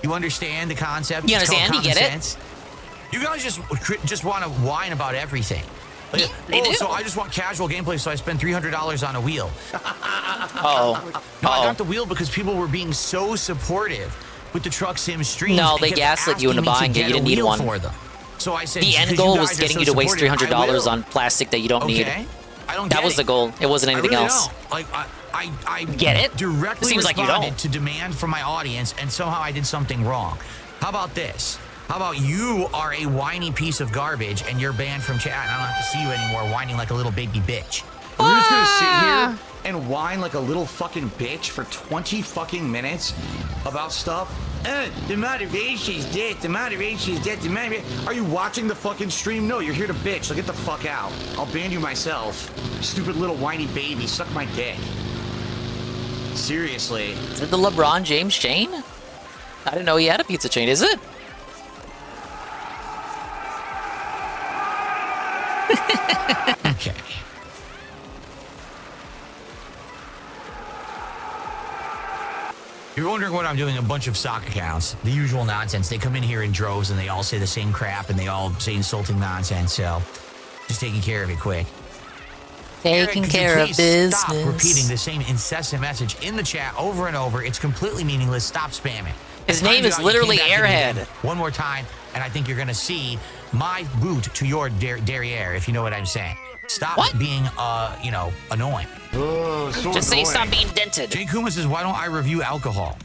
You understand the concept? You understand? You get it? You guys just want to whine about everything. Like, they do. So I just want casual gameplay, so I spend $300 on a wheel. Oh. No, I got the wheel because people were being so supportive with the Truck Sim streams. No, they gaslit you into buying it. You didn't need one. For them. So I said the end goal was getting you to waste $300 on plastic that you don't need. I don't. That was the goal. It wasn't anything else. Like I get it. Directly seems like you don't. To demand from my audience, and somehow I did something wrong. How about this? How about you are a whiny piece of garbage and you're banned from chat and I don't have to see you anymore whining like a little baby bitch. We're just gonna sit here and whine like a little fucking bitch for 20 fucking minutes about stuff? The motivation is dead, the motivation is dead, the motivation... Are you watching the fucking stream? No, you're here to bitch, so get the fuck out. I'll ban you myself. Stupid little whiny baby, suck my dick. Seriously. Is it the LeBron James chain? I didn't know he had a pizza chain, is it? Okay. You're wondering what I'm doing, a bunch of sock accounts. The usual nonsense. They come in here in droves and they all say the same crap and they all say insulting nonsense. So just taking care of it quick. Taking care of business. Stop repeating the same incessant message in the chat over and over. It's completely meaningless. Stop spamming. His name is literally Airhead. One more time, and I think you're going to see my boot to your derriere, if you know what I'm saying. Stop being, annoying. Just say stop being dented. Jay Kuma says, why don't I review alcohol?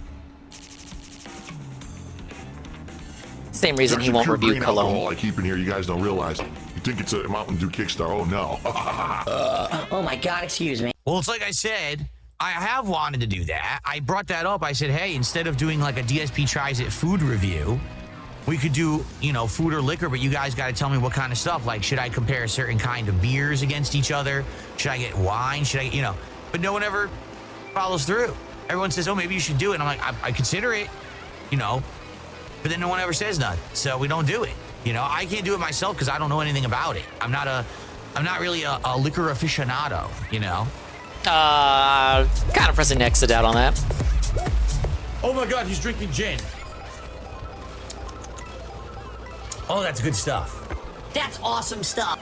Same reason he won't review cologne. Alcohol I keep in here, you guys don't realize. You think it's a Mountain Dew Kickstar. Oh, no. Oh, my God, excuse me. Well, it's like I said, I have wanted to do that. I brought that up. I said, hey, instead of doing like a DSP Tries It food review, we could do, food or liquor, but you guys got to tell me what kind of stuff. Like, should I compare a certain kind of beers against each other? Should I get wine? Should I, but no one ever follows through. Everyone says, oh, maybe you should do it. And I'm like, I consider it, but then no one ever says nothing. So we don't do it. I can't do it myself because I don't know anything about it. I'm not really a liquor aficionado, Kind of pressing exit out on that. Oh my God, he's drinking gin. Oh, that's good stuff. That's awesome stuff.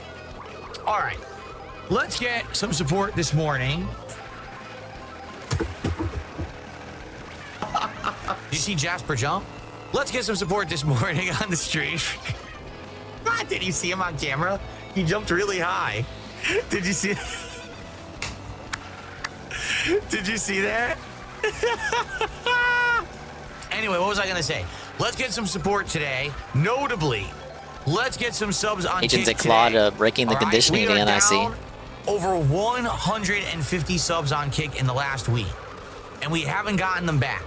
All right, let's get some support this morning. Did you see Jasper jump? Let's get some support this morning on the stream. Did you see him on camera? He jumped really high. Did you see? Did you see that? Anyway, what was I gonna say? Let's get some support today. Notably, let's get some subs on Agent Kick Claude breaking the conditioning again, I see. Over 150 subs on Kick in the last week, and we haven't gotten them back.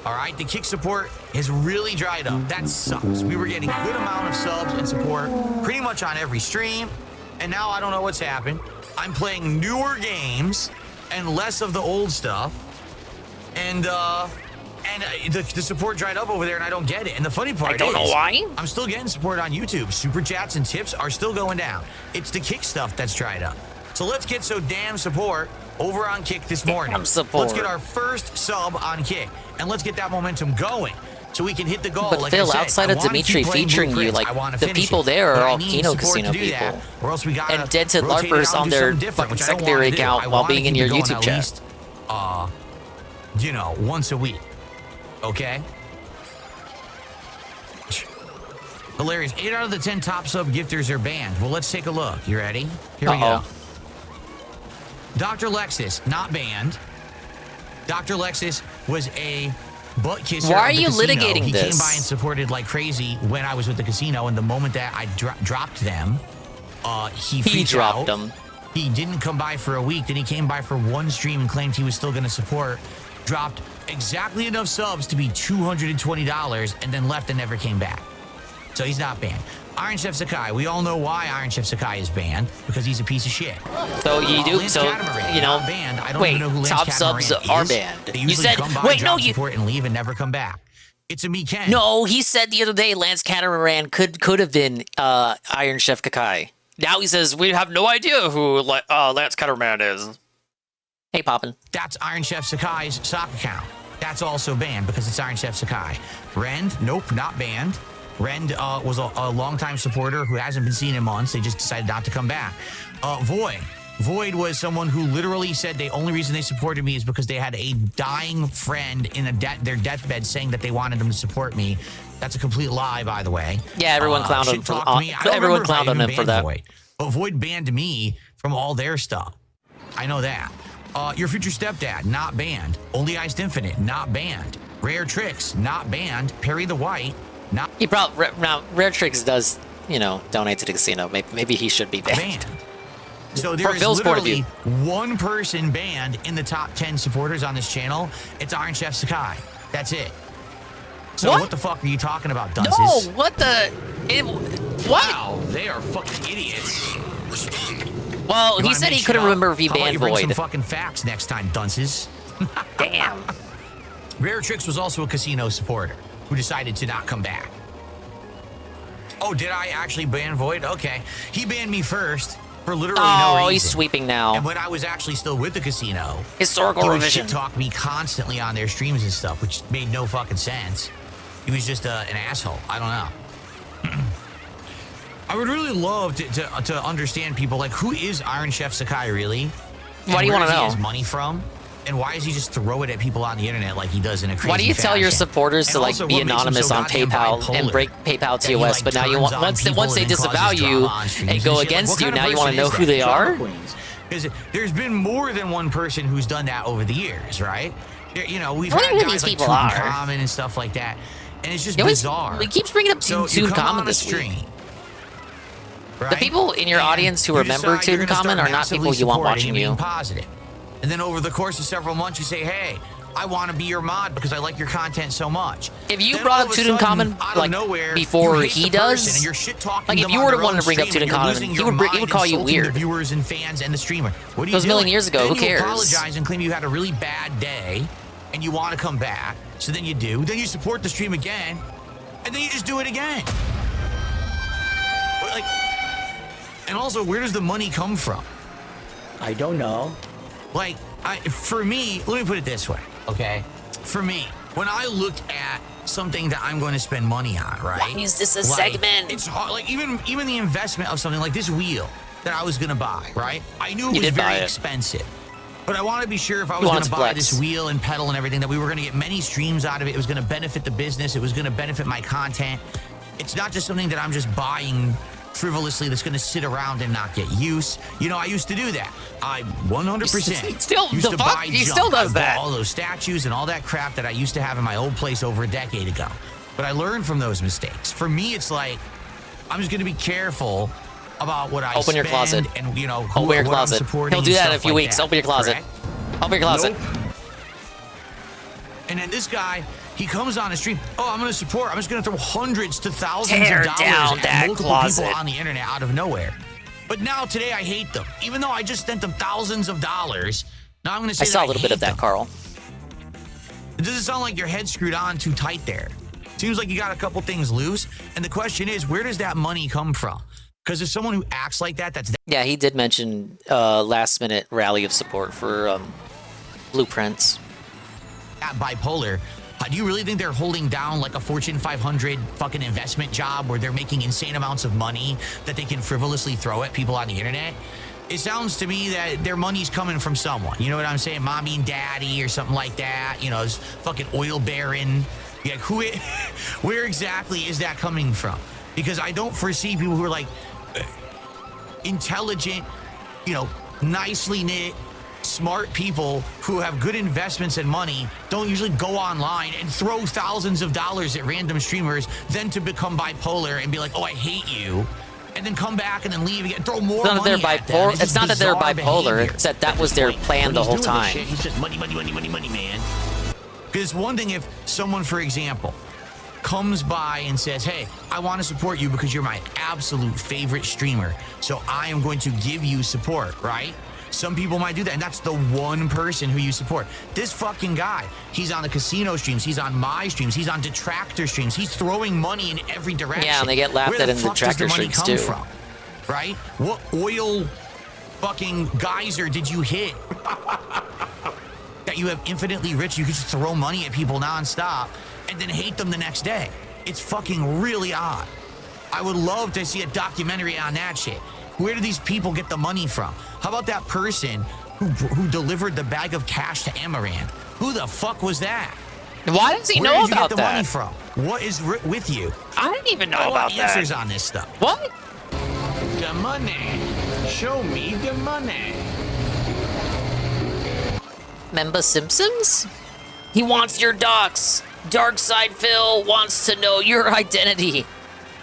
All right, the Kick support has really dried up. That sucks. We were getting a good amount of subs and support pretty much on every stream, and now I don't know what's happened. I'm playing newer games and less of the old stuff, and And the support dried up over there, and I don't get it. And the funny part I don't know why. I'm still getting support on YouTube. Super chats and tips are still going down. It's the Kick stuff that's dried up. So let's get so damn support over on Kick this morning. Damn support. Let's get our first sub on Kick, and let's get that momentum going so we can hit the goal. But like Phil, I said, outside I of wanna Dimitri keep playing featuring you, Blueprints. like I wanna the finish people it. there But are I all need Kino support Casino to do that, people. or else we gotta And dented rotate it LARPers out on and do their something different, fucking which I don't secondary wanna do. account I while wanna being in keep your it going YouTube at chat. least, once a week. Okay? Hilarious. 8 out of the 10 top sub gifters are banned. Well, let's take a look. You ready? Here we go. Dr. Lexus, not banned. Dr. Lexus was a butt kisser. Why are of the you casino. litigating He this? came by and supported like crazy when I was with the casino, and the moment that I dropped them, he dropped out. them. He didn't come by for a week. Then he came by for one stream and claimed he was still going to support. Dropped exactly enough subs to be $220, and then left and never came back. So he's not banned. Iron Chef Sakai. We all know why Iron Chef Sakai is banned, because he's a piece of shit. So you do, Lance so Catamaran, you know. not banned. I don't Wait, even know who Lance top Catamaran subs is. are banned. They You usually said, come by, wait, drop no, you. support and leave and never come back. It's a me Ken. No, he said the other day Lance Catamaran could have been Iron Chef Kakai. Now he says we have no idea who Lance Catamaran is. Hey, Poppin. That's Iron Chef Sakai's sock account. That's also banned because it's Iron Chef Sakai. Rend, nope, not banned. Rend was a longtime supporter who hasn't been seen in months. They just decided not to come back. Void was someone who literally said the only reason they supported me is because they had a dying friend in their deathbed saying that they wanted them to support me. That's a complete lie, by the way. Yeah, everyone clowned him for that. Void. But Void banned me from all their stuff. I know that. Your future stepdad, not banned. Only Iced Infinite, not banned. Rare Tricks, not banned. Perry the White, not He probably now Rare Tricks does donate to the casino. Maybe he should be banned. So there From is Phil's point of literally view. one person banned in the top 10 supporters on this channel. It's Iron Chef Sakai. That's it. So what the fuck are you talking about, dunces? No, what the? What? Wow, they are fucking idiots. Well, You he wanna said he mix couldn't it up? remember if he How about banned you bring some Void. fucking facts next time, dunces. Damn. Rare Tricks was also a casino supporter who decided to not come back. Oh, did I actually ban Void? Okay. He banned me first for literally no reason. Oh, he's sweeping now. And when I was actually still with the casino, Historical he would revision. shit talk me constantly on their streams and stuff, which made no fucking sense. He was just an asshole. I don't know. I would really love to understand people like, who is Iron Chef Sakai really? Why do you want to Where know? does he his money from? And why does he just throw it at people on the internet like he does in a crazy Why do you tell your fashion? supporters And to like also, be what makes him anonymous so on goddamn PayPal and bipolar? break PayPal That he, TOS? like, But now you turns want on once people they and disavow causes you drama on streams and go shit. against What you, kind of now you want to person know is who that? they are. Because there's been more than one person who's done that over the years, right? You know, we've I wonder had who guys these like people Toon are. Common and stuff like that, and it's just He always- bizarre. he keeps bringing up So Toon you come Common on a this week. stream, The right? people in your audience who You remember decide you're Toon gonna Common start are not massively people you want supporting watching and being you. positive. And then over the course of several months, you say, "Hey, I want to be your mod because I like your content so much." If you Then brought all up of a Toon sudden, Common out of like nowhere, before you hate he the person does, and you're shit-talking like if them you on were the their one own to bring up stream Toon and you're Common, losing he your would mind call you insulting the weird. viewers and fans and the streamer. What are you It was a million doing? years ago, Then who you cares? apologize and claim you had a really bad day and you want to come back. So then you do. Then you support the stream again, and then you just do it again. Like, and also, where does the money come from? I don't know. Like, for me, let me put it this way, okay? For me, when I look at something that I'm going to spend money on, right? Why is this a like, segment? It's hard. Like, even the investment of something like this wheel that I was going to buy, right? I knew it You was did buy very it. expensive. But I wanted to be sure if I You was going wanted to to buy flex. this wheel and pedal and everything that we were going to get many streams out of it. It was going to benefit the business. It was going to benefit my content. It's not just something that I'm just buying frivolously that's going to sit around and not get use. You know, I used to do that. I 100% Still, used the to fuck? buy He junk. still does I bought that. all those statues and all that crap that I used to have in my old place over a decade ago. But I learned from those mistakes. For me, it's like, I'm just going to be careful about what I Open your spend closet. and, you know, Open your what I'm closet. supporting He'll do and that in a stuff few like weeks. that, Open your closet. correct? Open your closet. Nope. And then this guy, he comes on a stream. Oh, I'm going to support. I'm just going to throw hundreds to thousands Tear of dollars down at that multiple closet. people on the internet out of nowhere. But now today I hate them. Even though I just spent them thousands of dollars, now I'm going to say I saw that a little bit of hate that, them. Carl. It doesn't sound like your head's screwed on too tight there. Seems like you got a couple things loose. And the question is, where does that money come from? Because if someone who acts like that, that's... Yeah, he did mention last-minute rally of support for Blueprints. At bipolar, do you really think they're holding down like a Fortune 500 fucking investment job where they're making insane amounts of money that they can frivolously throw at people on the internet? It sounds to me that their money's coming from someone. You know what I'm saying? Mommy and daddy or something like that. You know, this fucking oil baron. Yeah, where exactly is that coming from? Because I don't foresee people who are like intelligent, you know, nicely knit, smart people who have good investments and money don't usually go online and throw thousands of dollars at random streamers, then to become bipolar and be like, oh, I hate you, and then come back and then leave again, throw more money at them. It's not that they're bipolar. It's that was their plan the whole time. He's just money, man. Because it's one thing if someone, for example, comes by and says, hey, I want to support you because you're my absolute favorite streamer, so I am going to give you support, right? Some people might do that, and that's the one person who you support. This fucking guy, he's on the casino streams, he's on my streams, he's on detractor streams, he's throwing money in every direction. Yeah, and they get laughed at in detractor streams too. From, right? What oil fucking geyser did you hit that you have infinitely rich, you could just throw money at people nonstop and then hate them the next day? It's fucking really odd. I would love to see a documentary on that shit. Where do these people get the money from? How about that person who delivered the bag of cash to Amaranth? Who the fuck was that? Why does he know Where did you about get the that? money from? What is with you? I didn't even know I about want that. answers on this stuff. What? The money. Show me the money. Remember Simpsons? He wants your docs. Darkside Phil wants to know your identity.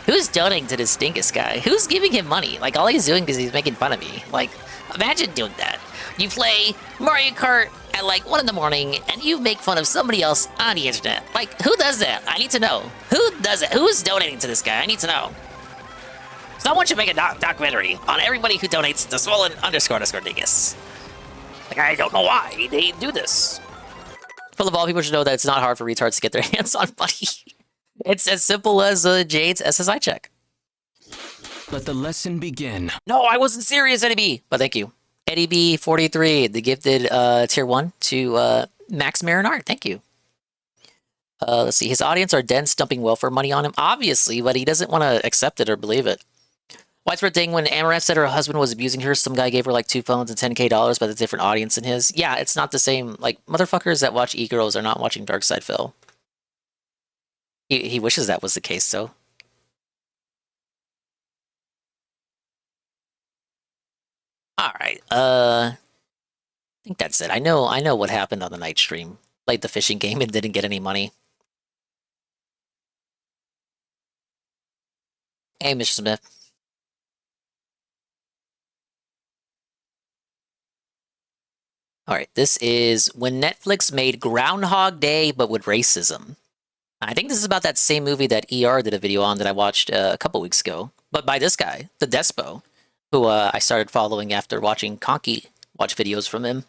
Who's donating to this Dingus guy? Who's giving him money? Like, all he's doing is he's making fun of me. Like, imagine doing that. You play Mario Kart at like 1 in the morning and you make fun of somebody else on the internet. Like, who does that? I need to know. Who does it? Who's donating to this guy? I need to know. Someone should make a documentary on everybody who donates to swollen__dingus. Like, I don't know why they do this. First of all, people should know that it's not hard for retards to get their hands on money. It's as simple as Jade's SSI check. Let the lesson begin. No, I wasn't serious, Eddie B. But thank you. Eddie B 43, the gifted tier 1 to Max Marinard. Thank you. Let's see. His audience are dense, dumping welfare money on him, obviously, but he doesn't want to accept it or believe it. Widespread thing when Amaranth said her husband was abusing her, some guy gave her like 2 phones and $10K, but a different audience than his. Yeah, it's not the same. Like, motherfuckers that watch e-girls are not watching Darkside Phil. He wishes that was the case, though. All right. I think that's it. I know what happened on the night stream. Played the fishing game and didn't get any money. Hey, Mr. Smith. All right, this is when Netflix made Groundhog Day, but with racism. I think this is about that same movie that ER did a video on that I watched a couple weeks ago, but by this guy, the Despo, who I started following after watching Conky watch videos from him.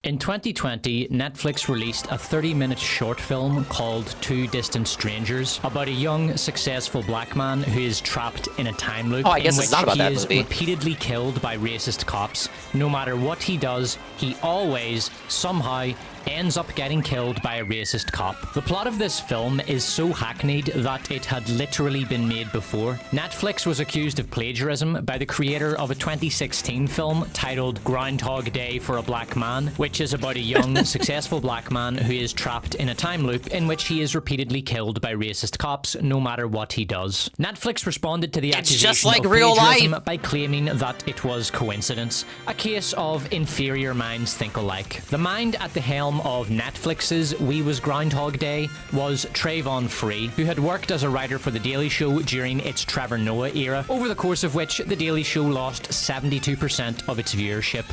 In 2020, Netflix released a 30-minute short film called Two Distant Strangers about a young, successful black man who is trapped in a time loop I guess in it's not which about he that is movie. repeatedly killed by racist cops. No matter what he does, he always, somehow, ends up getting killed by a racist cop. The plot of this film is so hackneyed that it had literally been made before. Netflix was accused of plagiarism by the creator of a 2016 film titled Groundhog Day for a Black Man, which is about a young, successful black man who is trapped in a time loop in which he is repeatedly killed by racist cops no matter what he does. Netflix responded to the accusation just like of real plagiarism life. by claiming that it was coincidence, a case of inferior minds think alike. The mind at the helm of Netflix's We Was Groundhog Day was Trayvon Free, who had worked as a writer for The Daily Show during its Trevor Noah era, over the course of which The Daily Show lost 72% of its viewership.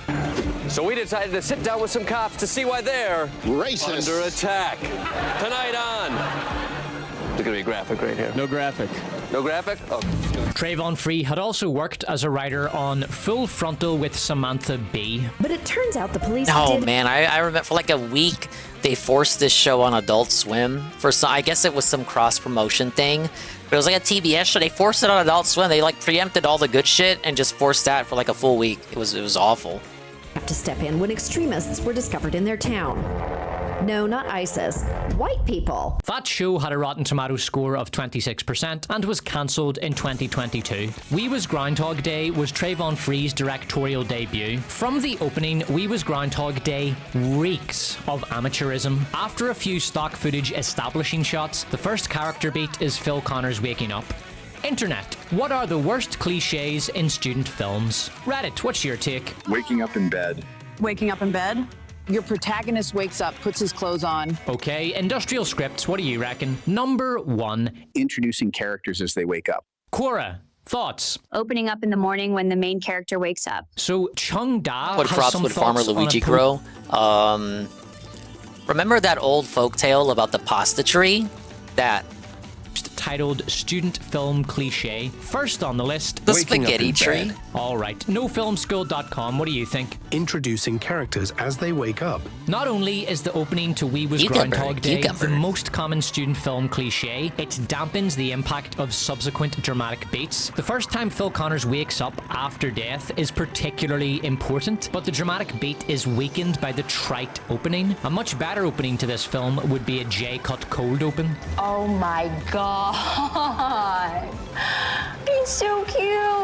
So we decided to sit down with some cops to see why they're racist under attack. Tonight on There's gonna be a graphic right here. No graphic. No graphic? Oh. Trayvon Free had also worked as a writer on Full Frontal with Samantha Bee. But it turns out the police Oh man, I remember for like a week they forced this show on Adult Swim for some, I guess it was some cross promotion thing, but it was like a TBS show. They forced it on Adult Swim. They like preempted all the good shit and just forced that for like a full week. It was awful. have to step in when extremists were discovered in their town. No, not ISIS. White people. That show had a Rotten Tomatoes score of 26% and was cancelled in 2022. We Was Groundhog Day was Trayvon Free's directorial debut. From the opening, We Was Groundhog Day reeks of amateurism. After a few stock footage establishing shots, the first character beat is Phil Connors waking up. Internet, what are the worst cliches in student films? Reddit, what's your take? Waking up in bed. Waking up in bed? Your protagonist wakes up, puts his clothes on. Okay, industrial scripts, what do you reckon? Number 1. Introducing characters as they wake up. Quora, thoughts? Opening up in the morning when the main character wakes up. So Chung Da What has crops some would Farmer thoughts on Luigi a grow? Remember that old folktale about the pasta tree? That titled Student Film Cliche. First on the list, The Spaghetti Tree. Alright, nofilmschool.com, what do you think? Introducing characters as they wake up. Not only is the opening to We Was Groundhog Day the most common student film cliche, it dampens the impact of subsequent dramatic beats. The first time Phil Connors wakes up after death is particularly important, but the dramatic beat is weakened by the trite opening. A much better opening to this film would be a J-cut cold open. Oh my god. He's so cute.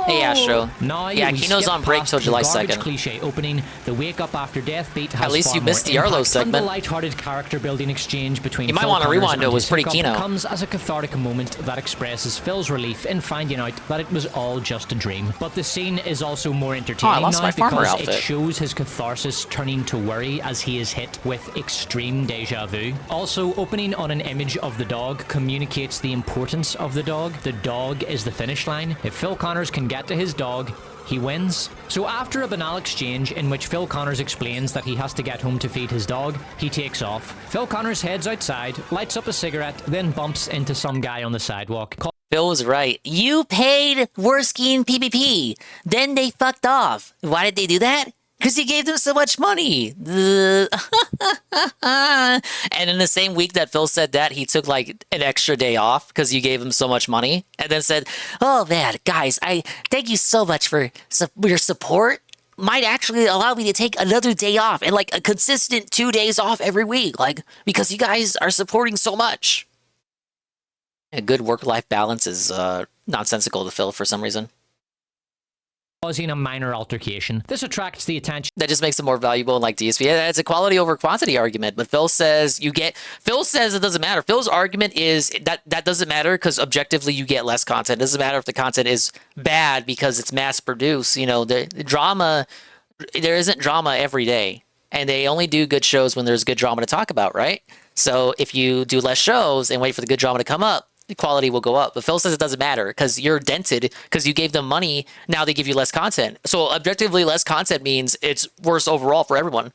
Hey Astro. Now yeah, we Kino's skip on break past till July the garbage 2nd. Cliche opening. The wake up after death beat has At least far you missed more the Arlo impact, segment. And the light-hearted character building exchange between You might Phil want to Connors rewind, and it was his pretty hiccup Kino. comes as a cathartic moment that expresses Phil's relief in finding out that it was all just a dream. But the scene is also more entertaining I lost now my farmer because outfit. it shows his catharsis turning to worry as he is hit with extreme deja vu. Also, opening on an image of the dog communicates the importance of the dog. The dog is the finish line. If Phil Connors can get to his dog, he wins. So after a banal exchange in which Phil Connors explains that he has to get home to feed his dog, he takes off. Phil Connors heads outside, lights up a cigarette, then bumps into some guy on the sidewalk. Phil was right. You paid Worski and PPP. Then they fucked off. Why did they do that? Because you gave them so much money. And in the same week that Phil said that, he took like an extra day off because you gave him so much money. And then said, oh man, guys, I thank you so much for your support. Might actually allow me to take another day off and like a consistent 2 days off every week. Like, because you guys are supporting so much. A good work-life balance is nonsensical to Phil for some reason. Causing a minor altercation. This attracts the attention. That just makes it more valuable in like DSP. Yeah, it's a quality over quantity argument, but Phil says it doesn't matter. Phil's argument is that doesn't matter because objectively you get less content. It doesn't matter if the content is bad because it's mass produced. You know, the drama, there isn't drama every day, and they only do good shows when there's good drama to talk about, right? So if you do less shows and wait for the good drama to come up, the quality will go up. But Phil says it doesn't matter because you're dented because you gave them money. Now they give you less content. So objectively, less content means it's worse overall for everyone.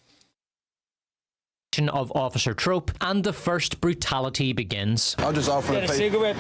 Of Officer Trope, and the first brutality begins. I'll just offer a cigarette?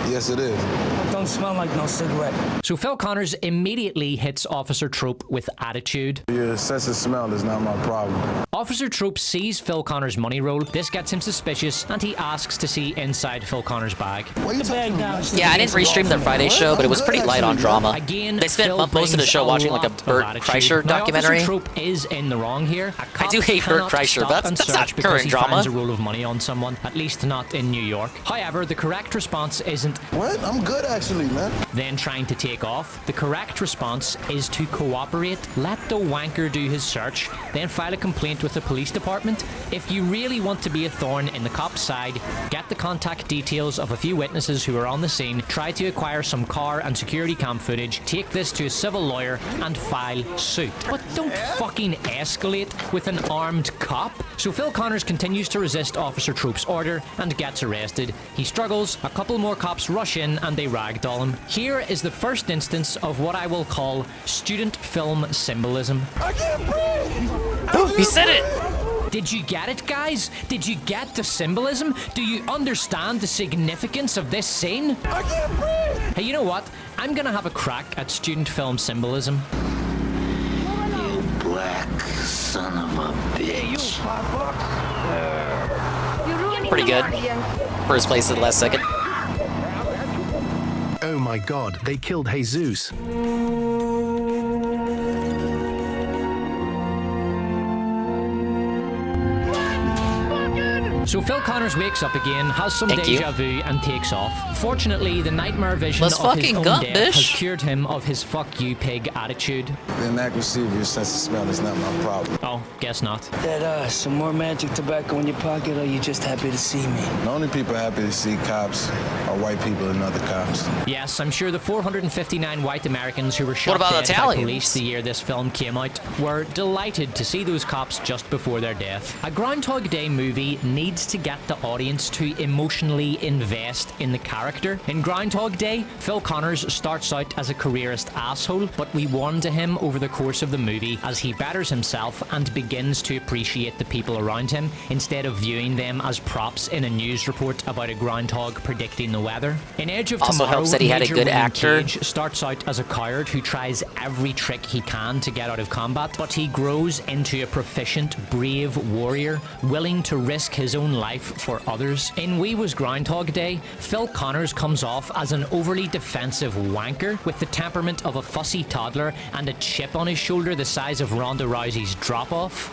Yes, it is. It don't smell like no cigarette. So Phil Connors immediately hits Officer Trope with attitude. Your sense of smell is not my problem. Officer Trope sees Phil Connors' money roll. This gets him suspicious, and he asks to see inside Phil Connors' bag. Yeah, I didn't restream their Friday show, but it was pretty light on drama. Again, they spent Phil most of the show watching like a Bert Kreischer documentary. Officer Trope is in the wrong here. I do hate Bert Kreischer, but that's not current drama. Finds a roll of money on someone, at least not in New York. However, the correct response isn't what? I'm good actually, man. Then trying to take off. The correct response is to cooperate, let the wanker do his search, then file a complaint with the police department. If you really want to be a thorn in the cop's side, get the contact details of a few witnesses who are on the scene, try to acquire some car and security cam footage, take this to a civil lawyer, and file suit. But don't fucking escalate with an armed cop. So Phil Connors continues to resist Officer Trope's order and gets arrested. He struggles, a couple more cops rush in and they ragdoll him. Here is the first instance of what I will call student film symbolism. I can't breathe! He said it! Did you get it, guys? Did you get the symbolism? Do you understand the significance of this scene? I can't breathe! Hey, you know what? I'm gonna have a crack at student film symbolism. You black son of a bitch. Pretty good. First place at the last second. Oh my god, they killed Jesus. So Phil Connors wakes up again, has some Thank you. deja vu, and takes off. Fortunately, the nightmare vision Let's of his fucking own gut, death has bish. cured him of his "fuck you, pig" attitude. The inaccuracy of your sense of smell is not my problem. Oh, guess not. That some more magic tobacco in your pocket, or you just happy to see me? The only people happy to see cops are white people and other cops. Yes, I'm sure the 459 white Americans who were shot about dead by Italians? police the year this film came out were delighted to see those cops just before their death. A Groundhog Day movie needs to get the audience to emotionally invest in the character. In Groundhog Day, Phil Connors starts out as a careerist asshole, but we warm to him over the course of the movie as he betters himself and begins to appreciate the people around him instead of viewing them as props in a news report about a groundhog predicting the weather. In Edge of Also Tomorrow, helps that he had a Major good William actor. Cage starts out as a coward who tries every trick he can to get out of combat, but he grows into a proficient, brave warrior, willing to risk his own life for others. In We Was Groundhog Day, Phil Connors comes off as an overly defensive wanker with the temperament of a fussy toddler and a chip on his shoulder the size of Ronda Rousey's drop-off.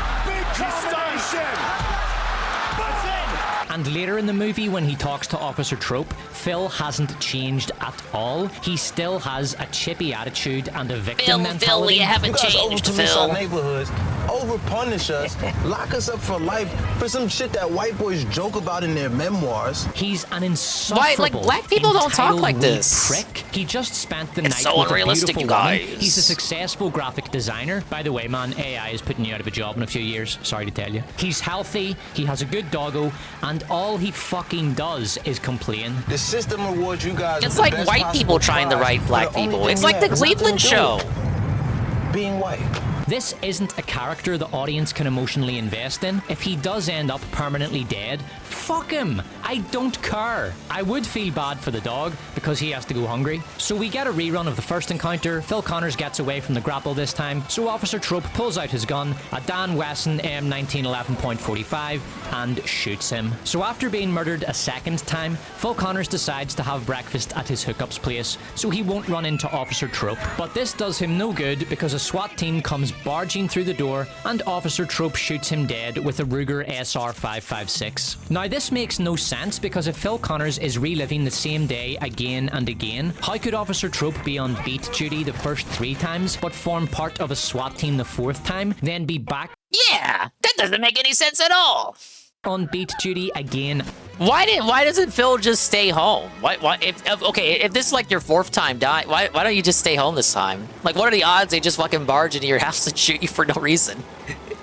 And later in the movie, when he talks to Officer Trope, Phil hasn't changed at all. He still has a chippy attitude and a victim mentality. Phil, you haven't You guys changed, over-police Phil. our neighborhoods, over-punish us, lock us up for life for some shit that white boys joke about in their memoirs. He's an insufferable, Why, like, black people don't talk entitled like wee this. prick. He just spent the It's night so with unrealistic, a you beautiful woman. guys. He's a successful graphic designer. By the way, man, AI is putting you out of a job in a few years. Sorry to tell you. He's healthy, he has a good doggo, and all he fucking does is complain. The system rewards you guys. It's with the like best white possible people trying to prize write for black the only people. thing It's we like the have. There's nothing Cleveland to show. it. Being white. This isn't a character the audience can emotionally invest in. If he does end up permanently dead, fuck him. I don't care. I would feel bad for the dog because he has to go hungry. So we get a rerun of the first encounter. Phil Connors gets away from the grapple this time, so Officer Trope pulls out his gun, a Dan Wesson M1911.45, and shoots him. So after being murdered a second time, Phil Connors decides to have breakfast at his hookup's place so he won't run into Officer Trope. But this does him no good because a SWAT team comes barging through the door and Officer Trope shoots him dead with a Ruger SR556. Now this makes no sense because if Phil Connors is reliving the same day again and again, how could Officer Trope be on beat duty the first 3 times but form part of a SWAT team the 4th time, then be back Yeah, that doesn't make any sense at all. on beat duty again? Why doesn't Phil just stay home? If this is like your 4th time dying, why don't you just stay home this time? Like, what are the odds they just fucking barge into your house and shoot you for no reason?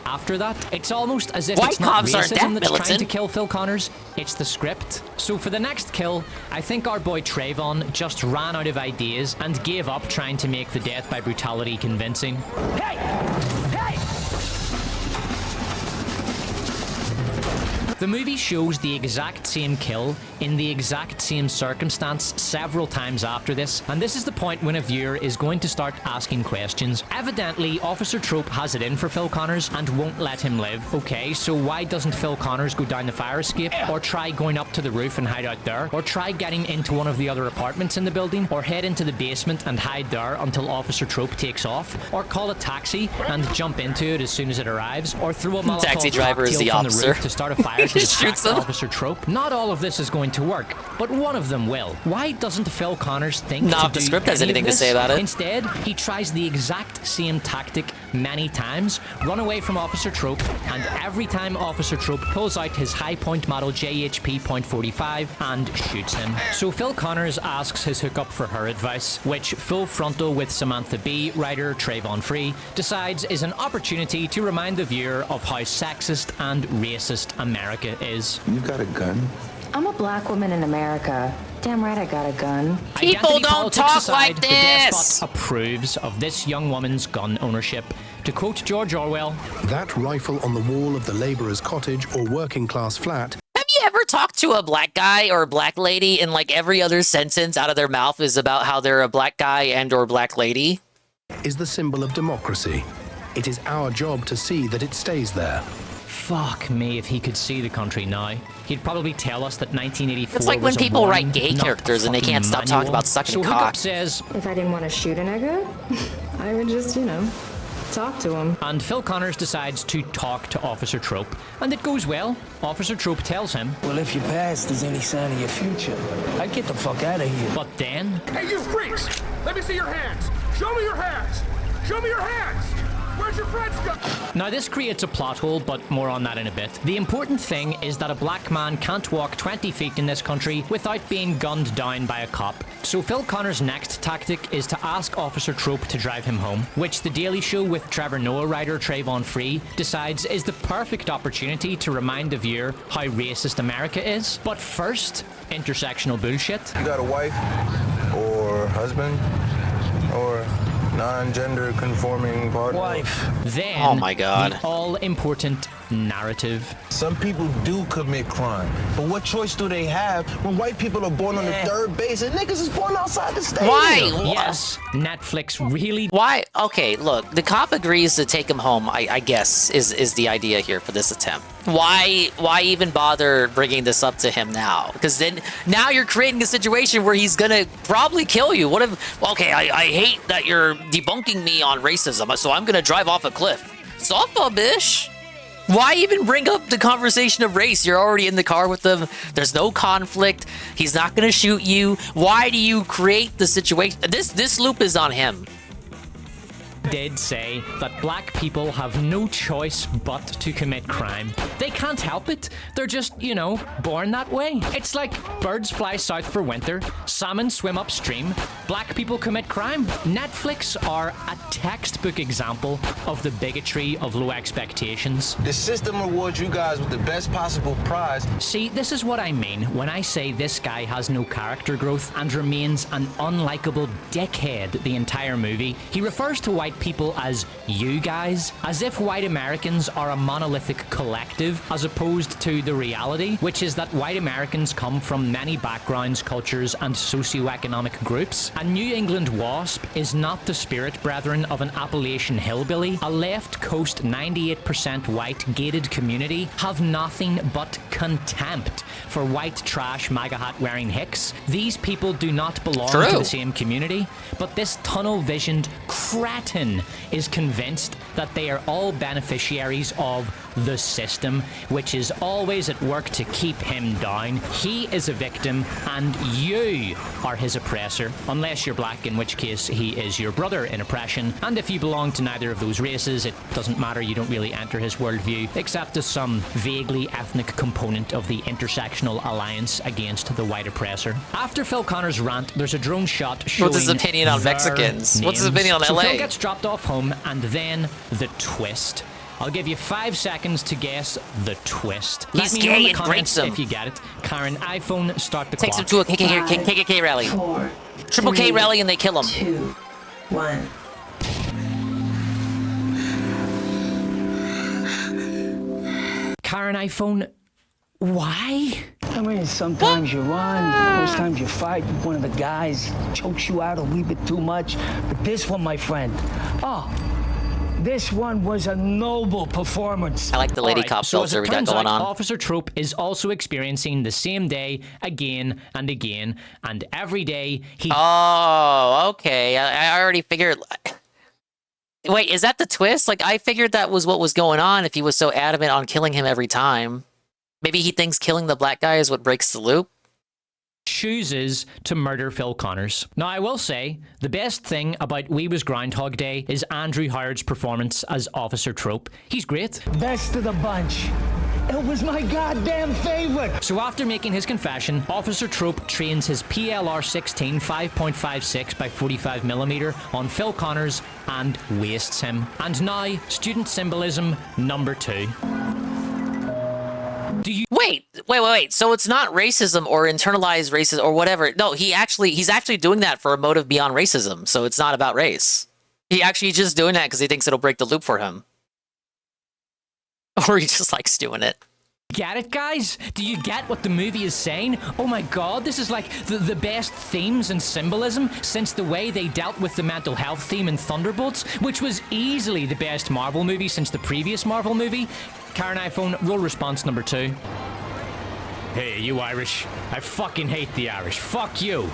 After that, it's almost as if White it's not cops aren't that racism that's trying militant. to kill Phil Connors, it's the script. So for the next kill, I think our boy Trayvon just ran out of ideas and gave up trying to make the death by brutality convincing. Hey! Hey! The movie shows the exact same kill in the exact same circumstance several times after this, and this is the point when a viewer is going to start asking questions. Evidently, Officer Trope has it in for Phil Connors and won't let him live. Okay, so why doesn't Phil Connors go down the fire escape, or try going up to the roof and hide out there, or try getting into one of the other apartments in the building, or head into the basement and hide there until Officer Trope takes off, or call a taxi and jump into it as soon as it arrives, or throw a Molotov Taxi driver is cocktail the from officer. the roof to start a fire to Shoots distract him. Officer Trope? Not all of this is going to work, but one of them will. Why doesn't Phil Connors think Nah, to if the do script has any of anything to this? say about it. Instead, he tries the exact same tactic many times, run away from Officer Trope, and every time Officer Trope pulls out his high point model JHP .45 and shoots him. So Phil Connors asks his hookup for her advice, which full frontal with Samantha Bee writer Trayvon Free decides is an opportunity to remind the viewer of how sexist and racist America is. You got a gun? I'm a black woman in America. Damn right I got a gun. People Identity don't politics talk aside, like the this. despot approves of this young woman's gun ownership. To quote George Orwell, That rifle on the wall of the labourer's cottage or working class flat Have you ever talked to a black guy or a black lady and like every other sentence out of their mouth is about how they're a black guy and or black lady? is the symbol of democracy. It is our job to see that it stays there. fuck me if he could see the country now. He'd probably tell us that 1984 It's like when was a people warning, write gay not a characters and they fucking can't stop talking manual. about sucking So cock. Hookup says, If I didn't want to shoot a nigga, I would just, talk to him. and Phil Connors decides to talk to Officer Trope, and it goes well. Officer Trope tells him, Well, if your past is any sign of your future, I'd get the fuck out of here. but then, Hey, you freaks! Let me see your hands! Show me your hands! Show me your hands! Where's your friends go? now this creates a plot hole, but more on that in a bit. The important thing is that a black man can't walk 20 feet in this country without being gunned down by a cop. So Phil Connors' next tactic is to ask Officer Trope to drive him home, which The Daily Show with Trevor Noah writer Trayvon Free decides is the perfect opportunity to remind the viewer how racist America is. But first, intersectional bullshit. You got a wife or husband or non-gender conforming partner? Wife. Then, Oh my God. the all-important narrative. Some people do commit crime, but what choice do they have when white people are born on the third base and niggas is born outside the stadium? Why? Yes, Netflix really... Why? Okay, look, the cop agrees to take him home, I guess, is the idea here for this attempt. Why even bother bringing this up to him now? Because then, now you're creating a situation where he's gonna probably kill you. What if, okay, I hate that you're debunking me on racism, so I'm gonna drive off a cliff. Softball, bish. Why even bring up the conversation of race? You're already in the car with them. There's no conflict. He's not gonna shoot you. Why do you create the situation? This loop is on him. did say that black people have no choice but to commit crime. They can't help it. They're just, born that way. It's like birds fly south for winter, salmon swim upstream, black people commit crime. Netflix are a textbook example of the bigotry of low expectations. The system rewards you guys with the best possible prize. See, this is what I mean when I say this guy has no character growth and remains an unlikable dickhead the entire movie. He refers to white people as you guys, as if white Americans are a monolithic collective, as opposed to the reality, which is that white Americans come from many backgrounds, cultures, and socioeconomic groups. A New England WASP is not the spirit brethren of an Appalachian hillbilly. A left coast 98% white gated community have nothing but contempt for white trash MAGA hat wearing hicks. These people do not belong to the same community, but this tunnel-visioned cretin is convinced that they are all beneficiaries of the system, which is always at work to keep him down. He is a victim, and you are his oppressor, unless you're black, in which case he is your brother in oppression. And if you belong to neither of those races, it doesn't matter, you don't really enter his worldview, except as some vaguely ethnic component of the intersectional alliance against the white oppressor. After Phil Connor's rant, there's a drone shot showing What's his opinion on their Mexicans? What's his names. opinion on So LA? Phil gets dropped off home, and then the twist. I'll give you 5 seconds to guess the twist. He's Let me know in gay the and comments rapes him. if you get it. Karen, iPhone, start the Takes him clock. to a KKK rally. Triple K rally and they kill him. 2, 1. Karen, iPhone, why? I mean, sometimes you run, most times you fight. One of the guys chokes you out a wee bit too much. But this one, my friend, this one was a noble performance. I like the lady Alright, cop so as filter it we got turns going out, on. Officer Trope is also experiencing the same day again and again, and every day he... Oh, okay. I already figured... Wait, is that the twist? Like, I figured that was what was going on if he was so adamant on killing him every time. Maybe he thinks killing the black guy is what breaks the loop? chooses to murder Phil Connors. Now, I will say, the best thing about We Was Groundhog Day is Andrew Howard's performance as Officer Trope. He's great. Best of the bunch. It was my goddamn favorite. So after making his confession, Officer Trope trains his PLR-16 5.56 by 45mm on Phil Connors and wastes him. And now, student symbolism number 2. Wait. So it's not racism or internalized racism or whatever. No, he's actually doing that for a motive beyond racism. So it's not about race. He actually just doing that because he thinks it'll break the loop for him. Or he just likes doing it. Get it, guys? Do you get what the movie is saying? Oh my god, this is like the best themes and symbolism since the way they dealt with the mental health theme in Thunderbolts, which was easily the best Marvel movie since the previous Marvel movie. Karen iPhone, roll response number 2. Hey, you Irish. I fucking hate the Irish. Fuck you.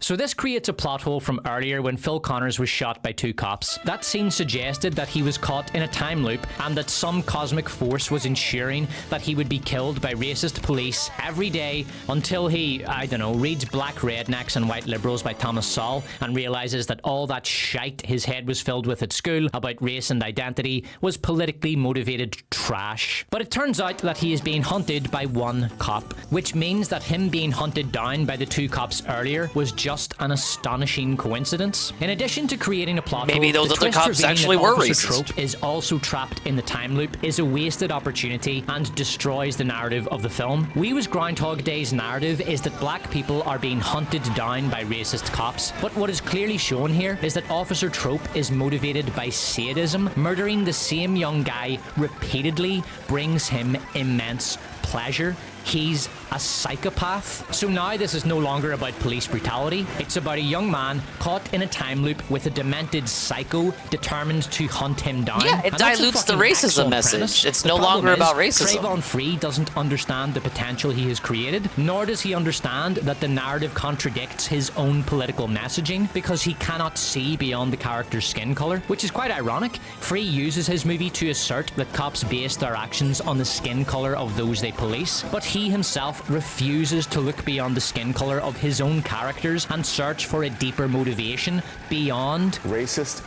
So this creates a plot hole from earlier when Phil Connors was shot by 2 cops. That scene suggested that he was caught in a time loop and that some cosmic force was ensuring that he would be killed by racist police every day until he, I don't know, reads Black Rednecks and White Liberals by Thomas Sowell and realizes that all that shite his head was filled with at school about race and identity was politically motivated trash. But it turns out that he is being hunted by 1 cop, which means that him being hunted down by the 2 cops earlier was just an astonishing coincidence. In addition to creating a plot maybe hole, those other cops actually were racist. Trope is also trapped in the time loop is a wasted opportunity and destroys the narrative of the film. We Was Groundhog Day's narrative is that black people are being hunted down by racist cops, but what is clearly shown here is that Officer Trope is motivated by sadism. Murdering the same young guy repeatedly brings him immense pleasure. He's a psychopath. So now this is no longer about police brutality. It's about a young man caught in a time loop with a demented psycho determined to hunt him down. Yeah, it dilutes the racism message. It's no longer about racism. Trayvon Free doesn't understand the potential he has created, nor does he understand that the narrative contradicts his own political messaging because he cannot see beyond the character's skin color, which is quite ironic. Free uses his movie to assert that cops base their actions on the skin color of those they police, but he himself refuses to look beyond the skin color of his own characters and search for a deeper motivation beyond racist,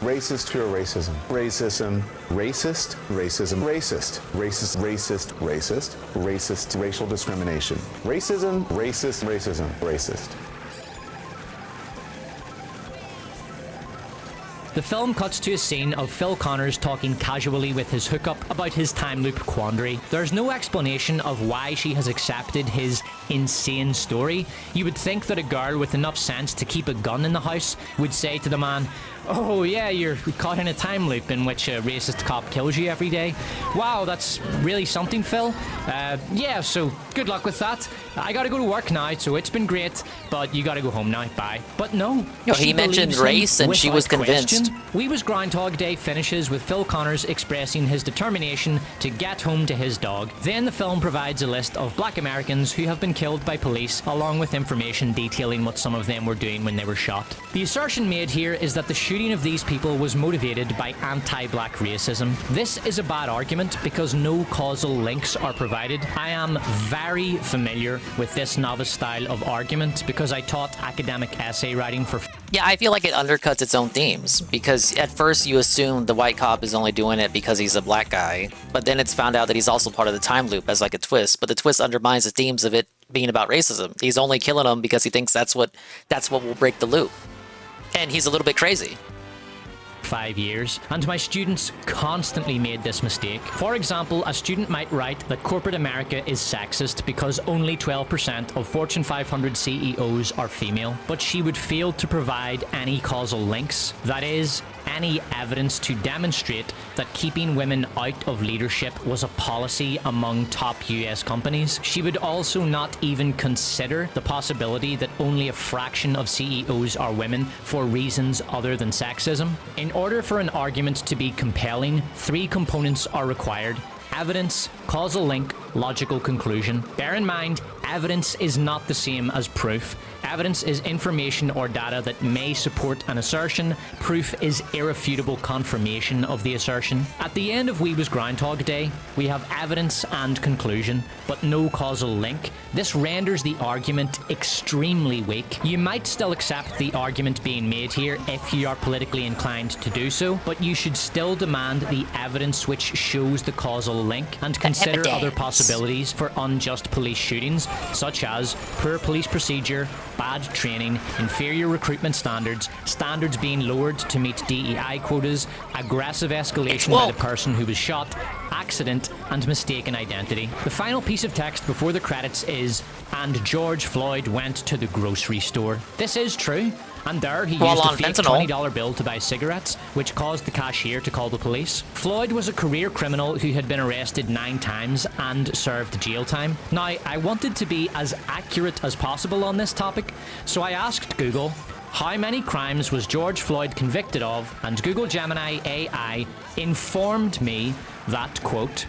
pure racism, racism, racist, racism, racist, racial discrimination, racism, racist. The film cuts to a scene of Phil Connors talking casually with his hookup about his time loop quandary. There's no explanation of why she has accepted his insane story. You would think that a girl with enough sense to keep a gun in the house would say to the man, "Oh yeah, you're caught in a time loop in which a racist cop kills you every day. Wow, that's really something, Phil. Yeah, so good luck with that. I gotta go to work now, so it's been great, but you gotta go home now, bye." But no. He mentioned race and she was convinced. We Was Groundhog Day finishes with Phil Connors expressing his determination to get home to his dog. Then the film provides a list of black Americans who have been killed by police, along with information detailing what some of them were doing when they were shot. The assertion made here is that the shooting of these people was motivated by anti-black racism. This is a bad argument because no causal links are provided. I am very familiar with this novice style of argument because I taught academic essay writing for... Yeah, I feel like it undercuts its own themes, because at first you assume the white cop is only doing it because he's a black guy, but then it's found out that he's also part of the time loop as like a twist, but the twist undermines the themes of it being about racism. He's only killing them because he thinks that's what will break the loop. And he's a little bit crazy. 5 years, and my students constantly made this mistake. For example, a student might write that corporate America is sexist because only 12% of Fortune 500 CEOs are female, but she would fail to provide any causal links. That is, any evidence to demonstrate that keeping women out of leadership was a policy among top US companies. She would also not even consider the possibility that only a fraction of CEOs are women for reasons other than sexism. In order for an argument to be compelling, 3 components are required: evidence, causal link, logical conclusion. Bear in mind, evidence is not the same as proof. Evidence is information or data that may support an assertion. Proof is irrefutable confirmation of the assertion. At the end of We Was Groundhog Day, we have evidence and conclusion, but no causal link. This renders the argument extremely weak. You might still accept the argument being made here if you are politically inclined to do so, but you should still demand the evidence which shows the causal link and consider other possibilities responsibilities for unjust police shootings, such as poor police procedure, bad training, inferior recruitment standards, standards being lowered to meet DEI quotas, aggressive escalation by the person who was shot, accident, and mistaken identity. The final piece of text before the credits is, "And George Floyd went to the grocery store." This is true. And there, he used a fake $20 bill to buy cigarettes, which caused the cashier to call the police. Floyd was a career criminal who had been arrested 9 times and served jail time. Now, I wanted to be as accurate as possible on this topic, so I asked Google, how many crimes was George Floyd convicted of? And Google Gemini AI informed me that, quote,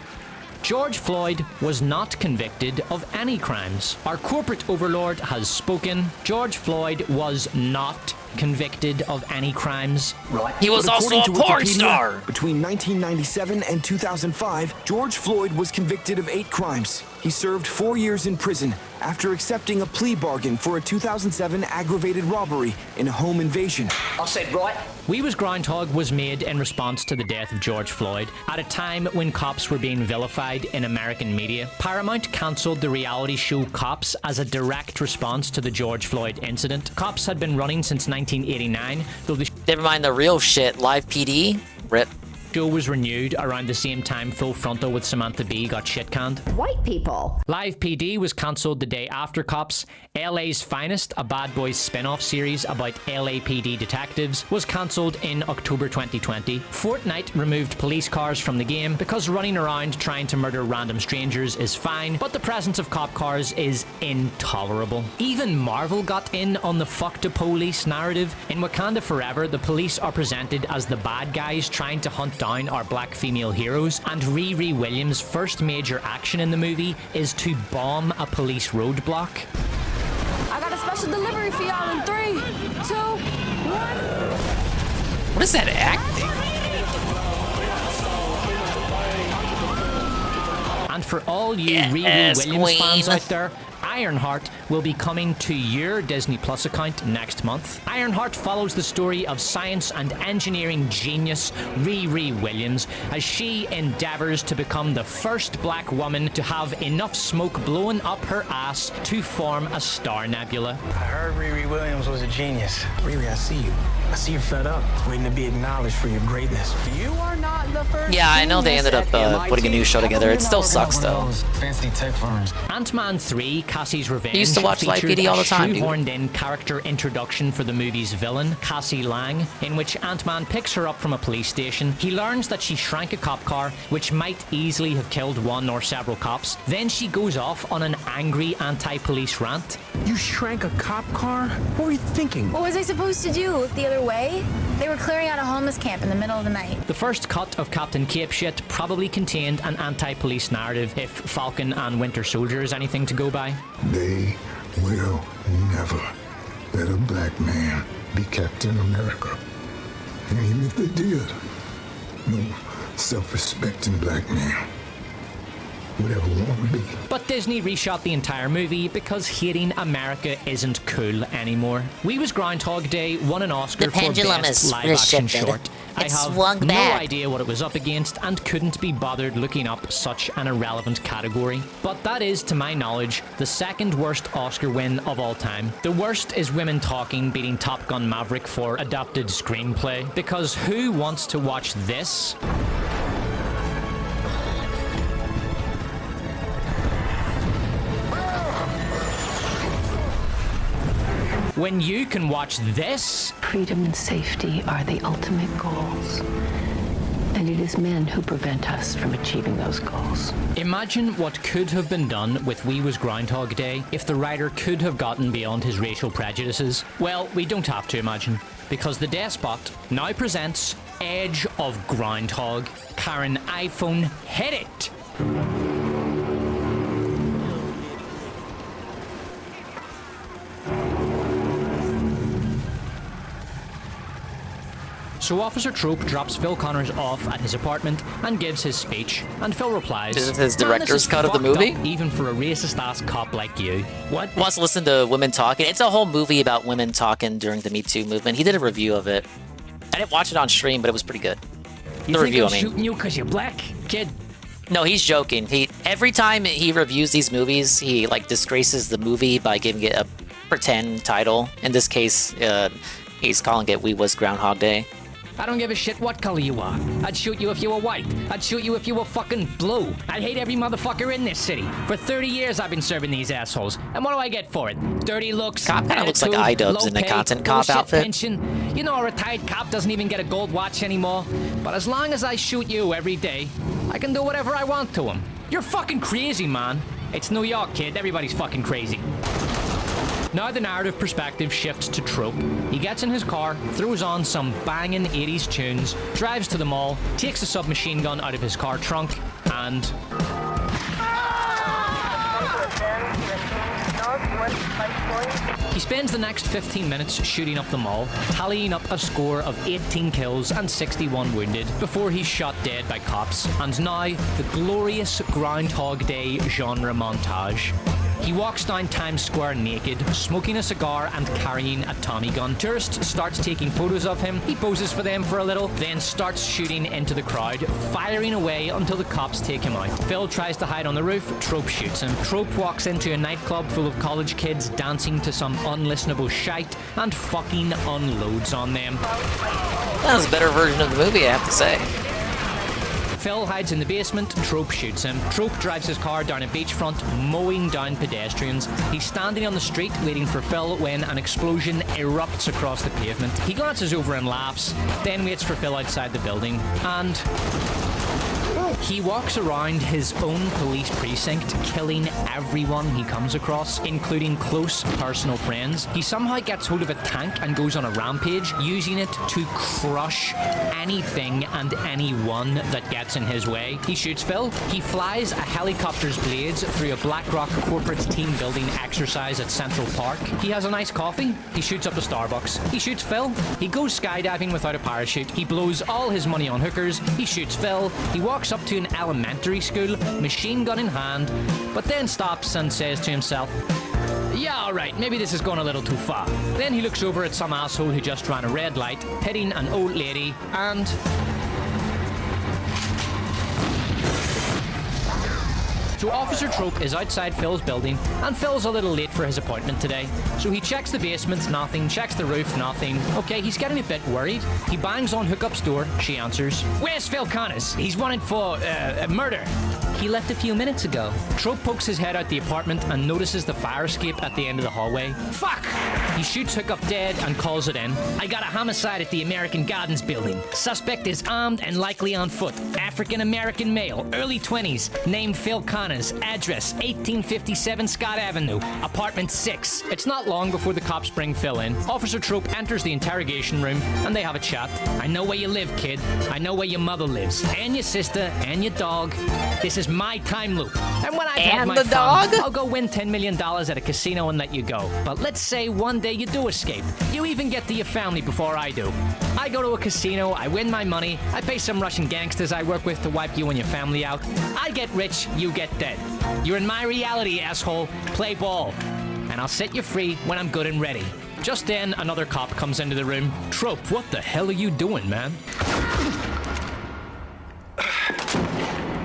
George Floyd was not convicted of any crimes. Our corporate overlord has spoken. George Floyd was not convicted of any crimes. Right. He was But also according a to porn Wikipedia, star. Between 1997 and 2005, George Floyd was convicted of 8 crimes. He served 4 years in prison after accepting a plea bargain for a 2007 aggravated robbery in a home invasion. I said right. We Was Groundhog was made in response to the death of George Floyd at a time when cops were being vilified in American media. Paramount cancelled the reality show Cops as a direct response to the George Floyd incident. Cops had been running since 1989, though the Never mind the real shit. Live PD? Rip. show was renewed around the same time Full Frontal with Samantha Bee got shit-canned. White people. Live PD was cancelled the day after Cops. LA's Finest, a Bad Boys spin-off series about LAPD detectives, was cancelled in October 2020. Fortnite removed police cars from the game because running around trying to murder random strangers is fine, but the presence of cop cars is intolerable. Even Marvel got in on the fuck the police narrative. In Wakanda Forever, the police are presented as the bad guys trying to hunt down our black female heroes, and Riri Williams' first major action in the movie is to bomb a police roadblock. I got a special delivery for y'all in 3, 2, 1. What is that acting? And for all you Riri Williams fans out there, Ironheart will be coming to your Disney Plus account next month. Ironheart follows the story of science and engineering genius Riri Williams as she endeavors to become the first black woman to have enough smoke blowing up her ass to form a star nebula. I heard Riri Williams was a genius. Riri, I see you. I see you're fed up, waiting to be acknowledged for your greatness. You are not the first. Yeah, I know they ended up putting a new show together. It still sucks though. Fancy tech firms. Ant-Man 3, Cassie's Revenge, I used to watch Live featured PD all the time, a dude. shoehorned-in character introduction for the movie's villain, Cassie Lang, in which Ant-Man picks her up from a police station. He learns that she shrank a cop car, which might easily have killed one or several cops. Then she goes off on an angry anti-police rant. You shrank a cop car? What were you thinking? What was I supposed to do? Look the other way? They were clearing out a homeless camp in the middle of the night. The first cut of Captain Cape Shit probably contained an anti-police narrative, if Falcon and Winter Soldier is anything to go by. They will never let a black man be Captain America. And even if they did, no self-respecting black man would ever want to be. But Disney reshot the entire movie because hating America isn't cool anymore. We Was Groundhog Day won an Oscar The for pendulum Best is Live-Action shifted. Short. I It have swung no back. idea what it was up against and couldn't be bothered looking up such an irrelevant category. But that is, to my knowledge, the second worst Oscar win of all time. The worst is Women Talking beating Top Gun Maverick for adapted screenplay. Because who wants to watch this? When you can watch this? Freedom and safety are the ultimate goals. And it is men who prevent us from achieving those goals. Imagine what could have been done with We Was Groundhog Day if the writer could have gotten beyond his racial prejudices. Well, we don't have to imagine, because The Despot now presents Edge of Groundhog. Karen iPhone, hit it! So Officer Trope drops Phil Connors off at his apartment and gives his speech, and Phil replies, This is his "Man, director's this is cut of the fucked movie?" up, even for a racist-ass cop like you." What? Wants to listen to women talking. It's a whole movie about women talking during the Me Too movement. He did a review of it. I didn't watch it on stream, but it was pretty good. You The think review, I'm I mean. shooting you because you're black? Kid, No, he's joking. Every time he reviews these movies, he like disgraces the movie by giving it a pretend title. In this case, he's calling it "We Was Groundhog Day." I don't give a shit what color you are. I'd shoot you if you were white. I'd shoot you if you were fucking blue. I'd hate every motherfucker in this city. For 30 years I've been serving these assholes. And what do I get for it? Dirty looks, Cop kind of looks like iDubbbz in a content cop outfit. Pension. You know, a retired cop doesn't even get a gold watch anymore. But as long as I shoot you every day, I can do whatever I want to him. You're fucking crazy, man. It's New York, kid. Everybody's fucking crazy. Now the narrative perspective shifts to Trope. He gets in his car, throws on some banging 80s tunes, drives to the mall, takes a submachine gun out of his car trunk, and... He spends the next 15 minutes shooting up the mall, tallying up a score of 18 kills and 61 wounded before he's shot dead by cops. And now, the glorious Groundhog Day genre montage. He walks down Times Square naked, smoking a cigar and carrying a Tommy gun. Tourists starts taking photos of him. He poses for them for a little, then starts shooting into the crowd, firing away until the cops take him out. Phil tries to hide on the roof. Trope shoots him. Trope walks into a nightclub full of college kids dancing to some unlistenable shite and fucking unloads on them. That was a better version of the movie, I have to say. Phil hides in the basement, Trope shoots him. Trope drives his car down a beachfront, mowing down pedestrians. He's standing on the street waiting for Phil when an explosion erupts across the pavement. He glances over and laughs, then waits for Phil outside the building, and... he walks around his own police precinct, killing everyone he comes across, including close personal friends. He somehow gets hold of a tank and goes on a rampage, using it to crush anything and anyone that gets in his way. He shoots Phil. He flies a helicopter's blades through a BlackRock corporate team building exercise at Central Park. He has a nice coffee. He shoots up the Starbucks. He shoots Phil. He goes skydiving without a parachute. He blows all his money on hookers. He shoots Phil. He walks up to an elementary school, machine gun in hand, but then stops and says to himself, yeah, alright, maybe this is going a little too far. Then he looks over at some asshole who just ran a red light, hitting an old lady, and... So Officer Trope is outside Phil's building, and Phil's a little late for his appointment today. So he checks the basement, nothing, checks the roof, nothing. Okay, he's getting a bit worried. He bangs on Hookup's door, she answers. Where's Phil Connors? He's wanted for, murder. He left a few minutes ago. Trope pokes his head out the apartment and notices the fire escape at the end of the hallway. Fuck! He shoots Hookup dead and calls it in. I got a homicide at the American Gardens building. Suspect is armed and likely on foot. African-American male, early 20s, named Phil Connors. Address, 1857 Scott Avenue, apartment 6. It's not long before the cops bring Phil in. Officer Trope enters the interrogation room and they have a chat. I know where you live, kid. I know where your mother lives. And your sister, and your dog. This is my time loop. And when I've had my fun, I'll go win $10 million at a casino and let you go. But let's say one day you do escape. You even get to your family before I do. I go to a casino, I win my money, I pay some Russian gangsters I work with to wipe you and your family out. I get rich, you get dead. You're in my reality, asshole. Play ball. And I'll set you free when I'm good and ready. Just then, another cop comes into the room. Trope, what the hell are you doing, man?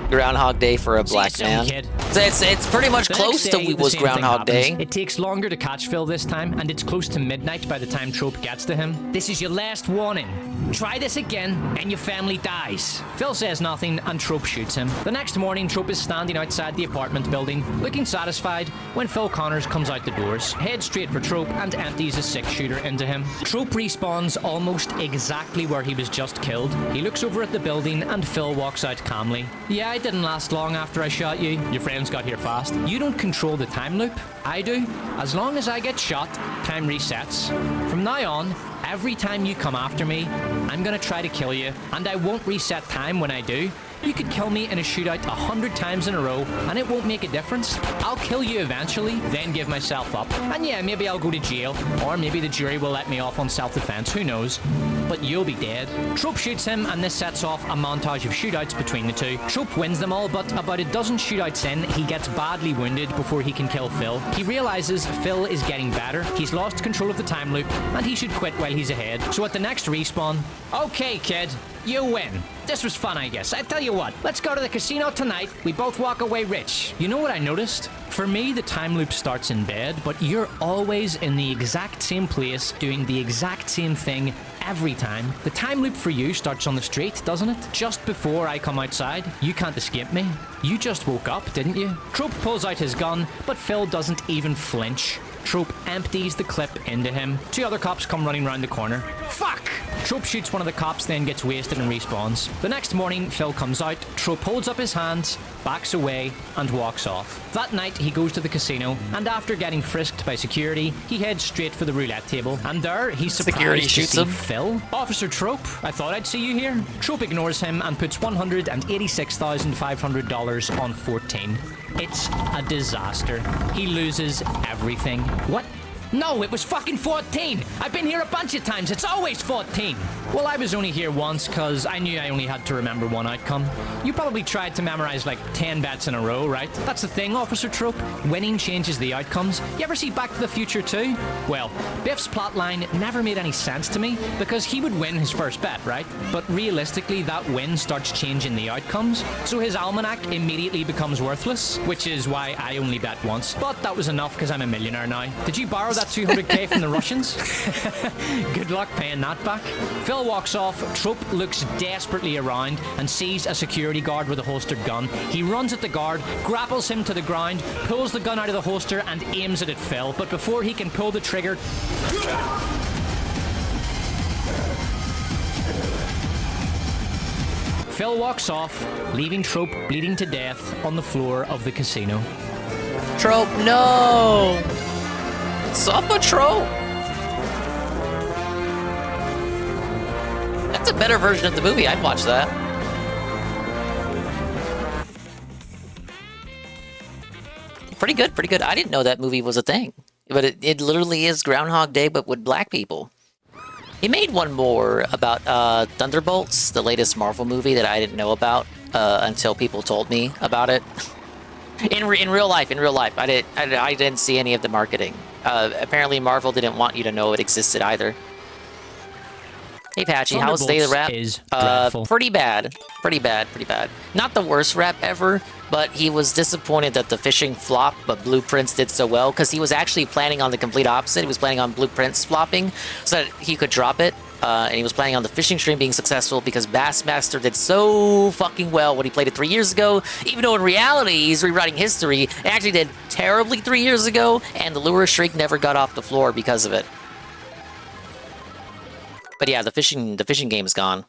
Groundhog Day for a black man. Kid. It's pretty much close to We Was Groundhog Day. It takes longer to catch Phil this time, and it's close to midnight by the time Trope gets to him. This is your last warning. Try this again, and your family dies. Phil says nothing, and Trope shoots him. The next morning, Trope is standing outside the apartment building, looking satisfied, when Phil Connors comes out the doors, heads straight for Trope, and empties a six-shooter into him. Trope respawns almost exactly where he was just killed. He looks over at the building, and Phil walks out calmly. Yeah, it didn't last long after I shot you. Your friends got here fast. You don't control the time loop. I do. As long as I get shot, time resets. From now on, every time you come after me, I'm gonna try to kill you, and I won't reset time when I do. You could kill me in a shootout 100 times in a row, and it won't make a difference. I'll kill you eventually, then give myself up. And yeah, maybe I'll go to jail, or maybe the jury will let me off on self-defense, who knows. But you'll be dead. Trope shoots him, and this sets off a montage of shootouts between the two. Trope wins them all, but about a dozen shootouts in, he gets badly wounded before he can kill Phil. He realizes Phil is getting better, he's lost control of the time loop, and he should quit while he's ahead. So at the next respawn, okay kid, You win. This was fun, I guess. I tell you what, let's go to the casino tonight. We both walk away rich. You know what I noticed? For me, the time loop starts in bed, but you're always in the exact same place, doing the exact same thing every time. The time loop for you starts on the street, doesn't it? Just before I come outside. You can't escape me. You just woke up, didn't you? Trope pulls out his gun, but Phil doesn't even flinch. Trope empties the clip into him. 2 other cops come running round the corner. Fuck! Trope shoots one of the cops, then gets wasted and respawns. The next morning, Phil comes out. Trope holds up his hands, backs away, and walks off. That night, he goes to the casino, and after getting frisked by security, he heads straight for the roulette table. And there, he's surprised to see Phil. Officer Trope, I thought I'd see you here. Trope ignores him and puts $186,500 on 14. It's a disaster. He loses everything. What? No, it was fucking 14. I've been here a bunch of times. It's always 14. Well, I was only here once because I knew I only had to remember one outcome. You probably tried to memorize like 10 bets in a row, right? That's the thing, Officer Trope. Winning changes the outcomes. You ever see Back to the Future 2? Well, Biff's plotline never made any sense to me because he would win his first bet, right? But realistically, that win starts changing the outcomes. So his almanac immediately becomes worthless, which is why I only bet once. But that was enough because I'm a millionaire now. Did you borrow that $200K from the Russians? Good luck paying that back. Phil walks off. Trope looks desperately around and sees a security guard with a holstered gun. He runs at the guard, grapples him to the ground, pulls the gun out of the holster and aims it at Phil. But before he can pull the trigger, Phil walks off, leaving Trope bleeding to death on the floor of the casino. Trope, no! Suffer Trope! That's a better version of the movie. I'd watch that. Pretty good, pretty good. I didn't know that movie was a thing. But it literally is Groundhog Day, but with black people. He made one more about Thunderbolts, the latest Marvel movie that I didn't know about until people told me about it. In real life, I didn't see any of the marketing. Apparently, Marvel didn't want you to know it existed either. Hey, Patchy, how's the daily rap? Pretty bad. Not the worst rap ever, but he was disappointed that the fishing flopped, but Blueprints did so well, because he was actually planning on the complete opposite. He was planning on Blueprints flopping so that he could drop it. And he was planning on the fishing stream being successful because Bassmaster did so fucking well when he played it 3 years ago, even though in reality he's rewriting history. It actually did terribly 3 years ago, and the lure streak never got off the floor because of it. But yeah, the fishing game is gone.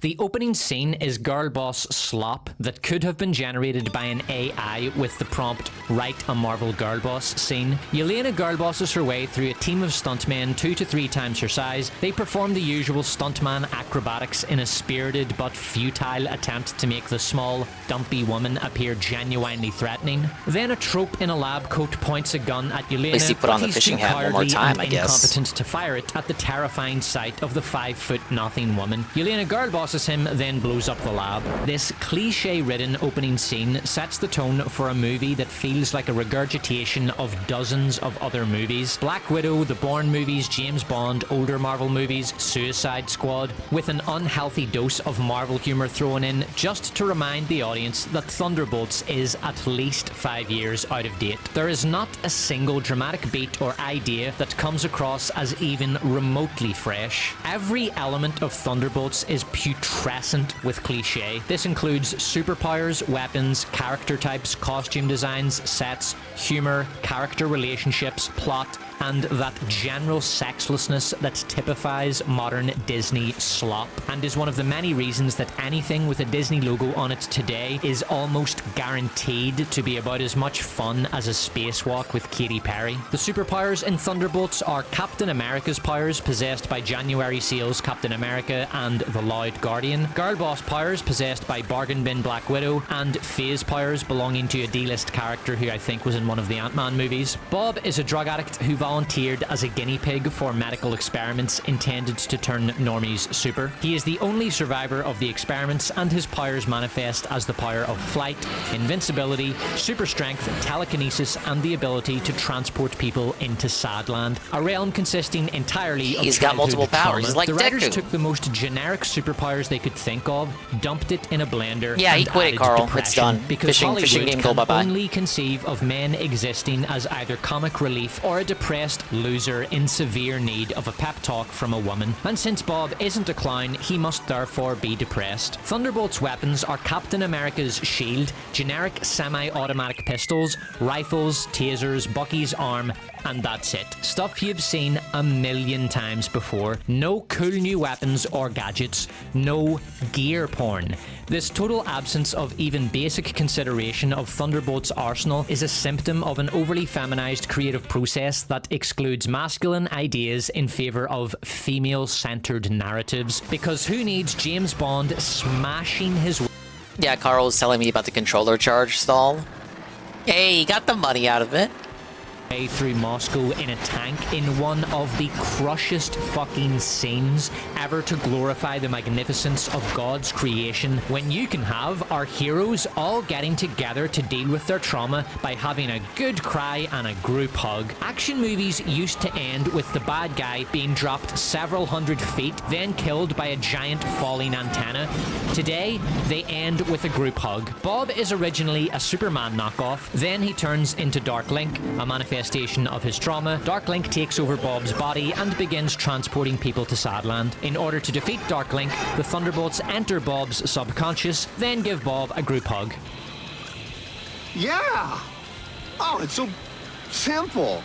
The opening scene is girl boss slop that could have been generated by an AI with the prompt, write a Marvel girl boss scene. Yelena girl bosses her way through a team of stuntmen 2 to 3 times her size. They perform the usual stuntman acrobatics in a spirited but futile attempt to make the small, dumpy woman appear genuinely threatening. Then a Trope in a lab coat points a gun at Yelena, At least he put on the fishing hat one more time, I guess. Incompetent to fire it at the terrifying sight of the 5'0" woman. Yelena girl bosses him, then blows up the lab. This cliche-ridden opening scene sets the tone for a movie that feels like a regurgitation of dozens of other movies. Black Widow, the Bourne movies, James Bond, older Marvel movies, Suicide Squad, with an unhealthy dose of Marvel humor thrown in just to remind the audience that Thunderbolts is at least 5 years out of date. There is not a single dramatic beat or idea that comes across as even remotely fresh. Every element of Thunderbolts is putrescent with cliche. This includes superpowers, weapons, character types, costume designs, sets, humor, character relationships, plot, and that general sexlessness that typifies modern Disney slop, and is one of the many reasons that anything with a Disney logo on it today is almost guaranteed to be about as much fun as a spacewalk with Katy Perry. The superpowers in Thunderbolts are Captain America's powers, possessed by January Seal's Captain America and the Loud Guardian, Girl Boss powers possessed by Bargain Bin Black Widow, and Phase powers belonging to a D-list character who I think was in one of the Ant-Man movies. Bob is a drug addict who volunteered as a guinea pig for medical experiments intended to turn normies super. He is the only survivor of the experiments, and his powers manifest as the power of flight, invincibility, super strength, telekinesis, and the ability to transport people into Sadland, a realm consisting entirely of He's got multiple powers. trauma. He's like the writers Deku. took the most generic superpowers they could think of, dumped it in a blender. Yeah, he and quit it, added Carl. It's depression, done. Because Fishing Hollywood game, go can bye-bye. only conceive of men existing as either comic relief or a depressed loser in severe need of a pep talk from a woman. And since Bob isn't a clown, he must therefore be depressed. Thunderbolt's weapons are Captain America's shield, generic semi-automatic pistols, rifles, tasers, Bucky's arm, and that's it. Stuff you've seen a million times before. No cool new weapons or gadgets. No gear porn. This total absence of even basic consideration of Thunderbolt's arsenal is a symptom of an overly feminized creative process that excludes masculine ideas in favor of female-centered narratives. Because who needs James Bond smashing his... Yeah, Carl was telling me about the controller charge stall. Hey, he got the money out of it. Through Moscow in a tank in one of the crushest fucking scenes ever to glorify the magnificence of God's creation, when you can have our heroes all getting together to deal with their trauma by having a good cry and a group hug. Action movies used to end with the bad guy being dropped several hundred feet, then killed by a giant falling antenna. Today, they end with a group hug. Bob is originally a Superman knockoff, then he turns into Dark Link, a manifestation of his trauma. Dark Link takes over Bob's body and begins transporting people to Sadland. In order to defeat Dark Link, the Thunderbolts enter Bob's subconscious, then give Bob a group hug. Yeah! Oh, it's so simple.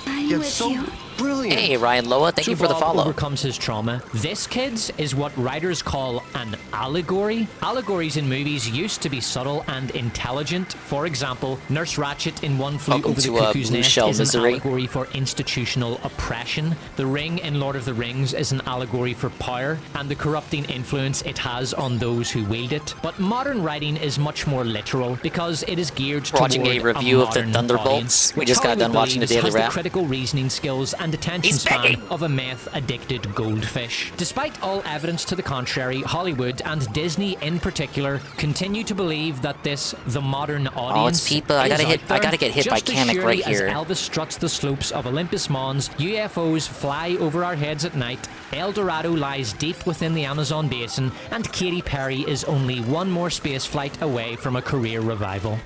I'm with you. Brilliant. Hey, Ryan Loa, thank you for the Bob follow. overcomes his trauma. This, kids, is what writers call an allegory. Allegories in movies used to be subtle and intelligent. For example, Nurse Ratched in One Flew Welcome Over the to, Cuckoo's Blue Nest Shell is Misery. an allegory for institutional oppression. The Ring in Lord of the Rings is an allegory for power and the corrupting influence it has on those who wield it. But modern writing is much more literal because it is geared We're watching toward a review of the modern Thunderbolts. audience, We which just got Hollywood done watching the believes Daily has Wrap. the critical reasoning skills and attention He's span begging. of a meth-addicted goldfish. Despite all evidence to the contrary, Hollywood, and Disney in particular, continue to believe that the modern audience people. I is gotta out hit- I there. gotta get hit by Just as Kamek surely right here. as Elvis struts the slopes of Olympus Mons, UFOs fly over our heads at night, El Dorado lies deep within the Amazon basin, and Katy Perry is only one more space flight away from a career revival.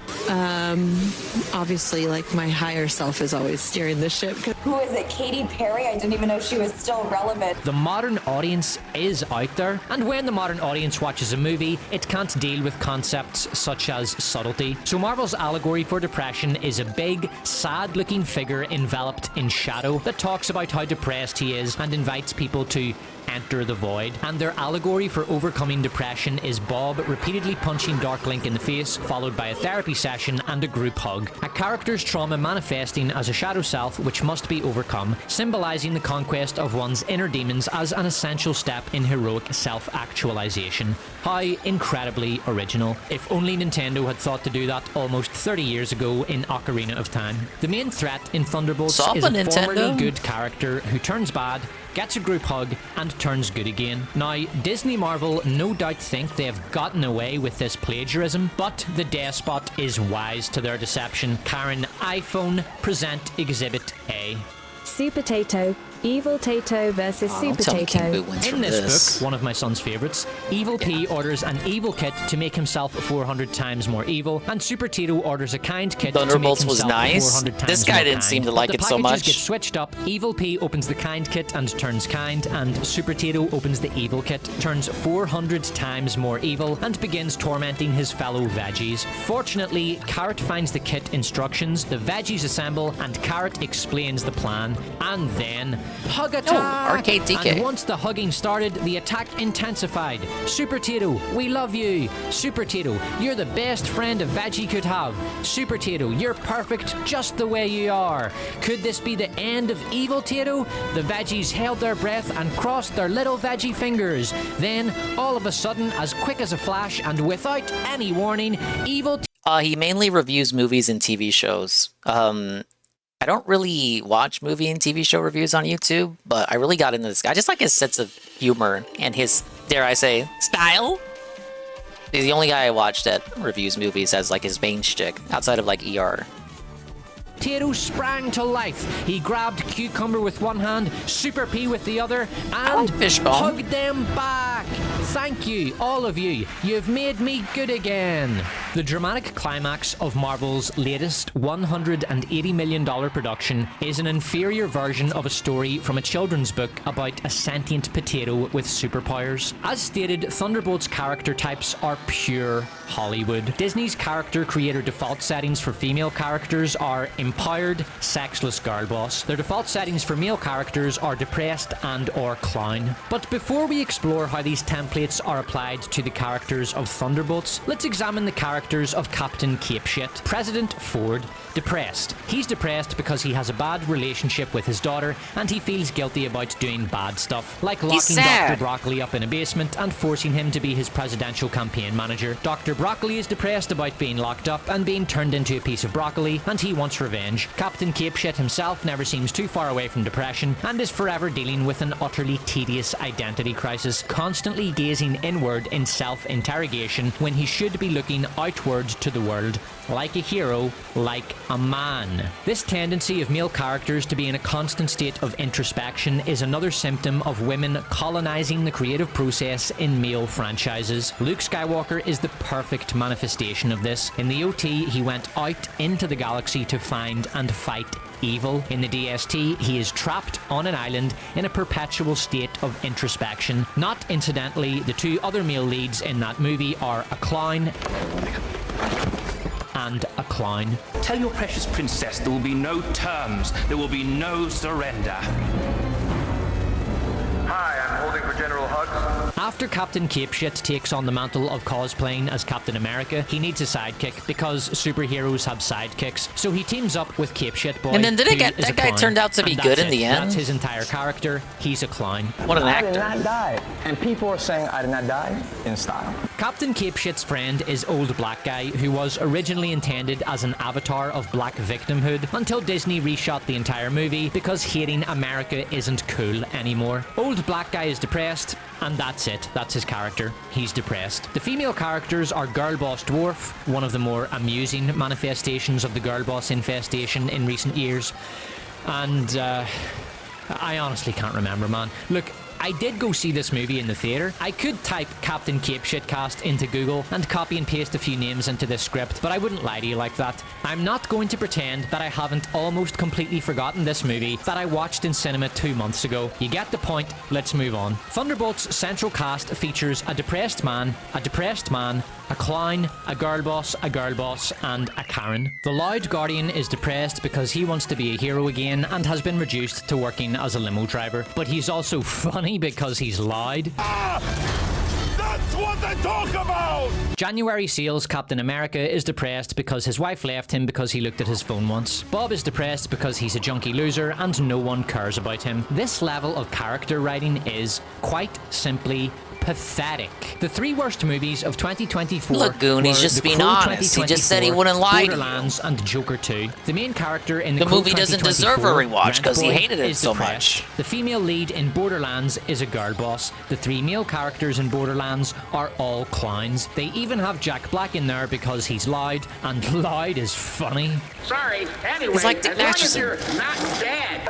Obviously, like, my higher self is always steering the ship. Who is it? Katy Perry? I didn't even know she was still relevant. The modern audience is out there, and when the modern audience watches a movie, it can't deal with concepts such as subtlety. So Marvel's allegory for depression is a big, sad-looking figure enveloped in shadow that talks about how depressed he is and invites people to enter the void. And their allegory for overcoming depression is Bob repeatedly punching Dark Link in the face, followed by a therapy session and a group hug. A character's trauma manifesting as a shadow self which must be overcome, symbolizing the conquest of one's inner demons as an essential step in heroic self-actualization. How incredibly original. If only Nintendo had thought to do that almost 30 years ago in Ocarina of Time. The main threat in Thunderbolts Sup, is a Nintendo? formerly good character who turns bad, gets a group hug, and turns good again. Now, Disney Marvel no doubt think they have gotten away with this plagiarism, but the despot is wise to their deception. Karen, iPhone, present Exhibit A. Super Tato. Evil Tato versus Super tell me King Tato. Boo wins In from this this. book, one of my son's favorites, Evil P orders an evil kit to make himself 400 times more evil, and Super Tito orders a kind kit Thunderbolts to make was himself nice. 400 times This guy more didn't kind. seem to But like the it so packages much. get switched up. Evil P opens the kind kit and turns kind, and Super Tito opens the evil kit, turns 400 times more evil, and begins tormenting his fellow veggies. Fortunately, Kart finds the kit instructions, the veggies assemble, and Kart explains the plan. And then, hug attack! Arcade DK. And once the hugging started, the attack intensified. Super Tito, we love you. Super Tito, you're the best friend a veggie could have. Super Tito, you're perfect just the way you are. Could this be the end of Evil Tito? The veggies held their breath and crossed their little veggie fingers. Then, all of a sudden, as quick as a flash and without any warning, Evil He mainly reviews movies and TV shows. I don't really watch movie and TV show reviews on YouTube, but I really got into this guy. I just like his sense of humor and his, dare I say, style. He's the only guy I watched that reviews movies as like his main shtick, outside of like ER. Potato sprang to life. He grabbed Cucumber with one hand, Super P with the other, and hugged them back. Thank you, all of you. You've made me good again. The dramatic climax of Marvel's latest $180 million production is an inferior version of a story from a children's book about a sentient potato with superpowers. As stated, Thunderbolt's character types are pure Hollywood. Disney's character creator default settings for female characters are empowered, sexless girl boss. Their default settings for male characters are depressed and or clown. But before we explore how these templates are applied to the characters of Thunderbolts, let's examine the characters of Captain Capeshit. President Ford, depressed. He's depressed because he has a bad relationship with his daughter and he feels guilty about doing bad stuff, like locking Dr. Broccoli up in a basement and forcing him to be his presidential campaign manager. Dr. Broccoli is depressed about being locked up and being turned into a piece of broccoli, and he wants revenge. Captain Capeshit himself never seems too far away from depression and is forever dealing with an utterly tedious identity crisis, constantly gazing inward in self-interrogation when he should be looking outward to the world, like a hero, like a man. This tendency of male characters to be in a constant state of introspection is another symptom of women colonizing the creative process in male franchises. Luke Skywalker is the perfect manifestation of this. In the OT, he went out into the galaxy to find and fight evil. In the DST, he is trapped on an island in a perpetual state of introspection. Not incidentally, the two other male leads in that movie are a clown and a clown. Tell your precious princess there will be no terms. There will be no surrender. Hi, I'm holding for General Hux. After Captain Capeshit takes on the mantle of cosplaying as Captain America, he needs a sidekick because superheroes have sidekicks. So he teams up with Capeshit Boy. And then did it get that guy turned out to be good in the end? That's his entire character. He's a clown. What an actor. I did not die. And people are saying I did not die in style. Captain Capeshit's friend is Old Black Guy, who was originally intended as an avatar of black victimhood until Disney reshot the entire movie because hating America isn't cool anymore. Old Black Guy is depressed, and that's it. That's his character. He's depressed. The female characters are Girl Boss Dwarf, one of the more amusing manifestations of the Girl Boss infestation in recent years. And, I honestly can't remember, man. Look, I did go see this movie in the theater. I could type Captain Capeshit cast into Google and copy and paste a few names into this script, but I wouldn't lie to you like that. I'm not going to pretend that I haven't almost completely forgotten this movie that I watched in cinema 2 months ago. You get the point. Let's move on. Thunderbolt's central cast features a depressed man, a clown, a girl boss, and a Karen. The Loud Guardian is depressed because he wants to be a hero again and has been reduced to working as a limo driver. But he's also funny because he's loud. That's what they talk about! January Seals Captain America is depressed because his wife left him because he looked at his phone once. Bob is depressed because he's a junkie loser and no one cares about him. This level of character writing is, quite simply, pathetic. The three worst movies of 2024 Look, Goon, he's just being honest. He just said he wouldn't lie to you. Borderlands and Joker 2. The main character in the movie doesn't deserve a rewatch because he hated it so much. The female lead in Borderlands is a girl boss. The three male characters in Borderlands are all clowns. They even have Jack Black in there because he's loud, and loud is funny. Sorry, anyway, it's like Dick as long as Masterson. you're not dead.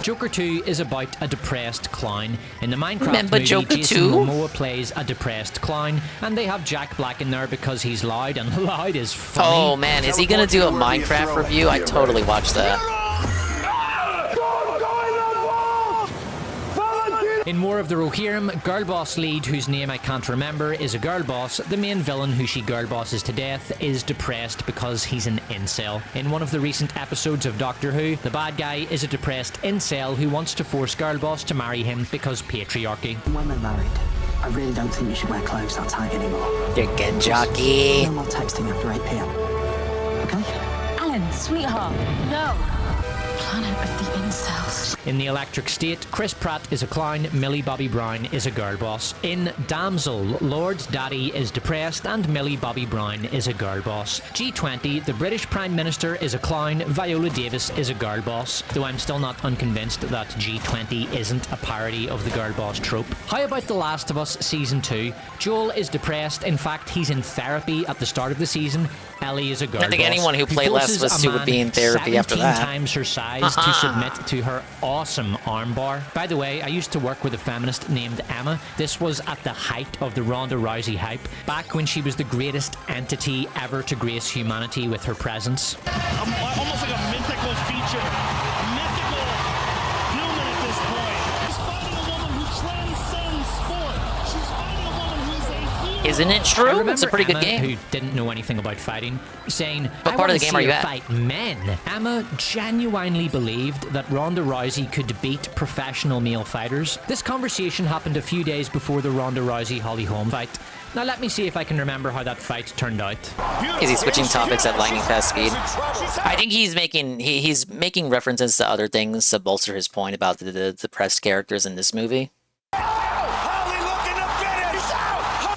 Joker 2 is about a depressed clown. In the Minecraft Remember movie, Joker Jason 2? Momoa plays a depressed clown, and they have Jack Black in there because he's loud, and loud is funny. Oh man, is he gonna do a Minecraft review? I totally watched that. In War of the Rohirrim, girl boss lead, whose name I can't remember, is a girl boss. The main villain, who she girl bosses to death, is depressed because he's an incel. In one of the recent episodes of Doctor Who, the bad guy is a depressed incel who wants to force girl boss to marry him because patriarchy. When we're married, I really don't think you should wear clothes that tight anymore. You're good, jockey. No more texting after 8 p.m. Okay? Alan, sweetheart, no. planet of the incels. In The Electric State, Chris Pratt is a clown, Millie Bobby Brown is a girl boss. In Damsel, Lord Daddy is depressed and Millie Bobby Brown is a girl boss. G20, the British Prime Minister is a clown, Viola Davis is a girl boss, though I'm still not unconvinced that G20 isn't a parody of the girl boss trope. How about The Last of Us Season 2? Joel is depressed, in fact he's in therapy at the start of the season. Ellie is a girl boss. I think anyone who played Last of Us 2 would be in therapy after that. 17 times her size to submit to her awesome armbar. By the way, I used to work with a feminist named Emma. This was at the height of the Ronda Rousey hype, back when she was the greatest entity ever to grace humanity with her presence. Almost like a mythical feature. A mythical human at this point. She's fighting a woman who transcends sport. She's fighting a woman who's a hero. Isn't it true? It's a pretty good game. Who didn't know anything about fighting, saying, What part of the game are you at? Fight men. Emma genuinely believed that Ronda Rousey could beat professional male fighters. This conversation happened a few days before the Ronda Rousey Holly Holm fight. Now let me see if I can remember how that fight turned out. Is he switching topics at lightning fast speed? I think he's making references to other things to bolster his point about the depressed characters in this movie.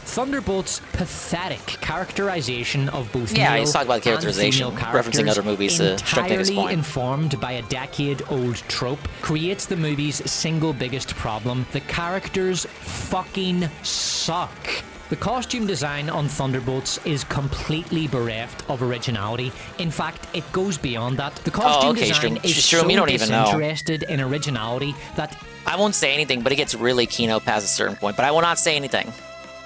Thunderbolt's pathetic characterization of both yeah, male he's talking about characterization, and female characters, referencing other movies to strengthen his point. Informed by a decade-old trope, creates the movie's single biggest problem. The characters fucking suck. The costume design on Thunderbolts is completely bereft of originality. In fact, it goes beyond that. The costume design is so you don't even know. disinterested in originality that... I won't say anything, but it gets really keynote past a certain point, but I will not say anything.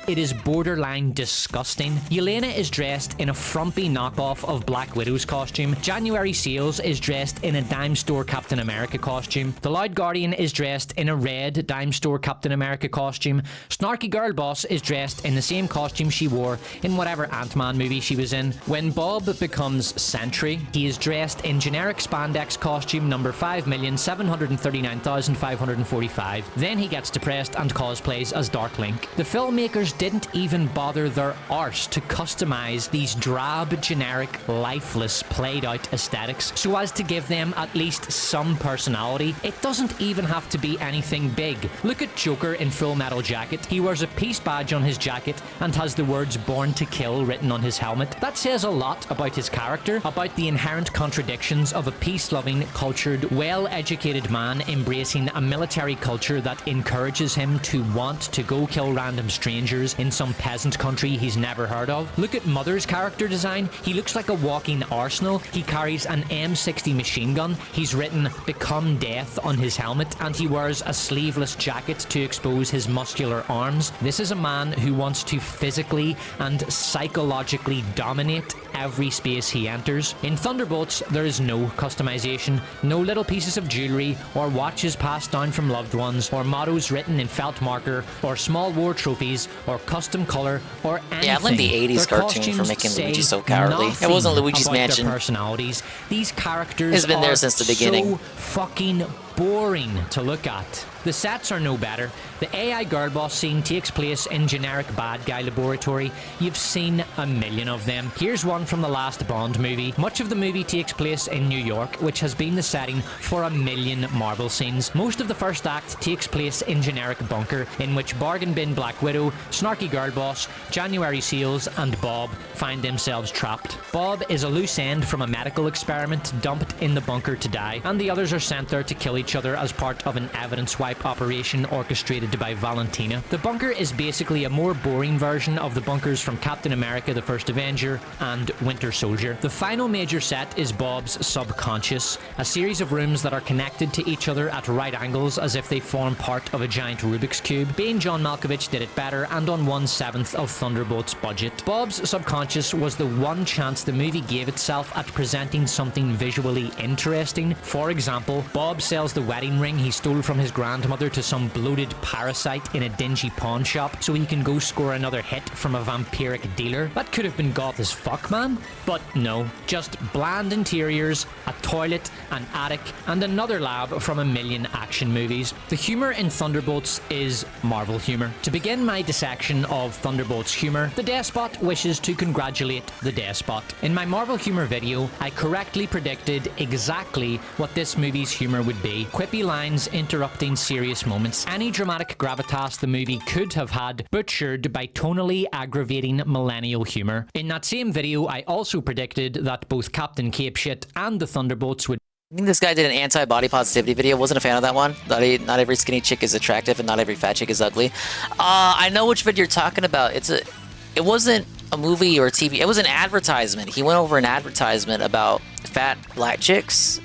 It is borderline disgusting. Yelena is dressed in a frumpy knockoff of Black Widow's costume. January Seals is dressed in a dime store Captain America costume. The Loud Guardian is dressed in a red dime store Captain America costume. Snarky Girl Boss is dressed in the same costume she wore in whatever Ant-Man movie she was in. When Bob becomes Sentry, he is dressed in generic spandex costume number 5,739,545. Then he gets depressed and cosplays as Dark Link. The filmmakers didn't even bother their arse to customize these drab, generic, lifeless, played-out aesthetics so as to give them at least some personality. It doesn't even have to be anything big. Look at Joker in Full Metal Jacket. He wears a peace badge on his jacket and has the words "Born to Kill" written on his helmet. That says a lot about his character, about the inherent contradictions of a peace-loving, cultured, well-educated man embracing a military culture that encourages him to want to go kill random strangers in some peasant country he's never heard of. Look at Mother's character design. He looks like a walking arsenal. He carries an M60 machine gun. He's written "Become Death" on his helmet, and he wears a sleeveless jacket to expose his muscular arms. This is a man who wants to physically and psychologically dominate every space he enters. In Thunderbolts, there is no customization, no little pieces of jewelry or watches passed down from loved ones, or mottos written in felt marker, or small war trophies, or custom color, or anything. Yeah, I blame the 80s cartoon for making Luigi so cowardly. It wasn't Luigi's Mansion. Their personalities. These characters has been there since the beginning. So fucking boring to look at. The sets are no better. The AI girl boss scene takes place in generic bad guy laboratory. You've seen a million of them. Here's one from the last Bond movie. Much of the movie takes place in New York, which has been the setting for a million Marvel scenes. Most of the first act takes place in generic bunker, in which Bargain Bin Black Widow, Snarky Girl Boss, January Seals, and Bob find themselves trapped. Bob is a loose end from a medical experiment dumped in the bunker to die, and the others are sent there to kill each other as part of an evidence wipe operation orchestrated by Valentina. The bunker is basically a more boring version of the bunkers from Captain America: The First Avenger and Winter Soldier. The final major set is Bob's subconscious, a series of rooms that are connected to each other at right angles as if they form part of a giant Rubik's Cube. Bane John Malkovich did it better and on 1/7 of Thunderbolt's budget. Bob's subconscious was the one chance the movie gave itself at presenting something visually interesting. For example, Bob sells the wedding ring he stole from his grandmother to some bloated parasite in a dingy pawn shop so he can go score another hit from a vampiric dealer. That could have been goth as fuck, man. But no, just bland interiors, a toilet, an attic, and another lab from a million action movies. The humor in Thunderbolts is Marvel humor. To begin my dissection of Thunderbolts humor, the Despot wishes to congratulate the Despot. In my Marvel humor video, I correctly predicted exactly what this movie's humor would be. Quippy lines interrupting serious moments. Any dramatic gravitas the movie could have had, butchered by tonally aggravating millennial humor. In that same video, I also predicted that both Captain Capeshit and the Thunderbolts would. I think this guy did an anti-body positivity video. Wasn't a fan of that one. Not every skinny chick is attractive and not every fat chick is ugly. I know which video you're talking about. It wasn't a movie or a TV. It was an advertisement. He went over an advertisement about fat black chicks.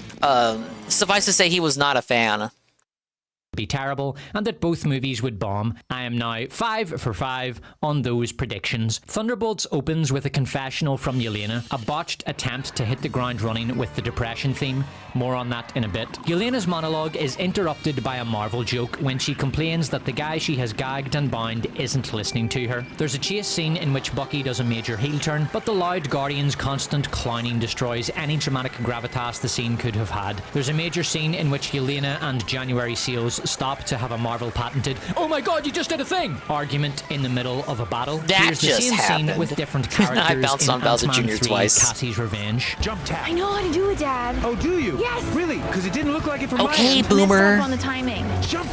Suffice to say, he was not a fan. Be terrible, and that both movies would bomb. I am now 5 for 5 on those predictions. Thunderbolts opens with a confessional from Yelena, a botched attempt to hit the ground running with the depression theme. More on that in a bit. Yelena's monologue is interrupted by a Marvel joke when she complains that the guy she has gagged and bound isn't listening to her. There's a chase scene in which Bucky does a major heel turn, but the loud Guardian's constant clowning destroys any dramatic gravitas the scene could have had. There's a major scene in which Yelena and January Seals stop to have a Marvel patented "oh my god, you just did a thing" argument in the middle of a battle. That Here's the just same happened. scene with different characters I bounced on Bowser Ant-Man Jr. 3, twice. Cassie's Revenge. Jump tap. I know how to do it, Dad. Oh, do you? Yes. Really? Because it didn't look like it from my Okay, end. boomer. Messed up on the timing. Jump.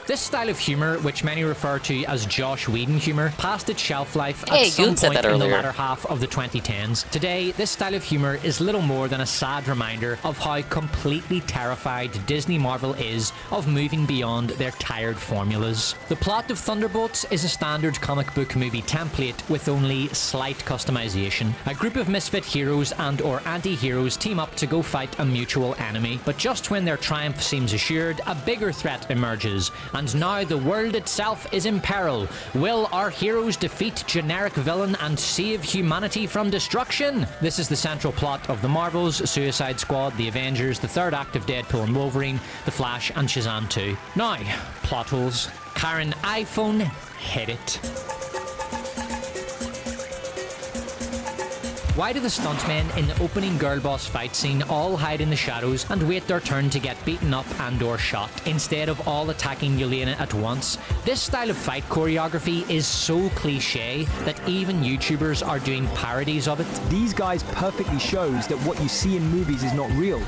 This style of humor, which many refer to as Josh Whedon humor, passed its shelf life Hey, at some Goon said point that in the earlier. latter half of the 2010s. Today, this style of humor is little more than a sad reminder of how completely terrified Disney Marvel is of moving beyond their tired formulas. The plot of Thunderbolts is a standard comic book movie template with only slight customization. A group of misfit heroes and or anti-heroes team up to go fight a mutual enemy, but just when their triumph seems assured, a bigger threat emerges, and now the world itself is in peril. Will our heroes defeat generic villain and save humanity from destruction? This is the central plot of the Marvels, Suicide Squad, the Avengers, the third act of Deadpool and Wolverine, The Flash and Shazam 2. Now, plot holes. Karen iPhone, hit it. Why do the stuntmen in the opening girl boss fight scene all hide in the shadows and wait their turn to get beaten up and or shot, instead of all attacking Yelena at once? This style of fight choreography is so cliche that even YouTubers are doing parodies of it. These guys perfectly shows that what you see in movies is not real.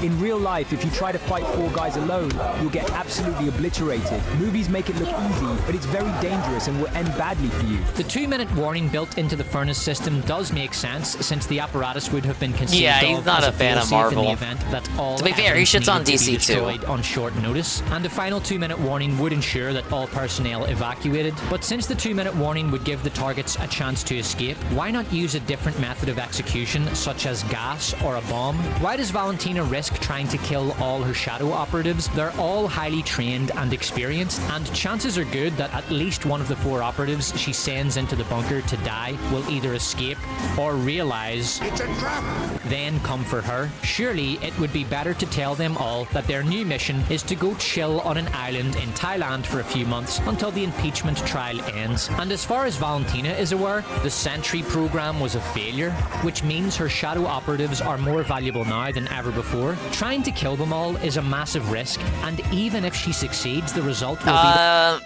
In real life, if you try to fight 4 guys alone, you'll get absolutely obliterated. Movies make it look easy, but it's very dangerous and will end badly for you. The 2-minute warning built into the furnace system does make sense, since the apparatus would have been conceived Yeah, he's of not as a fan of failsafe Marvel. in the event that all To be fair, he evidence shits on needed to be DC too. destroyed on short notice, and a final 2-minute warning would ensure that all personnel evacuated. But since the 2-minute warning would give the targets a chance to escape, why not use a different method of execution, such as gas or a bomb? Why does Valentina risk trying to kill all her shadow operatives? They're all highly trained and experienced, and chances are good that at least one of the 4 operatives she sends into the bunker to die will either escape or realize It's a trap. then come for her. Surely it would be better to tell them all that their new mission is to go chill on an island in Thailand for a few months until the impeachment trial ends. And as far as Valentina is aware, the Sentry program was a failure, which means her shadow operatives are more valuable now than ever before. Trying to kill them all is a massive risk, and even if she succeeds, the result will be I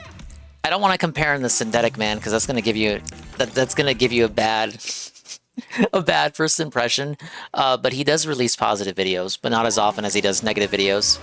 don't want to compare him to Synthetic Man, because that's going to give you a bad a bad first impression. But he does release positive videos, but not as often as he does negative videos.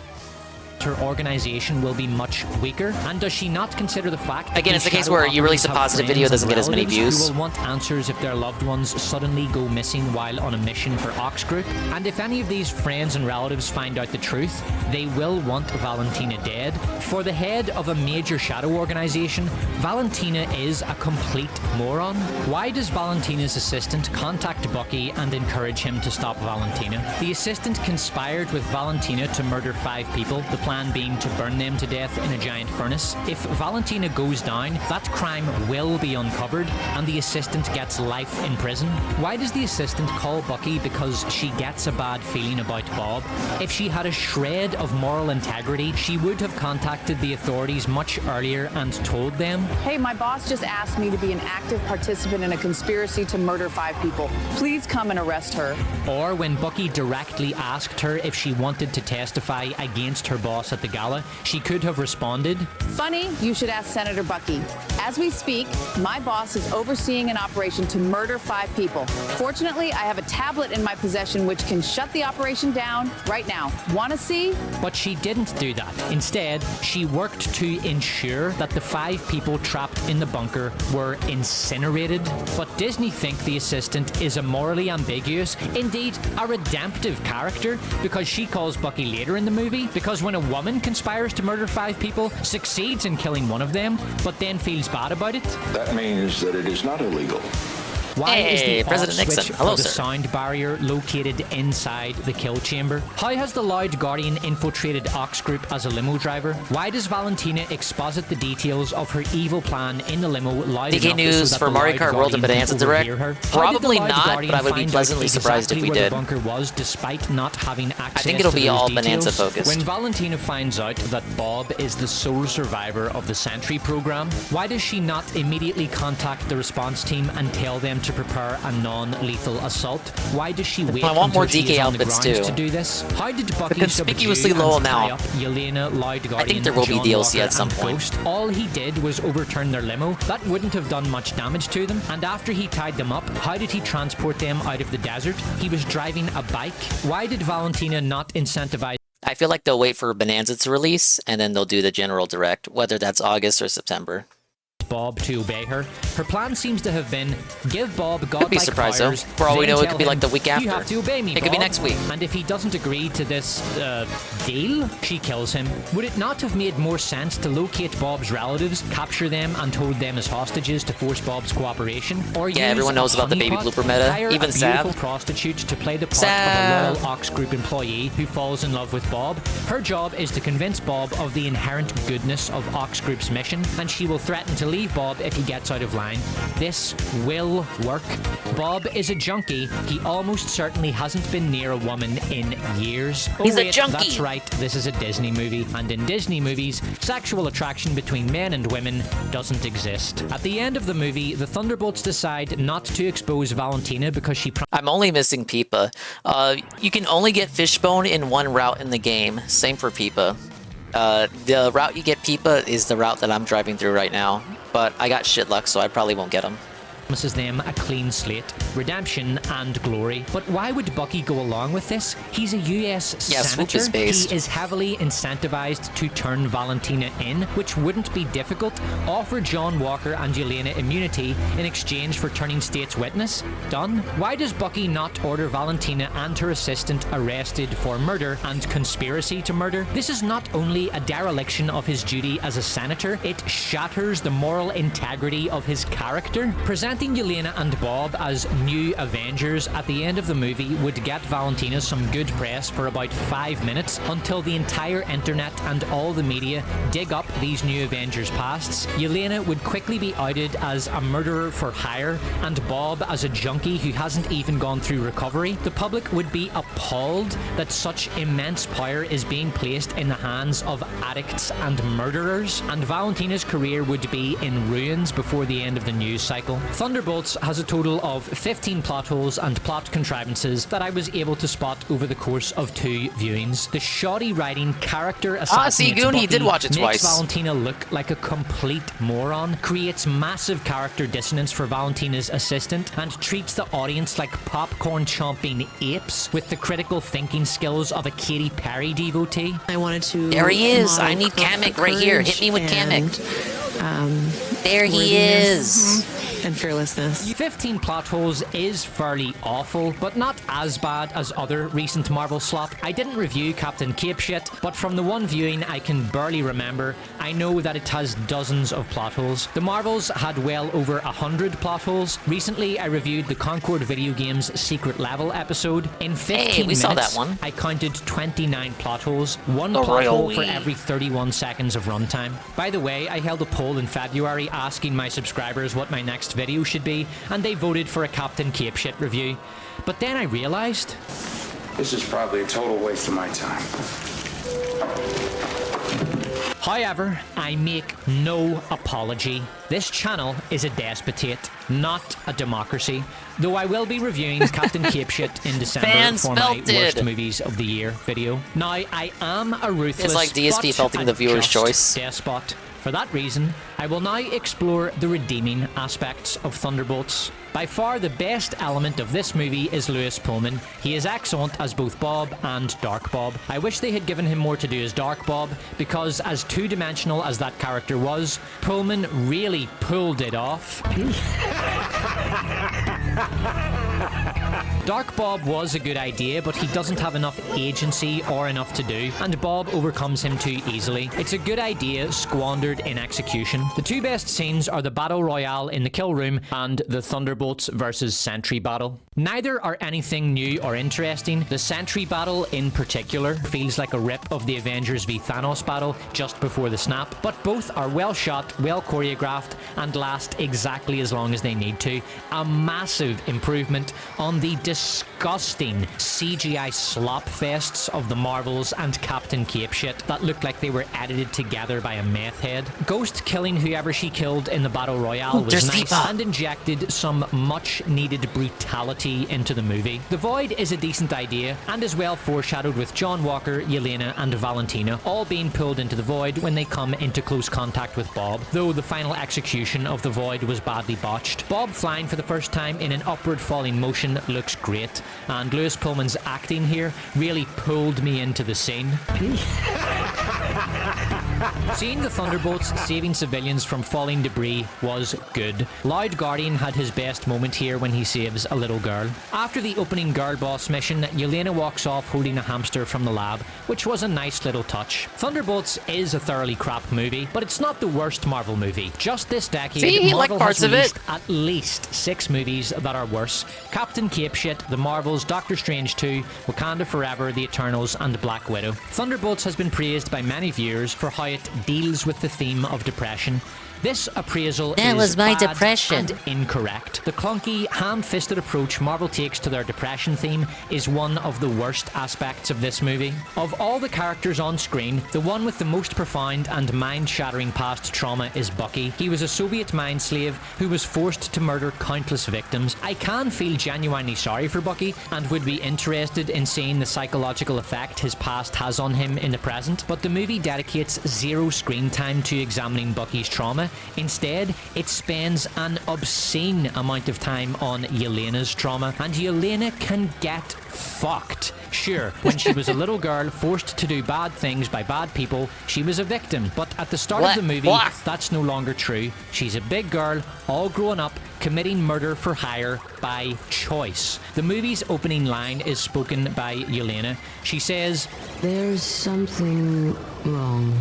her organization will be much weaker? And does she not consider the fact that again, it's the case shadow where you release a operatives positive have video, friends doesn't and get as many relatives views? who will want answers if their loved ones suddenly go missing while on a mission for Ox Group? And if any of these friends and relatives find out the truth, they will want Valentina dead. For the head of a major shadow organization, Valentina is a complete moron. Why does Valentina's assistant contact Bucky and encourage him to stop Valentina? The assistant conspired with Valentina to murder 5 people. The plan plan being to burn them to death in a giant furnace. If Valentina goes down, that crime will be uncovered, and the assistant gets life in prison. Why does the assistant call Bucky because she gets a bad feeling about Bob? If she had a shred of moral integrity, she would have contacted the authorities much earlier and told them. Hey, my boss just asked me to be an active participant in a conspiracy to murder 5 people. Please come and arrest her. Or when Bucky directly asked her if she wanted to testify against her boss at the gala, she could have responded, Funny, you should ask Senator Bucky. As we speak, my boss is overseeing an operation to murder 5 people. Fortunately, I have a tablet in my possession which can shut the operation down right now. Want to see? But she didn't do that. Instead, she worked to ensure that the 5 people trapped in the bunker were incinerated. But Disney think the assistant is a morally ambiguous, indeed a redemptive character, because she calls Bucky later in the movie, because when a woman conspires to murder 5 people, succeeds in killing one of them, but then feels bad about it. That means that it is not illegal. Why is the President off Nixon. switch Hello, for the sir. sound barrier located inside the kill chamber? How has the Loud Guardian infiltrated Ox Group as a limo driver? Why does Valentina exposit the details of her evil plan in the limo loud DK enough News so that for the Mario Loud Kart World and Guardian Bonanza can Direct? overhear her? Probably How did the Loud not, Guardian but I would be find out pleasantly surprised if exactly we where did. the bunker was despite not having access think it'll to be those all details? Bonanza focused. When Valentina finds out that Bob is the sole survivor of the Sentry program, why does she not immediately contact the response team and tell them to prepare a non-lethal assault? Why does she wait I want until more she is DK on the outfits ground too. to do this? How did Bucky conspicuously subdue low and tie amount. up Yelena, Loud Guardian, I think there will be John DLC Walker, at some and point. Ghost? All he did was overturn their limo. That wouldn't have done much damage to them. And after he tied them up, how did he transport them out of the desert? He was driving a bike. Why did Valentina not incentivize I feel like they'll wait for Bonanza to release, and then they'll do the general direct, whether that's August or September. Bob to obey her? Her plan seems to have been give Bob Could be godlike surprised though. powers, For all we then know, it tell could be him, like the week after. You have to obey me, It could be Bob." next week. And if he doesn't agree to this deal, she kills him. Would it not have made more sense to locate Bob's relatives, capture them, and hold them as hostages to force Bob's cooperation? Or Yeah, use everyone knows a about the baby honeypot, blooper meta, hire even a Sav. beautiful prostitute to play the part Sav. of a loyal Ox Group employee who falls in love with Bob. Her job is to convince Bob of the inherent goodness of Ox Group's mission, and she will threaten to leave Bob if he gets out of line. This will work. Bob is a junkie. He almost certainly hasn't been near a woman in years. He's a wait, junkie. That's right, this is a Disney movie, and in Disney movies, sexual attraction between men and women doesn't exist. At the end of the movie, the Thunderbolts decide not to expose Valentina because she I'm only missing Peepa. You can only get Fishbone in one route in the game. Same for Peepa. The route you get Peepa is the route that I'm driving through right now. But I got shit luck, so I probably won't get him. promises them a clean slate, redemption, and glory. But why would Bucky go along with this? He's a US senator. is based. He is heavily incentivized to turn Valentina in, which wouldn't be difficult. Offer John Walker and Yelena immunity in exchange for turning state's witness. Done. Why does Bucky not order Valentina and her assistant arrested for murder and conspiracy to murder? This is not only a dereliction of his duty as a senator, it shatters the moral integrity of his character. Presenting Yelena and Bob as new Avengers at the end of the movie would get Valentina some good press for about 5 minutes until the entire internet and all the media dig up these new Avengers pasts. Yelena would quickly be outed as a murderer for hire and Bob as a junkie who hasn't even gone through recovery. The public would be appalled that such immense power is being placed in the hands of addicts and murderers, and Valentina's career would be in ruins before the end of the news cycle. Thunderbolts has a total of 15 plot holes and plot contrivances that I was able to spot over the course of 2 viewings. The shoddy writing, character assassinates Goon, Bucky, he did watch it makes twice. Valentina look like a complete moron, creates massive character dissonance for Valentina's assistant, and treats the audience like popcorn chomping apes with the critical thinking skills of a Katy Perry devotee. I wanted to. There he is. model I need courage Kamek right here. Hit me with and, Kamek. There he is. and fearlessness. 15 plot holes is fairly awful, but not as bad as other recent Marvel slop. I didn't review Captain Cape Shit, but from the one viewing I can barely remember, I know that it has dozens of plot holes. The Marvels had well over 100 plot holes. Recently, I reviewed the Concord Video Games Secret Level episode. In 15 minutes, saw that one. I counted 29 plot holes, one plot hole for every 31 seconds of runtime. By the way, I held a poll in February asking my subscribers what my next video should be, and they voted for a Captain Cape Shit review. But then I realized... This is probably a total waste of my time. However, I make no apology. This channel is a despotate, not a democracy. Though I will be reviewing Captain Cape Shit in December for my worst movies of the year video. Now, I am a ruthless, it's like DSP felting the viewer's choice. Despot. For that reason, I will now explore the redeeming aspects of Thunderbolts. By far the best element of this movie is Lewis Pullman. He is excellent as both Bob and Dark Bob. I wish they had given him more to do as Dark Bob, because as two-dimensional as that character was, Pullman really pulled it off. Dark Bob was a good idea, but he doesn't have enough agency or enough to do, and Bob overcomes him too easily. It's a good idea squandered in execution. The two best scenes are the Battle Royale in the Kill Room and the Thunderbolts versus Sentry battle. Neither are anything new or interesting. The Sentry battle in particular feels like a rip of the Avengers v Thanos battle just before the snap, but both are well shot, well choreographed, and last exactly as long as they need to. A massive improvement on the disgusting CGI slop fests of the Marvels and Captain Cape Shit that looked like they were edited together by a meth head. Ghost killing whoever she killed in the Battle Royale was nice and injected some much needed brutality into the movie. The Void is a decent idea and is well foreshadowed with John Walker, Yelena and Valentina all being pulled into the Void when they come into close contact with Bob, though the final execution of the Void was badly botched. Bob flying for the first time in an upward falling motion looks great, and Lewis Pullman's acting here really pulled me into the scene. Seeing the Thunderbolts saving civilians from falling debris was good. Loud Guardian had his best moment here when he saves a little girl. After the opening girl boss mission, Yelena walks off holding a hamster from the lab, which was a nice little touch. Thunderbolts is a thoroughly crap movie, but it's not the worst Marvel movie. Just this decade, Marvel has released at least 6 movies that are worse. Captain Cape Shit, The Marvels, Doctor Strange 2, Wakanda Forever, The Eternals, and Black Widow. Thunderbolts has been praised by many viewers for how it deals with the theme of depression. This appraisal is bad and incorrect. The clunky, ham-fisted approach Marvel takes to their depression theme is one of the worst aspects of this movie. Of all the characters on screen, the one with the most profound and mind-shattering past trauma is Bucky. He was a Soviet mind slave who was forced to murder countless victims. I can feel genuinely sorry for Bucky and would be interested in seeing the psychological effect his past has on him in the present, but the movie dedicates zero screen time to examining Bucky's trauma. Instead, it spends an obscene amount of time on Yelena's trauma, and Yelena can get fucked. Sure, when she was a little girl forced to do bad things by bad people, she was a victim, but at the start of the movie, that's no longer true. She's a big girl, all grown up, committing murder for hire by choice. The movie's opening line is spoken by Yelena. She says, "There's something wrong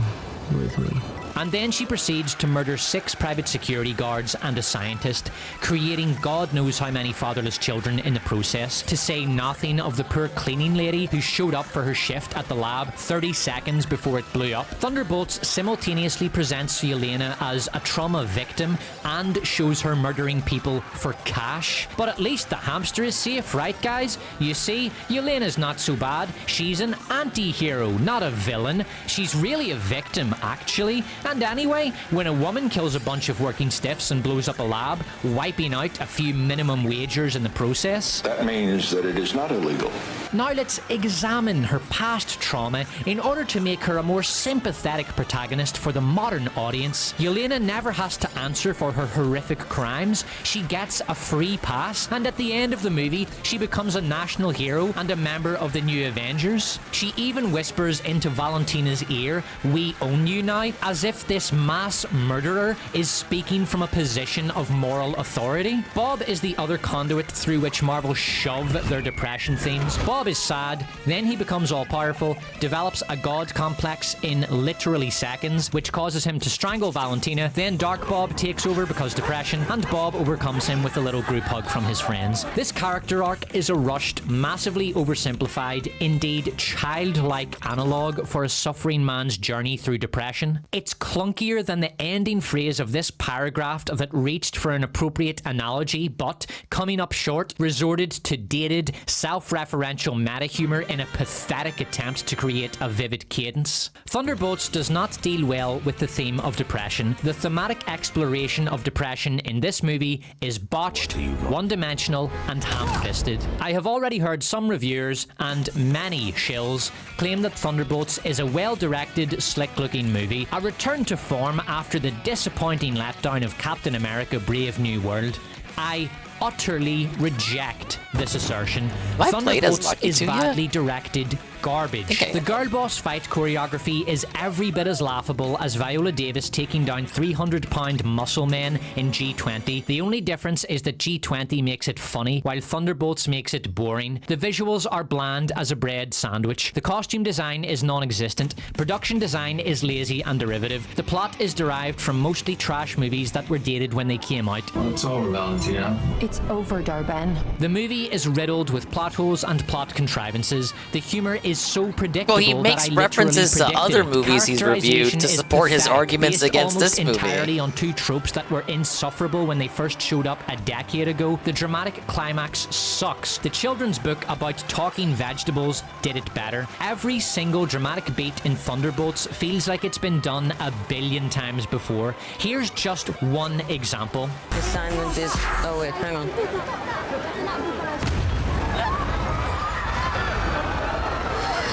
with me." And then she proceeds to murder 6 private security guards and a scientist, creating God knows how many fatherless children in the process, to say nothing of the poor cleaning lady who showed up for her shift at the lab 30 seconds before it blew up. Thunderbolts simultaneously presents Yelena as a trauma victim and shows her murdering people for cash. But at least the hamster is safe, right guys? You see, Yelena's not so bad. She's an anti-hero, not a villain. She's really a victim, actually. And anyway, when a woman kills a bunch of working stiffs and blows up a lab, wiping out a few minimum wagers in the process... That means that it is not illegal. Now let's examine her past trauma in order to make her a more sympathetic protagonist for the modern audience. Yelena never has to answer for her horrific crimes. She gets a free pass, and at the end of the movie, she becomes a national hero and a member of the new Avengers. She even whispers into Valentina's ear, "We own you now," as if if this mass murderer is speaking from a position of moral authority. Bob is the other conduit through which Marvel shove their depression themes. Bob is sad, then he becomes all-powerful, develops a god complex in literally seconds, which causes him to strangle Valentina. Then Dark Bob takes over because depression, and Bob overcomes him with a little group hug from his friends. This character arc is a rushed, massively oversimplified, indeed childlike analogue for a suffering man's journey through depression. It's clunkier than the ending phrase of this paragraph that reached for an appropriate analogy, but, coming up short, resorted to dated, self-referential meta-humor in a pathetic attempt to create a vivid cadence. Thunderbolts does not deal well with the theme of depression. The thematic exploration of depression in this movie is botched, one-dimensional, and ham-fisted. I have already heard some reviewers, and many shills, claim that Thunderbolts is a well-directed, slick-looking movie, a return to form after the disappointing letdown of Captain America: Brave New World. I utterly reject this assertion. Thunderbolts is badly directed garbage. The girl boss fight choreography is every bit as laughable as Viola Davis taking down 300-pound muscle men in G20. The only difference is that G20 makes it funny, while Thunderbolts makes it boring. The visuals are bland as a bread sandwich. The costume design is non-existent. Production design is lazy and derivative. The plot is derived from mostly trash movies that were dated when they came out. It's over, Valentina. It's over, Darben. The movie is riddled with plot holes and plot contrivances. The humor is so predictable. Well, he makes references to other movies he's reviewed to support his arguments against this movie. Entirely on two tropes that were insufferable when they first showed up a decade ago. The dramatic climax sucks. The children's book about talking vegetables did it better. Every single dramatic beat in Thunderbolts feels like it's been done a billion times before. Here's just one example. Assignment is... Oh wait, hang on.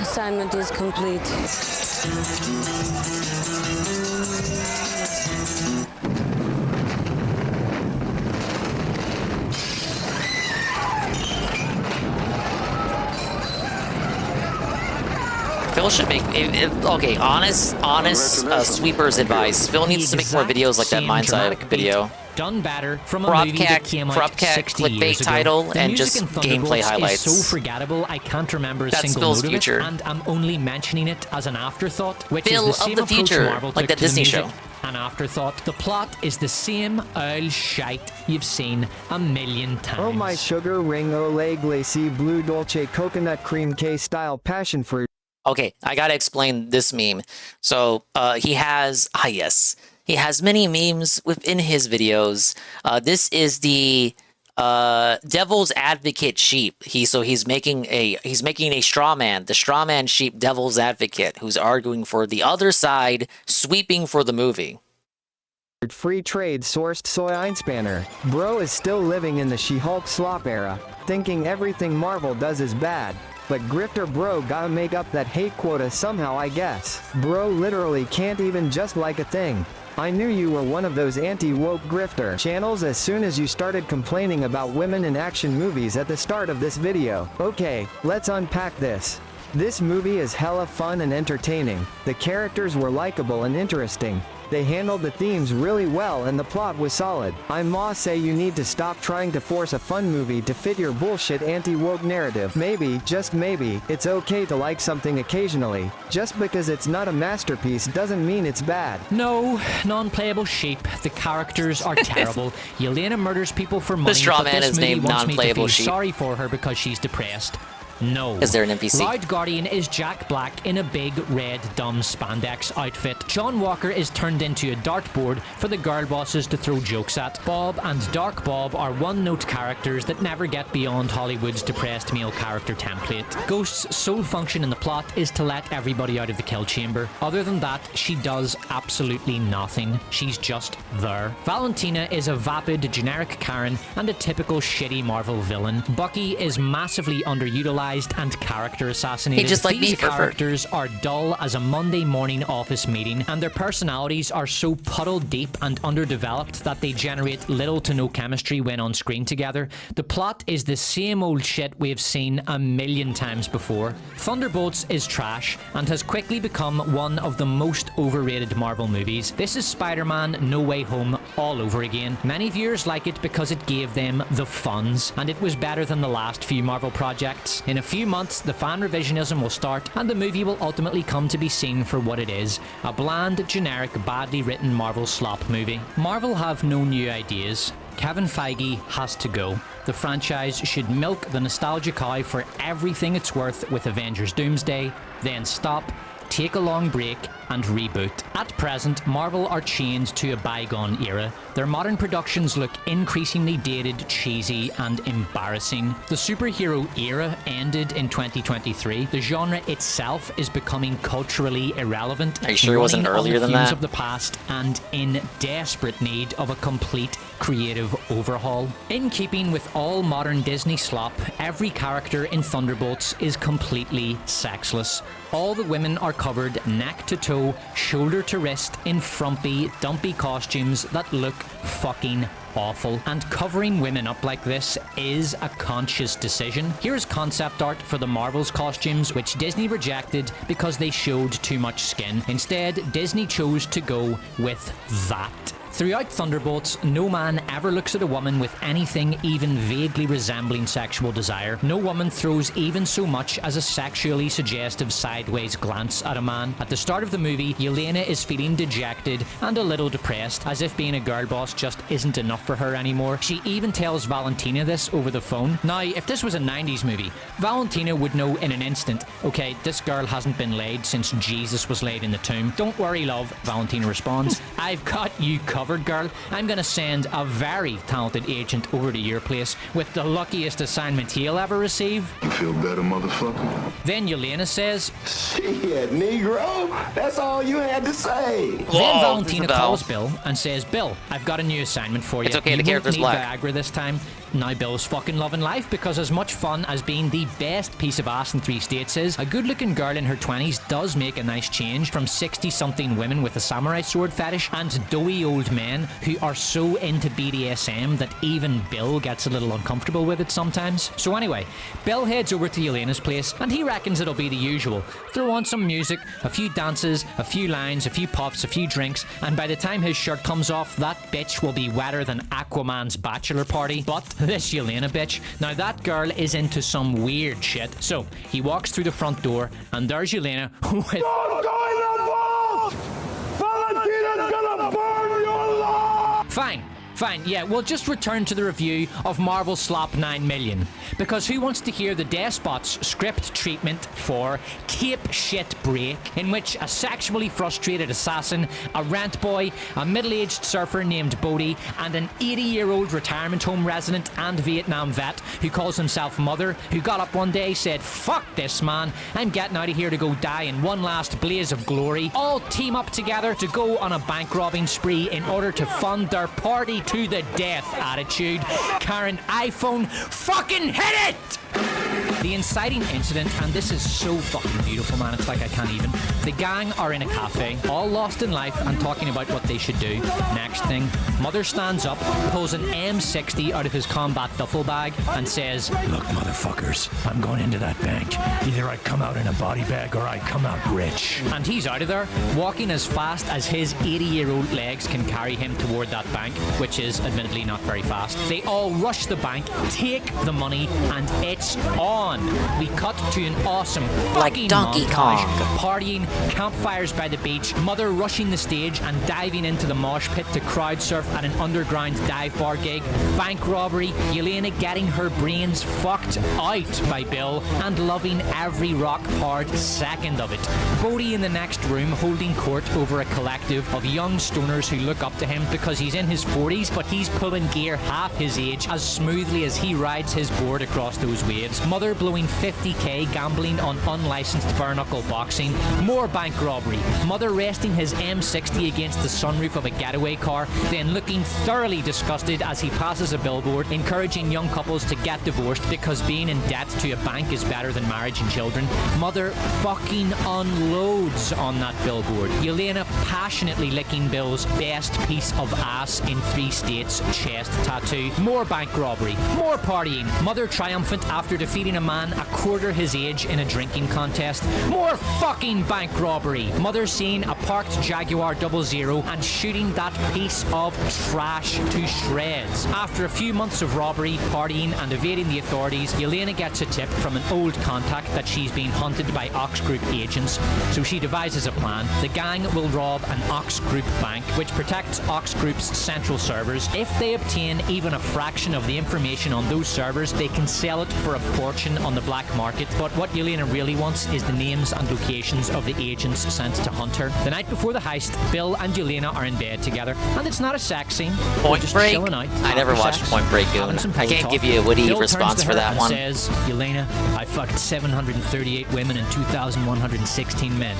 Assignment is complete. Phil should make okay. Honest sweeper's advice. Phil needs to make more videos like that Mindside video. Done better from a movie that came out 60 years ago. Title the and music just in gameplay highlights. Is so forgettable, I can't remember a single Phil's note of future. it, and I'm only mentioning it as an afterthought, which Phil is the same of the approach future, Marvel like took that to the Disney music. show. An afterthought. The plot is the same old shite you've seen a million times. Oh my sugar ring ole glacy blue dolce coconut cream K-style passion fruit. Okay, I gotta explain this meme. So he has he has many memes within his videos. This is the Devil's Advocate sheep. He's making a straw man, the straw man sheep Devil's Advocate, who's arguing for the other side, sweeping for the movie. Free trade sourced soy einspanner. Bro is still living in the She-Hulk slop era, thinking everything Marvel does is bad. But grifter bro gotta make up that hate quota somehow, I guess. Bro literally can't even just like a thing. I knew you were one of those anti-woke grifter channels as soon as you started complaining about women in action movies at the start of this video. Okay, let's unpack this. This movie is hella fun and entertaining. The characters were likable and interesting. They handled the themes really well and the plot was solid. I must say you need to stop trying to force a fun movie to fit your bullshit anti-woke narrative. Maybe, just maybe, it's okay to like something occasionally. Just because it's not a masterpiece doesn't mean it's bad. No, non-playable sheep. The characters are terrible. Yelena murders people for money, The straw but man this is movie named wants me to non-playable feel sheep. sorry for her because she's depressed. No. Is there an NPC? Loud Guardian is Jack Black in a big, red, dumb spandex outfit. John Walker is turned into a dartboard for the girl bosses to throw jokes at. Bob and Dark Bob are one-note characters that never get beyond Hollywood's depressed male character template. Ghost's sole function in the plot is to let everybody out of the kill chamber. Other than that, she does absolutely nothing. She's just there. Valentina is a vapid, generic Karen and a typical shitty Marvel villain. Bucky is massively underutilized stylized and character assassinated. Hey, just like These me, characters are dull as a Monday morning office meeting, and their personalities are so puddle deep and underdeveloped that they generate little to no chemistry when on screen together. The plot is the same old shit we've seen a million times before. Thunderbolts is trash and has quickly become one of the most overrated Marvel movies. This is Spider-Man No Way Home all over again. Many viewers like it because it gave them the funds, and it was better than the last few Marvel projects. In a few months, the fan revisionism will start, and the movie will ultimately come to be seen for what it is, a bland, generic, badly written Marvel slop movie. Marvel have no new ideas. Kevin Feige has to go. The franchise should milk the nostalgia cow for everything it's worth with Avengers Doomsday, then stop, take a long break, and reboot. At present, Marvel are chained to a bygone era. Their modern productions look increasingly dated, cheesy, and embarrassing. The superhero era ended in 2023. The genre itself is becoming culturally irrelevant. Are you sure it wasn't earlier than that? Of the past and in desperate need of a complete creative overhaul. In keeping with all modern Disney slop, every character in Thunderbolts is completely sexless. All the women are covered neck to toe, shoulder to wrist in frumpy, dumpy costumes that look fucking awful. And covering women up like this is a conscious decision. Here's concept art for the Marvel's costumes, which Disney rejected because they showed too much skin. Instead, Disney chose to go with that. Throughout Thunderbolts, no man ever looks at a woman with anything even vaguely resembling sexual desire. No woman throws even so much as a sexually suggestive sideways glance at a man. At the start of the movie, Yelena is feeling dejected and a little depressed, as if being a girl boss just isn't enough for her anymore. She even tells Valentina this over the phone. Now, if this was a 90s movie, Valentina would know in an instant, okay, this girl hasn't been laid since Jesus was laid in the tomb. Don't worry, love, Valentina responds. I've got you covered, girl. I'm gonna send a very talented agent over to your place with the luckiest assignment he'll ever receive. You feel better, motherfucker? Then Yelena says, Shit, Negro, that's all you had to say. Then Valentina calls Bill and says, Bill, I've got a new assignment for you. It's okay, you the character's won't need black. Viagra this time. Now Bill's fucking loving life, because as much fun as being the best piece of ass in 3 states is, a good-looking girl in her 20s does make a nice change from 60-something women with a samurai sword fetish and doughy old men who are so into BDSM that even Bill gets a little uncomfortable with it sometimes. So anyway, Bill heads over to Yelena's place, and he reckons it'll be the usual. Throw on some music, a few dances, a few lines, a few puffs, a few drinks, and by the time his shirt comes off, that bitch will be wetter than Aquaman's bachelor party. But this Yelena bitch, now that girl is into some weird shit. So he walks through the front door, and there's Yelena with... Don't go in the vault! Valentina's gonna burn your life! Fine, yeah, we'll just return to the review of Marvel Slop 9 Million. Because who wants to hear the Despot's script treatment for Cape Shit Break, in which a sexually frustrated assassin, a rent boy, a middle-aged surfer named Bodhi, and an 80-year-old retirement home resident and Vietnam vet who calls himself Mother, who got up one day, said, fuck this, man, I'm getting out of here to go die in one last blaze of glory, all team up together to go on a bank robbing spree in order to fund their party to the death attitude. Karen iPhone, fucking hit it! The inciting incident, and this is so fucking beautiful, man, it's like I can't even. The gang are in a cafe, all lost in life and talking about what they should do. Next thing, Mother stands up, pulls an M60 out of his combat duffel bag and says, look, motherfuckers, I'm going into that bank. Either I come out in a body bag or I come out rich. And he's out of there, walking as fast as his 80-year-old legs can carry him toward that bank, which is admittedly not very fast. They all rush the bank, take the money, and it's on. We cut to an awesome like Donkey Kong partying, campfires by the beach, Mother rushing the stage and diving into the mosh pit to crowd surf at an underground dive bar gig, bank robbery, Yelena getting her brains fucked out by Bill and loving every rock hard second of it. Bodhi in the next room holding court over a collective of young stoners who look up to him because he's in his 40s, but he's pulling gear half his age as smoothly as he rides his board across those waves. Mother blowing $50K gambling on unlicensed bare-knuckle boxing, more bank robbery, mother resting his M60 against the sunroof of a getaway car, then looking thoroughly disgusted as he passes a billboard encouraging young couples to get divorced because being in debt to a bank is better than marriage and children. Mother fucking unloads on that billboard. Yelena passionately licking Bill's best piece of ass in 3 states chest tattoo. More bank robbery, more partying. Mother triumphant after defeating a man a quarter his age in a drinking contest. More fucking bank robbery. Mother seeing a parked Jaguar 00 and shooting that piece of trash to shreds. After a few months of robbery, partying and evading the authorities, Yelena gets a tip from an old contact that she's being hunted by Ox Group agents, so she devises a plan. The gang will rob an Ox Group bank, which protects Ox Group's central servers. If they obtain even a fraction of the information on those servers, they can sell it for a fortune on the black market. But what Yelena really wants is the names and locations of the agents sent to hunt her. The night before the heist, Bill and Yelena are in bed together, and it's not a sex scene. Point just Break? chilling out. I never watched Sex, Point Break, having Goon. some I pillow can't talk. give you a witty Bill response turns to for her that and one. Says, Yelena, I fucked 738 women and 2,116 men,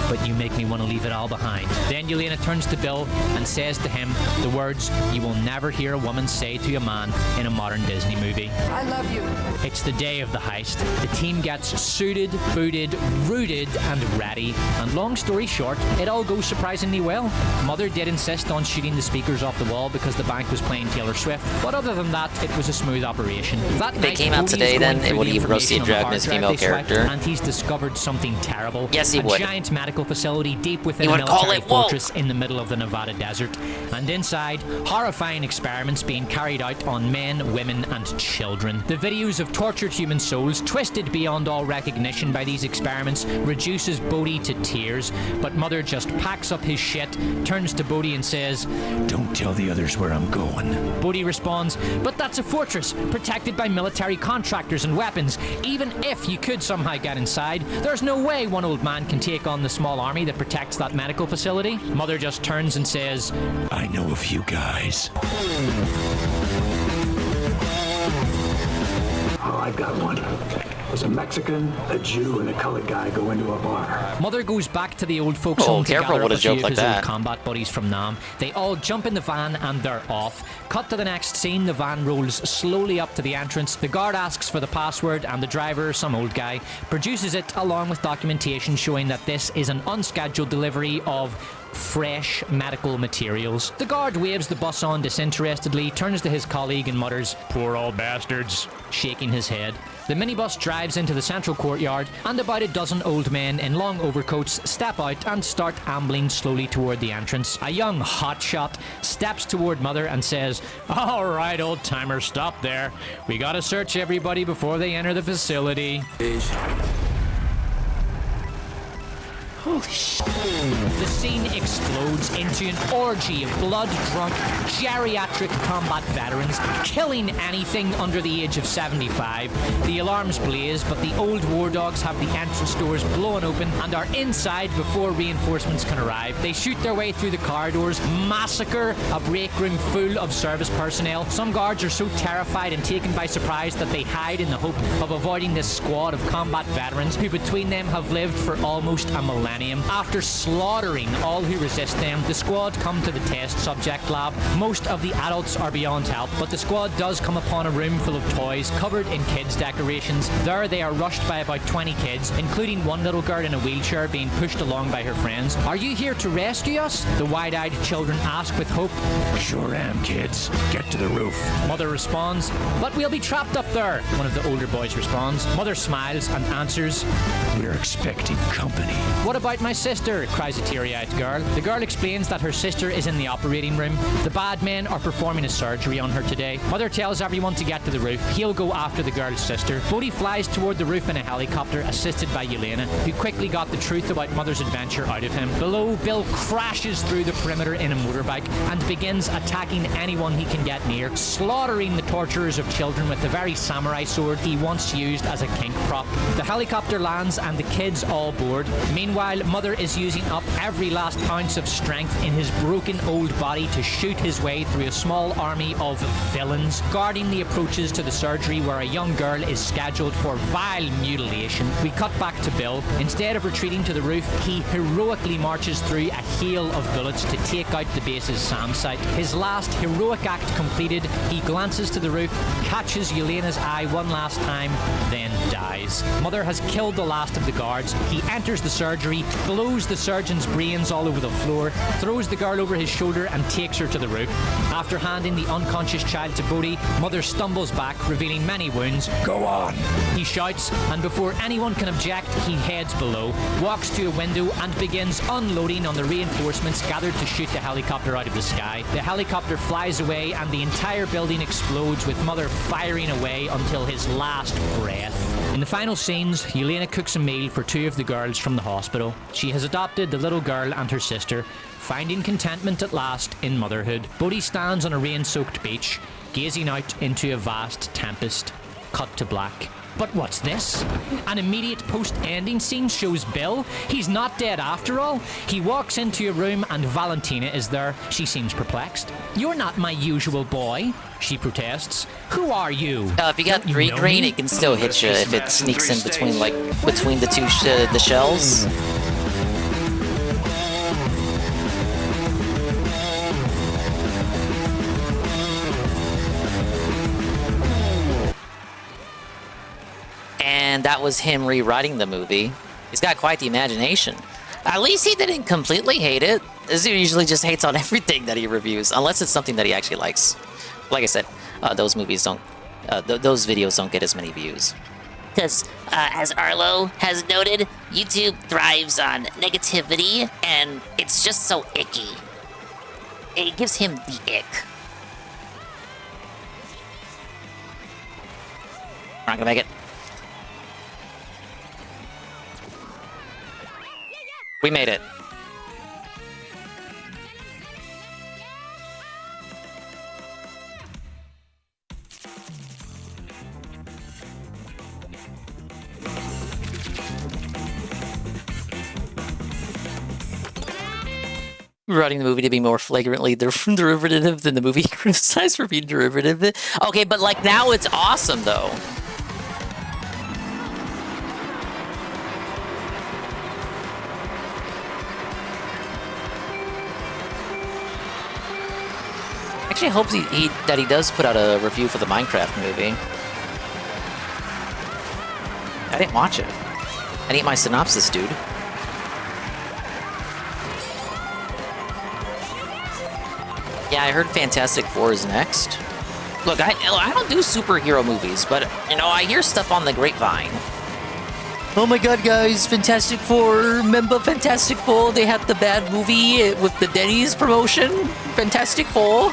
but you make me want to leave it all behind. Then Yelena turns to Bill and says to him the words you will never hear a woman say to a man in a modern Disney movie. I love you. It's the day of the heist. The team gets suited, booted, rooted, and ready. And long story short, it all goes surprisingly well. Mother did insist on shooting the speakers off the wall because the bank was playing Taylor Swift, but other than that, it was a smooth operation. That They night, came out Bodhi today, is going then, through would the he roast information the on dragon hard as drive female they swiped, character? and he's discovered something terrible. Yes, he a would. giant medical facility deep within He a would call military it woke. fortress in the middle of the Nevada desert. And inside, horrifying experiments being carried out on men, women, and children. The videos of tortured human souls, twisted beyond all recognition by these experiments, reduces Bodhi to tears. But Mother just packs up his shit, turns to Bodhi and says, "Don't tell the others where I'm going." Bodhi responds, "But that's a fortress, protected by military contractors and weapons. Even if you could somehow get inside, there's no way one old man can take on the small army that protects that medical facility." Mother just turns and says, "I know a few guys." Oh, I got one. There's a Mexican, a Jew, and a colored guy go into a bar. Mother goes back to the old folks Oh, home to careful gather with up a a few joke of like his old that. combat buddies from Nam. They all jump in the van and they're off. Cut to the next scene. The van rolls slowly up to the entrance. The guard asks for the password and the driver, some old guy, produces it along with documentation showing that this is an unscheduled delivery of fresh medical materials. The guard waves the bus on disinterestedly, turns to his colleague and mutters, "Poor old bastards," shaking his head. The minibus drives into the central courtyard, and about a dozen old men in long overcoats step out and start ambling slowly toward the entrance. A young hotshot steps toward Mother and says, "All right, old timer, stop there. We gotta search everybody before they enter the facility." Holy shit. The scene explodes into an orgy of blood-drunk, geriatric combat veterans killing anything under the age of 75. The alarms blaze, but the old war dogs have the entrance doors blown open and are inside before reinforcements can arrive. They shoot their way through the corridors, massacre a break room full of service personnel. Some guards are so terrified and taken by surprise that they hide in the hope of avoiding this squad of combat veterans who between them have lived for almost a millennium. After slaughtering all who resist them, the squad come to the test subject lab. Most of the adults are beyond help, but the squad does come upon a room full of toys covered in kids' decorations. There they are rushed by about 20 kids, including one little girl in a wheelchair being pushed along by her friends. "Are you here to rescue us?" the wide-eyed children ask with hope. "Sure am, kids. Get to the roof." Mother responds, "But we'll be trapped up there," one of the older boys responds. Mother smiles and answers, "We're expecting company." "What about my sister?" cries a teary-eyed girl. The girl explains that her sister is in the operating room. The bad men are performing a surgery on her today. Mother tells everyone to get to the roof. He'll go after the girl's sister. Bodhi flies toward the roof in a helicopter, assisted by Yelena, who quickly got the truth about Mother's adventure out of him. Below, Bill crashes through the perimeter in a motorbike and begins attacking anyone he can get near, slaughtering the torturers of children with the very samurai sword he once used as a kink prop. The helicopter lands and the kids all board. Meanwhile, Mother is using up every last ounce of strength in his broken old body to shoot his way through a small army of villains, guarding the approaches to the surgery where a young girl is scheduled for vile mutilation. We cut back to Bill. Instead of retreating to the roof, he heroically marches through a hail of bullets to take out the base's SAM site. His last heroic act completed, he glances to the roof, catches Yelena's eye one last time, then dies. Mother has killed the last of the guards. He enters the surgery, blows the surgeon's brains all over the floor, throws the girl over his shoulder and takes her to the roof. After handing the unconscious child to Bodhi, Mother stumbles back, revealing many wounds. "Go on!" he shouts, and before anyone can object, he heads below, walks to a window and begins unloading on the reinforcements gathered to shoot the helicopter out of the sky. The helicopter flies away and the entire building explodes, with Mother firing away until his last breath. In the final scenes, Yelena cooks a meal for two of the girls from the hospital. She has adopted the little girl and her sister, finding contentment at last in motherhood. Bodhi stands on a rain-soaked beach, gazing out into a vast tempest. Cut to black. But what's this? An immediate post-ending scene shows Bill. He's not dead after all. He walks into a room and Valentina is there. She seems perplexed. "You're not my usual boy," she protests. "Who are you?" If you got 3 green, it can still hit you if it sneaks in between, between the two the shells. And that was him rewriting the movie. He's got quite the imagination. At least he didn't completely hate it. This dude usually just hates on everything that he reviews, unless it's something that he actually likes. Like I said, those movies don't, those videos don't get as many views. Because, as Arlo has noted, YouTube thrives on negativity, and it's just so icky. It gives him the ick. We're not gonna make it. We made it. Writing the movie to be more flagrantly derivative than the movie criticized for being derivative. Okay, but like now it's awesome though. Actually, I hope that he does put out a review for the Minecraft movie. I didn't watch it. I need my synopsis, dude. Yeah, I heard Fantastic Four is next. Look, I don't do superhero movies, but, you know, I hear stuff on the grapevine. Oh my god, guys, Fantastic Four, remember Fantastic Four? They had the bad movie with the Denny's promotion? Fantastic Four?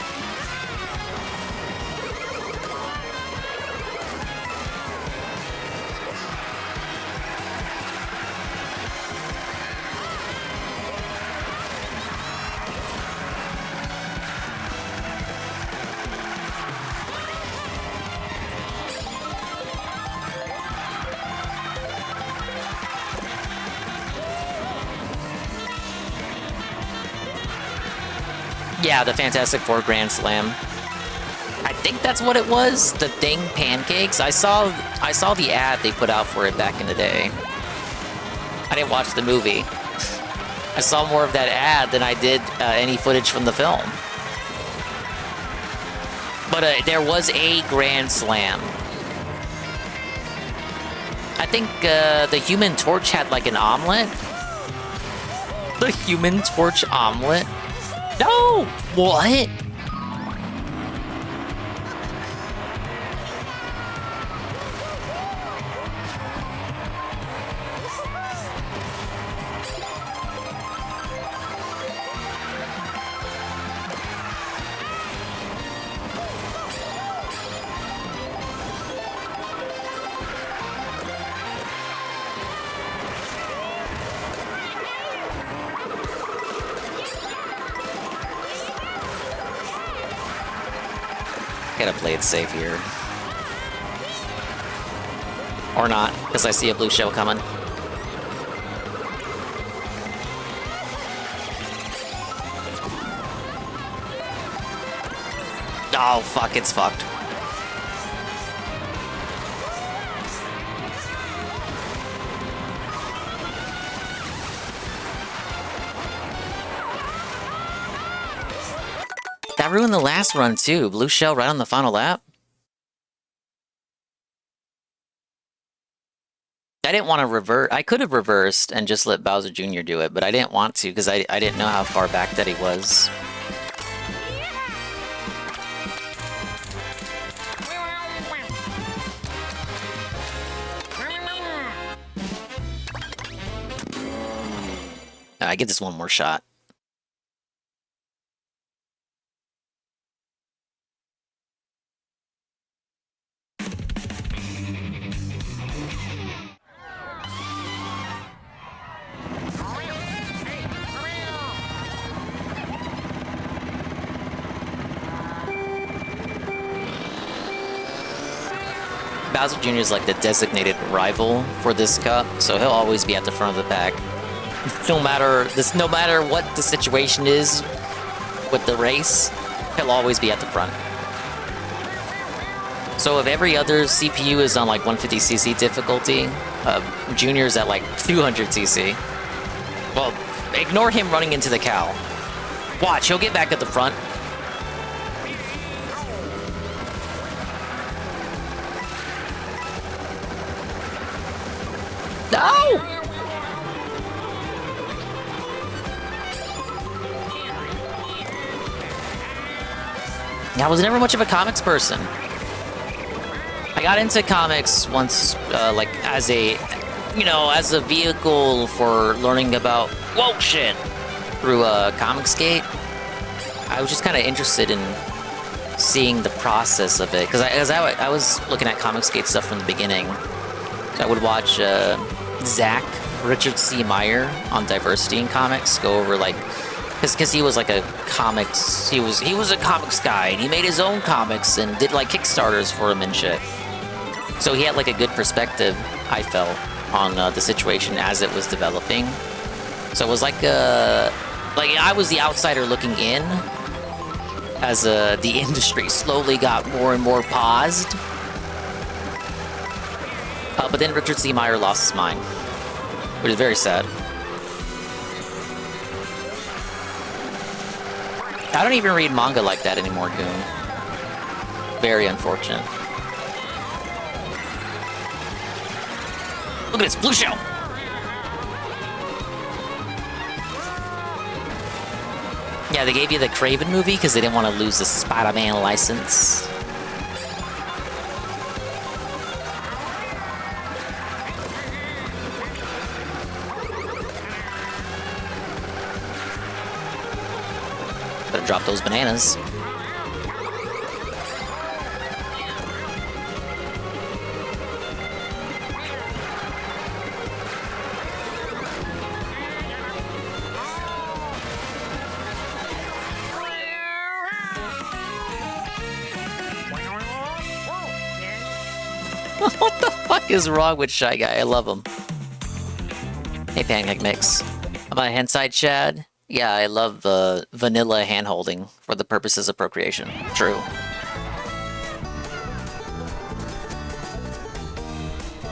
Yeah, the Fantastic Four Grand Slam. I think that's what it was. The Thing pancakes. I saw the ad they put out for it back in the day. I didn't watch the movie. I saw more of that ad than I did any footage from the film. But there was a Grand Slam. I think the Human Torch had like an omelet. The Human Torch omelet? No! What? Gotta play it safe here. Or not, because I see a blue shell coming. Oh, fuck, it's fucked. That ruined the last run, too. Blue shell right on the final lap. I didn't want to revert. I could have reversed and just let Bowser Jr. do it, but I didn't want to because I didn't know how far back that he was. I give this one more shot. Bowser Jr. is like the designated rival for this cup, so he'll always be at the front of the pack. No matter what the situation is with the race, he'll always be at the front. So if every other CPU is on like 150cc difficulty, Junior's at like 200cc. Well, ignore him running into the cow. Watch, he'll get back at the front. No! I was never much of a comics person. I got into comics once, like, as a vehicle for learning about, whoa, shit, through Comicsgate. I was just kind of interested in seeing the process of it, because I was looking at Comicsgate stuff from the beginning. So I would watch Zach, Richard C. Meyer on Diversity in Comics, go over, like, because he was like a comics, he was a comics guy, and he made his own comics and did like Kickstarters for him and shit. So he had like a good perspective, I felt, on the situation as it was developing. So it was like I was the outsider looking in as the industry slowly got more and more paused. But then Richard C. Meyer lost his mind, which is very sad. I don't even read manga like that anymore, Goon. Very unfortunate. Look at this, blue shell! Yeah, they gave you the Kraven movie because they didn't want to lose the Spider-Man license. Better drop those bananas. What the fuck is wrong with Shy Guy? I love him. Hey, Pancake Mix. Am I Henside Chad? Yeah, I love vanilla hand-holding for the purposes of procreation. True.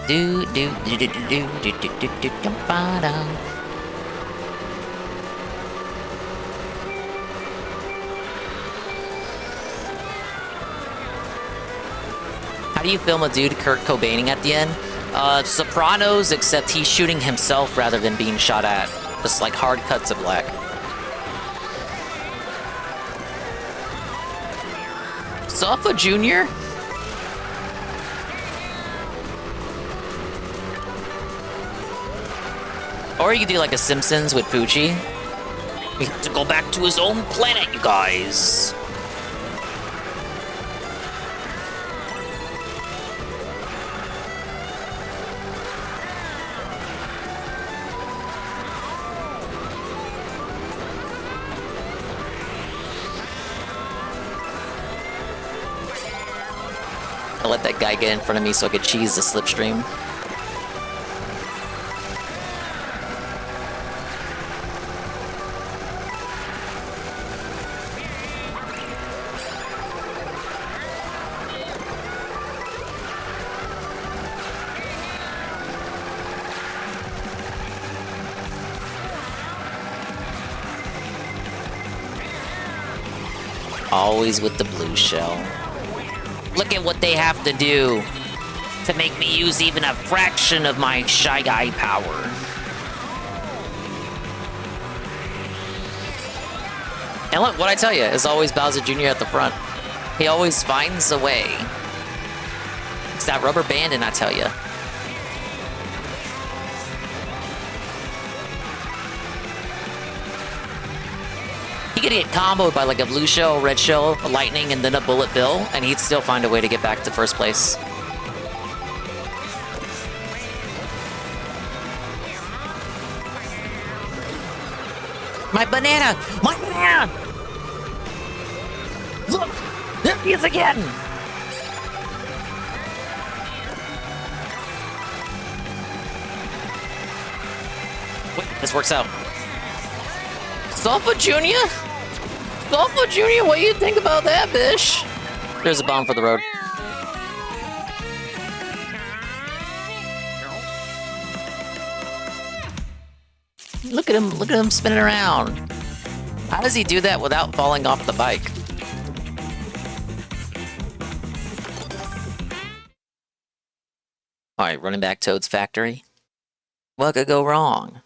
Do do do do do do do do do do ba da. How do you film a dude Kurt Cobaining at the end? Sopranos, except he's shooting himself rather than being shot at. Just like hard cut to black. Suffa Jr.? Or you could do like a Simpsons with Poochie. We have to go back to his own planet, you guys. I let that guy get in front of me so I could cheese the slipstream. Always with the blue shell. Look at what they have to do to make me use even a fraction of my Shy Guy power. And look, what I tell you is always Bowser Jr. at the front. He always finds a way. It's that rubber banding, I tell you. He could get comboed by like a blue shell, red shell, a lightning, and then a bullet bill, and he'd still find a way to get back to first place. My banana! My banana! Look! There he is again! Wait, this works out. Sulfa Jr.? Sulfa Jr., what do you think about that, bish? There's a bomb for the road. Look at him spinning around. How does he do that without falling off the bike? Alright, running back Toad's factory. What could go wrong?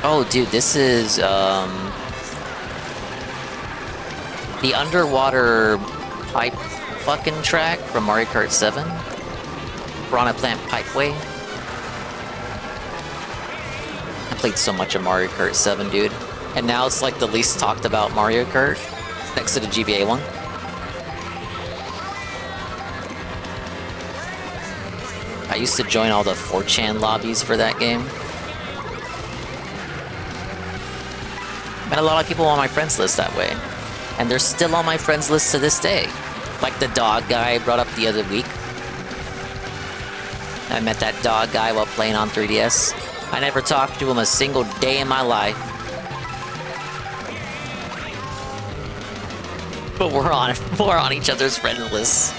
Oh, dude, this is, the underwater pipe fucking track from Mario Kart 7. Piranha Plant Pipeway. I played so much of Mario Kart 7, dude. And now it's like the least talked about Mario Kart, next to the GBA one. I used to join all the 4chan lobbies for that game. Met a lot of people on my friends list that way. And they're still on my friends list to this day. Like the dog guy I brought up the other week. I met that dog guy while playing on 3DS. I never talked to him a single day in my life. But we're on each other's friend lists.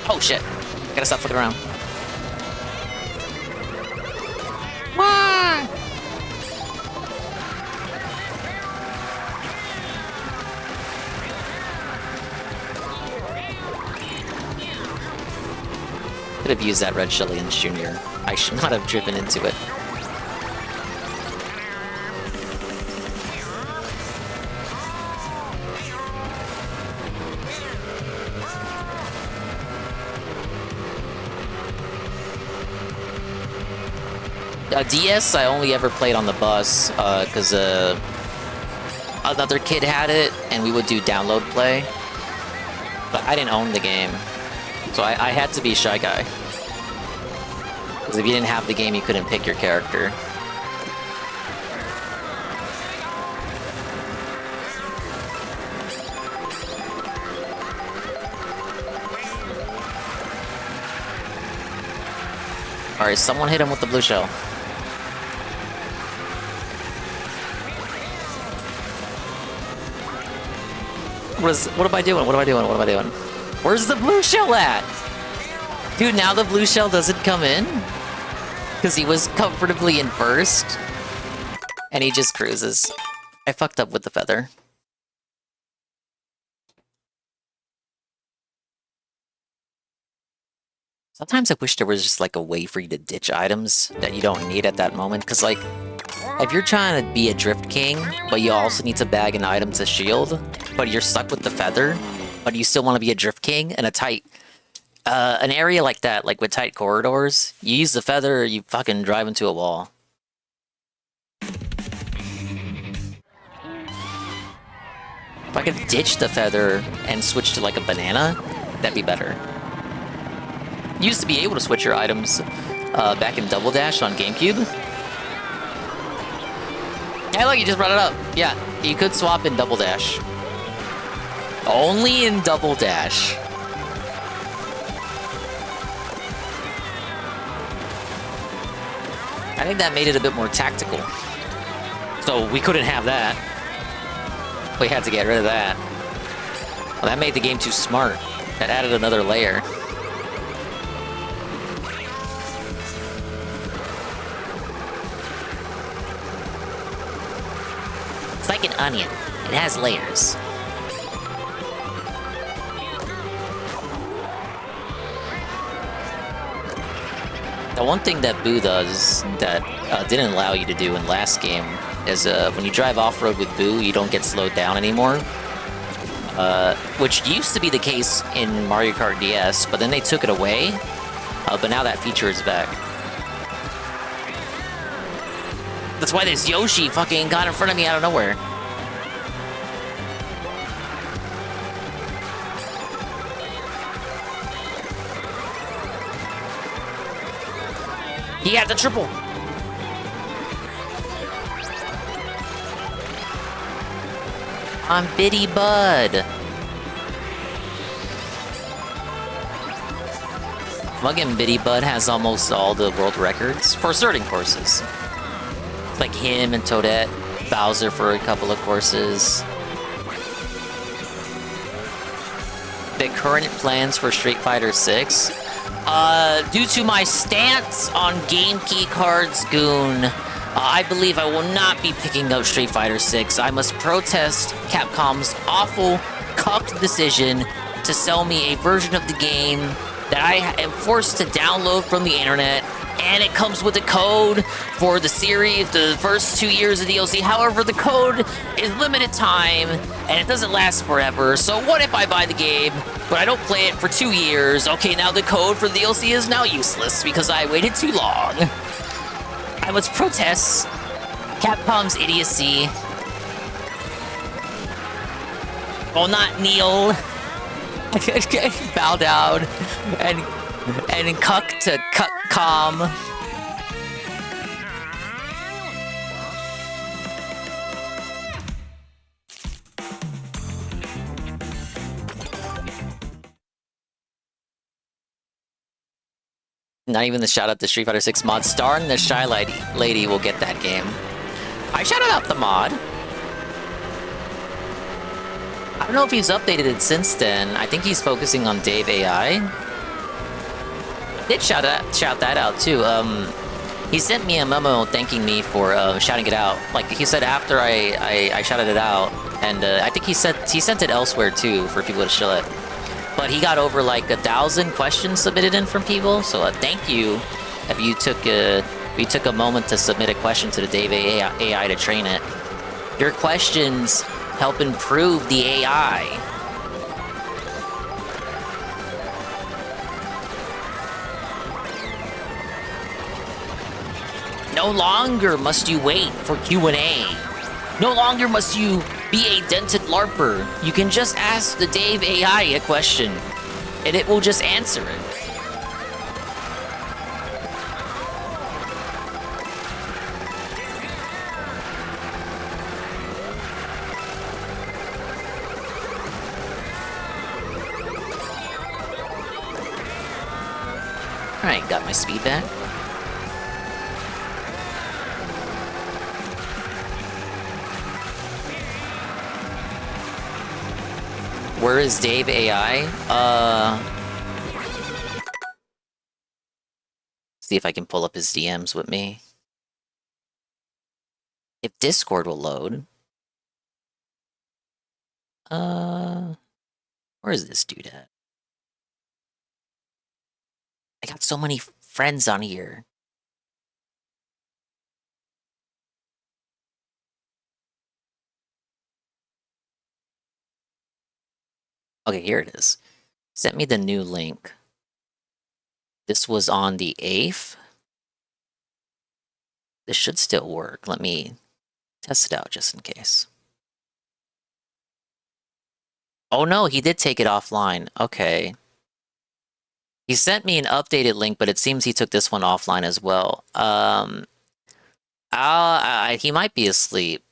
Oh shit. Gotta stop flicking around. Could have used that Red Shillians Jr. I should not have driven into it. DS, I only ever played on the bus, because another kid had it, and we would do download play. But I didn't own the game, so I had to be Shy Guy. Because if you didn't have the game, you couldn't pick your character. Alright, someone hit him with the blue shell. What am I doing? What am I doing? What am I doing? Where's the blue shell at? Dude, now the blue shell doesn't come in? Because he was comfortably in first. And he just cruises. I fucked up with the feather. Sometimes I wish there was just like a way for you to ditch items that you don't need at that moment. Because like, if you're trying to be a Drift King, but you also need to bag an item to shield, but you're stuck with the feather, but you still want to be a Drift King in a tight, an area like that, like with tight corridors, you use the feather or you fucking drive into a wall. If I could ditch the feather and switch to like a banana, that'd be better. You used to be able to switch your items back in Double Dash on GameCube. Hey, look, you just brought it up. Yeah, you could swap in Double Dash. Only in Double Dash. I think that made it a bit more tactical. So we couldn't have that. We had to get rid of that. Well, that made the game too smart. That added another layer. It's like an onion. It has layers. The one thing that Boo does that didn't allow you to do in last game is when you drive off-road with Boo, you don't get slowed down anymore. Which used to be the case in Mario Kart DS, but then they took it away. But now that feature is back. That's why this Yoshi fucking got in front of me out of nowhere. He had the triple. I'm Bitty Bud. Muggin' Bitty Bud has almost all the world records for certain courses. It's like him and Toadette, Bowser for a couple of courses. The current plans for Street Fighter 6. Due to my stance on Game Key cards, Goon, I believe I will not be picking up Street Fighter 6. I must protest Capcom's awful, cucked decision to sell me a version of the game that I am forced to download from the internet, and it comes with a code for the series, the first 2 years of DLC. However, the code is limited time, and it doesn't last forever. So what if I buy the game, but I don't play it for 2 years? Okay, now the code for the DLC is now useless because I waited too long. I must protest Capcom's idiocy. Well, not kneel. Bow down and cuck to cuck calm. Not even the shout out to Street Fighter 6 mod. Star and the Shy Lady will get that game. I shouted out the mod. I don't know if he's updated it since then. I think he's focusing on Dave AI. I did shout that out too. He sent me a memo thanking me for shouting it out. Like he said after I shouted it out, and I think he sent it elsewhere too for people to show it. But he got over like 1,000 questions submitted in from people. So thank you if you took a moment to submit a question to the Dave AI to train it. Your questions help improve the AI. No longer must you wait for Q&A. No longer must you be a dented LARPer. You can just ask the Dave AI a question, and it will just answer it. Alright, got my speed back. Where is Dave AI? See if I can pull up his DMs with me. If Discord will load. Where is this dude at? I got so many friends on here. Okay, here it is. Sent me the new link. This was on the 8th. This should still work. Let me test it out just in case. Oh no, he did take it offline. Okay. He sent me an updated link, but it seems he took this one offline as well. He might be asleep.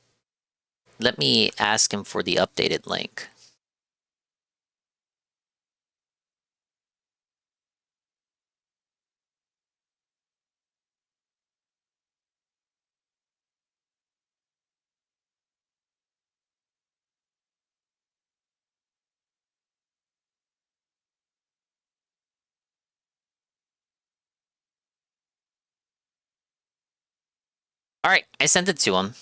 Let me ask him for the updated link. Alright, I sent it to him.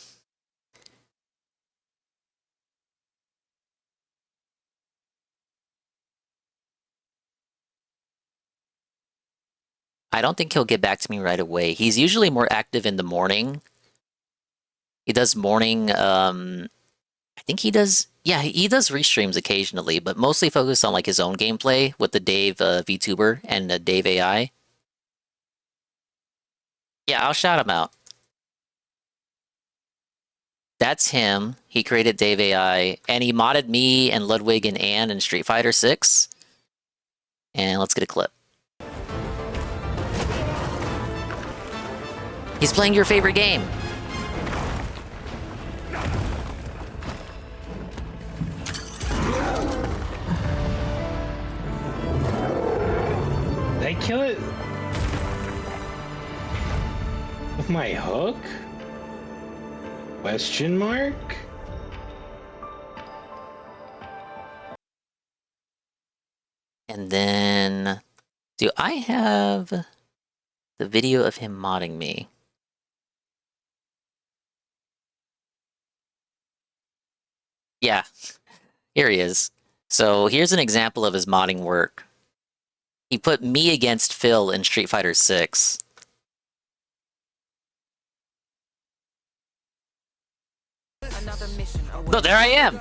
I don't think he'll get back to me right away. He's usually more active in the morning. He does morning, I think he does... Yeah, he does restreams occasionally, but mostly focused on like his own gameplay with the Dave VTuber and the Dave AI. Yeah, I'll shout him out. That's him. He created Dave AI, and he modded me and Ludwig and Ann in Street Fighter 6. And let's get a clip. He's playing your favorite game. Did I kill it? With my hook? Question mark? And then... Do I have the video of him modding me? Yeah, here he is. So here's an example of his modding work. He put me against Phil in Street Fighter 6. So there I am!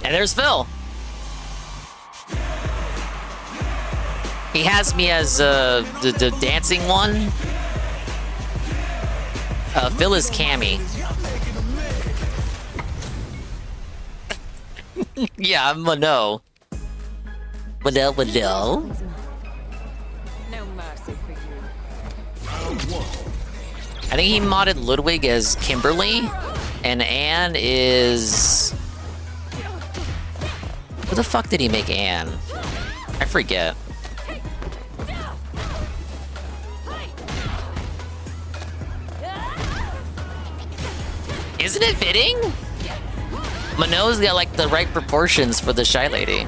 And there's Phil! He has me as the dancing one. Phil is Cammy. Yeah, I'm Mano. Mano. I think he modded Ludwig as Kimberly, and Anne is... Who the fuck did he make Anne? I forget. Isn't it fitting? Mano's got like the right proportions for the Shy Lady.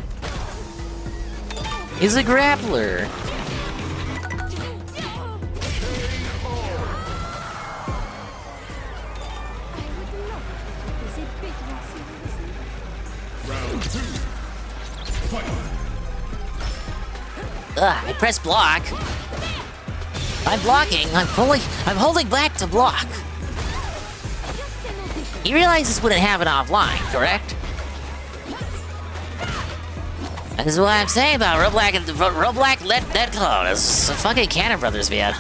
He's a grappler. Ugh, I press block. I'm blocking. I'm holding back to block. You realize this wouldn't happen offline, correct? This is what I'm saying about Roblox and Roblox Netclone. It's fucking Cannon Brothers, man.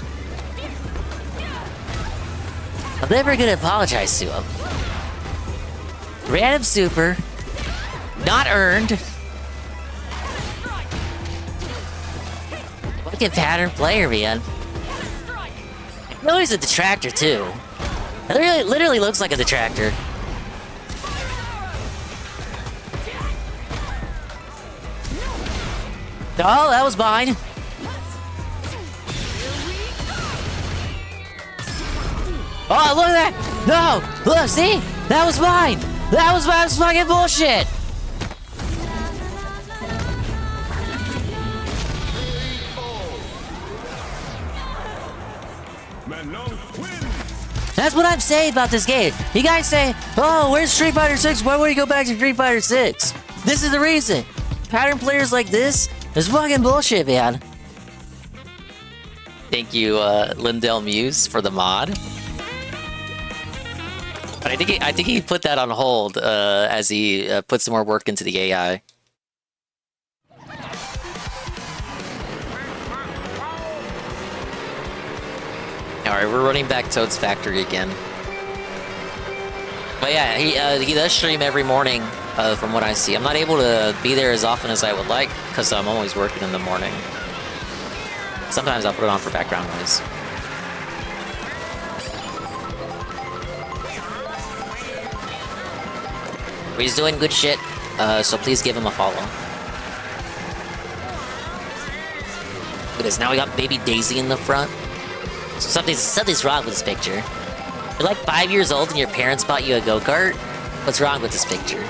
I'm never gonna apologize to him. Random super. Not earned. Fucking pattern player, man. I know he's a detractor, too. It literally looks like a detractor. Oh, that was mine. Oh, look at that! No! Look, see? That was mine! That was fucking bullshit! That's what I'm saying about this game. You guys say, oh, where's Street Fighter 6? Why would you go back to Street Fighter 6? This is the reason. Pattern players like this is fucking bullshit, man. Thank you, Lindell Muse, for the mod. But I think he put that on hold as he put some more work into the AI. Alright, we're running back Toad's Factory again. But yeah, he does stream every morning, from what I see. I'm not able to be there as often as I would like, because I'm always working in the morning. Sometimes I'll put it on for background noise. He's doing good shit, so please give him a follow. Look at this, now we got baby Daisy in the front. So something's wrong with this picture. You're like 5 years old and your parents bought you a go-kart? What's wrong with this picture?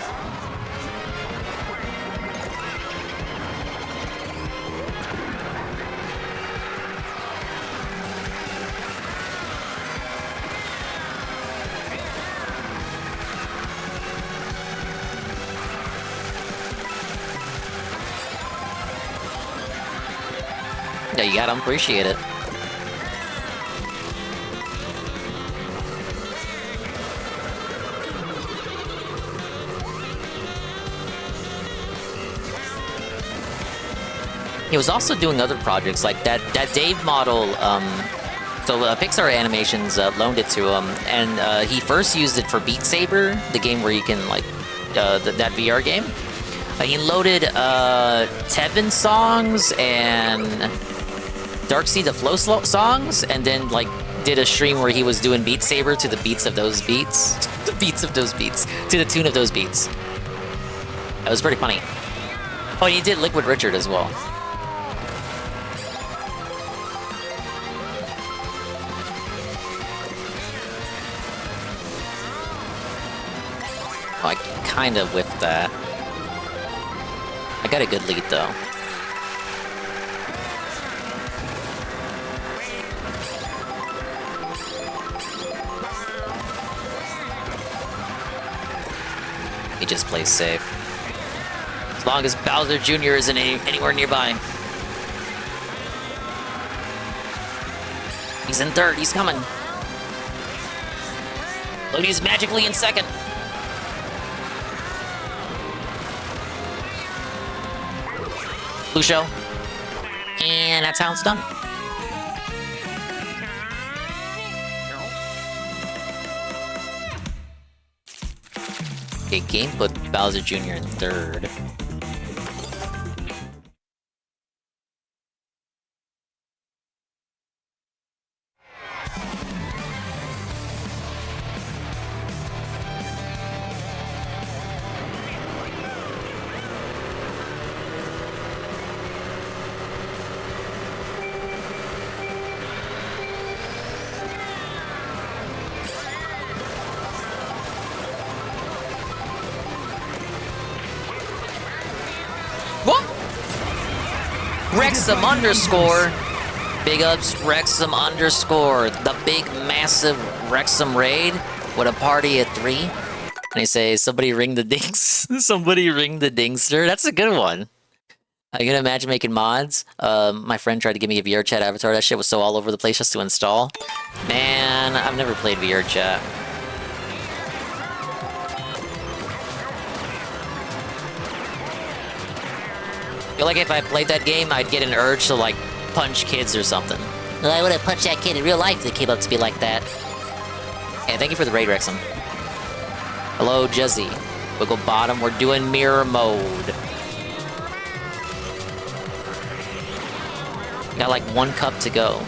Yeah, you gotta appreciate it. He was also doing other projects like that Dave model. So Pixar Animations loaned it to him, and he first used it for Beat Saber, the game where you can like that VR game. He loaded Tevin songs and Darksea the Flow songs, and then like did a stream where he was doing Beat Saber to the beats of those beats, to the tune of those beats. That was pretty funny. Oh, and he did Liquid Richard as well. Oh, I kind of whiffed that. I got a good lead, though. He just plays safe. As long as Bowser Jr. isn't anywhere nearby. He's in third, he's coming. Looney's magically in second. Blue show. And that's how it's done. Okay, game put Bowser Jr. in third. Rexum underscore. Big ups, Rexum underscore. The big, massive Rexum raid with a party at 3. And they say, somebody ring the dings. Somebody ring the dingster. That's a good one. You can imagine making mods. My friend tried to give me a VR chat avatar. That shit was so all over the place just to install. Man, I've never played VR chat. I feel like if I played that game, I'd get an urge to, like, punch kids or something. Well, I would have punched that kid in real life if they came up to me like that. Yeah, thank you for the raid, Wrexham. Hello, Jezzy. Wiggle bottom, we're doing mirror mode. Got like 1 cup to go.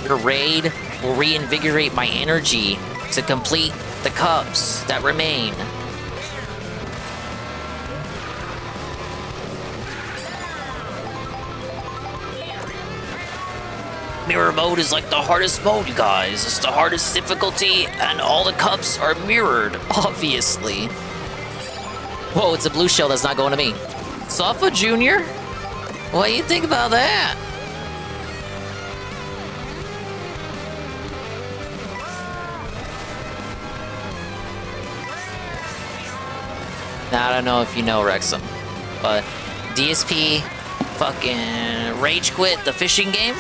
Your raid will reinvigorate my energy to complete the cups that remain. Mirror mode is like the hardest mode, you guys. It's the hardest difficulty, and all the cups are mirrored, obviously. Whoa, it's a blue shell that's not going to me. Safa Jr.? What do you think about that? Now, I don't know if you know Wrexham, but DSP fucking rage quit the fishing game.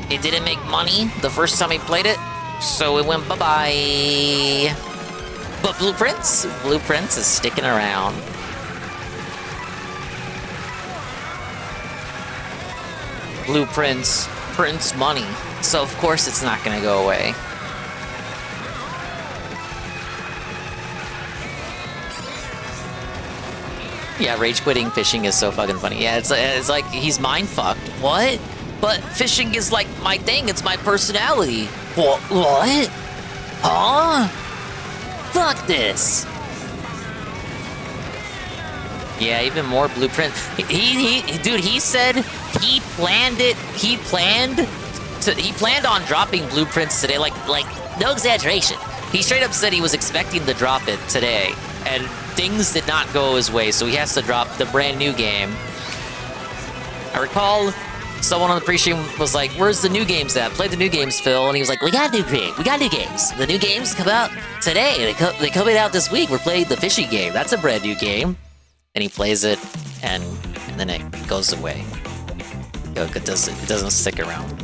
It didn't make money the first time he played it, so it went bye-bye. But Blueprints is sticking around. Blueprints prints money, so of course it's not gonna go away. Yeah, rage quitting fishing is so fucking funny. Yeah, it's like he's mind fucked. What? But fishing is like my thing. It's my personality. What? Huh? Fuck this. Yeah, even more Blueprint. Dude, he said he planned it. He planned on dropping Blueprints today. Like no exaggeration. He straight up said he was expecting to drop it today, and things did not go his way, so he has to drop the brand new game. I recall someone on the pre-stream was like, "Where's the new games at? Play the new games, Phil." And he was like, "We got new games. The new games come out today. They coming out this week. We're playing the fishing game. That's a brand new game." And he plays it, and and then it goes away. It doesn't stick around.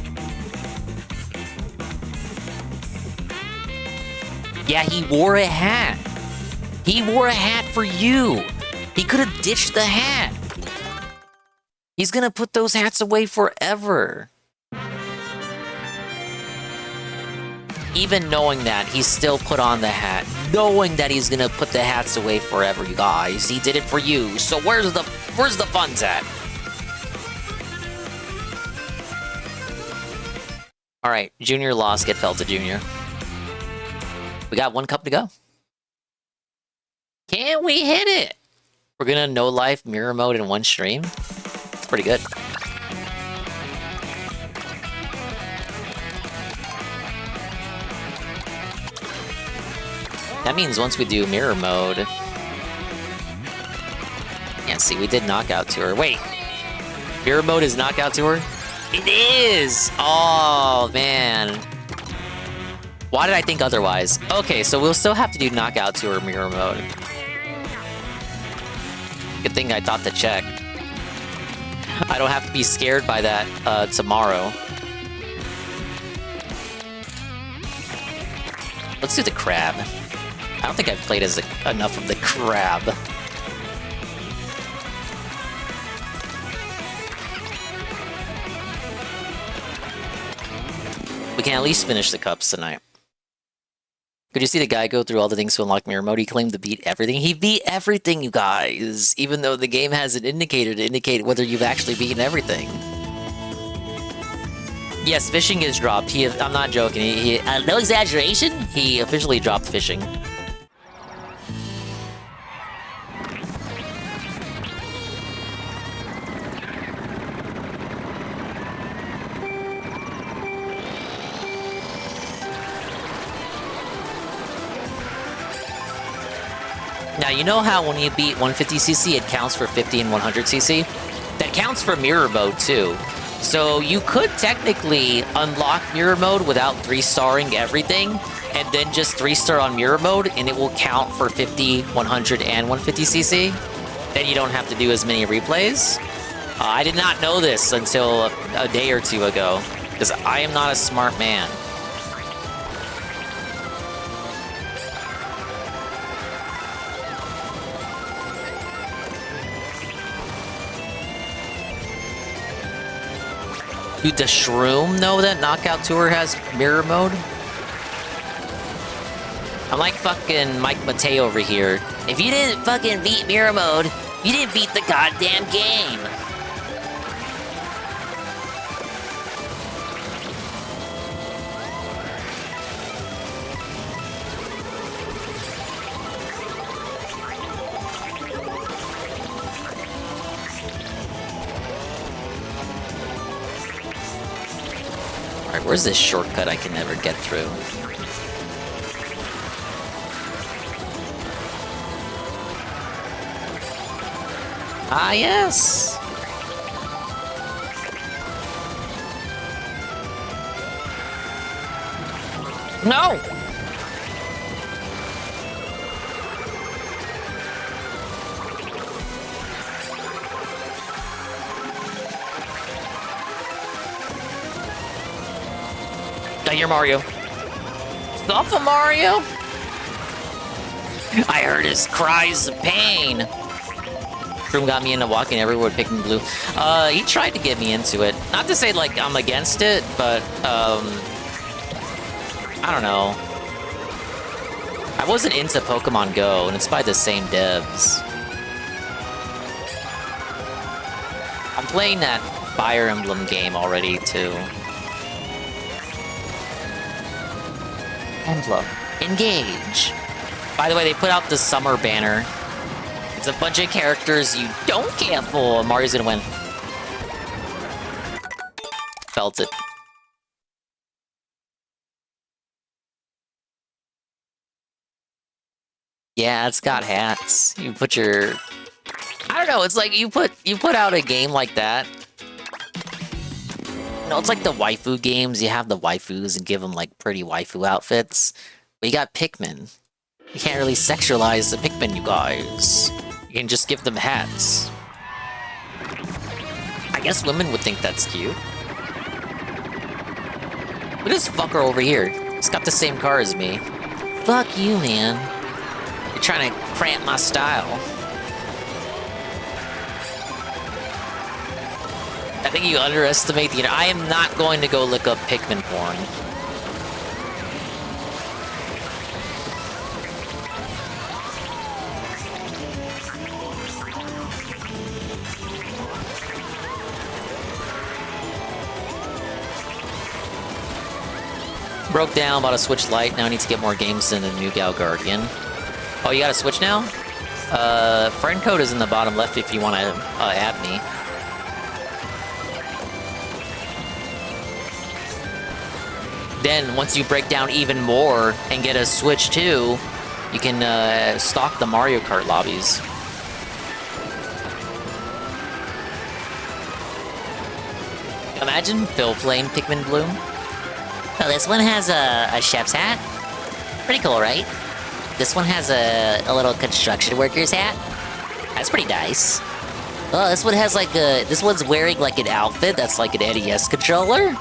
Yeah, he wore a hat. He wore a hat for you. He could have ditched the hat. He's gonna put those hats away forever. Even knowing that, he still put on the hat, knowing that he's gonna put the hats away forever, you guys. He did it for you. So where's the funds at? All right, Junior lost. Get fell to Junior. We got one cup to go. Can we hit it? We're gonna no life mirror mode in one stream. It's pretty good. That means once we do mirror mode... Yeah, see, we did knockout tour. Wait! Mirror mode is knockout tour? It is! Oh, man. Why did I think otherwise? Okay, so we'll still have to do knockout tour mirror mode. Good thing I thought to check. I don't have to be scared by that tomorrow. Let's do the crab. I don't think I've played enough of the crab. We can at least finish the cups tonight. Could you see the guy go through all the things to unlock mirror mode? He claimed to beat everything. He beat everything, you guys! Even though the game has an indicator to indicate whether you've actually beaten everything. Yes, fishing is dropped. I'm not joking. No exaggeration, he officially dropped fishing. Now, you know how when you beat 150cc, it counts for 50 and 100cc? That counts for mirror mode, too. So you could technically unlock mirror mode without 3-starring everything, and then just 3-star on mirror mode, and it will count for 50, 100, and 150cc. Then you don't have to do as many replays. I did not know this until a day or two ago, because I am not a smart man. Dude, the Shroom know that Knockout Tour has mirror mode? I'm like fucking Mike Mateo over here. If you didn't fucking beat mirror mode, you didn't beat the goddamn game. Alright, where's this shortcut I can never get through? Ah, yes! No! I hear Mario. Stop the Mario! I heard his cries of pain. Shroom got me into walking everywhere picking blue. He tried to get me into it. Not to say, like, I'm against it, but, I don't know. I wasn't into Pokemon Go, and it's by the same devs. I'm playing that Fire Emblem game already, too. Emblem. Engage. By the way, they put out the summer banner. It's a bunch of characters you don't care for. Mario's gonna win. Felt it. Yeah, it's got hats. You put your... I don't know, it's like you put out a game like that. No, it's like the waifu games. You have the waifus and give them like pretty waifu outfits. But you got Pikmin. You can't really sexualize the Pikmin, you guys. You can just give them hats. guess women would think that's cute. Look at this fucker over here. He's got the same car as me. Fuck you, man. You're trying to cramp my style. I think you underestimate the... I am not going to go look up Pikmin porn. Broke down, bought a Switch Lite. Now I need to get more games in the new Gal Guardian. Oh, you got a Switch now? Friend code is in the bottom left if you want to add me. Then, once you break down even more and get a Switch 2, you can stock the Mario Kart lobbies. Imagine Phil playing Pikmin Bloom. Oh, this one has a chef's hat. Pretty cool, right? This one has a little construction worker's hat. That's pretty nice. Oh, this one has like a... This one's wearing like an outfit that's like an NES controller.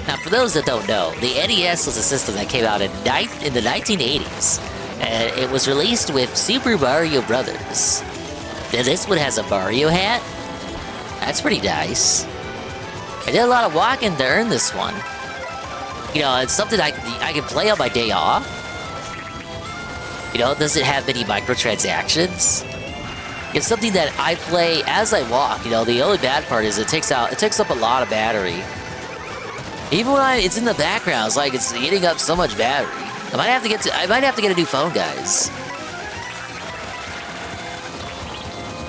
Now, for those that don't know, the NES was a system that came out in the 1980s. And it was released with Super Mario Brothers. Now, this one has a Mario hat. That's pretty nice. I did a lot of walking to earn this one. You know, it's something I can play on my day off. You know, does it have many microtransactions? It's something that I play as I walk. You know, the only bad part is it takes up a lot of battery. Even when it's in the background, it's like it's eating up so much battery. I might have to get a new phone, guys.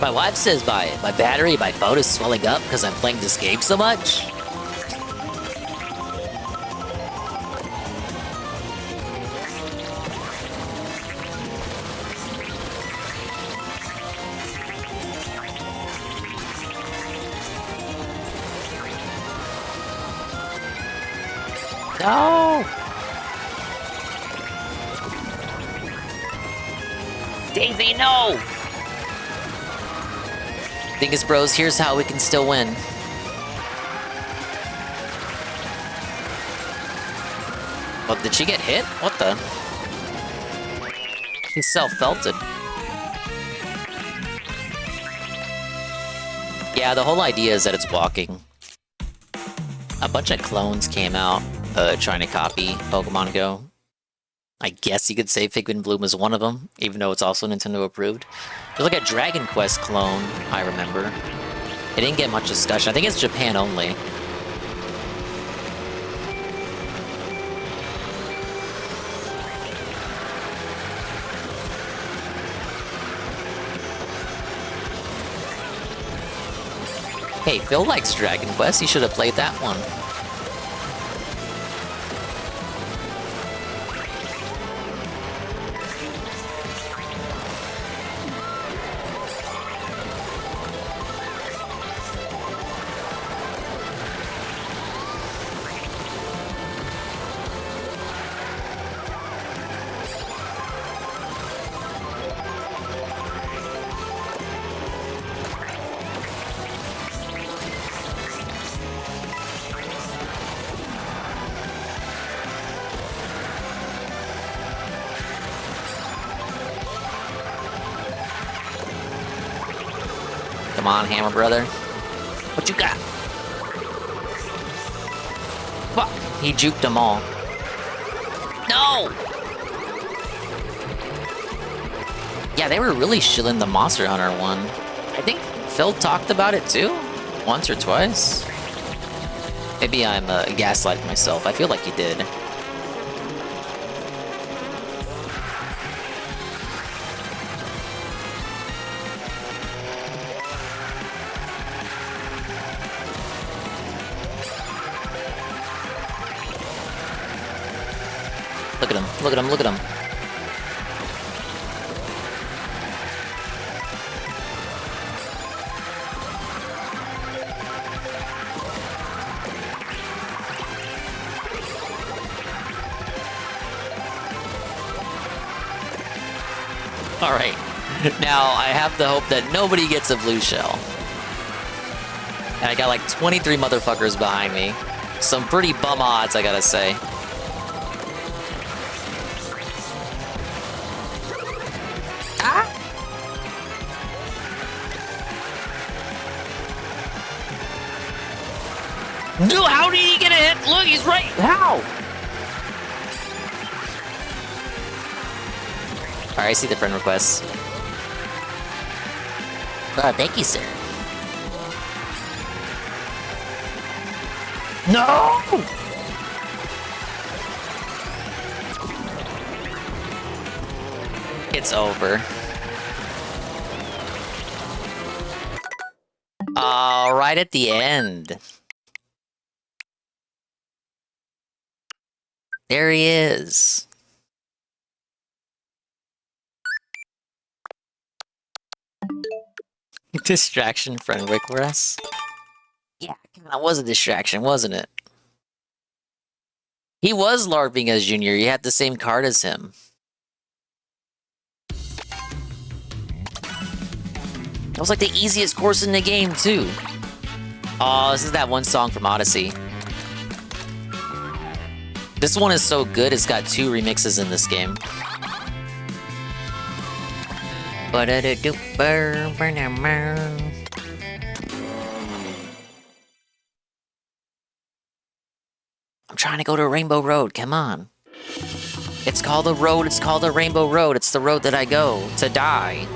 My wife says my battery, my phone is swelling up because I'm playing this game so much. No! Daisy, no! Dingus Bros, here's how we can still win. Oh, did she get hit? What the? She's self-felted. Yeah, the whole idea is that it's walking. A bunch of clones came out trying to copy Pokemon Go. I guess you could say Pikmin Bloom is one of them, even though it's also Nintendo approved. There's like a Dragon Quest clone, I remember. It didn't get much discussion. I think it's Japan only. Hey, Phil likes Dragon Quest. He should have played that one. Come on, Hammer Brother. What you got? Fuck! He juked them all. No! Yeah, they were really shilling the Monster Hunter one. I think Phil talked about it too? Once or twice? Maybe I'm gaslighting myself. I feel like he did. Look at him, look at him, look at him. Alright, now I have the hope that nobody gets a blue shell. And I got like 23 motherfuckers behind me. Some pretty bum odds, I gotta say. Ah! Dude, how did he get a hit? Look, he's right. How? Alright, I see the friend requests. Thank you, sir. No! It's over. Right at the end. There he is. Distraction friend request? Yeah, that was a distraction, wasn't it? He was LARPing as Junior. You had the same card as him. That was like the easiest course in the game, too. Oh, this is that one song from Odyssey. This one is so good, it's got 2 remixes in this game. I'm trying to go to Rainbow Road, come on. It's called the road, it's called the Rainbow Road. It's the road that I go to die.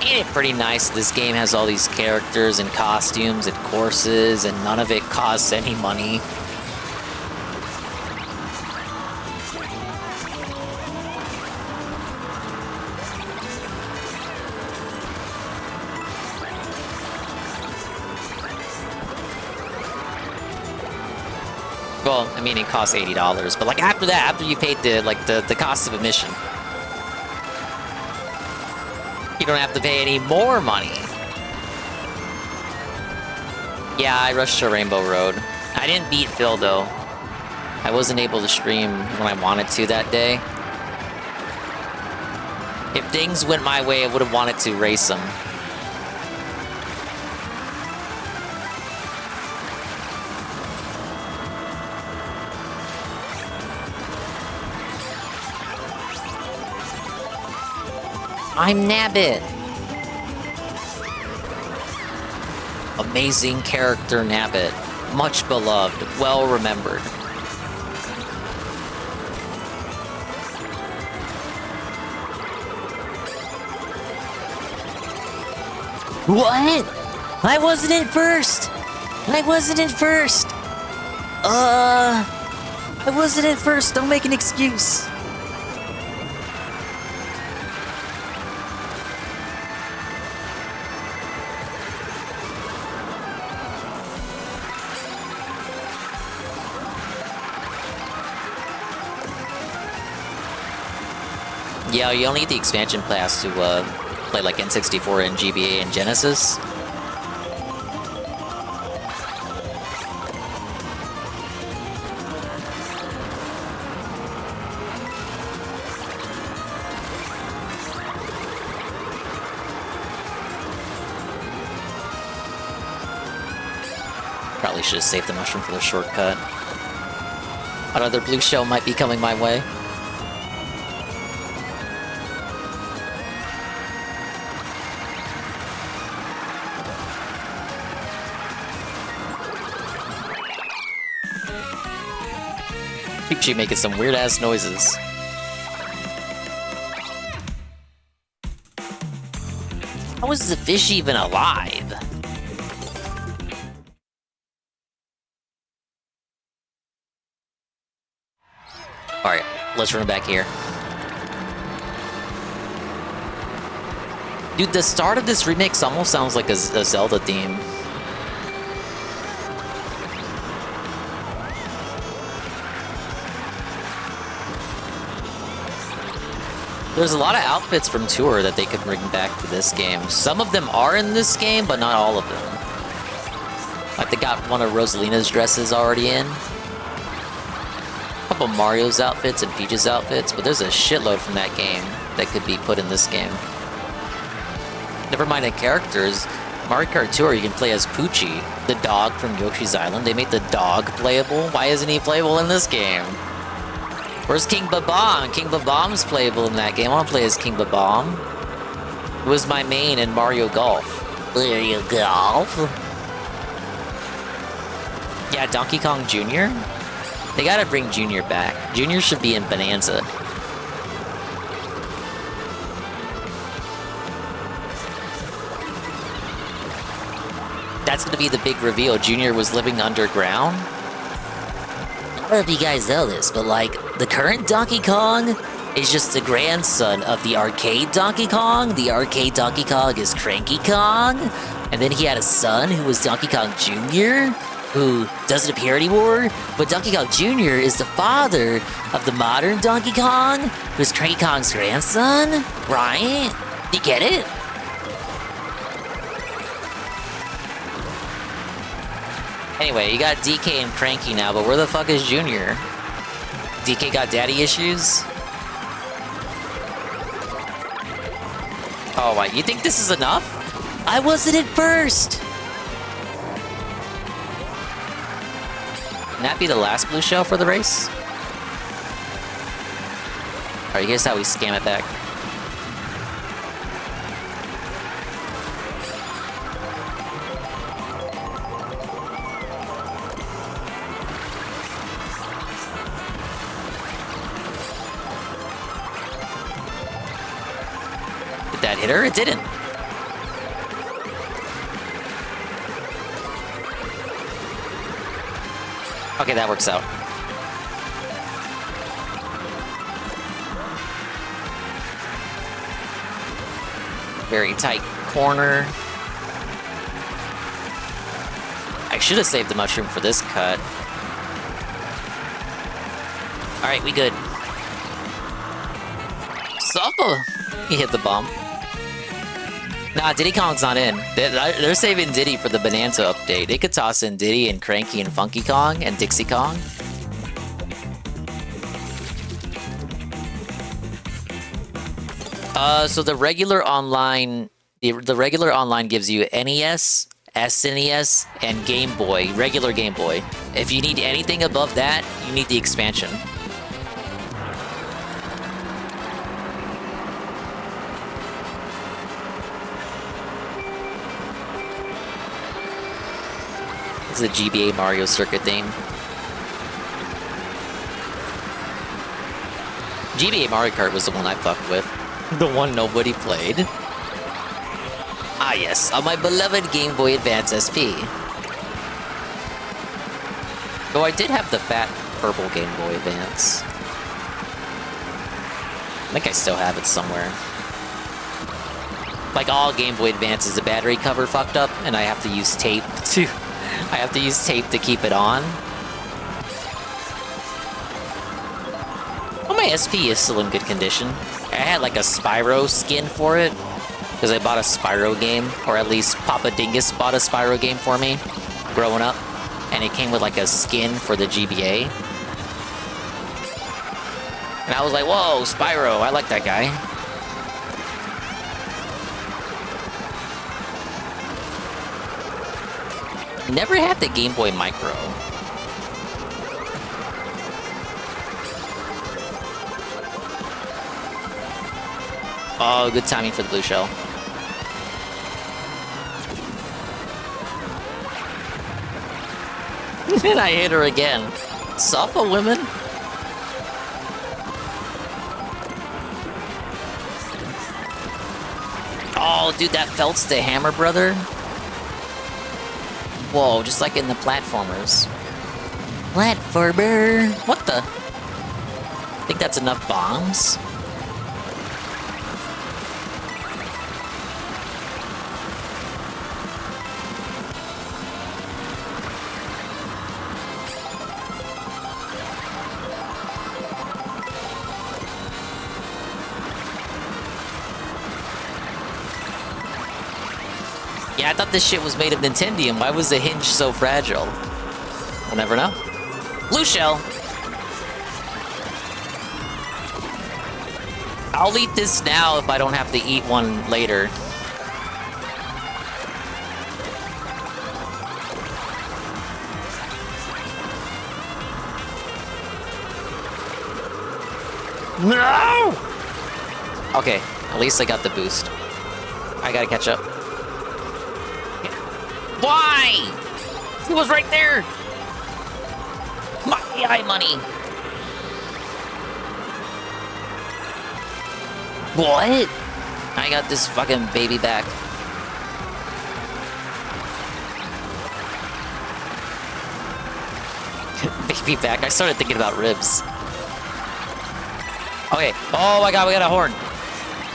Ain't it pretty nice this game has all these characters and costumes and courses and none of it costs any money? Well, I mean, it costs $80, but like after that, after you paid the cost of admission, you don't have to pay any more money. Yeah, I rushed to Rainbow Road. I didn't beat Phil, though. I wasn't able to stream when I wanted to that day. If things went my way, I would have wanted to race him. I'm Nabbit. Amazing character Nabbit. Much beloved, well remembered. What? I wasn't in first. I wasn't in first. I wasn't in first. Don't make an excuse. Yeah, you only need the expansion pass to play like N64 and GBA and Genesis. Probably should have saved the mushroom for the shortcut. Another blue shell might be coming my way. Keeps you making some weird ass noises. How is the fish even alive? Alright, let's run back here. Dude, the start of this remix almost sounds like a Zelda theme. There's a lot of outfits from Tour that they could bring back to this game. Some of them are in this game, but not all of them. Like they got one of Rosalina's dresses already in. A couple of Mario's outfits and Peach's outfits, but there's a shitload from that game that could be put in this game. Never mind the characters. Mario Kart Tour, you can play as Poochie, the dog from Yoshi's Island. They made the dog playable. Why isn't he playable in this game? Where's King Babam? King Babam's playable in that game. I want to play as King Babam. Who was my main in Mario Golf. Mario Golf? Yeah, Donkey Kong Jr.? They gotta bring Jr. back. Jr. should be in Bonanza. That's gonna be the big reveal. Jr. was living underground. I don't know if you guys know this, but like, the current Donkey Kong is just the grandson of the arcade Donkey Kong. The arcade Donkey Kong is Cranky Kong. And then he had a son who was Donkey Kong Jr., who doesn't appear anymore. But Donkey Kong Jr. is the father of the modern Donkey Kong, who's Cranky Kong's grandson, right? You get it? Anyway, you got DK and Cranky now, but where the fuck is Junior? DK got daddy issues? Oh, what? You think this is enough? I wasn't at first! Can that be the last blue shell for the race? Alright, here's how we scam it back. Did that hit her? It didn't. Okay, that works out. Very tight corner. I should have saved the mushroom for this cut. Alright, we good. Suppa! He hit the bomb. Nah, Diddy Kong's not in. They're saving Diddy for the Bonanza update. They could toss in Diddy and Cranky and Funky Kong and Dixie Kong. So the regular online, the regular online gives you NES, SNES, and Game Boy, regular Game Boy. If you need anything above that, you need the expansion. This is the GBA Mario Circuit theme. GBA Mario Kart was the one I fucked with. The one nobody played. Ah yes, on my beloved Game Boy Advance SP. Though I did have the fat purple Game Boy Advance. I think I still have it somewhere. Like all Game Boy Advances, the battery cover fucked up, and I have to use tape to... I have to use tape to keep it on. Well, my SP is still in good condition. I had like a Spyro skin for it, because I bought a Spyro game, or at least Papa Dingus bought a Spyro game for me, growing up, and it came with like a skin for the GBA. And I was like, whoa, Spyro, I like that guy. Never had the Game Boy Micro. Oh, good timing for the blue shell. And I hit her again. Suffa women. Oh, dude, that felt's the hammer, brother. Whoa, just like in the platformers. Platformer. What the? I think that's enough bombs. Yeah, I thought this shit was made of Nintendium. Why was the hinge so fragile? We'll never know. Blue shell. I'll eat this now if I don't have to eat one later. No! Okay, at least I got the boost. I gotta catch up. Why? He was right there! My AI money! What? I got this fucking baby back. Baby back. I started thinking about ribs. Okay. Oh my god, we got a horn.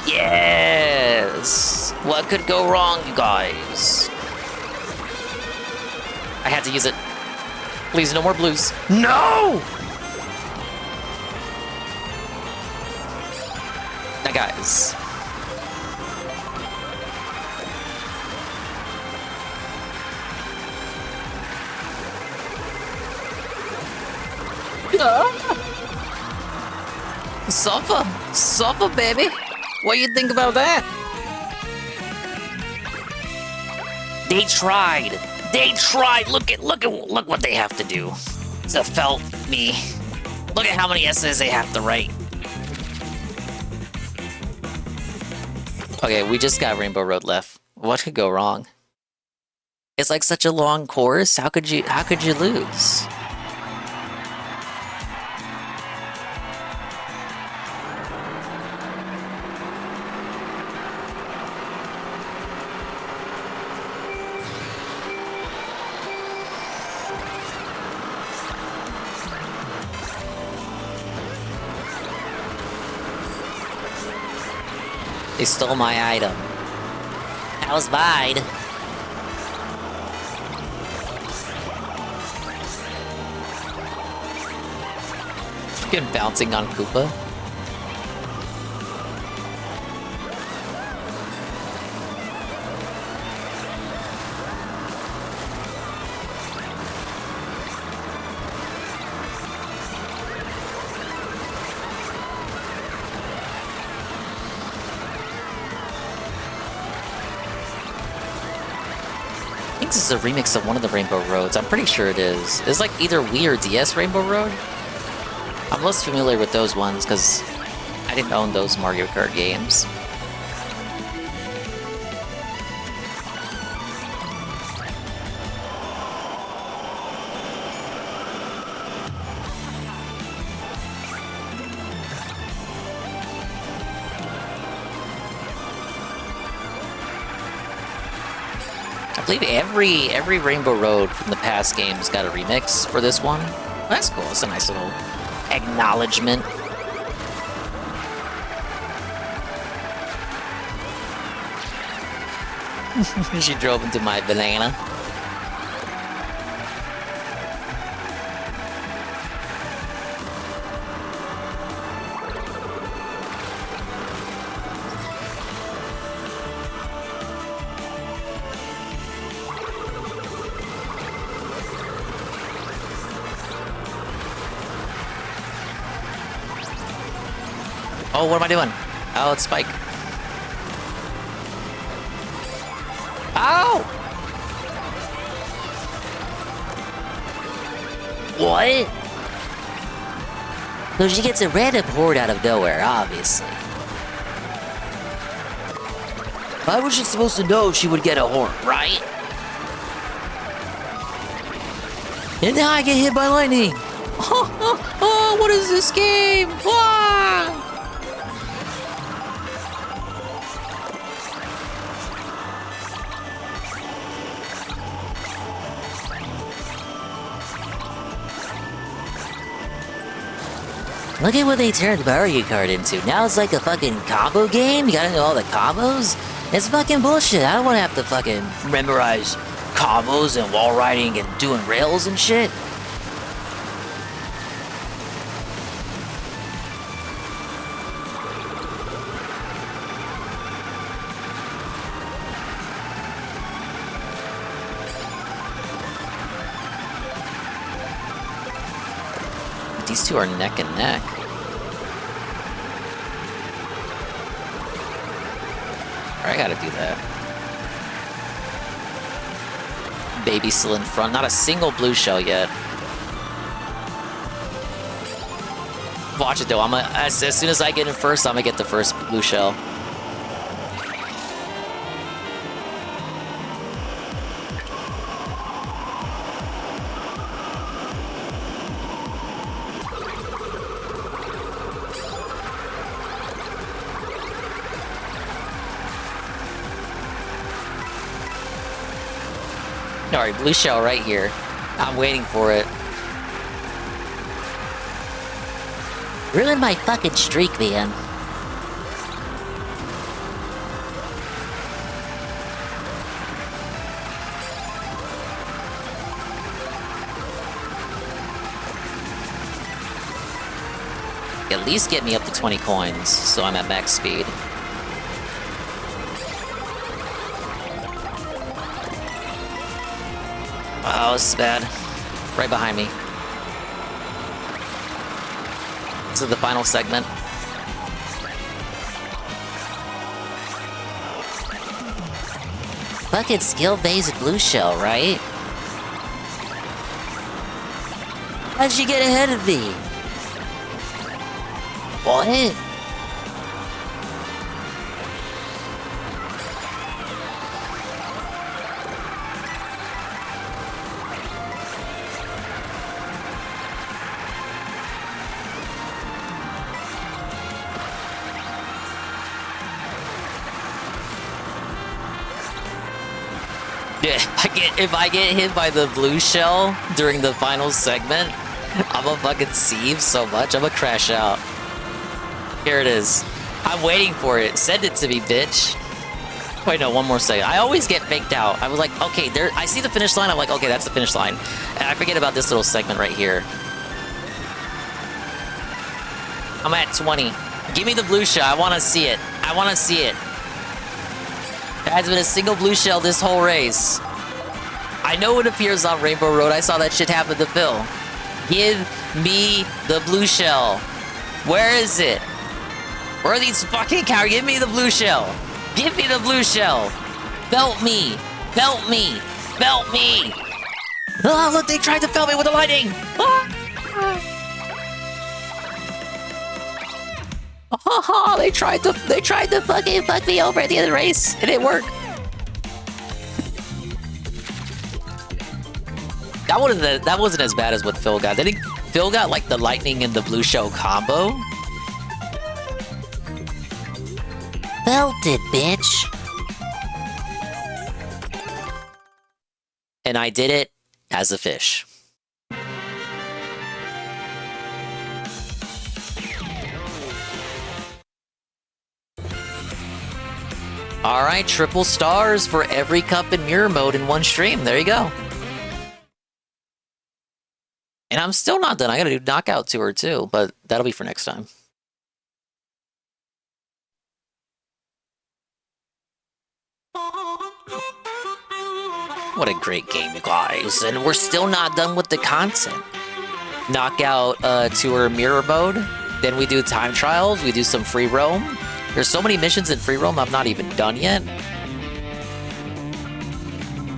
Yes! What could go wrong, you guys? I had to use it. Please, no more blues. No! Now, guys. Suffer, baby. What do you think about that? They tried. Look what they have to do to felt me. Look at how many essays they have to write. Okay, we just got Rainbow Road left. What could go wrong? It's like such a long course. How could you lose? They stole my item. That was mine. Fucking bouncing on Koopa. I think this is a remix of one of the Rainbow Roads. I'm pretty sure it is. It's like either Wii or DS Rainbow Road. I'm less familiar with those ones because I didn't own those Mario Kart games. I believe every Rainbow Road from the past games got a remix for this one. That's cool. It's a nice little acknowledgement. She drove into my banana. Oh, what am I doing? Oh, it's Spike. Ow! What? So she gets a random horde out of nowhere, obviously. How was she supposed to know she would get a horde, right? And now I get hit by lightning! Oh, what is this game? Ah! Look at what they turned Mario Kart into. Now it's like a fucking combo game? You gotta know all the combos? It's fucking bullshit. I don't wanna have to fucking memorize combos and wall riding and doing rails and shit. These two are neck and neck. I gotta do that. Baby still in front. Not a single blue shell yet. Watch it though. As soon as I get in first, I'm gonna get the first blue shell. Alright, blue shell right here. I'm waiting for it. Ruined my fucking streak, man. At least get me up to 20 coins, so I'm at max speed. Oh, this is bad. Right behind me. This is the final segment. Fucking skill-based blue shell, right? How'd she get ahead of me? What? Yeah, if I get hit by the blue shell during the final segment, I'm gonna fucking sieve so much, I'm gonna crash out. Here it is. I'm waiting for it. Send it to me, bitch. Wait, no, one more second. I always get faked out. I was like, okay, there. I see the finish line. I'm like, okay, that's the finish line. And I forget about this little segment right here. I'm at 20. Give me the blue shell. I want to see it. I want to see it. There hasn't been a single blue shell this whole race. I know it appears on Rainbow Road. I saw that shit happen to Phil. Give me the blue shell. Where is it? Where are these fucking cowards? Give me the blue shell. Give me the blue shell. Felt me. Felt me. Felt me. Oh, look, they tried to felt me with the lightning. Oh, they tried to fucking fuck me over at the end of the race. It didn't work. That wasn't as bad as what Phil got. I think Phil got like the lightning and the blue shell combo. Felt it, bitch. And I did it as a fish. Alright, triple stars for every cup in mirror mode in one stream. There you go. And I'm still not done. I gotta do Knockout Tour too, but that'll be for next time. What a great game, you guys. And we're still not done with the content. Knockout Tour mirror mode. Then we do time trials. We do some free roam. There's so many missions in free roam I'm not even done yet.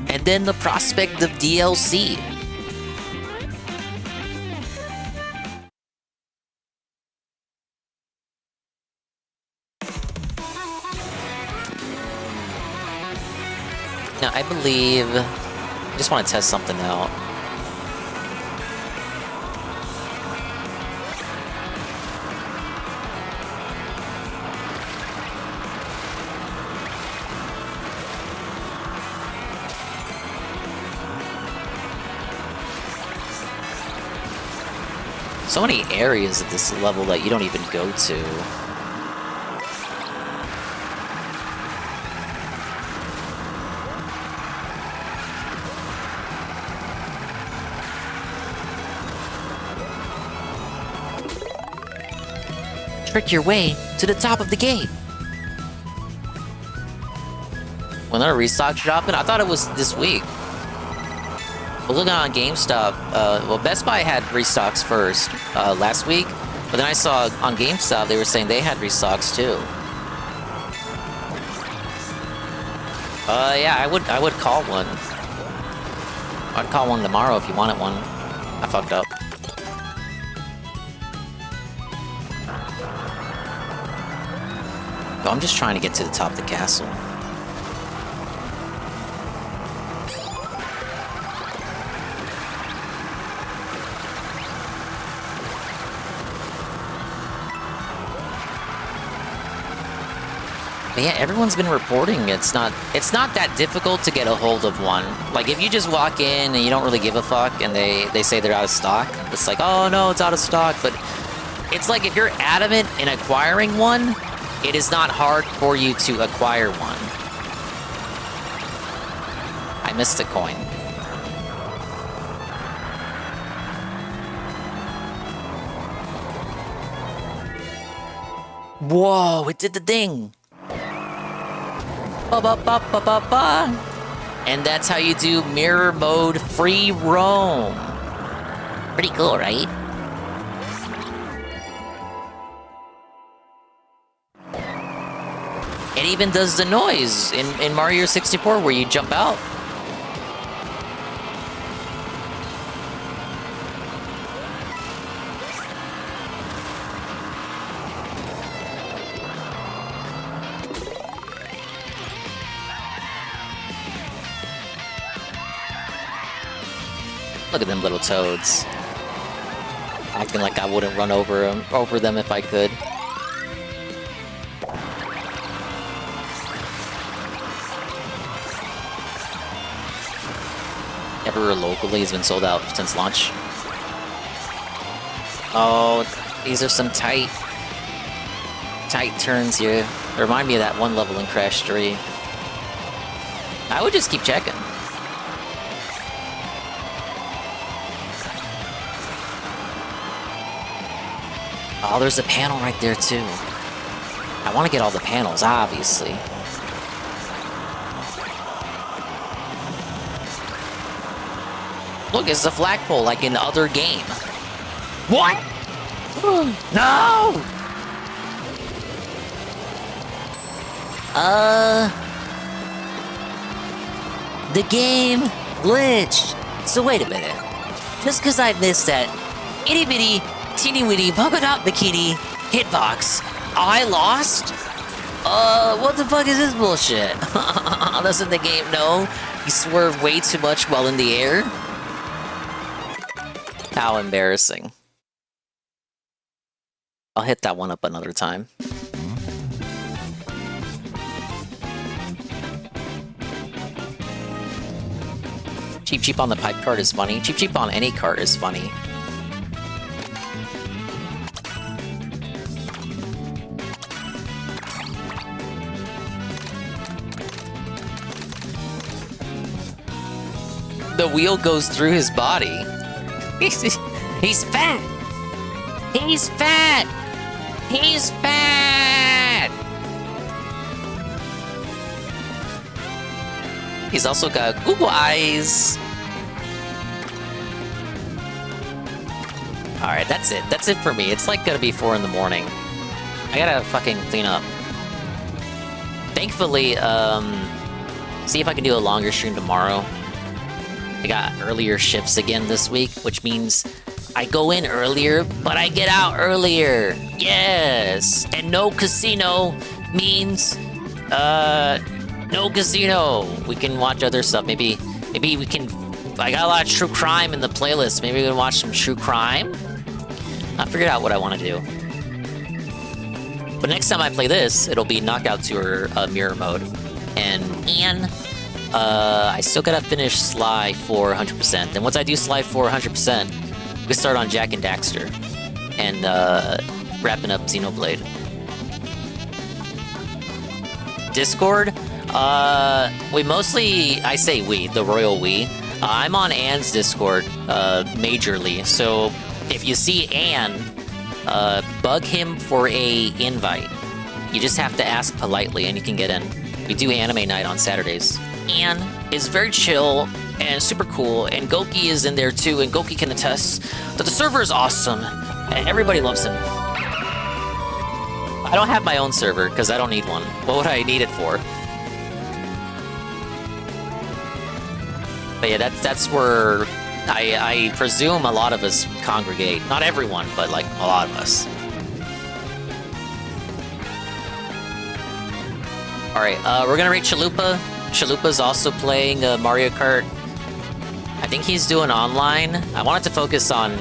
And then the prospect of DLC. Now, I believe... I just want to test something out. So many areas at this level that you don't even go to. Trick your way to the top of the game. When their restock's dropping, I thought it was this week. I was looking on GameStop. Well, Best Buy had restocks first last week, but then I saw on GameStop they were saying they had restocks too. Yeah, I would call one. I'd call one tomorrow if you wanted one. I fucked up. Oh, I'm just trying to get to the top of the castle. But yeah, everyone's been reporting it's not that difficult to get a hold of one. Like, if you just walk in and you don't really give a fuck and they say they're out of stock, it's like, oh no, it's out of stock. But it's like, if you're adamant in acquiring one, it is not hard for you to acquire one. I missed a coin. Whoa, it did the thing. Ba ba ba ba ba ba. And that's how you do mirror mode free roam. Pretty cool, right? It even does the noise in Mario 64 where you jump out. Look at them little toads. Acting like I wouldn't run over them if I could. Everywhere locally has been sold out since launch. Oh, these are some tight turns here. They remind me of that one level in Crash 3. I would just keep checking. Oh, there's a panel right there, too. I want to get all the panels, obviously. Look, it's a flagpole like in the other game. What? No! The game glitched. So wait a minute. Just because I missed that itty-bitty, teeny-weeny polka dot bikini hitbox, I lost? What the fuck is this bullshit? Doesn't the game know you swerve way too much while in the air? How embarrassing. I'll hit that one up another time. Cheap Cheap on the pipe cart is funny. Cheap Cheap on any cart is funny. The wheel goes through his body. He's fat! He's fat! He's fat! He's also got Google eyes. Alright, that's it. That's it for me. It's like gonna be 4 in the morning. I gotta fucking clean up. Thankfully, see if I can do a longer stream tomorrow. I got earlier shifts again this week, which means I go in earlier, but I get out earlier. Yes! And no casino means, no casino. We can watch other stuff. Maybe we can... I got a lot of true crime in the playlist. Maybe we can watch some true crime? I figured out what I want to do. But next time I play this, it'll be Knockout Tour mirror mode. And I still gotta finish Sly for 100%. And once I do Sly for 100%, we start on Jak and Daxter. And wrapping up Xenoblade. Discord? We mostly, I say we, the royal we. I'm on Anne's Discord, majorly. So if you see Anne, bug him for a invite. You just have to ask politely and you can get in. We do anime night on Saturdays. Anne is very chill, and super cool, and Goki is in there too, and Goki can attest that the server is awesome, and everybody loves him. I don't have my own server, because I don't need one. What would I need it for? But yeah, that's where I presume a lot of us congregate. Not everyone, but like a lot of us. Alright, we're gonna rate Chalupa. Chalupa's also playing Mario Kart. I think he's doing online. I wanted to focus on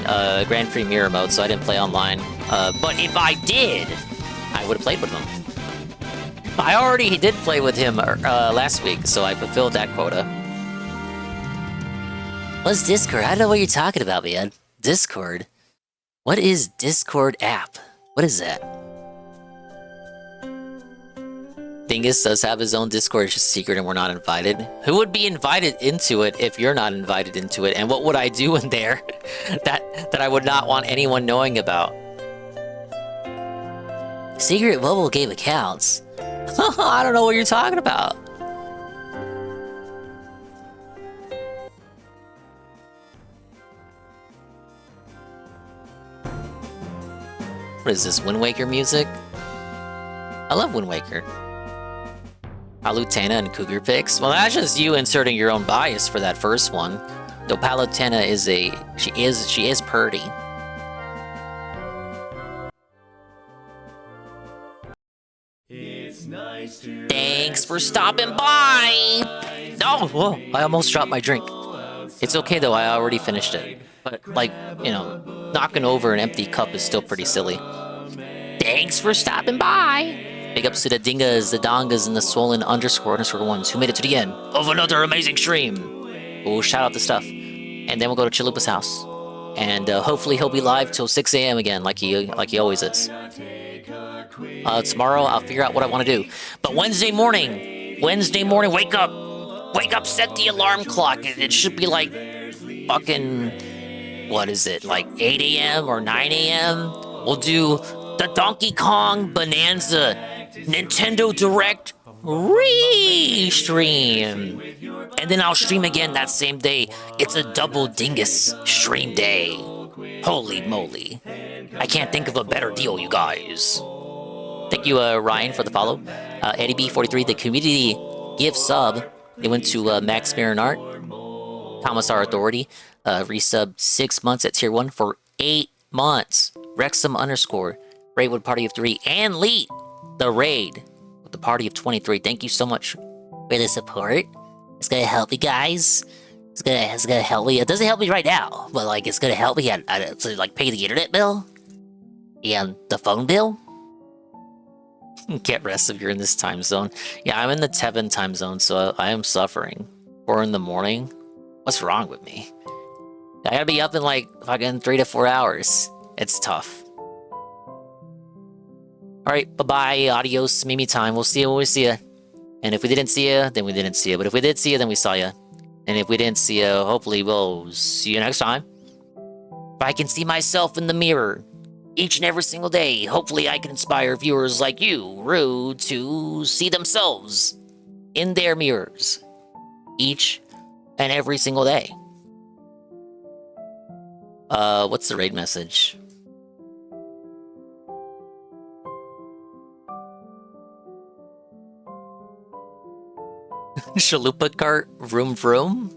Grand Prix Mirror mode, so I didn't play online. But if I did, I would have played with him. I already did play with him last week, so I fulfilled that quota. What's Discord? I don't know what you're talking about, man. Discord? What is Discord app? What is that? Dingus does have his own Discord, it's just secret and we're not invited. Who would be invited into it if you're not invited into it? And what would I do in there that I would not want anyone knowing about? Secret mobile game accounts? I don't know what you're talking about. What is this, Wind Waker music? I love Wind Waker. Palutena and Cougar Picks? Well, that's just you inserting your own bias for that first one. Though Palutena is she is purty. It's nice to Thanks for stopping by! Oh, whoa, I almost dropped my drink. It's okay though, I already finished it. But, like, you know, knocking over an empty cup is still pretty silly. Thanks for stopping by! Big ups to the dingas, the dongas, and the swollen __ ones who made it to the end of another amazing stream. Oh, shout out the stuff. And then we'll go to Chalupa's house. And hopefully he'll be live till 6 a.m. again, like he always is. Tomorrow I'll figure out what I want to do. But Wednesday morning, wake up, set the alarm clock. It should be like fucking, what is it, like 8 a.m. or 9 a.m.? We'll do the Donkey Kong Bonanza Nintendo Direct re-stream. And then I'll stream again that same day. It's a double dingus stream day. Holy moly. I can't think of a better deal, you guys. Thank you, Ryan, for the follow. Eddie B43, the community gift sub. It went to Max Marinart. Commissar Authority, resub 6 months at tier 1 for 8 months. Wrexham _ Raid Party of 3, and Lee, the raid with the party of 23. Thank you so much for the support. It's gonna help you guys. It's gonna help me. It doesn't help me right now, but like it's gonna help me to like pay the internet bill and the phone bill. Get rest if you're in this time zone. Yeah, I'm in the Tevin time zone, so I am suffering. 4 in the morning. What's wrong with me? I gotta be up in like fucking 3 to 4 hours. It's tough. Alright, bye-bye, adios, Mimi time. We'll see you when we see you. And if we didn't see you, then we didn't see you. But if we did see you, then we saw you. And if we didn't see you, hopefully we'll see you next time. If I can see myself in the mirror each and every single day, hopefully I can inspire viewers like you, Rue, to see themselves in their mirrors each and every single day. What's the raid message? Chalupa Kart, vroom vroom?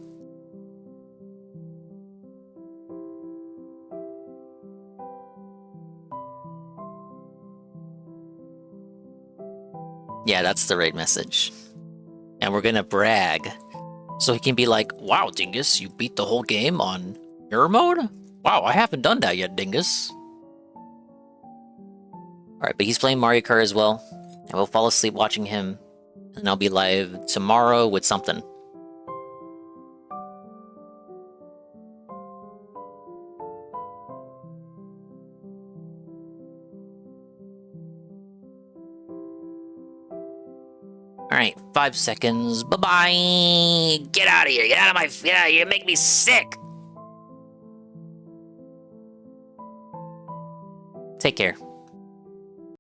Yeah, that's the raid message. And we're gonna brag. So he can be like, wow, Dingus, you beat the whole game on mirror mode? Wow, I haven't done that yet, Dingus. Alright, but he's playing Mario Kart as well. I will fall asleep watching him. And I'll be live tomorrow with something. Alright, 5 seconds. Bye-bye! Get out of here! Get out of my... Get out of here! Make me sick! Take care.